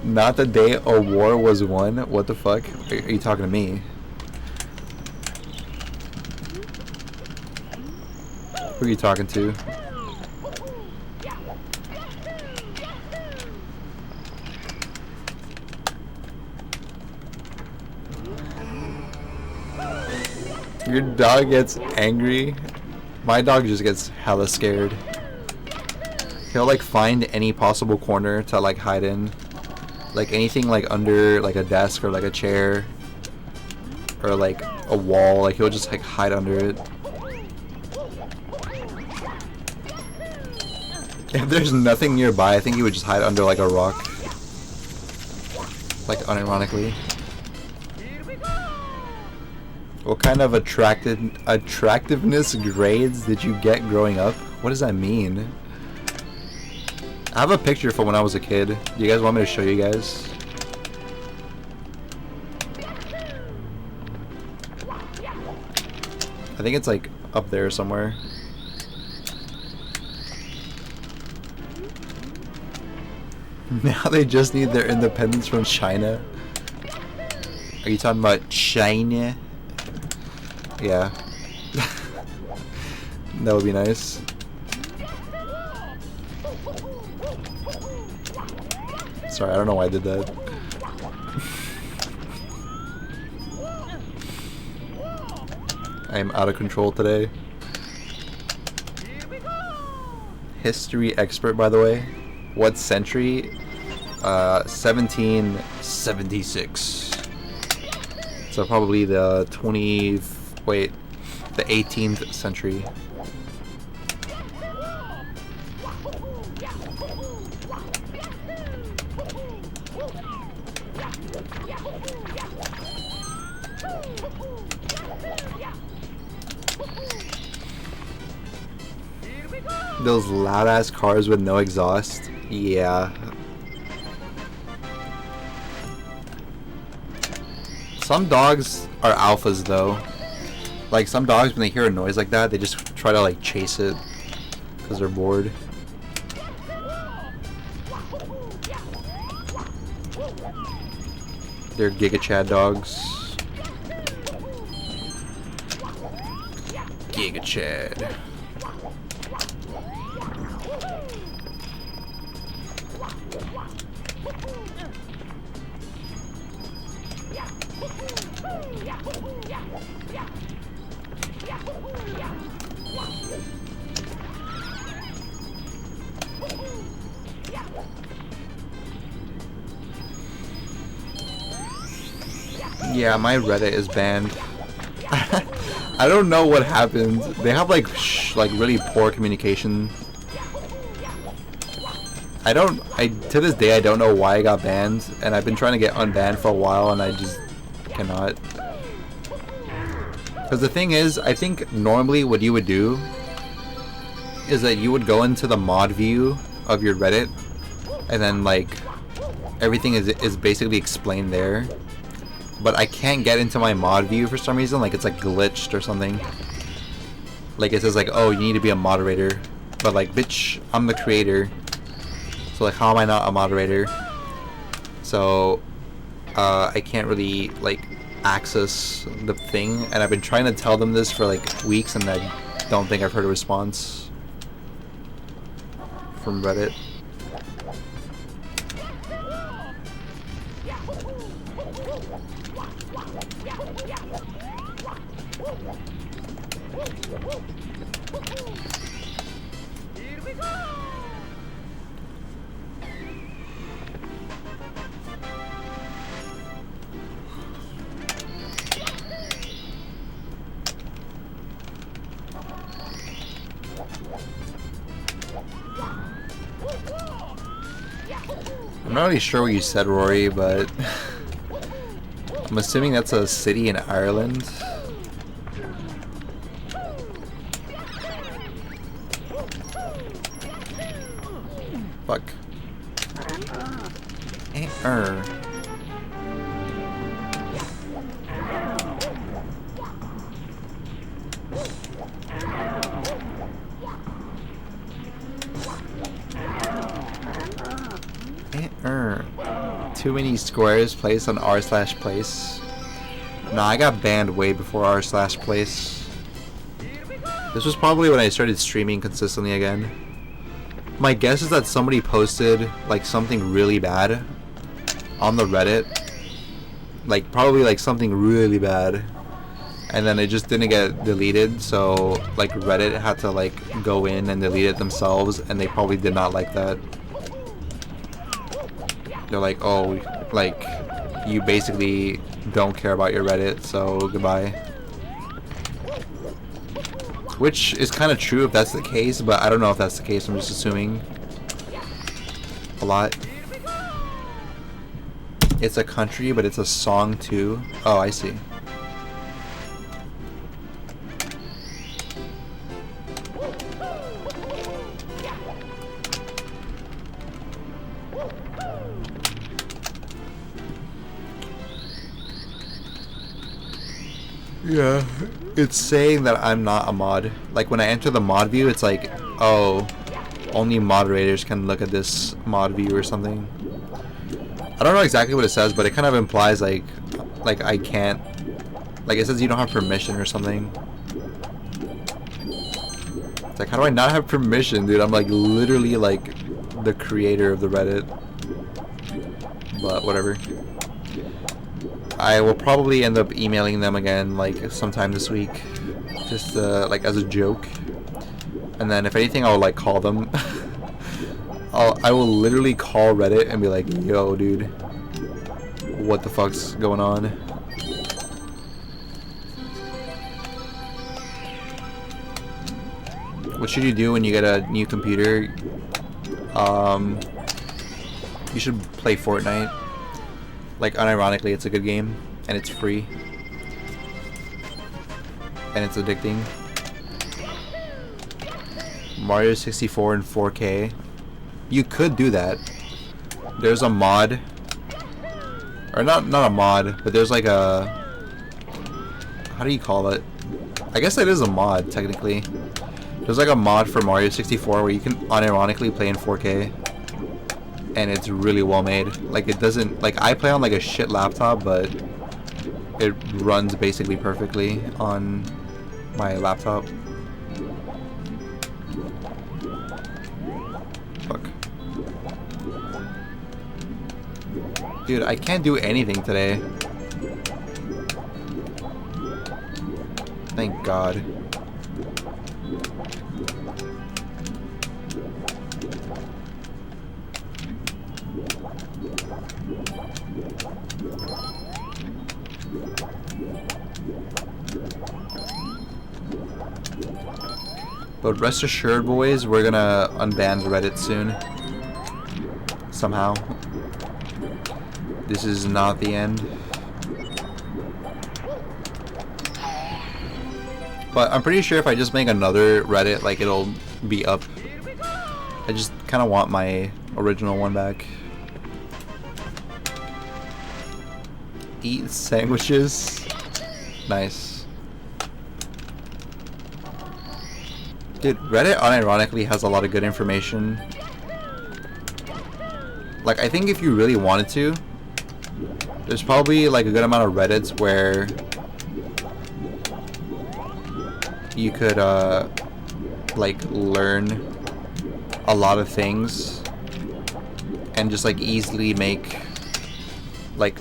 Speaker 1: Not the day a war was won? What the fuck? Are you talking to me? Who are you talking to? Your dog gets angry? My dog just gets hella scared. He'll like find any possible corner to like hide in. Like anything like under like a desk or like a chair or like a wall, like he'll just like hide under it. If there's nothing nearby, I think he would just hide under like a rock. Like unironically. What kind of attractiveness grades did you get growing up? What does that mean? I have a picture from when I was a kid. Do you guys want me to show you guys? I think it's like up there somewhere. Now they just need their independence from China. Are you talking about China? Yeah. That would be nice. Sorry, I don't know why I did that. I am out of control today. History expert, by the way. What century? 1776. So probably the the 18th century. Those loud ass cars with no exhaust. Yeah. Some dogs are alphas though. Like some dogs, when they hear a noise like that, they just try to like chase it because they're bored. They're Giga Chad dogs. Giga Chad. Yeah, my Reddit is banned. I don't know what happened. They have like really poor communication. To this day I don't know why I got banned, and I've been trying to get unbanned for a while and I just cannot. Because the thing is, I think normally what you would do is that you would go into the mod view of your Reddit and then like everything is basically explained there. But I can't get into my mod view for some reason. Like it's like glitched or something. Like it says like, oh, you need to be a moderator. But like, bitch, I'm the creator. So like, how am I not a moderator? So I can't really like access the thing. And I've been trying to tell them this for like weeks, and I don't think I've heard a response from Reddit. I'm not really sure what you said, Rory, but I'm assuming that's a city in Ireland. Fuck. Too many squares placed on r/place. Nah, I got banned way before r/place. This was probably when I started streaming consistently again. My guess is that somebody posted like something really bad on the Reddit. Like probably like something really bad. And then it just didn't get deleted, so like Reddit had to like go in and delete it themselves, and they probably did not like that. They're like, oh, like, you basically don't care about your Reddit, so goodbye. Which is kind of true if that's the case, but I don't know if that's the case. I'm just assuming a lot. It's a country, but it's a song too. Oh, I see. Yeah, it's saying that I'm not a mod. Like when I enter the mod view, it's like, oh, only moderators can look at this mod view or something. I don't know exactly what it says, but it kind of implies like I can't. Like it says you don't have permission or something. It's like, how do I not have permission, dude? I'm like literally like the creator of the Reddit. But whatever. I will probably end up emailing them again like sometime this week, just like as a joke. And then if anything, I'll like call them. I will literally call Reddit and be like, yo, dude, what the fuck's going on? What should you do when you get a new computer? You should play Fortnite. Like, unironically, it's a good game, and it's free. And it's addicting. Mario 64 in 4K. You could do that. There's a mod. Or not a mod, but there's like a... How do you call it? I guess that is a mod, technically. There's like a mod for Mario 64 where you can unironically play in 4K. And it's really well made. Like it doesn't... Like I play on like a shit laptop, but it runs basically perfectly on my laptop. Fuck. Dude, I can't do anything today. Thank God. But rest assured, boys, we're gonna unban Reddit soon. Somehow. This is not the end. But I'm pretty sure if I just make another Reddit, like, it'll be up. I just kind of want my original one back. Eat sandwiches. Nice. Dude, Reddit unironically has a lot of good information. Like, I think if you really wanted to, there's probably like a good amount of Reddits where you could like learn a lot of things and just like easily make like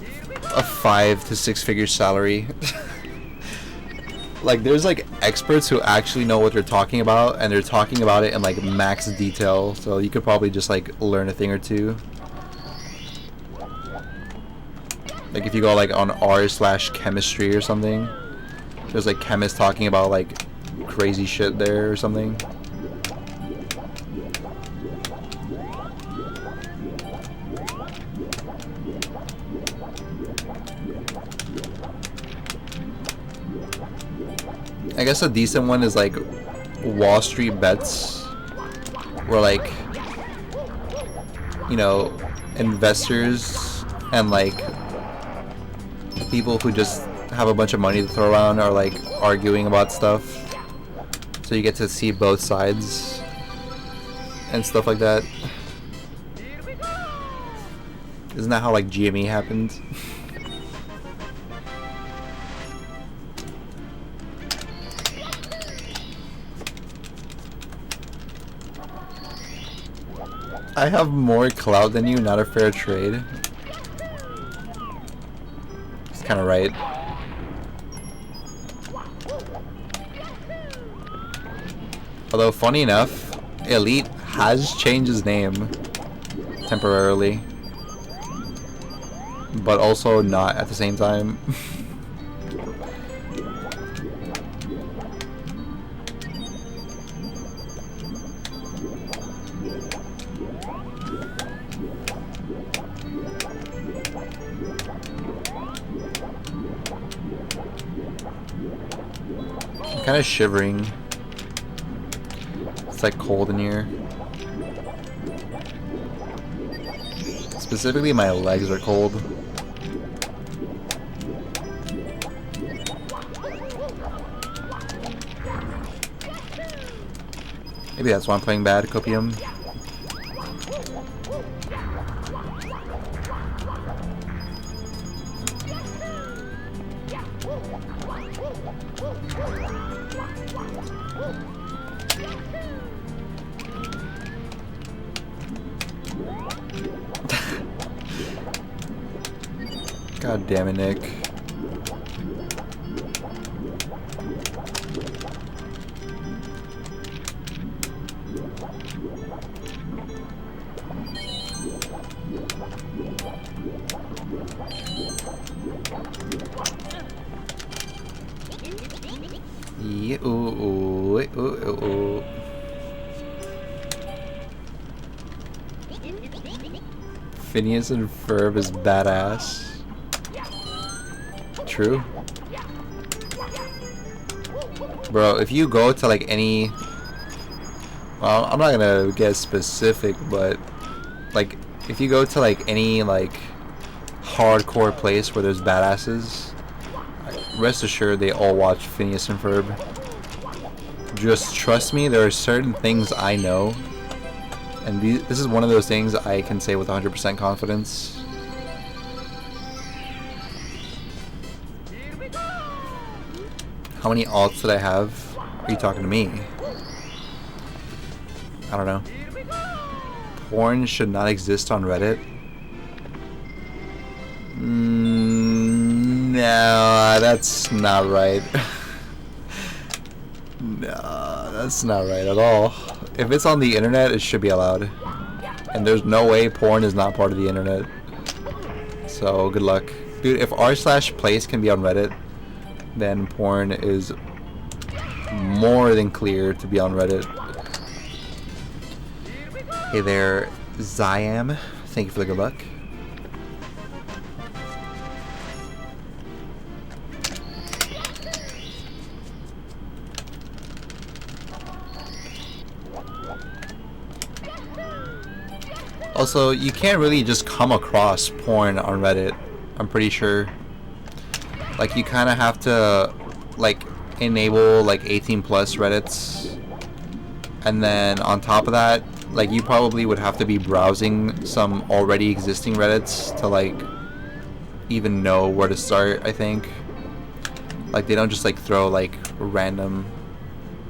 Speaker 1: a 5 to 6 figure salary. Like there's like experts who actually know what they're talking about, and they're talking about it in like max detail, so you could probably just like learn a thing or two. Like if you go like on r/chemistry or something, there's like chemists talking about like crazy shit there or something. I guess a decent one is like Wall Street Bets, where like, you know, investors and like people who just have a bunch of money to throw around are like arguing about stuff, so you get to see both sides and stuff like that. Isn't that how like GME happened? I have more clout than you, not a fair trade. It's kind of right. Although, funny enough, Elite has changed his name temporarily, but also not at the same time. I'm kind of shivering. It's like cold in here. Specifically, my legs are cold. Maybe that's why I'm playing bad, Copium. God damn it, Nick. Yeah, ooh, ooh, ooh, ooh, ooh. Phineas and Ferb is badass. True. Bro, if you go to like any... Well, I'm not gonna get specific, but like if you go to like any like hardcore place where there's badasses, rest assured they all watch Phineas and Ferb. Just trust me, there are certain things I know, and this is one of those things I can say with 100% confidence. How many alts did I have? Are you talking to me? I don't know. Porn should not exist on Reddit. No, that's not right. No, that's not right at all. If it's on the internet, it should be allowed. And there's no way porn is not part of the internet. So, good luck. Dude, if r/place can be on Reddit, then porn is more than clear to be on Reddit. Hey there, Ziam. Thank you for the good luck. Also, you can't really just come across porn on Reddit, I'm pretty sure. Like, you kind of have to, like, enable, like, 18+ Reddits. And then, on top of that, like, you probably would have to be browsing some already existing Reddits to, like, even know where to start, I think. Like, they don't just, like, throw, like, random,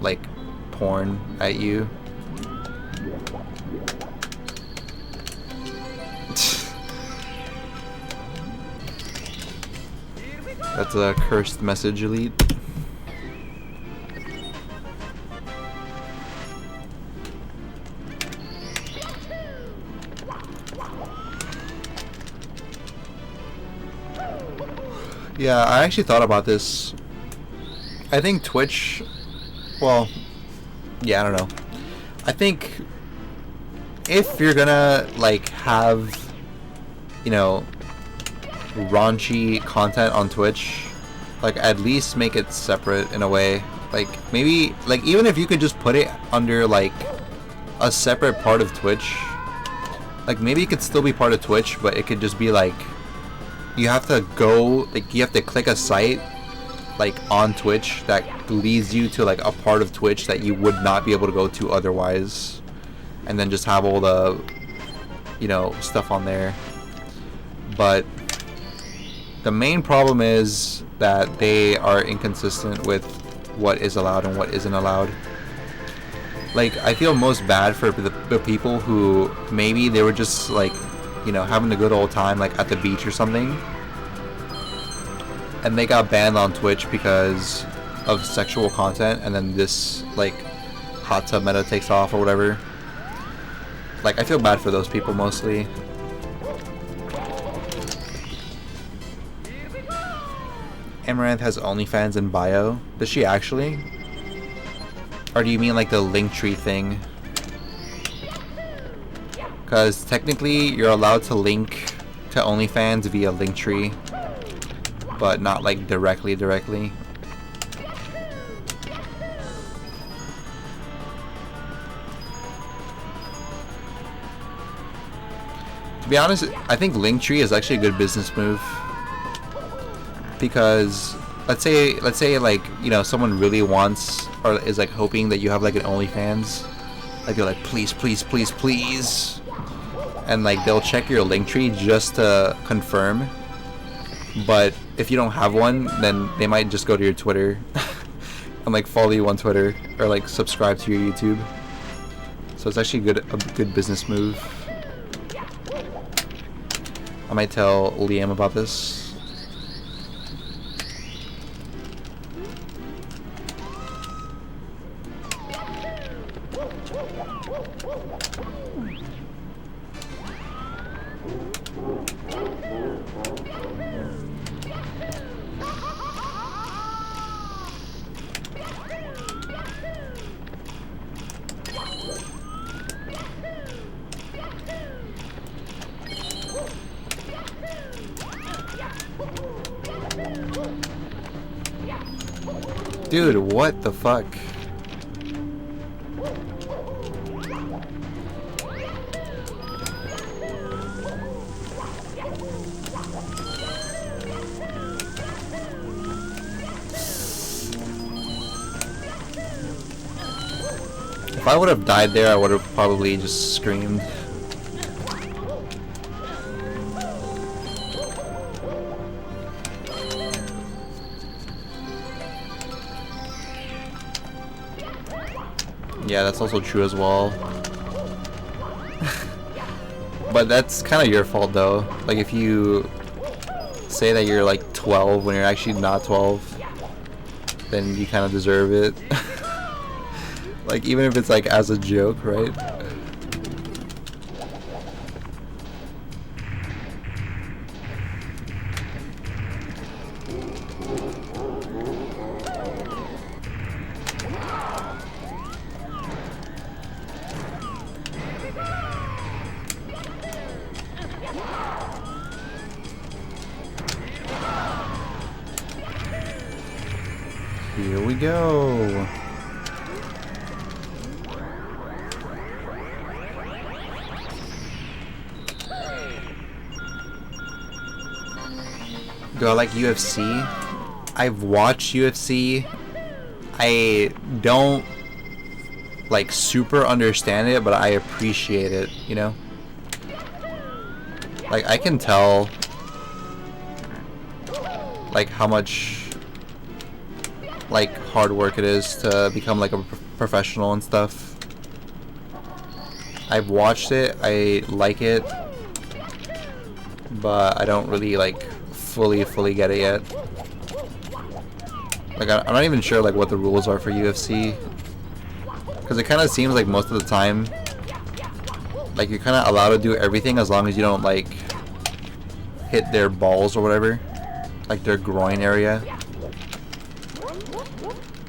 Speaker 1: like, porn at you. That's a cursed message, Elite. Yeah, I actually thought about this. I think Twitch, well, yeah, I don't know. I think if you're gonna, like, have, you know, raunchy content on Twitch, like, at least make it separate in a way. Like, maybe, like, even if you could just put it under, like, a separate part of Twitch, like, maybe it could still be part of Twitch, but it could just be, like, you have to go, like, you have to click a site, like, on Twitch that leads you to, like, a part of Twitch that you would not be able to go to otherwise, and then just have all the, you know, stuff on there. But the main problem is that they are inconsistent with what is allowed and what isn't allowed. Like, I feel most bad for the people who maybe they were just, like, you know, having a good old time, like, at the beach or something, and they got banned on Twitch because of sexual content, and then this, like, hot tub meta takes off or whatever. Like, I feel bad for those people mostly. Amaranth has OnlyFans in bio. Does she actually? Or do you mean like the Linktree thing? Because technically you're allowed to link to OnlyFans via Linktree, but not like directly. To be honest, I think Linktree is actually a good business move. Because let's say like, you know, someone really wants or is like hoping that you have like an OnlyFans, Like they're like, please, please, please, please, and like they'll check your link tree just to confirm. But if you don't have one, then they might just go to your Twitter and like follow you on Twitter or like subscribe to your YouTube. So it's actually a good business move. I might tell Liam about this. Dude, what the fuck? If I would have died there, I would have probably just screamed. Yeah, that's also true as well. But that's kind of your fault though. Like if you say that you're like 12 when you're actually not 12, then you kind of deserve it. Like even if it's like as a joke, right? Here we go. Do I like UFC? I've watched UFC. I don't like super understand it, but I appreciate it, you know? Like I can tell like how much like hard work it is to become like a professional and stuff. I've watched it, I like it, but I don't really like fully get it yet. Like I'm not even sure like what the rules are for UFC, because it kind of seems like most of the time like you're kind of allowed to do everything as long as you don't like hit their balls or whatever, like their groin area.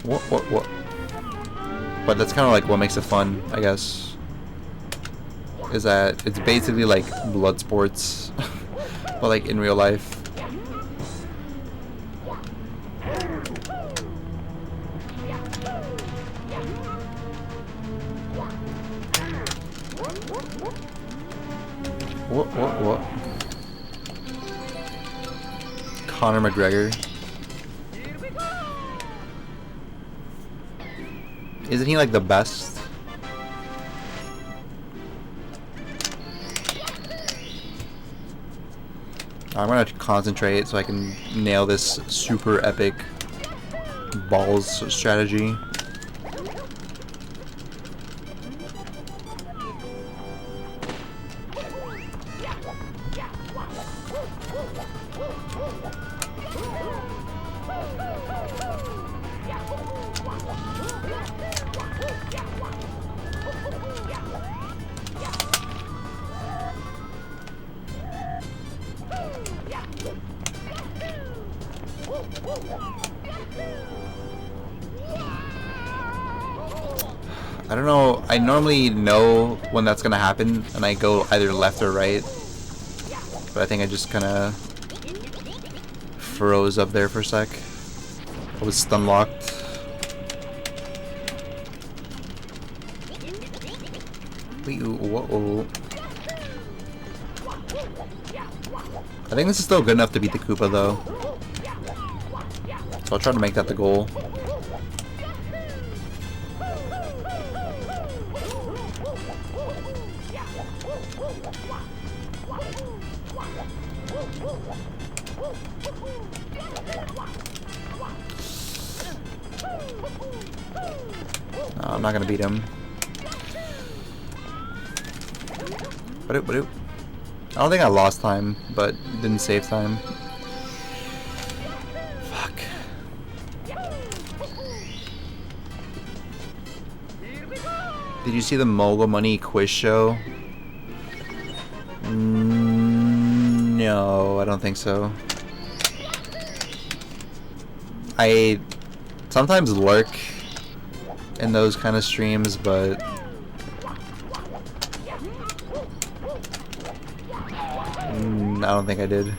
Speaker 1: What? But that's kind of like what makes it fun, I guess, is that it's basically like blood sports but like in real life. What? Conor McGregor. Isn't he like the best? I'm gonna concentrate so I can nail this super epic balls strategy. I don't know, I normally know when that's gonna happen and I go either left or right, but I think I just kinda froze up there for a sec. I was stun locked. Wait, whoa. I think this is still good enough to beat the Koopa though, so I'll try to make that the goal. not gonna beat him. I don't think I lost time, but didn't save time. Fuck. Did you see the Mogul Money quiz show? No, I don't think so. I sometimes lurk in those kind of streams, but I don't think I did.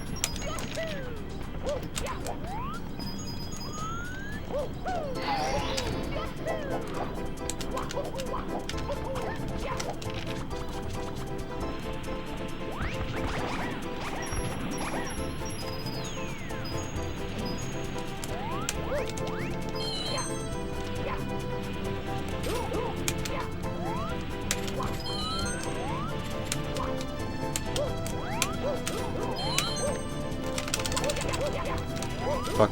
Speaker 1: Fuck.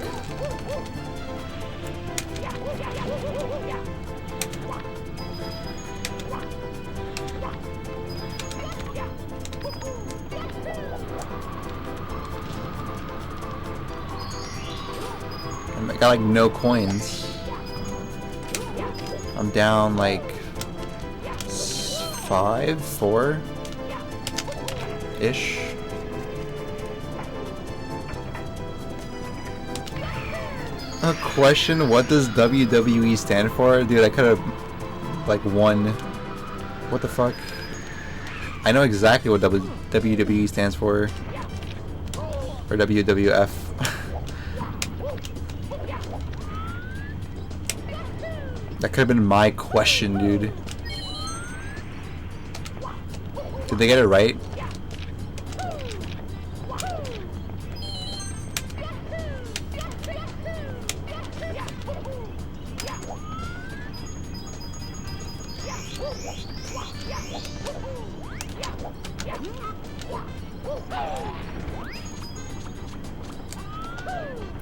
Speaker 1: I got like no coins. I'm down like 4-ish. A question, what does WWE stand for? Dude, I could've like won. What the fuck? I know exactly what WWE stands for. Or WWF. That could have been my question, dude. Did they get it right?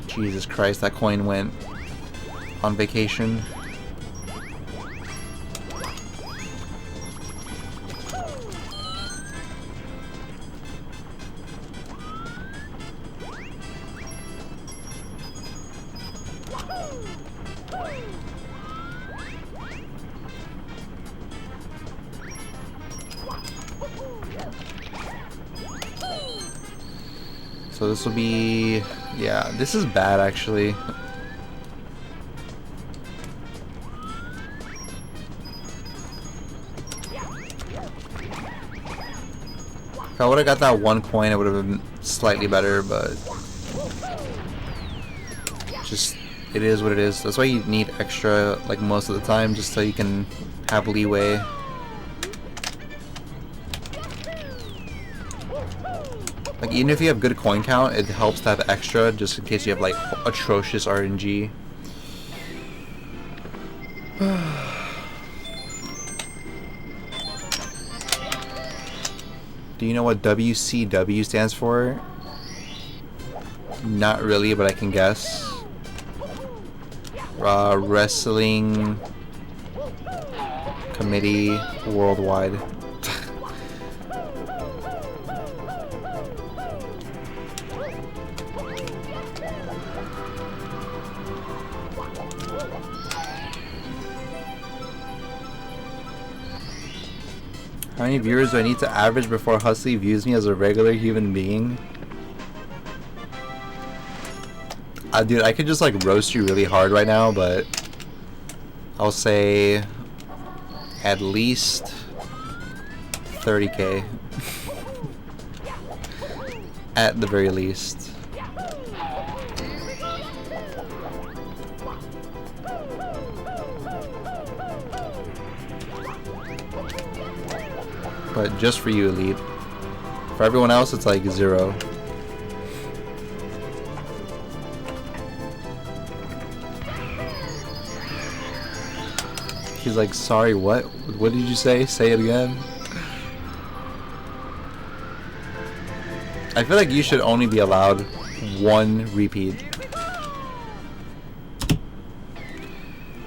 Speaker 1: Jesus Christ, that coin went on vacation. So this will be, yeah, this is bad actually. If I would have got that one coin, it would have been slightly better, but just, it is what it is. That's why you need extra, like, most of the time, just so you can have leeway. Like, even if you have good coin count, it helps to have extra, just in case you have, like, atrocious RNG. Do you know what WCW stands for? Not really, but I can guess. Wrestling Committee Worldwide. How many viewers do I need to average before husTlie views me as a regular human being? Dude, I could just like roast you really hard right now, but I'll say at least 30K. At the very least. But just for you, Elite. For everyone else, it's like 0. He's like, sorry, what? What did you say? Say it again. I feel like you should only be allowed 1 repeat.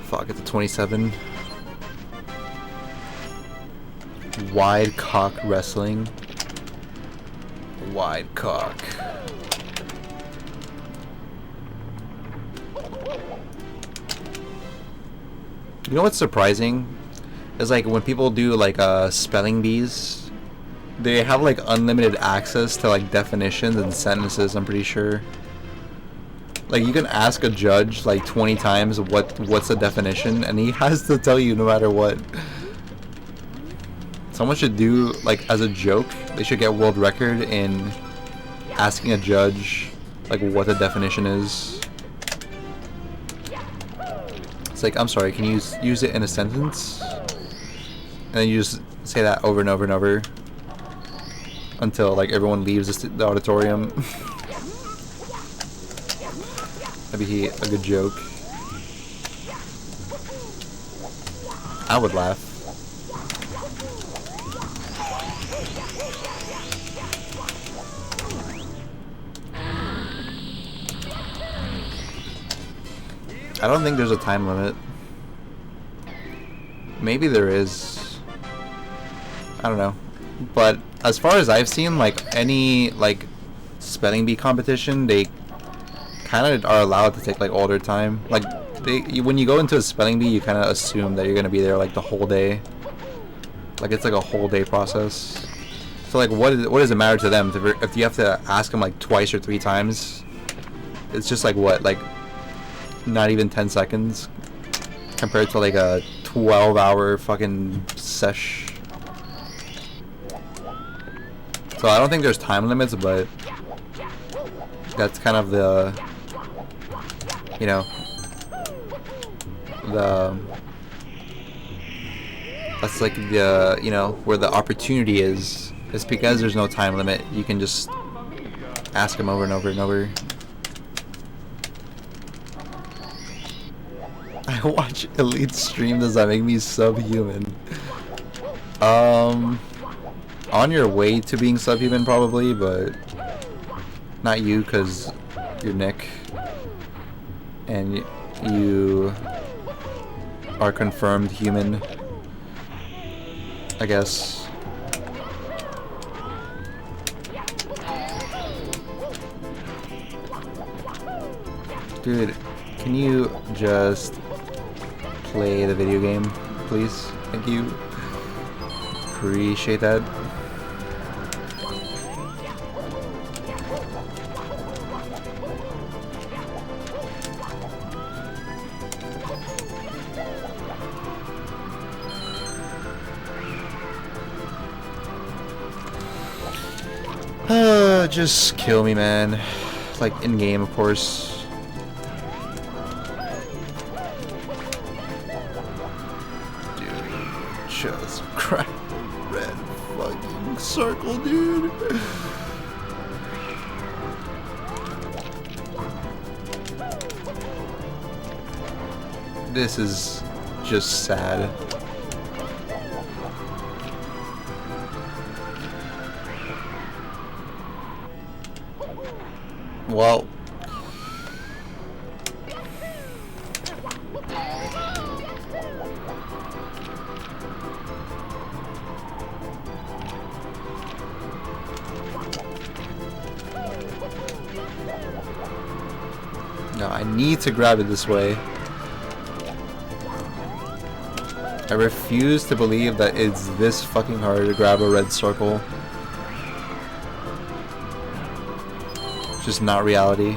Speaker 1: Fuck, it's a 27. Wide cock wrestling. Wide cock. You know what's surprising? Is like when people do like spelling bees, they have like unlimited access to like definitions and sentences, I'm pretty sure. Like you can ask a judge like 20 times what's the definition, and he has to tell you no matter what. Someone should do, like, as a joke, they should get world record in asking a judge like what the definition is. It's like, I'm sorry, can you use it in a sentence? And then you just say that over and over and over until like everyone leaves the auditorium. That'd be a good joke. I would laugh. I don't think there's a time limit. Maybe there is. I don't know. But as far as I've seen, like any like spelling bee competition, they kind of are allowed to take like all their time. Like when you go into a spelling bee, you kind of assume that you're gonna be there like the whole day. Like it's like a whole day process. So like what does it matter to them if you have to ask them like twice or 3 times? It's just like what, like not even 10 seconds compared to like a 12-hour fucking sesh. So I don't think there's time limits, but that's kind of the, you know, that's like the, you know, where the opportunity is. It's because there's no time limit. You can just ask them over and over and over. I watch Elite stream. Does that make me subhuman? On your way to being subhuman probably, but not you, because you're Nick and you are confirmed human, I guess. Dude, can you just play the video game, please? Thank you. Appreciate that. Just kill me, man. Like in game, of course. Dude, just crack the red fucking circle, dude. This is just sad. Well, no, I need to grab it this way. I refuse to believe that it's this fucking hard to grab a red circle. It's just not reality.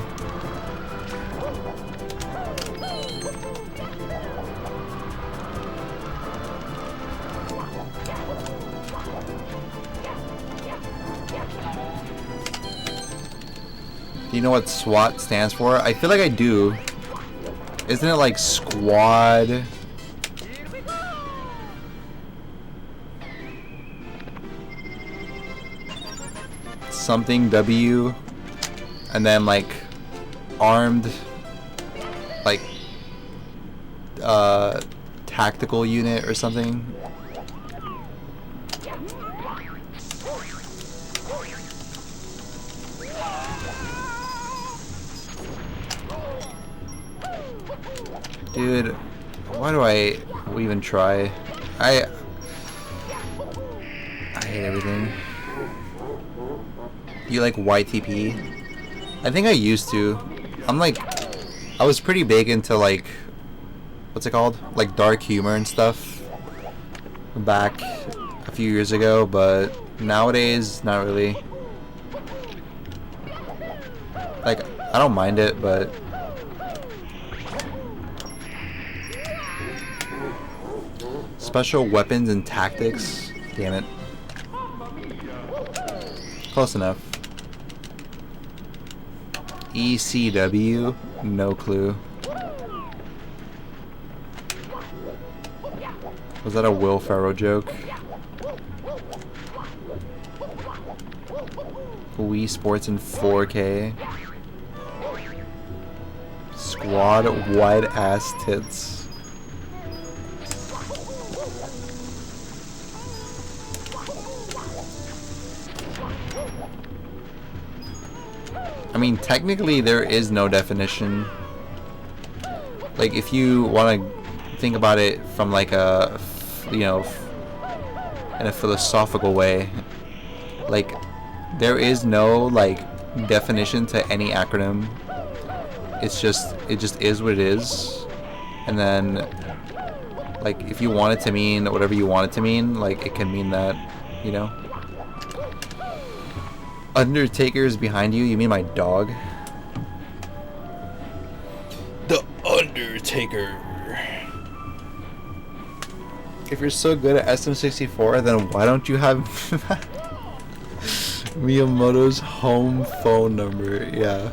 Speaker 1: Do you know what SWAT stands for? I feel like I do. Isn't it like squad? Something W, and then like armed, like tactical unit or something. Dude, why do I even try? hate everything. You like YTP? I think I used to. I was pretty big into like, what's it called? Like dark humor and stuff back a few years ago, but nowadays, not really. Like, I don't mind it, but special weapons and tactics? Damn it. Close enough. ECW? No clue. Was that a Will Ferrell joke? Wii Sports in 4K. Squad wide ass tits. I mean, technically there is no definition. Like, if you want to think about it from like a, you know, in a philosophical way, like, there is no like definition to any acronym. It just is what it is. And then, like, if you want it to mean whatever you want it to mean, like, it can mean that, you know. Undertaker is behind you? You mean my dog? The Undertaker. If you're so good at SM64, then why don't you have Miyamoto's home phone number? Yeah.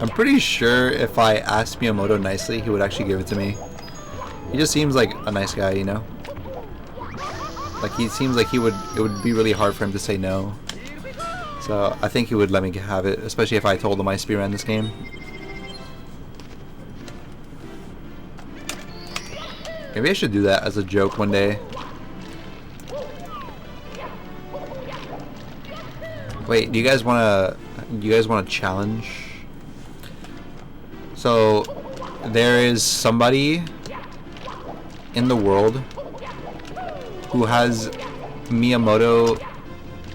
Speaker 1: I'm pretty sure if I asked Miyamoto nicely, he would actually give it to me. He just seems like a nice guy, you know? Like, he seems like it would be really hard for him to say no. So I think he would let me have it, especially if I told him I speedrun this game. Maybe I should do that as a joke one day. Wait, do you guys wanna challenge? So there is somebody in the world who has Miyamoto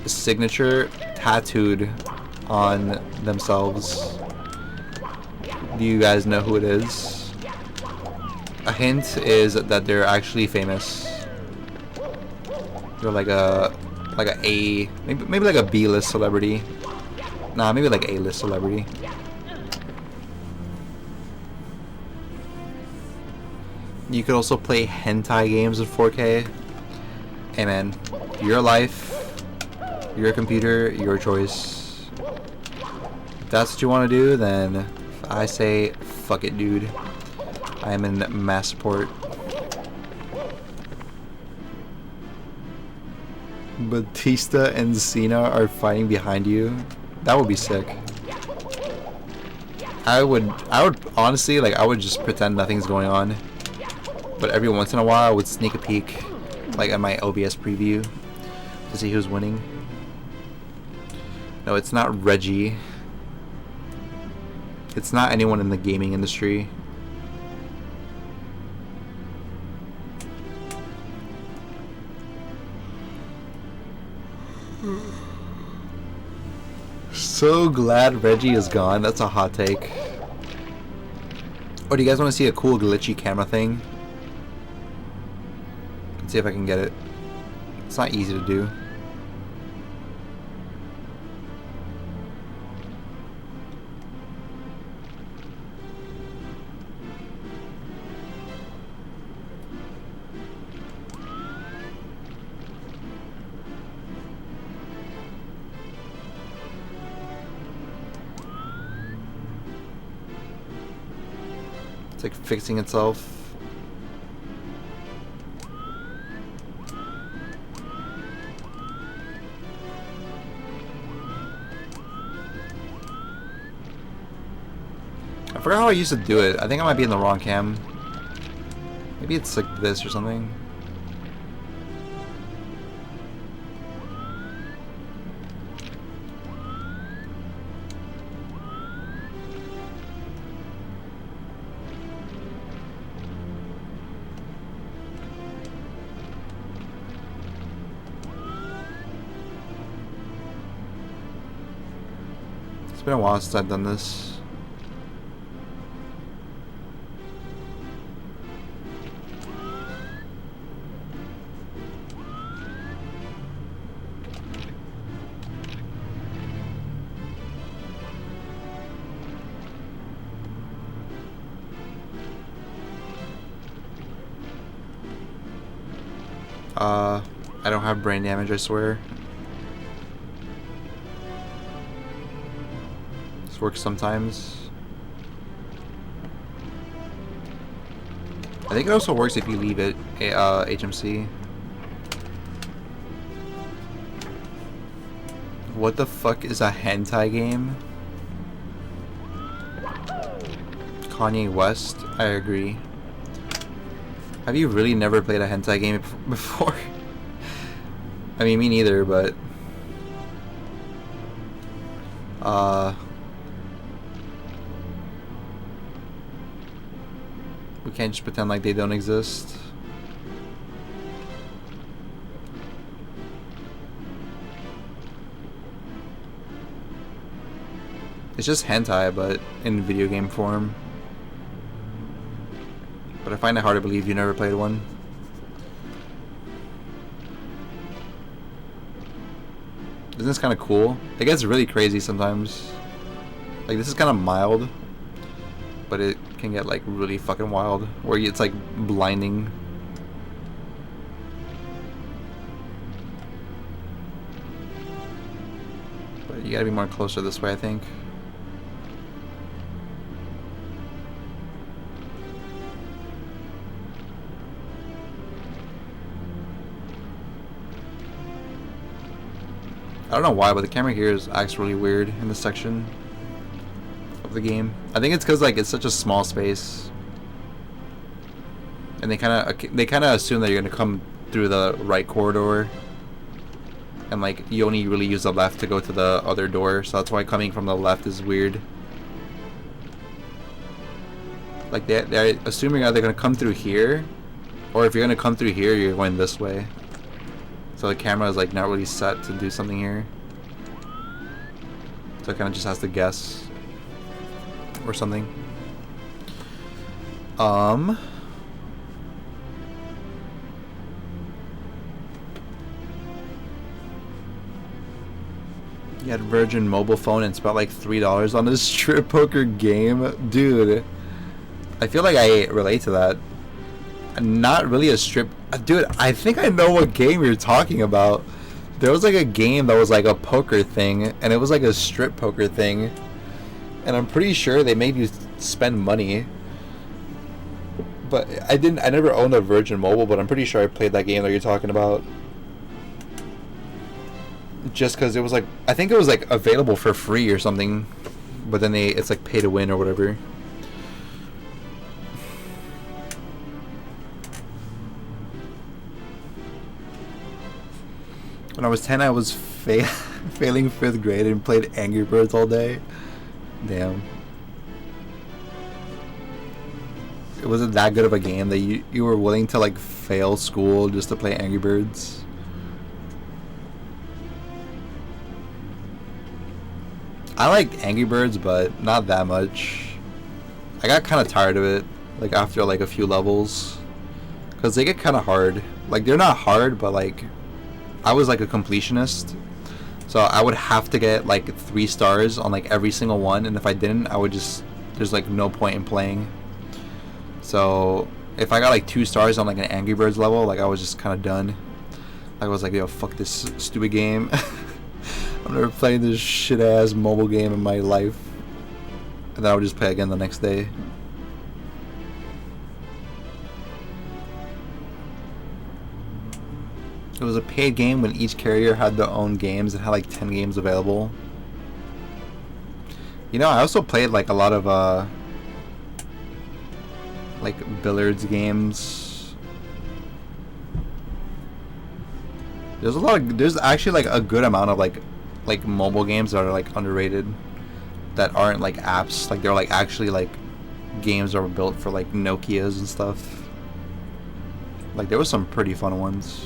Speaker 1: signature tattooed on themselves. Do you guys know who it is? A hint is that they're actually famous. They're like a maybe like a B-list celebrity. Nah, maybe like A-list celebrity. You could also play hentai games in 4K. Hey man, your life, your computer, your choice. If that's what you want to do, then I say fuck it, dude. I am in mass support. Batista and Cena are fighting behind you. That would be sick. I would honestly, like, I would just pretend nothing's going on. But every once in a while I would sneak a peek, like at my OBS preview, to see who's winning. No, it's not Reggie. It's not anyone in the gaming industry. So glad Reggie is gone. That's a hot take. Or do you guys want to see a cool glitchy camera thing? Let's see if I can get it. It's not easy to do. It's like fixing itself. I forgot how I used to do it. I think I might be in the wrong cam. Maybe it's like this or something. been a while since I've done this. I don't have brain damage, I swear. This works sometimes. I think it also works if you leave it HMC. What the fuck is a hentai game? Kanye West, I agree. Have you really never played a hentai game before? I mean, me neither, but... we can't just pretend like they don't exist. It's just hentai, but in video game form. But I find it hard to believe you never played one. Isn't this kind of cool? It gets really crazy sometimes. Like, this is kind of mild, but it can get like really fucking wild, where it's like blinding. But you gotta be more closer this way, I think. I don't know why, but the camera here acts really weird in this section of the game. I think it's because like it's such a small space, and they kind of assume that you're gonna come through the right corridor, and like you only really use the left to go to the other door. So that's why coming from the left is weird. Like they're assuming either gonna come through here, or if you're gonna come through here, you're going this way. So the camera is like not really set to do something here. So it kind of just has to guess or something. You had Virgin mobile phone and spent like $3 on this strip poker game, dude. I feel like I relate to that. Not really a strip, dude. I think I know what game you're talking about. There was like a game that was like a poker thing, and it was like a strip poker thing, and I'm pretty sure they made you spend money. But I never owned a Virgin Mobile, but I'm pretty sure I played that game that you're talking about. Just because it was like, I think it was like available for free or something, but then it's like pay to win or whatever. When I was 10, I was failing 5th grade and played Angry Birds all day. Damn. It wasn't that good of a game that you were willing to like fail school just to play Angry Birds. I liked Angry Birds, but not that much. I got kind of tired of it, like after like a few levels, because they get kind of hard. Like they're not hard, but like I was like a completionist, so I would have to get like 3 stars on like every single one, and if I didn't, I would just, there's like no point in playing. So if I got like 2 stars on like an Angry Birds level, like I was just kind of done. I was like, yo, fuck this stupid game. I'm never playing this shit ass mobile game in my life. And then I would just play again the next day. It was a paid game when each carrier had their own games and had like 10 games available. You know, I also played like a lot of like billiards games. There's actually like a good amount of like mobile games that are like underrated, that aren't like apps. Like they're like actually like games that were built for like Nokias and stuff. Like there was some pretty fun ones.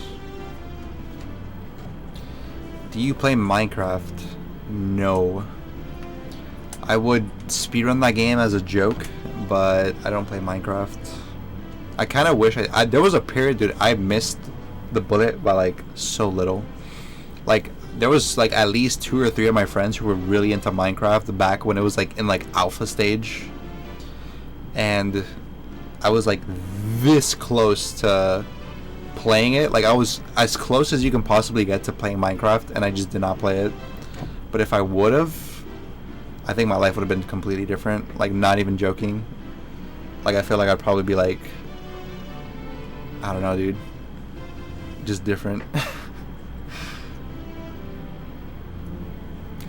Speaker 1: Do you play Minecraft? No. I would speedrun that game as a joke, but I don't play Minecraft. I kind of wish there was a period, dude, I missed the bullet by like so little. Like there was like at least 2 or 3 of my friends who were really into Minecraft back when it was like in like alpha stage, and I was like this close to playing it. Like I was as close as you can possibly get to playing Minecraft, and I just did not play it. But if I would have, I think my life would have been completely different. Like, not even joking. Like, I feel like I'd probably be like, I don't know, dude, just different.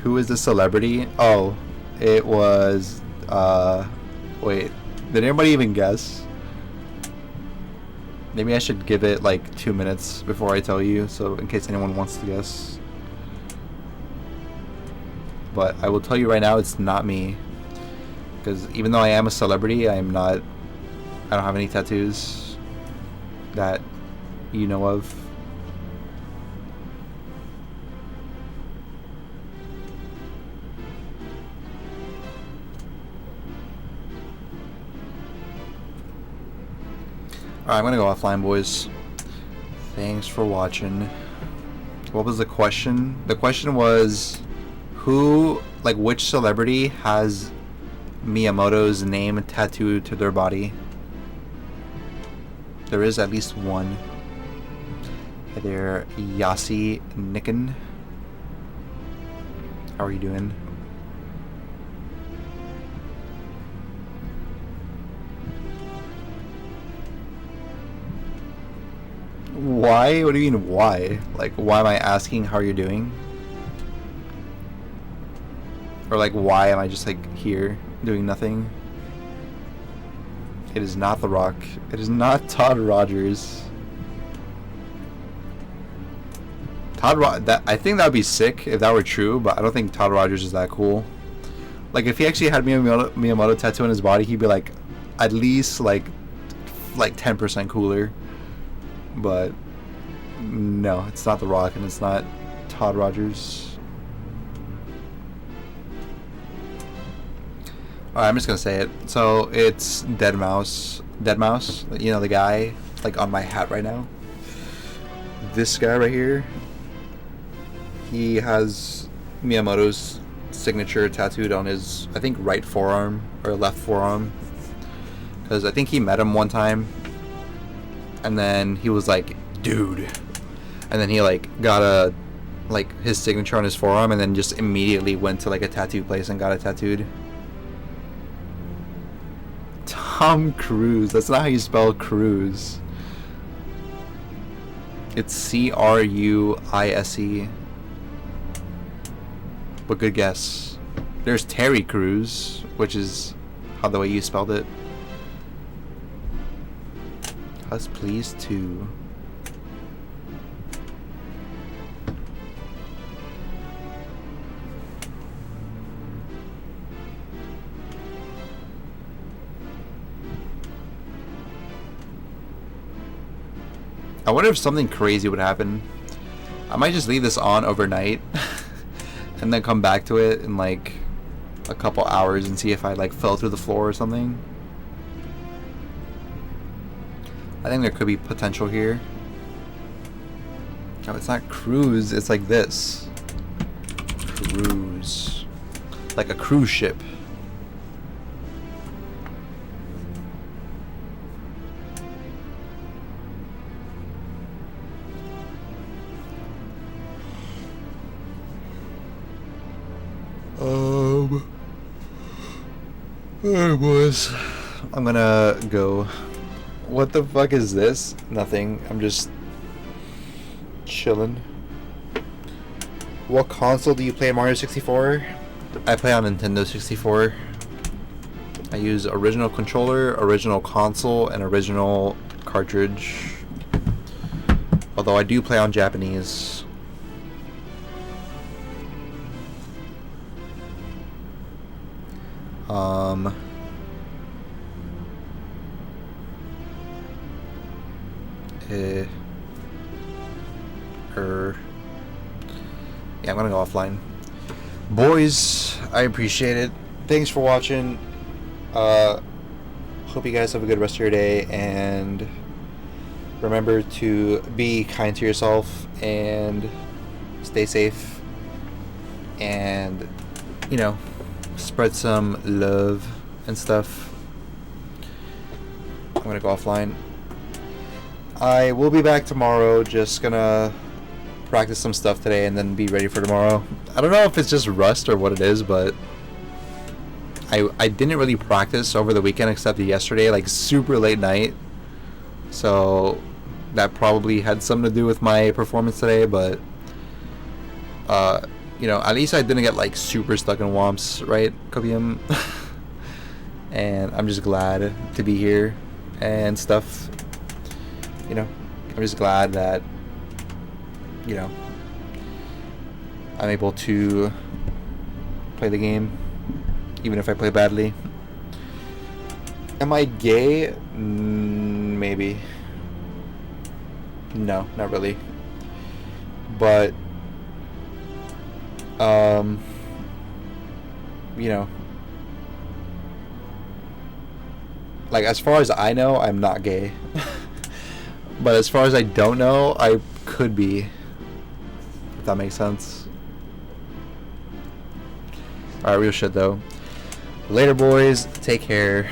Speaker 1: Who is the celebrity? Oh, it was wait, did anybody even guess? Maybe I should give it like 2 minutes before I tell you, so in case anyone wants to guess. But I will tell you right now, it's not me. Because even though I am a celebrity, I don't have any tattoos that you know of. Alright, I'm gonna go offline, boys. Thanks for watching. What was the question? The question was, which celebrity has Miyamoto's name tattooed to their body? There is at least one. Hey there, Yasi Nikken. How are you doing? Why? What do you mean, why? Like, why am I asking how you're doing? Or like, why am I just like here doing nothing? It is not The Rock. It is not Todd Rogers. I think that would be sick if that were true, but I don't think Todd Rogers is that cool. Like, if he actually had Miyamoto tattoo on his body, he'd be like at least like 10% cooler. But no, it's not The Rock, and it's not Todd Rogers. Alright, I'm just gonna say it. So it's Deadmau5. Deadmau5, you know, the guy like on my hat right now. This guy right here, he has Miyamoto's signature tattooed on his, I think, right forearm or left forearm. Because I think he met him one time, and then he was like, dude. And then he like got his signature on his forearm, and then just immediately went to like a tattoo place and got it tattooed. Tom Cruise. That's not how you spell Cruise. It's C-R-U-I-S-E. But good guess. There's Terry Crews, which is how the way you spelled it. husTlie 2. I wonder if something crazy would happen. I might just leave this on overnight and then come back to it in like a couple hours and see if I like fell through the floor or something. I think there could be potential here. No, it's not cruise, it's like this. Cruise. Like a cruise ship. Alright, boys. I'm gonna go. What the fuck is this? Nothing. I'm just chilling. What console do you play Mario 64? I play on Nintendo 64. I use original controller, original console, and original cartridge. Although I do play on Japanese. Yeah, I'm gonna go offline. Boys, I appreciate it. thanks for watching. Hope you guys have a good rest of your day, and remember to be kind to yourself and stay safe, and you know, spread some love and stuff. I'm gonna go offline. I will be back tomorrow, just gonna practice some stuff today and then be ready for tomorrow. I don't know if it's just rust or what it is, but I didn't really practice over the weekend except yesterday, like super late night. So that probably had something to do with my performance today, but you know, at least I didn't get like super stuck in womps, right, Kobium? And I'm just glad to be here and stuff. You know, I'm just glad that, you know, I'm able to play the game, even if I play badly. Am I gay? Maybe. No, not really. But, you know, like, as far as I know, I'm not gay. But as far as I don't know, I could be. If that makes sense. Alright, real shit though. Later, boys. Take care.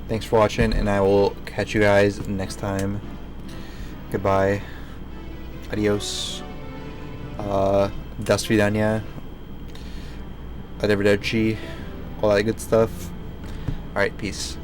Speaker 1: Thanks for watching, and I will catch you guys next time. Goodbye. Adios. Do svidania. Arrivederci. All that good stuff. Alright, peace.